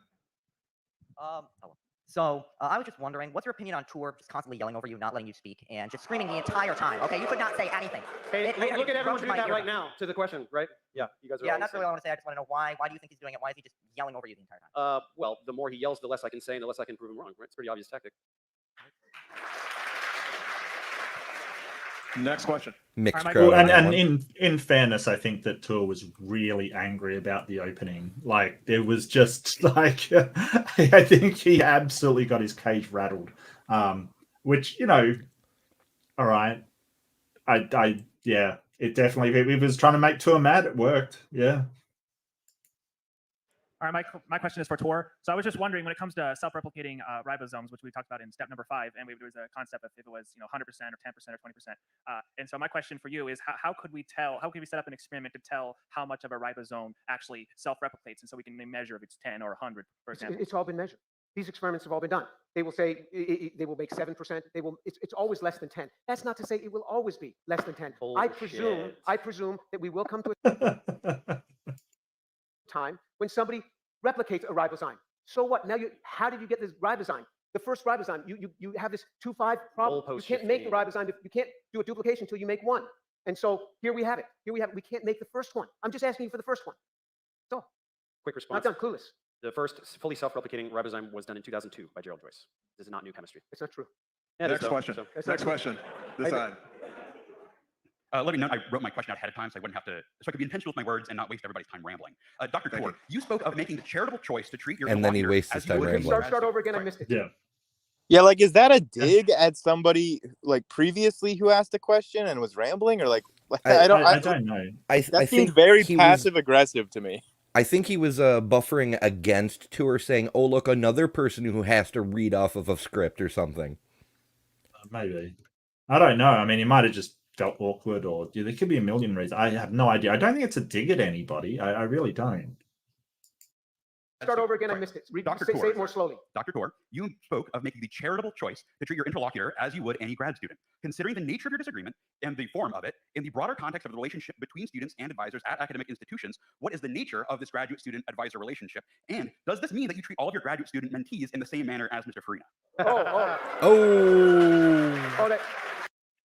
So I was just wondering, what's your opinion on Tour just constantly yelling over you, not letting you speak, and just screaming the entire time? Okay, you could not say anything. Hey, look at everyone doing that right now to the question, right? Yeah, you guys are. Yeah, that's really all I want to say. I just want to know why. Why do you think he's doing it? Why is he just yelling over you the entire time? Well, the more he yells, the less I can say, and the less I can prove him wrong. Right? It's a pretty obvious tactic. Next question. Mixed crowd. Well, and in fairness, I think that Tour was really angry about the opening. Like, there was just like, I think he absolutely got his cage rattled. Which, all right. It definitely, if it was trying to make Tour mad, it worked. Yeah. All right, my question is for Tor. So I was just wondering, when it comes to self-replicating ribosomes, which we talked about in step number 5, and there was a concept of if it was 100% or 10% or 20%. And so my question for you is, how could we set up an experiment to tell how much of a ribosome actually self-replicates, and so we can measure if it's 10 or 100, for example? It's all been measured. These experiments have all been done. They will say they will make 7%. It's always less than 10. That's not to say it will always be less than 10. I presume that we will come to a time when somebody replicates a ribozyme. So what? Now, how did you get this ribozyme? The first ribozyme, you have this 2-5 problem. You can't make the ribozyme. You can't do a duplication until you make one. And so here we have it. We can't make the first one. I'm just asking you for the first one. So, quick response. Not done. Clueless. The first fully self-replicating ribozyme was done in 2002 by Gerald Joyce. This is not new chemistry. It's not true. Yeah, Next question. Next question. This side. Let me know, I wrote my question out ahead of time so I could be intentional with my words and not waste everybody's time rambling. Dr. Tor, you spoke of making the charitable choice to treat your and then he wastes his time rambling. Start over again. I missed it. Yeah, like, is that a dig at somebody like previously who asked a question and was rambling, or like I don't know. That seems very passive aggressive to me. I think he was buffering against Tour, saying, "Oh, look, another person who has to read off of a script or something." Maybe. I don't know. I mean, he might have just felt awkward, or there could be a million reasons. I have no idea. I don't think it's a dig at anybody. I really don't. Start over again. I missed it. Say it more slowly. Dr. Tor, you spoke of making the charitable choice to treat your interlocutor as you would any grad student. Considering the nature of your disagreement and the form of it, in the broader context of the relationship between students and advisors at academic institutions, what is the nature of this graduate student advisor relationship? And does this mean that you treat all of your graduate student mentees in the same manner as Mr. Farina?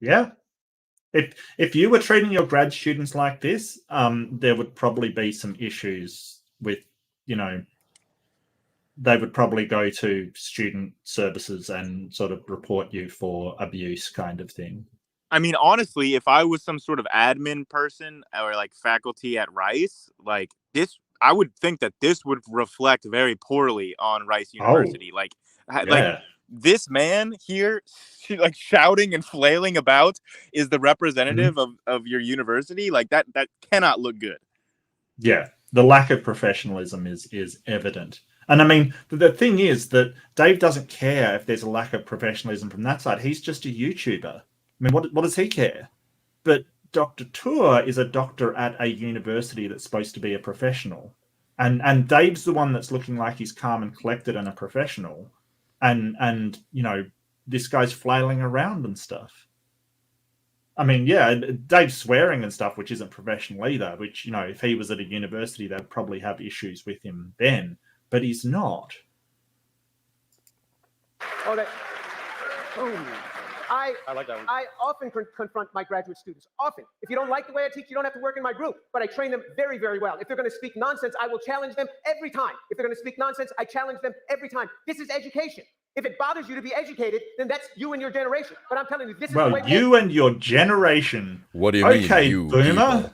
Yeah. If you were treating your grad students like this, there would probably be some issues with, they would probably go to student services and sort of report you for abuse kind of thing. I mean, honestly, if I was some sort of admin person or like faculty at Rice, like this, I would think that this would reflect very poorly on Rice University. Like this man here, like shouting and flailing about, is the representative of your university. Like that cannot look good. Yeah, the lack of professionalism is evident. And I mean, the thing is that Dave doesn't care if there's a lack of professionalism from that side. He's just a YouTuber. I mean, what does he care? But Dr. Tour is a doctor at a university that's supposed to be a professional. And Dave's the one that's looking like he's calm and collected and a professional. and you know, this guy's flailing around and stuff. I mean, yeah, Dave's swearing and stuff, which isn't professional either, which, you know, if he was at a university, they'd probably have issues with him then, but he's not. Okay. Boom. I like that one. I often confront my graduate students. Often. If you don't like the way I teach, you don't have to work in my group. But I train them very, very well. If they're going to speak nonsense, I will challenge them every time. If they're going to speak nonsense, I challenge them every time. This is education. If it bothers you to be educated, then that's you and your generation. But I'm telling you, this is the way. Well, you and your generation. What do you mean, okay, you boomer?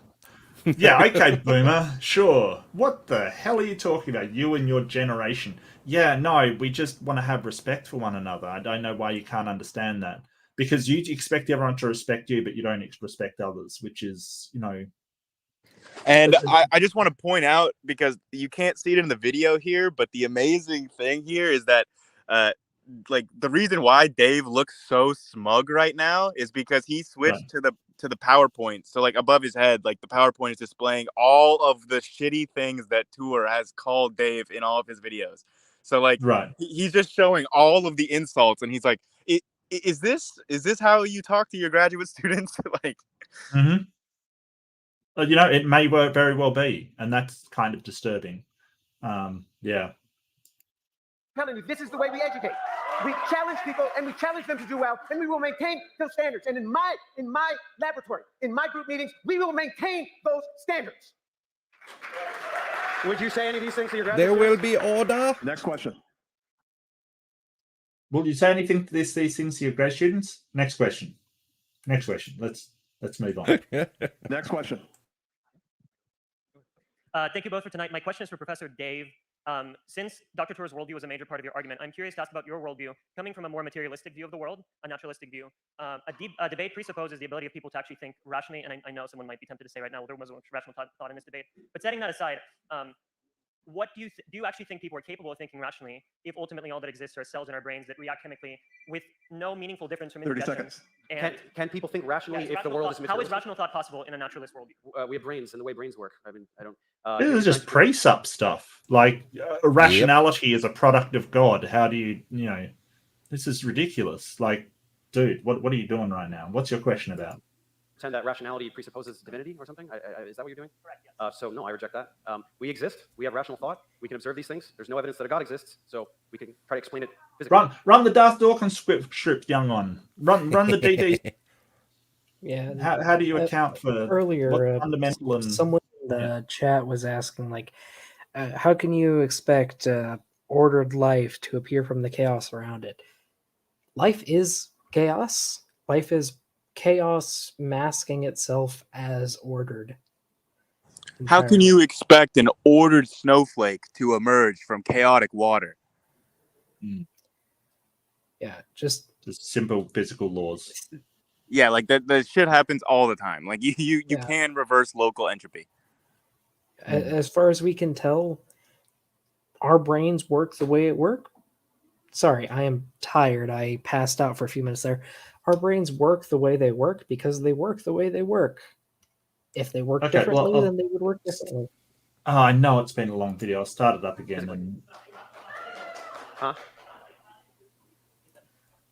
people? Yeah, okay, boomer. Sure. What the hell are you talking about? You and your generation. Yeah, no, we just want to have respect for one another. I don't know why you can't understand that. Because you expect everyone to respect you, but you don't respect others, which is, you know. And I just want to point out, because you can't see it in the video here, but the amazing thing here is that, like, the reason why Dave looks so smug right now is because he switched to the PowerPoint. So, like, above his head, like, the PowerPoint is displaying all of the shitty things that Tour has called Dave in all of his videos. So, like, he's just showing all of the insults, and he's like, Is this how you talk to your graduate students? Like, But, you know, it may very well be, and that's kind of disturbing. Yeah. I'm telling you, this is the way we educate. We challenge people, and we challenge them to do well, and we will maintain those standards. And in my laboratory, in my group meetings, we will maintain those standards. Would you say any of these things to your graduate There will students? be order. Next question. Will you say anything to these things to your grad students? Next question. Next question. Let's move on. Next question. Thank you both for tonight. My question is for Professor Dave. Since Dr. Tour's worldview was a major part of your argument, I'm curious to ask about your worldview. Coming from a more materialistic view of the world, a naturalistic view, a debate presupposes the ability of people to actually think rationally, and I know someone might be tempted to say right now, well, there was no rational thought in this debate. But setting that aside, what do you actually think people are capable of thinking rationally if ultimately all that exists are cells in our brains that react chemically with no meaningful difference from 30 interjections? seconds. Can people think rationally if the world is How is rational thought possible in a naturalist worldview? We have brains, and the way brains work. I mean, I don't. This is just pre-sup stuff. Like, rationality is a product of God. How do you know? This is ridiculous. Like, dude, what are you doing right now? What's your question about? Pretend that rationality presupposes divinity or something? Is that what you're doing? Correct, yes. So no, I reject that. We exist. We have rational thought. We can observe these things. There's no evidence that a God exists, so we can try to explain it physically. Run the Darth Dawkins script, young one. Run the DD. Yeah. How do you account for earlier? Fundamental and someone in the chat was asking, like, how can you expect ordered life to appear from the chaos around it? Life is chaos. Life is chaos masking itself as ordered. How can you expect an ordered snowflake to emerge from chaotic water? Yeah, just simple physical laws. Yeah, like the shit happens all the time. Like you can reverse local entropy. As far as we can tell, our brains work the way it work. Sorry, I am tired. I passed out for a few minutes there. Our brains work the way they work because they work the way they work. If they work differently, then they would work differently. Oh, I know it's been a long video. I'll start it up again. And... Huh?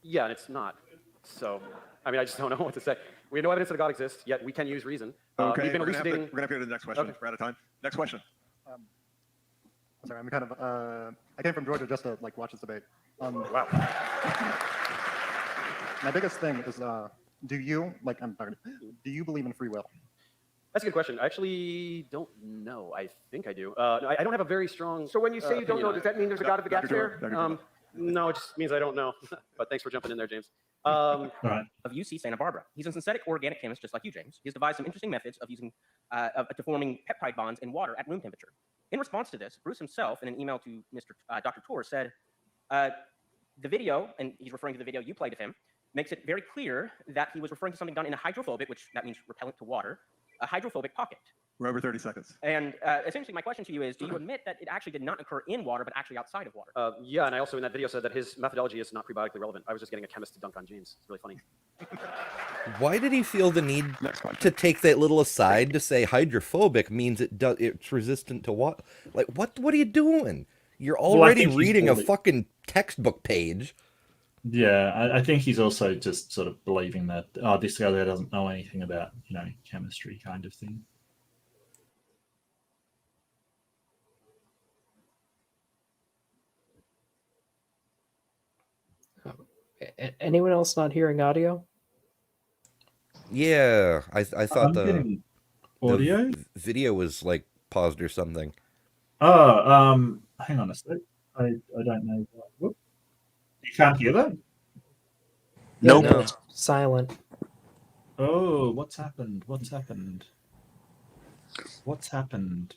Yeah, and it's not. So, I mean, I just don't know what to say. We have no evidence that God exists, yet we can use reason. Okay, we've been we're elucidating. going to have to go to the next question. Okay. We're out of time. Next question. Sorry, I'm kind of. I came from Georgia just to watch this debate. Wow. My biggest thing is, do you believe in free will? That's a good question. I actually don't know. I think I do. I don't have a very strong. So when you say you don't know, does that mean there's a God of the gaps there? No, it just means I don't know. But thanks for jumping in there, James. Of UC Santa Barbara. He's a synthetic organic chemist, just like you, James. He's devised some interesting methods of using to forming peptide bonds in water at room temperature. In response to this, Bruce himself, in an email to Dr. Tour, said, the video, and he's referring to the video you played of him, makes it very clear that he was referring to something done in a hydrophobic, which that means repellent to water, a hydrophobic pocket. We're over 30 seconds. And essentially, my question to you is, do you admit that it actually did not occur in water, but actually outside of water? Yeah, and I also in that video said that his methodology is not prebiotically relevant. I was just getting a chemist to dunk on James. It's really funny. Why did he feel the need to take that little aside to say hydrophobic means it's resistant to what? Like, what are you doing? You're already reading a fucking textbook page. Yeah, I think he's also just sort of believing that this guy there doesn't know anything about chemistry kind of thing. Anyone else not hearing audio? Yeah, I thought the audio video was like paused or something. Oh, hang on a sec. I don't know. Whoop. You can't hear that? Nope. No, silent. Oh, what's happened? What's happened? What's happened?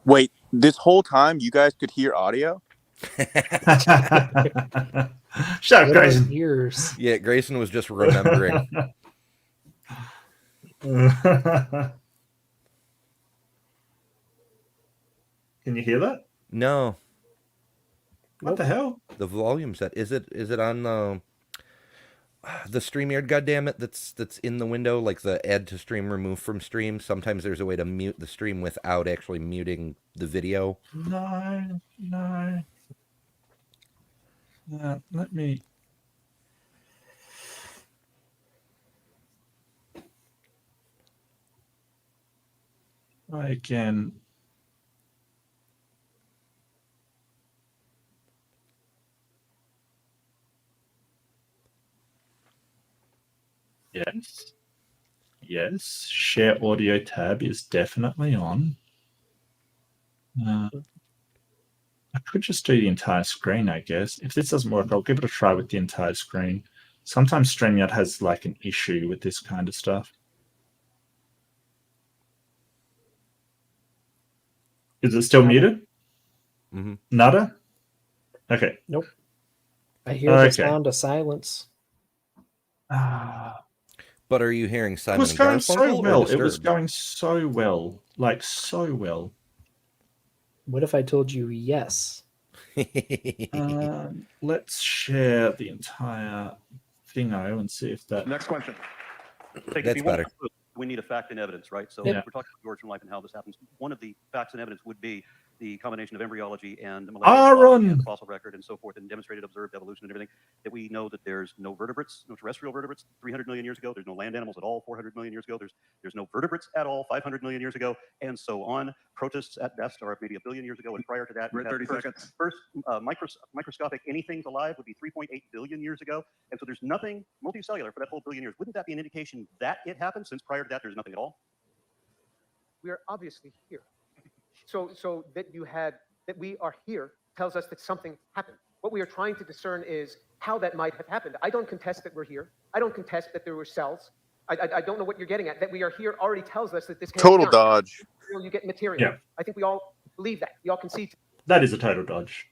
Wait, this whole time you guys could hear audio? Shut up, Grayson. Ears. Yeah, Grayson was just remembering. Can you hear that? No. What the hell? The volume set. Is it on the StreamYard, goddammit, that's in the window, like the add to stream, remove from stream? Sometimes there's a way to mute the stream without actually muting the video. No. Let me. I can. Yes. Share audio tab is definitely on. I could just do the entire screen, I guess. If this doesn't work, I'll give it a try with the entire screen. Sometimes StreamYard has like an issue with this kind of stuff. Is it still muted? Mm-hmm. Nada? Okay. Nope. I hear the sound of silence. But are you hearing Simon? It was going so well. It was Disturbed? going so well. Like, so well. What if I told you yes? Let's share the entire thingo and see if that... Next question. That's better. We need a fact and evidence, right? So Yeah. if we're talking about the origin of life and how this happens, one of the facts and evidence would be the combination of embryology and the molecular biology and the fossil record and so forth, and demonstrated observed evolution and everything, that we know that there's no vertebrates, no terrestrial vertebrates 300 million years ago. There's no land animals at all 400 million years ago. There's no vertebrates at all 500 million years ago, and so on. Protists at best are maybe 1 billion years ago, and prior to that, We're at 30 seconds. First microscopic anything alive would be 3.8 billion years ago, and so there's nothing multicellular for that whole billion years. Wouldn't that be an indication that it happened, since prior to that there's nothing at all? We are obviously here. So that we are here tells us that something happened. What we are trying to discern is how that might have happened. I don't contest that we're here. I don't contest that there were cells. I don't know what you're getting at. That we are here already tells us that this can't Total be done. dodge. You get material. Yeah. I think we all believe that. We all concede. That is a total dodge.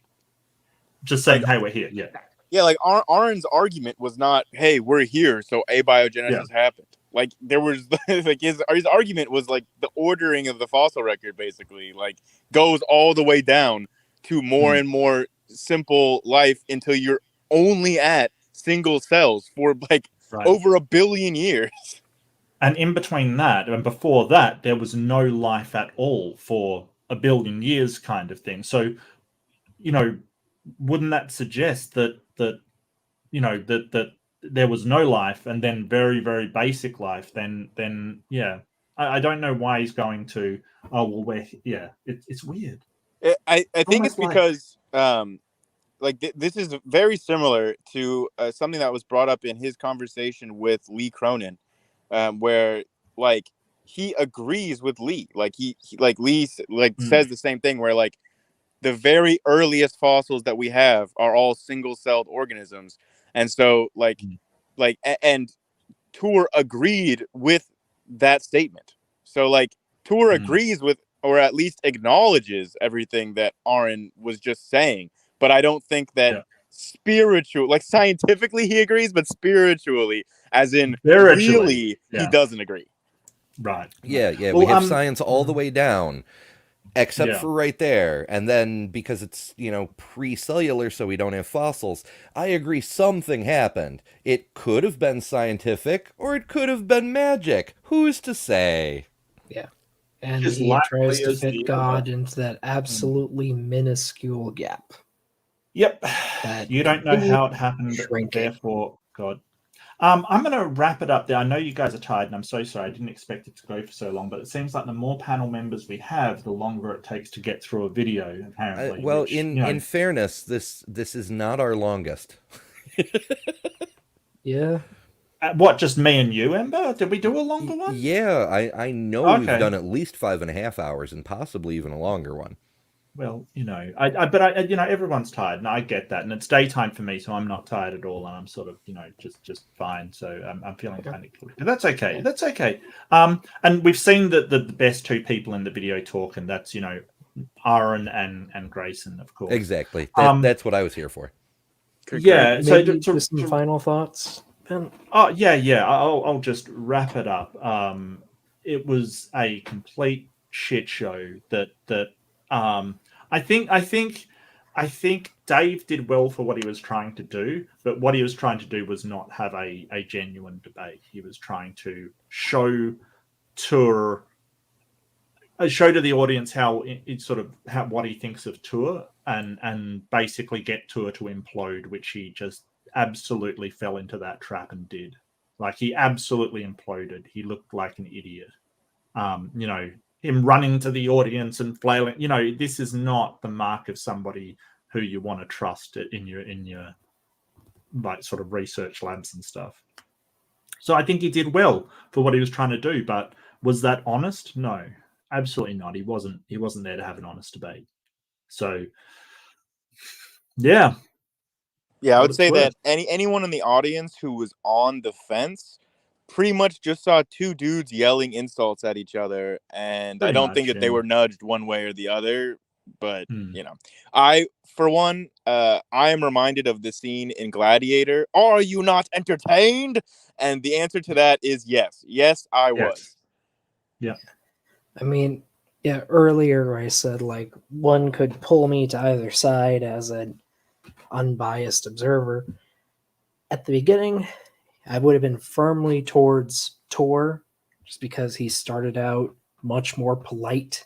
Just saying, hey, we're here. Yeah. Yeah, like Aaron's argument was not, hey, we're here, so abiogenesis happened. Like there was like his argument was like the ordering of the fossil record basically like goes all the way down to more and more simple life until you're only at single cells for like over 1 billion years. And in between that and before that, there was no life at all for 1 billion years kind of thing. So, wouldn't that suggest that there was no life and then very, very basic life, then yeah. I don't know why he's going to, it's weird. I think it's because this is very similar to something that was brought up in his conversation with Lee Cronin, where like he agrees with Lee. Like he Lee says the same thing, where like the very earliest fossils that we have are all single-celled organisms. And so and Tour agreed with that statement. So like Tour agrees with, or at least acknowledges everything that Aaron was just saying. But I don't think that scientifically he agrees, but spiritually, as in really, he doesn't agree. Right. Yeah. Well, we have science all the way down. Except for right there. And then because it's, pre-cellular, so we don't have fossils, I agree something happened. It could have been scientific, or it could have been magic. Who's to say? Yeah. And he tries to fit God into that absolutely minuscule gap. Yep. You don't know how it happened, therefore, God. I'm going to wrap it up there. I know you guys are tired, and I'm so sorry. I didn't expect it to go for so long, but it seems like the more panel members we have, the longer it takes to get through a video, apparently. Well, which, in fairness, this is not our longest. Yeah. What, just me and you, Ember? Did we do a longer one? Yeah, I know we've done at least 5.5 hours and possibly even a longer one. Well, but everyone's tired, and I get that, and it's daytime for me, so I'm not tired at all, and I'm sort of, just fine. So I'm feeling kind of guilty. That's okay. That's okay. And we've seen the best two people in the video talk, and that's Aaron and Grayson, of course. Exactly. That's what I was here for. Yeah. So maybe just some final thoughts, Ben? Oh yeah. I'll just wrap it up. It was a complete shit show. I think Dave did well for what he was trying to do, but what he was trying to do was not have a genuine debate. He was trying to show to the audience what he thinks of Tour, and basically get Tour to implode, which he just absolutely fell into that trap and did. Like, he absolutely imploded. He looked like an idiot. Him running to the audience and flailing. This is not the mark of somebody who you want to trust in your like sort of research labs and stuff. So I think he did well for what he was trying to do, but was that honest? No, absolutely not. He wasn't there to have an honest debate. So yeah. Yeah, I would say that anyone in the audience who was on the fence pretty much just saw two dudes yelling insults at each other, and I don't think that they were nudged one way or the other. But I, for one, I am reminded of the scene in Gladiator. Are you not entertained? And the answer to that is yes. Yes, I was. Yeah. I mean, yeah. Earlier I said like one could pull me to either side as an unbiased observer. At the beginning, I would have been firmly towards Tor, just because he started out much more polite,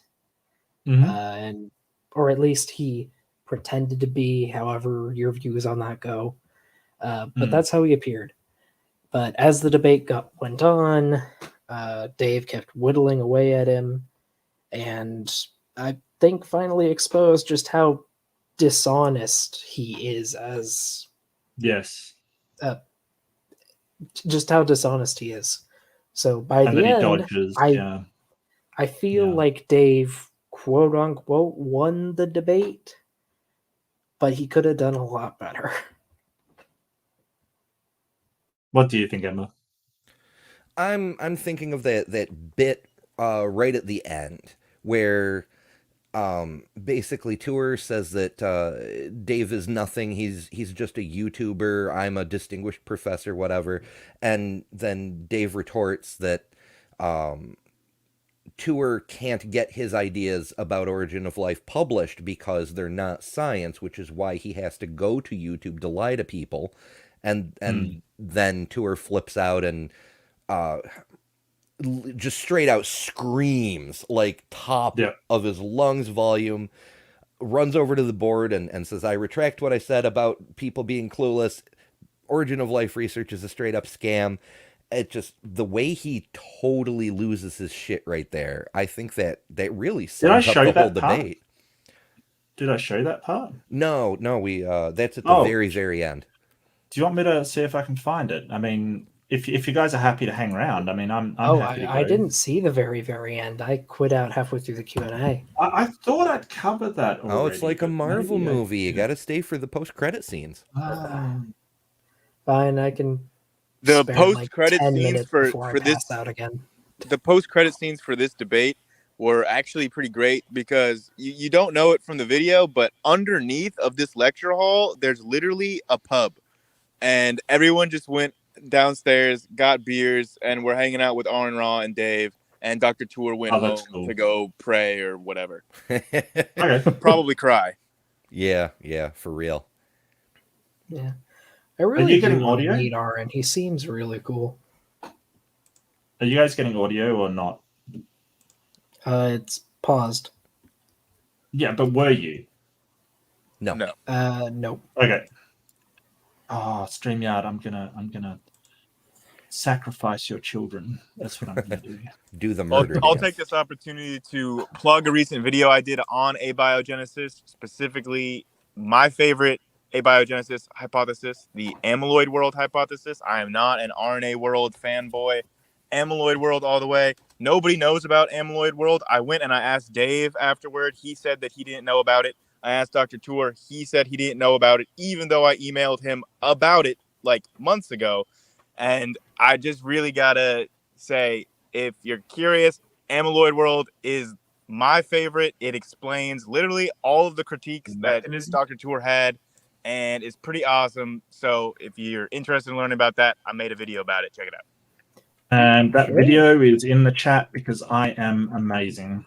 or at least he pretended to be. However, your views on that go, but that's how he appeared. But as the debate went on, Dave kept whittling away at him, and I think finally exposed just how dishonest he is as just how dishonest he is. So by the end, I feel like Dave, quote unquote, won the debate, but he could have done a lot better. What do you think, Emma? I'm thinking of that bit right at the end where basically Tour says that Dave is nothing. He's just a YouTuber. I'm a distinguished professor, whatever. And then Dave retorts that Tour can't get his ideas about Origin of Life published because they're not science, which is why he has to go to YouTube to lie to people. And then Tour flips out and just straight out screams, like top of his lungs volume, runs over to the board and says, I retract what I said about people being clueless. Origin of Life research is a straight up scam. It just, the way he totally loses his shit right there, I think that really sums up the whole debate. Did I show that part? No, we that's at the very, very end. Do you want me to see if I can find it? I mean, if you guys are happy to hang around, I mean, I'm happy to go. I didn't see the very, very end. I quit out halfway through the Q&A. I thought I'd covered that already. Oh, it's like a Marvel movie. You got to stay for the post-credit scenes. Fine, I can. The post-credit like scenes for this out again. The post-credit scenes for this debate were actually pretty great because you don't know it from the video, but underneath of this lecture hall, there's literally a pub, and everyone just went downstairs, got beers, and we're hanging out with Aaron Raw and Dave, and Dr. Tour went home to go pray or whatever. Probably cry. Yeah, for real. Yeah. I really do want to meet Aaron. He seems really cool. Are you guys getting audio or not? It's paused. Yeah, but were you? No. Nope. Okay. Oh, StreamYard, I'm gonna sacrifice your children. That's what I'm gonna do. Do the murder. I'll take this opportunity to plug a recent video I did on abiogenesis, specifically my favorite abiogenesis hypothesis, the amyloid world hypothesis. I am not an RNA world fanboy. Amyloid world all the way. Nobody knows about amyloid world. I went and I asked Dave afterward. He said that he didn't know about it. I asked Dr. Tour. He said he didn't know about it, even though I emailed him about it like months ago. And I just really gotta say, if you're curious, Amyloid World is my favorite. It explains literally all of the critiques that Dr. Tour had, and it's pretty awesome. So if you're interested in learning about that, I made a video about it. Check it out. And that video is in the chat because I am amazing.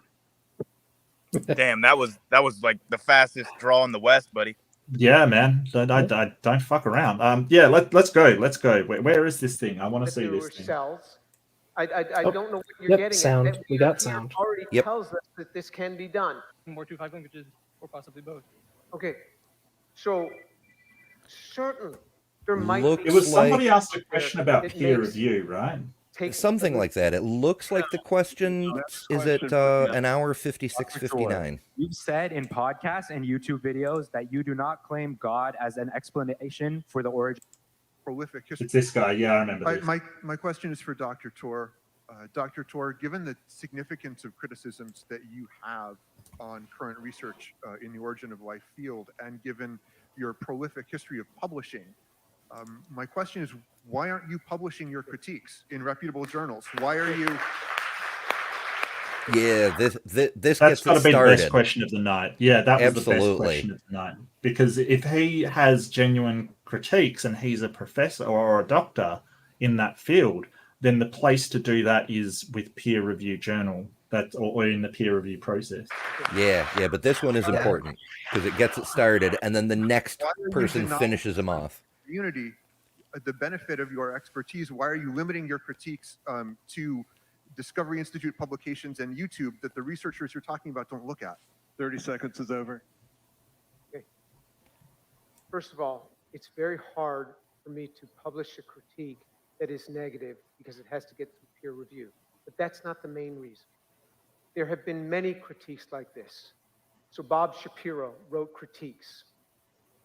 Damn, that was like the fastest draw in the West, buddy. Yeah, man. I don't fuck around. Yeah, let's go. Let's go. Where is this thing? I want to see this thing. Cells. I don't know what you're getting sound. at. We got sound. Already tells us that this can be done. More 2.5 languages, or possibly both. Okay, so certain there might be. It was somebody asked a question about peer review, right? Something like that. It looks like the question is at an hour 56:59. You've said in podcasts and YouTube videos that you do not claim God as an explanation for the origin. Prolific history. It's this guy. Yeah, I remember this. My question is for Dr. Tor. Dr. Tor, given the significance of criticisms that you have on current research in the origin of life field, and given your prolific history of publishing, my question is, why aren't you publishing your critiques in reputable journals? Why are you? Yeah, this That's gets got to it be the started. best question of the night. Yeah, that was the best Absolutely. question of the night. Because if he has genuine critiques and he's a professor or a doctor in that field, then the place to do that is with peer review journal. Or in the peer review process. Yeah, but this one is important because it gets it started, and then the next person finishes them off. Community, the benefit of your expertise. Why are you limiting your critiques to Discovery Institute publications and YouTube that the researchers you're talking about don't look at? 30 seconds is over. Okay. First of all, it's very hard for me to publish a critique that is negative because it has to get through peer review. But that's not the main reason. There have been many critiques like this. So Bob Shapiro wrote critiques.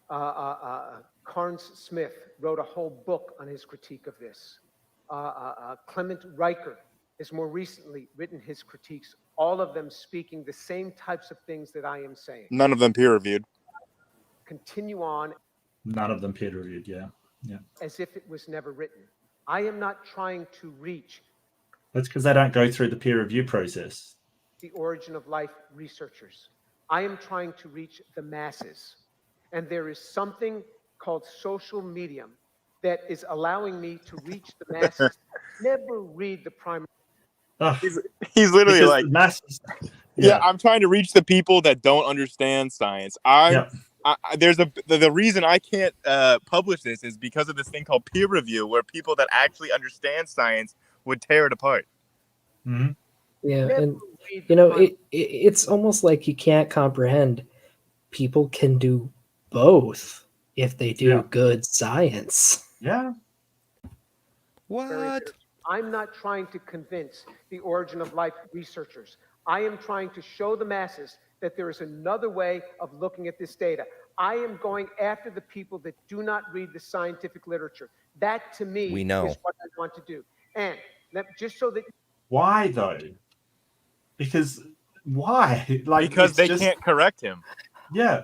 Carnes Smith wrote a whole book on his critique of this. Clement Riker has more recently written his critiques, all of them speaking the same types of things that I am saying. None of them peer reviewed. Continue on. None of them peer reviewed, yeah. As if it was never written. I am not trying to reach. That's because they don't go through the peer review process. The origin of life researchers. I am trying to reach the masses. And there is something called social medium that is allowing me to reach the masses. Never read the primary. He's literally Because like, the masses. yeah, I'm trying to reach the people that don't understand science. There's the reason I can't publish this is because of this thing called peer review, where people that actually understand science would tear it apart. Mm-hmm. Yeah, and it's almost like you can't comprehend. People can do both if they do good science. Yeah. What? I'm not trying to convince the origin of life researchers. I am trying to show the masses that there is another way of looking at this data. I am going after the people that do not read the scientific literature. That, to me, We know. is what I want to do. And just so that... Why, though? Because why? Because it's they just- can't correct him. Yeah.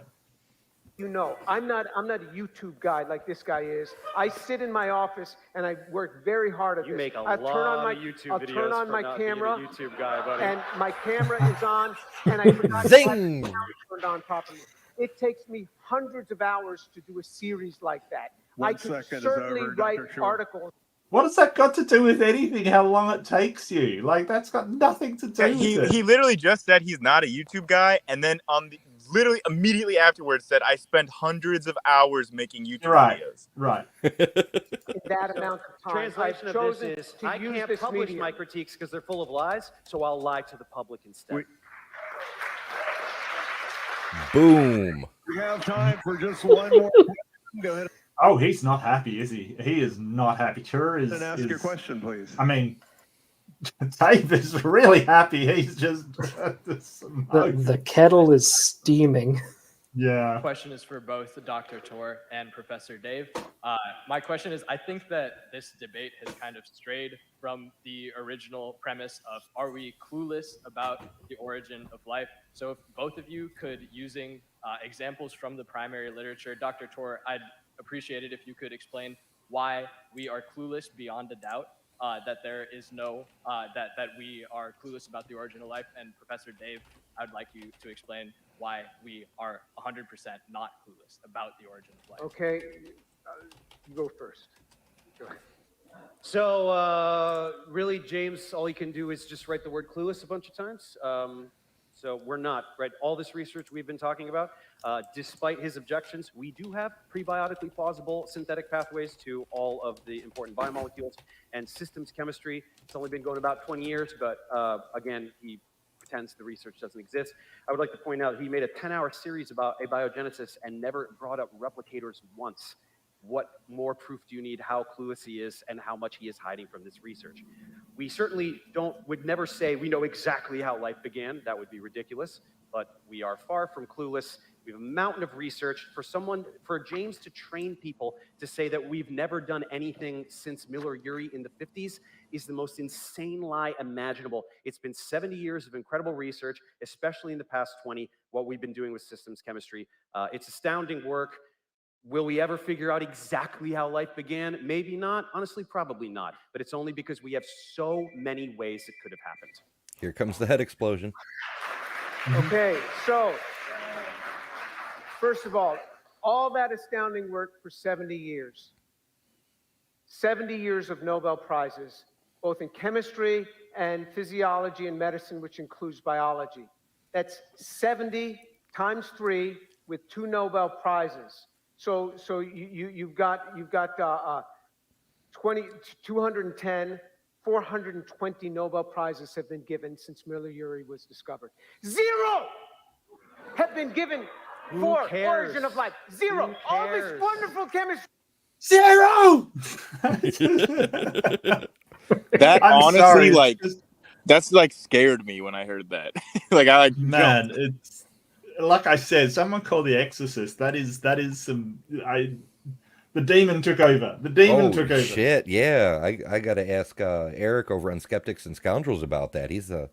You know, I'm not a YouTube guy like this guy is. I sit in my office and I work very hard at this. You make a I'll lot turn on my, of YouTube I'll videos turn on for my not being a camera, YouTube guy, buddy. and my camera is on, and I forgot to Zing! have the camera turned on properly. It takes me hundreds of hours to do a series like that. I could certainly write articles. What has that got to do with anything? How long it takes you? Like, that's got nothing to do with it. He literally just said he's not a YouTube guy, and then literally immediately afterwards said, I spend hundreds of hours making YouTube videos. Right. In that amount of time. Translation I've of chosen this is, to I use can't this publish medium. my critiques because they're full of lies, so I'll lie to the public instead. Boom. We have time for just one more. Go ahead Oh, he's not happy, is he? He is not happy. Tour is. and ask your question, please. I mean, Dave is really happy. He's just the kettle is steaming. Yeah. Question is for both Dr. Tor and Professor Dave. My question is, I think that this debate has kind of strayed from the original premise of, are we clueless about the origin of life? So if both of you could, using examples from the primary literature, Dr. Tor, I'd appreciate it if you could explain why we are clueless beyond a doubt, that there is no, that we are clueless about the origin of life. And Professor Dave, I'd like you to explain why we are 100% not clueless about the origin of life. Okay, you go first. Go ahead. So really, James, all he can do is just write the word clueless a bunch of times. So we're not, right? All this research we've been talking about, despite his objections, we do have prebiotically plausible synthetic pathways to all of the important biomolecules and systems chemistry. It's only been going about 20 years, but again, he pretends the research doesn't exist. I would like to point out he made a 10-hour series about abiogenesis and never brought up replicators once. What more proof do you need how clueless he is and how much he is hiding from this research? We certainly would never say we know exactly how life began. That would be ridiculous, but we are far from clueless. We have a mountain of research. For James to train people to say that we've never done anything since Miller-Urey in the 50s is the most insane lie imaginable. It's been 70 years of incredible research, especially in the past 20, what we've been doing with systems chemistry. It's astounding work. Will we ever figure out exactly how life began? Maybe not. Honestly, probably not. But it's only because we have so many ways it could have happened. Here comes the head explosion. Okay, so first of all that astounding work for 70 years. 70 years of Nobel Prizes, both in chemistry and physiology and medicine, which includes biology. That's 70 times 3 with 2 Nobel Prizes. So you've got 210, 420 Nobel Prizes have been given since Miller-Urey was discovered. 0 have been given for origin of life. 0. All this wonderful chemistry. 0. That I'm honestly, sorry, that's scared me when I heard that. Man, jumped. it's like I said, someone called The Exorcist. That is some. The demon took over. The demon took over. Shit, yeah. I gotta ask Eric over on Skeptics and Scoundrels about that. He's been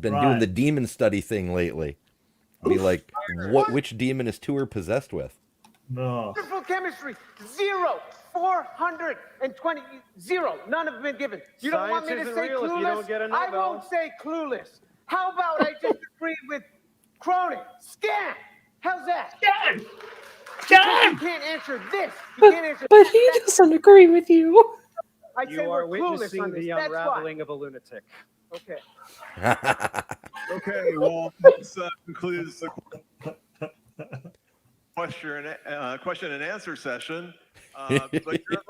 doing the demon study thing lately. Be like, which demon is Tour possessed with? No. Wonderful chemistry. 0. 420. 0. None have been given. You don't want me to say clueless? You don't get a I won't say clueless. How about I just agree with Cronin? Scam. How's that? Scam. You can't answer this. You can't answer But he doesn't agree with you. I say You are we're clueless witnessing on this. the That's unraveling of a lunatic. Okay. Okay, well, this concludes the question and answer session. But you're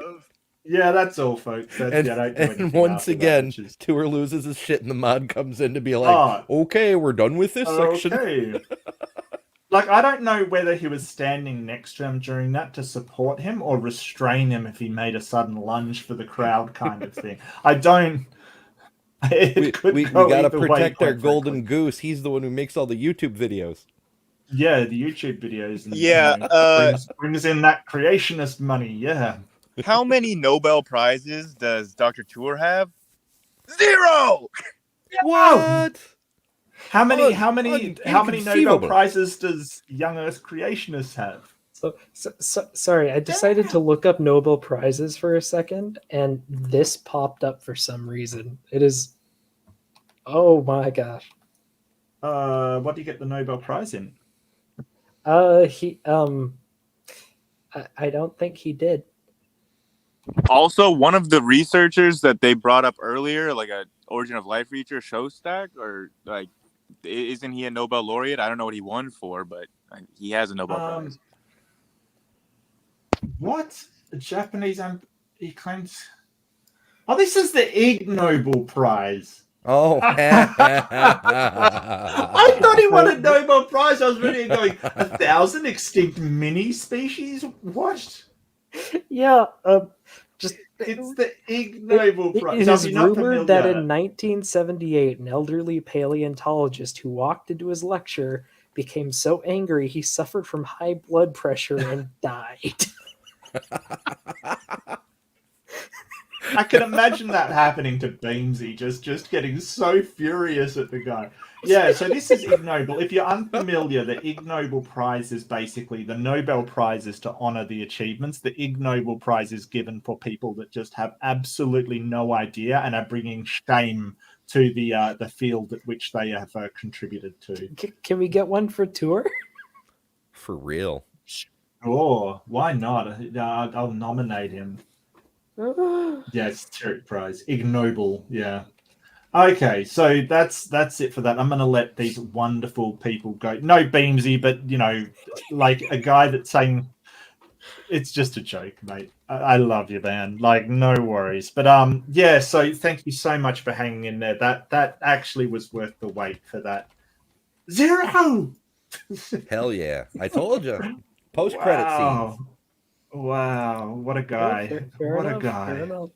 both. Yeah, that's all, folks. And once again, Tour loses his shit and the mod comes in to be like, okay, we're done with this section. Like, I don't know whether he was standing next to him during that to support him or restrain him if he made a sudden lunge for the crowd kind of thing. I don't... We got to protect our golden goose. He's the one who makes all the YouTube videos. Yeah, the YouTube videos. And, Yeah. Brings in that creationist money, yeah. How many Nobel Prizes does Dr. Tour have? 0! What? How many Nobel Prizes does young Earth creationists have? So sorry, I decided to look up Nobel Prizes for a second, and this popped up for some reason. It is, oh my gosh. What do you get the Nobel Prize in? I don't think he did. Also, one of the researchers that they brought up earlier, like a Origin of Life researcher, Shostak, or like, isn't he a Nobel laureate? I don't know what he won for, but he has a Nobel Prize. What? A Japanese he claims. Oh, this is the Ig Nobel Prize. Oh. I thought he won a Nobel Prize. I was ready going, 1,000 extinct mini species? What? Yeah, just it's the Ig Nobel Prize. It So is if you're not rumored that in familiar- 1978, an elderly paleontologist who walked into his lecture became so angry he suffered from high blood pressure and died. I can imagine that happening to Beamsy, just getting so furious at the guy. Yeah, so this is Ig Nobel. If you're unfamiliar, the Ig Nobel Prize is basically the Nobel Prize is to honor the achievements. The Ig Nobel Prize is given for people that just have absolutely no idea and are bringing shame to the field at which they have contributed to. Can we get one for Tour? For real. Sure, why not? I'll nominate him. Yes, Turret Prize. Ig Nobel, yeah. Okay, so that's it for that. I'm going to let these wonderful people go. No Beamsy, but, you know, like a guy that's saying it's just a joke, mate. I love you, man. Like, no worries. But yeah, so thank you so much for hanging in there. That actually was worth the wait for that. 0! Hell yeah. I told you. Post-credit Wow. scene. Wow, what a guy. Fair What enough, a guy. fair enough.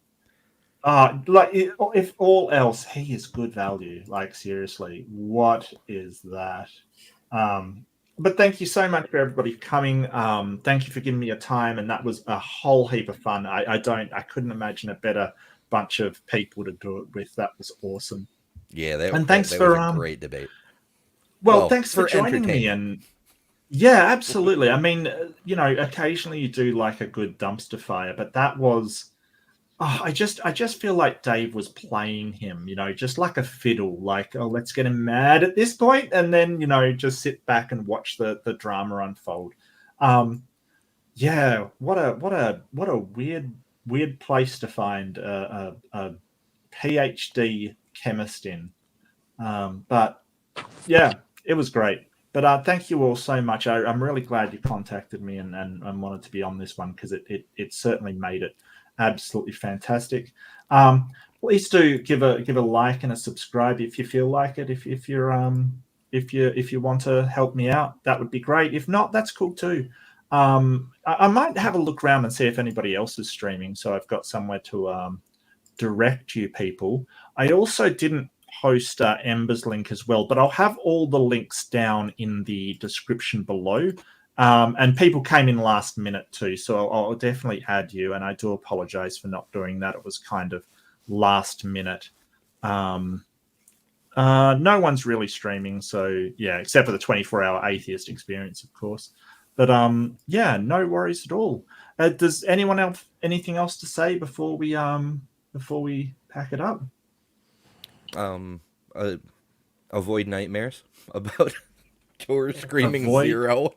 Like, if all else, he is good value. Like, seriously, what is that? But thank you so much for everybody coming. Thank you for giving me your time, and that was a whole heap of fun. I couldn't imagine a better bunch of people to do it with. That was awesome. Yeah, thanks that for was a great debate. Well, thanks for joining me. entertainment. And yeah, absolutely. I mean, you know, occasionally you do like a good dumpster fire, but that was. Oh, I just feel like Dave was playing him, you know, just like a fiddle. Like, oh, let's get him mad at this point, and then, you know, just sit back and watch the drama unfold. Yeah, what a weird place to find a PhD chemist in. But yeah, it was great. But thank you all so much. I'm really glad you contacted me and wanted to be on this one, because it certainly made it absolutely fantastic. Please do give a like and a subscribe if you feel like it. If you want to help me out, that would be great. If not, that's cool too. I might have a look around and see if anybody else is streaming, so I've got somewhere to direct you people. I also didn't post Ember's link as well, but I'll have all the links down in the description below. And people came in last minute too, so I'll definitely add you. And I do apologize for not doing that. It was kind of last minute. No one's really streaming, so yeah, except for the 24-hour atheist experience, of course. But yeah, no worries at all. Does anyone else anything else to say before we pack it up? Avoid nightmares about Tour screaming Avoid... 0.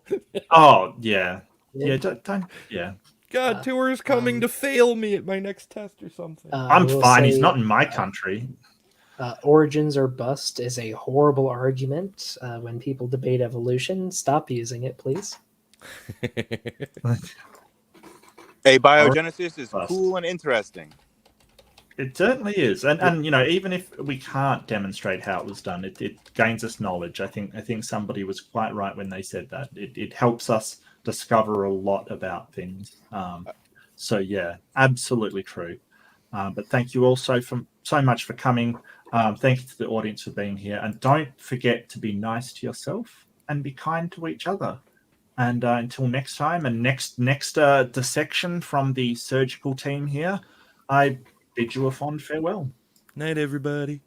Oh yeah, yeah. Don't yeah. God, Tour's coming to fail me at my next test or something. I'm fine. He's not in my country. Origins or bust is a horrible argument. When people debate evolution, stop using it, please. Hey, biogenesis is cool and interesting. It certainly is, and you know, even if we can't demonstrate how it was done, it gains us knowledge. I think somebody was quite right when they said that it helps us discover a lot about things. So yeah, absolutely true. But thank you all so much for coming. Thank you to the audience for being here, and don't forget to be nice to yourself and be kind to each other. And until next time, and next dissection from the surgical team here, I bid you a fond farewell. Night, everybody.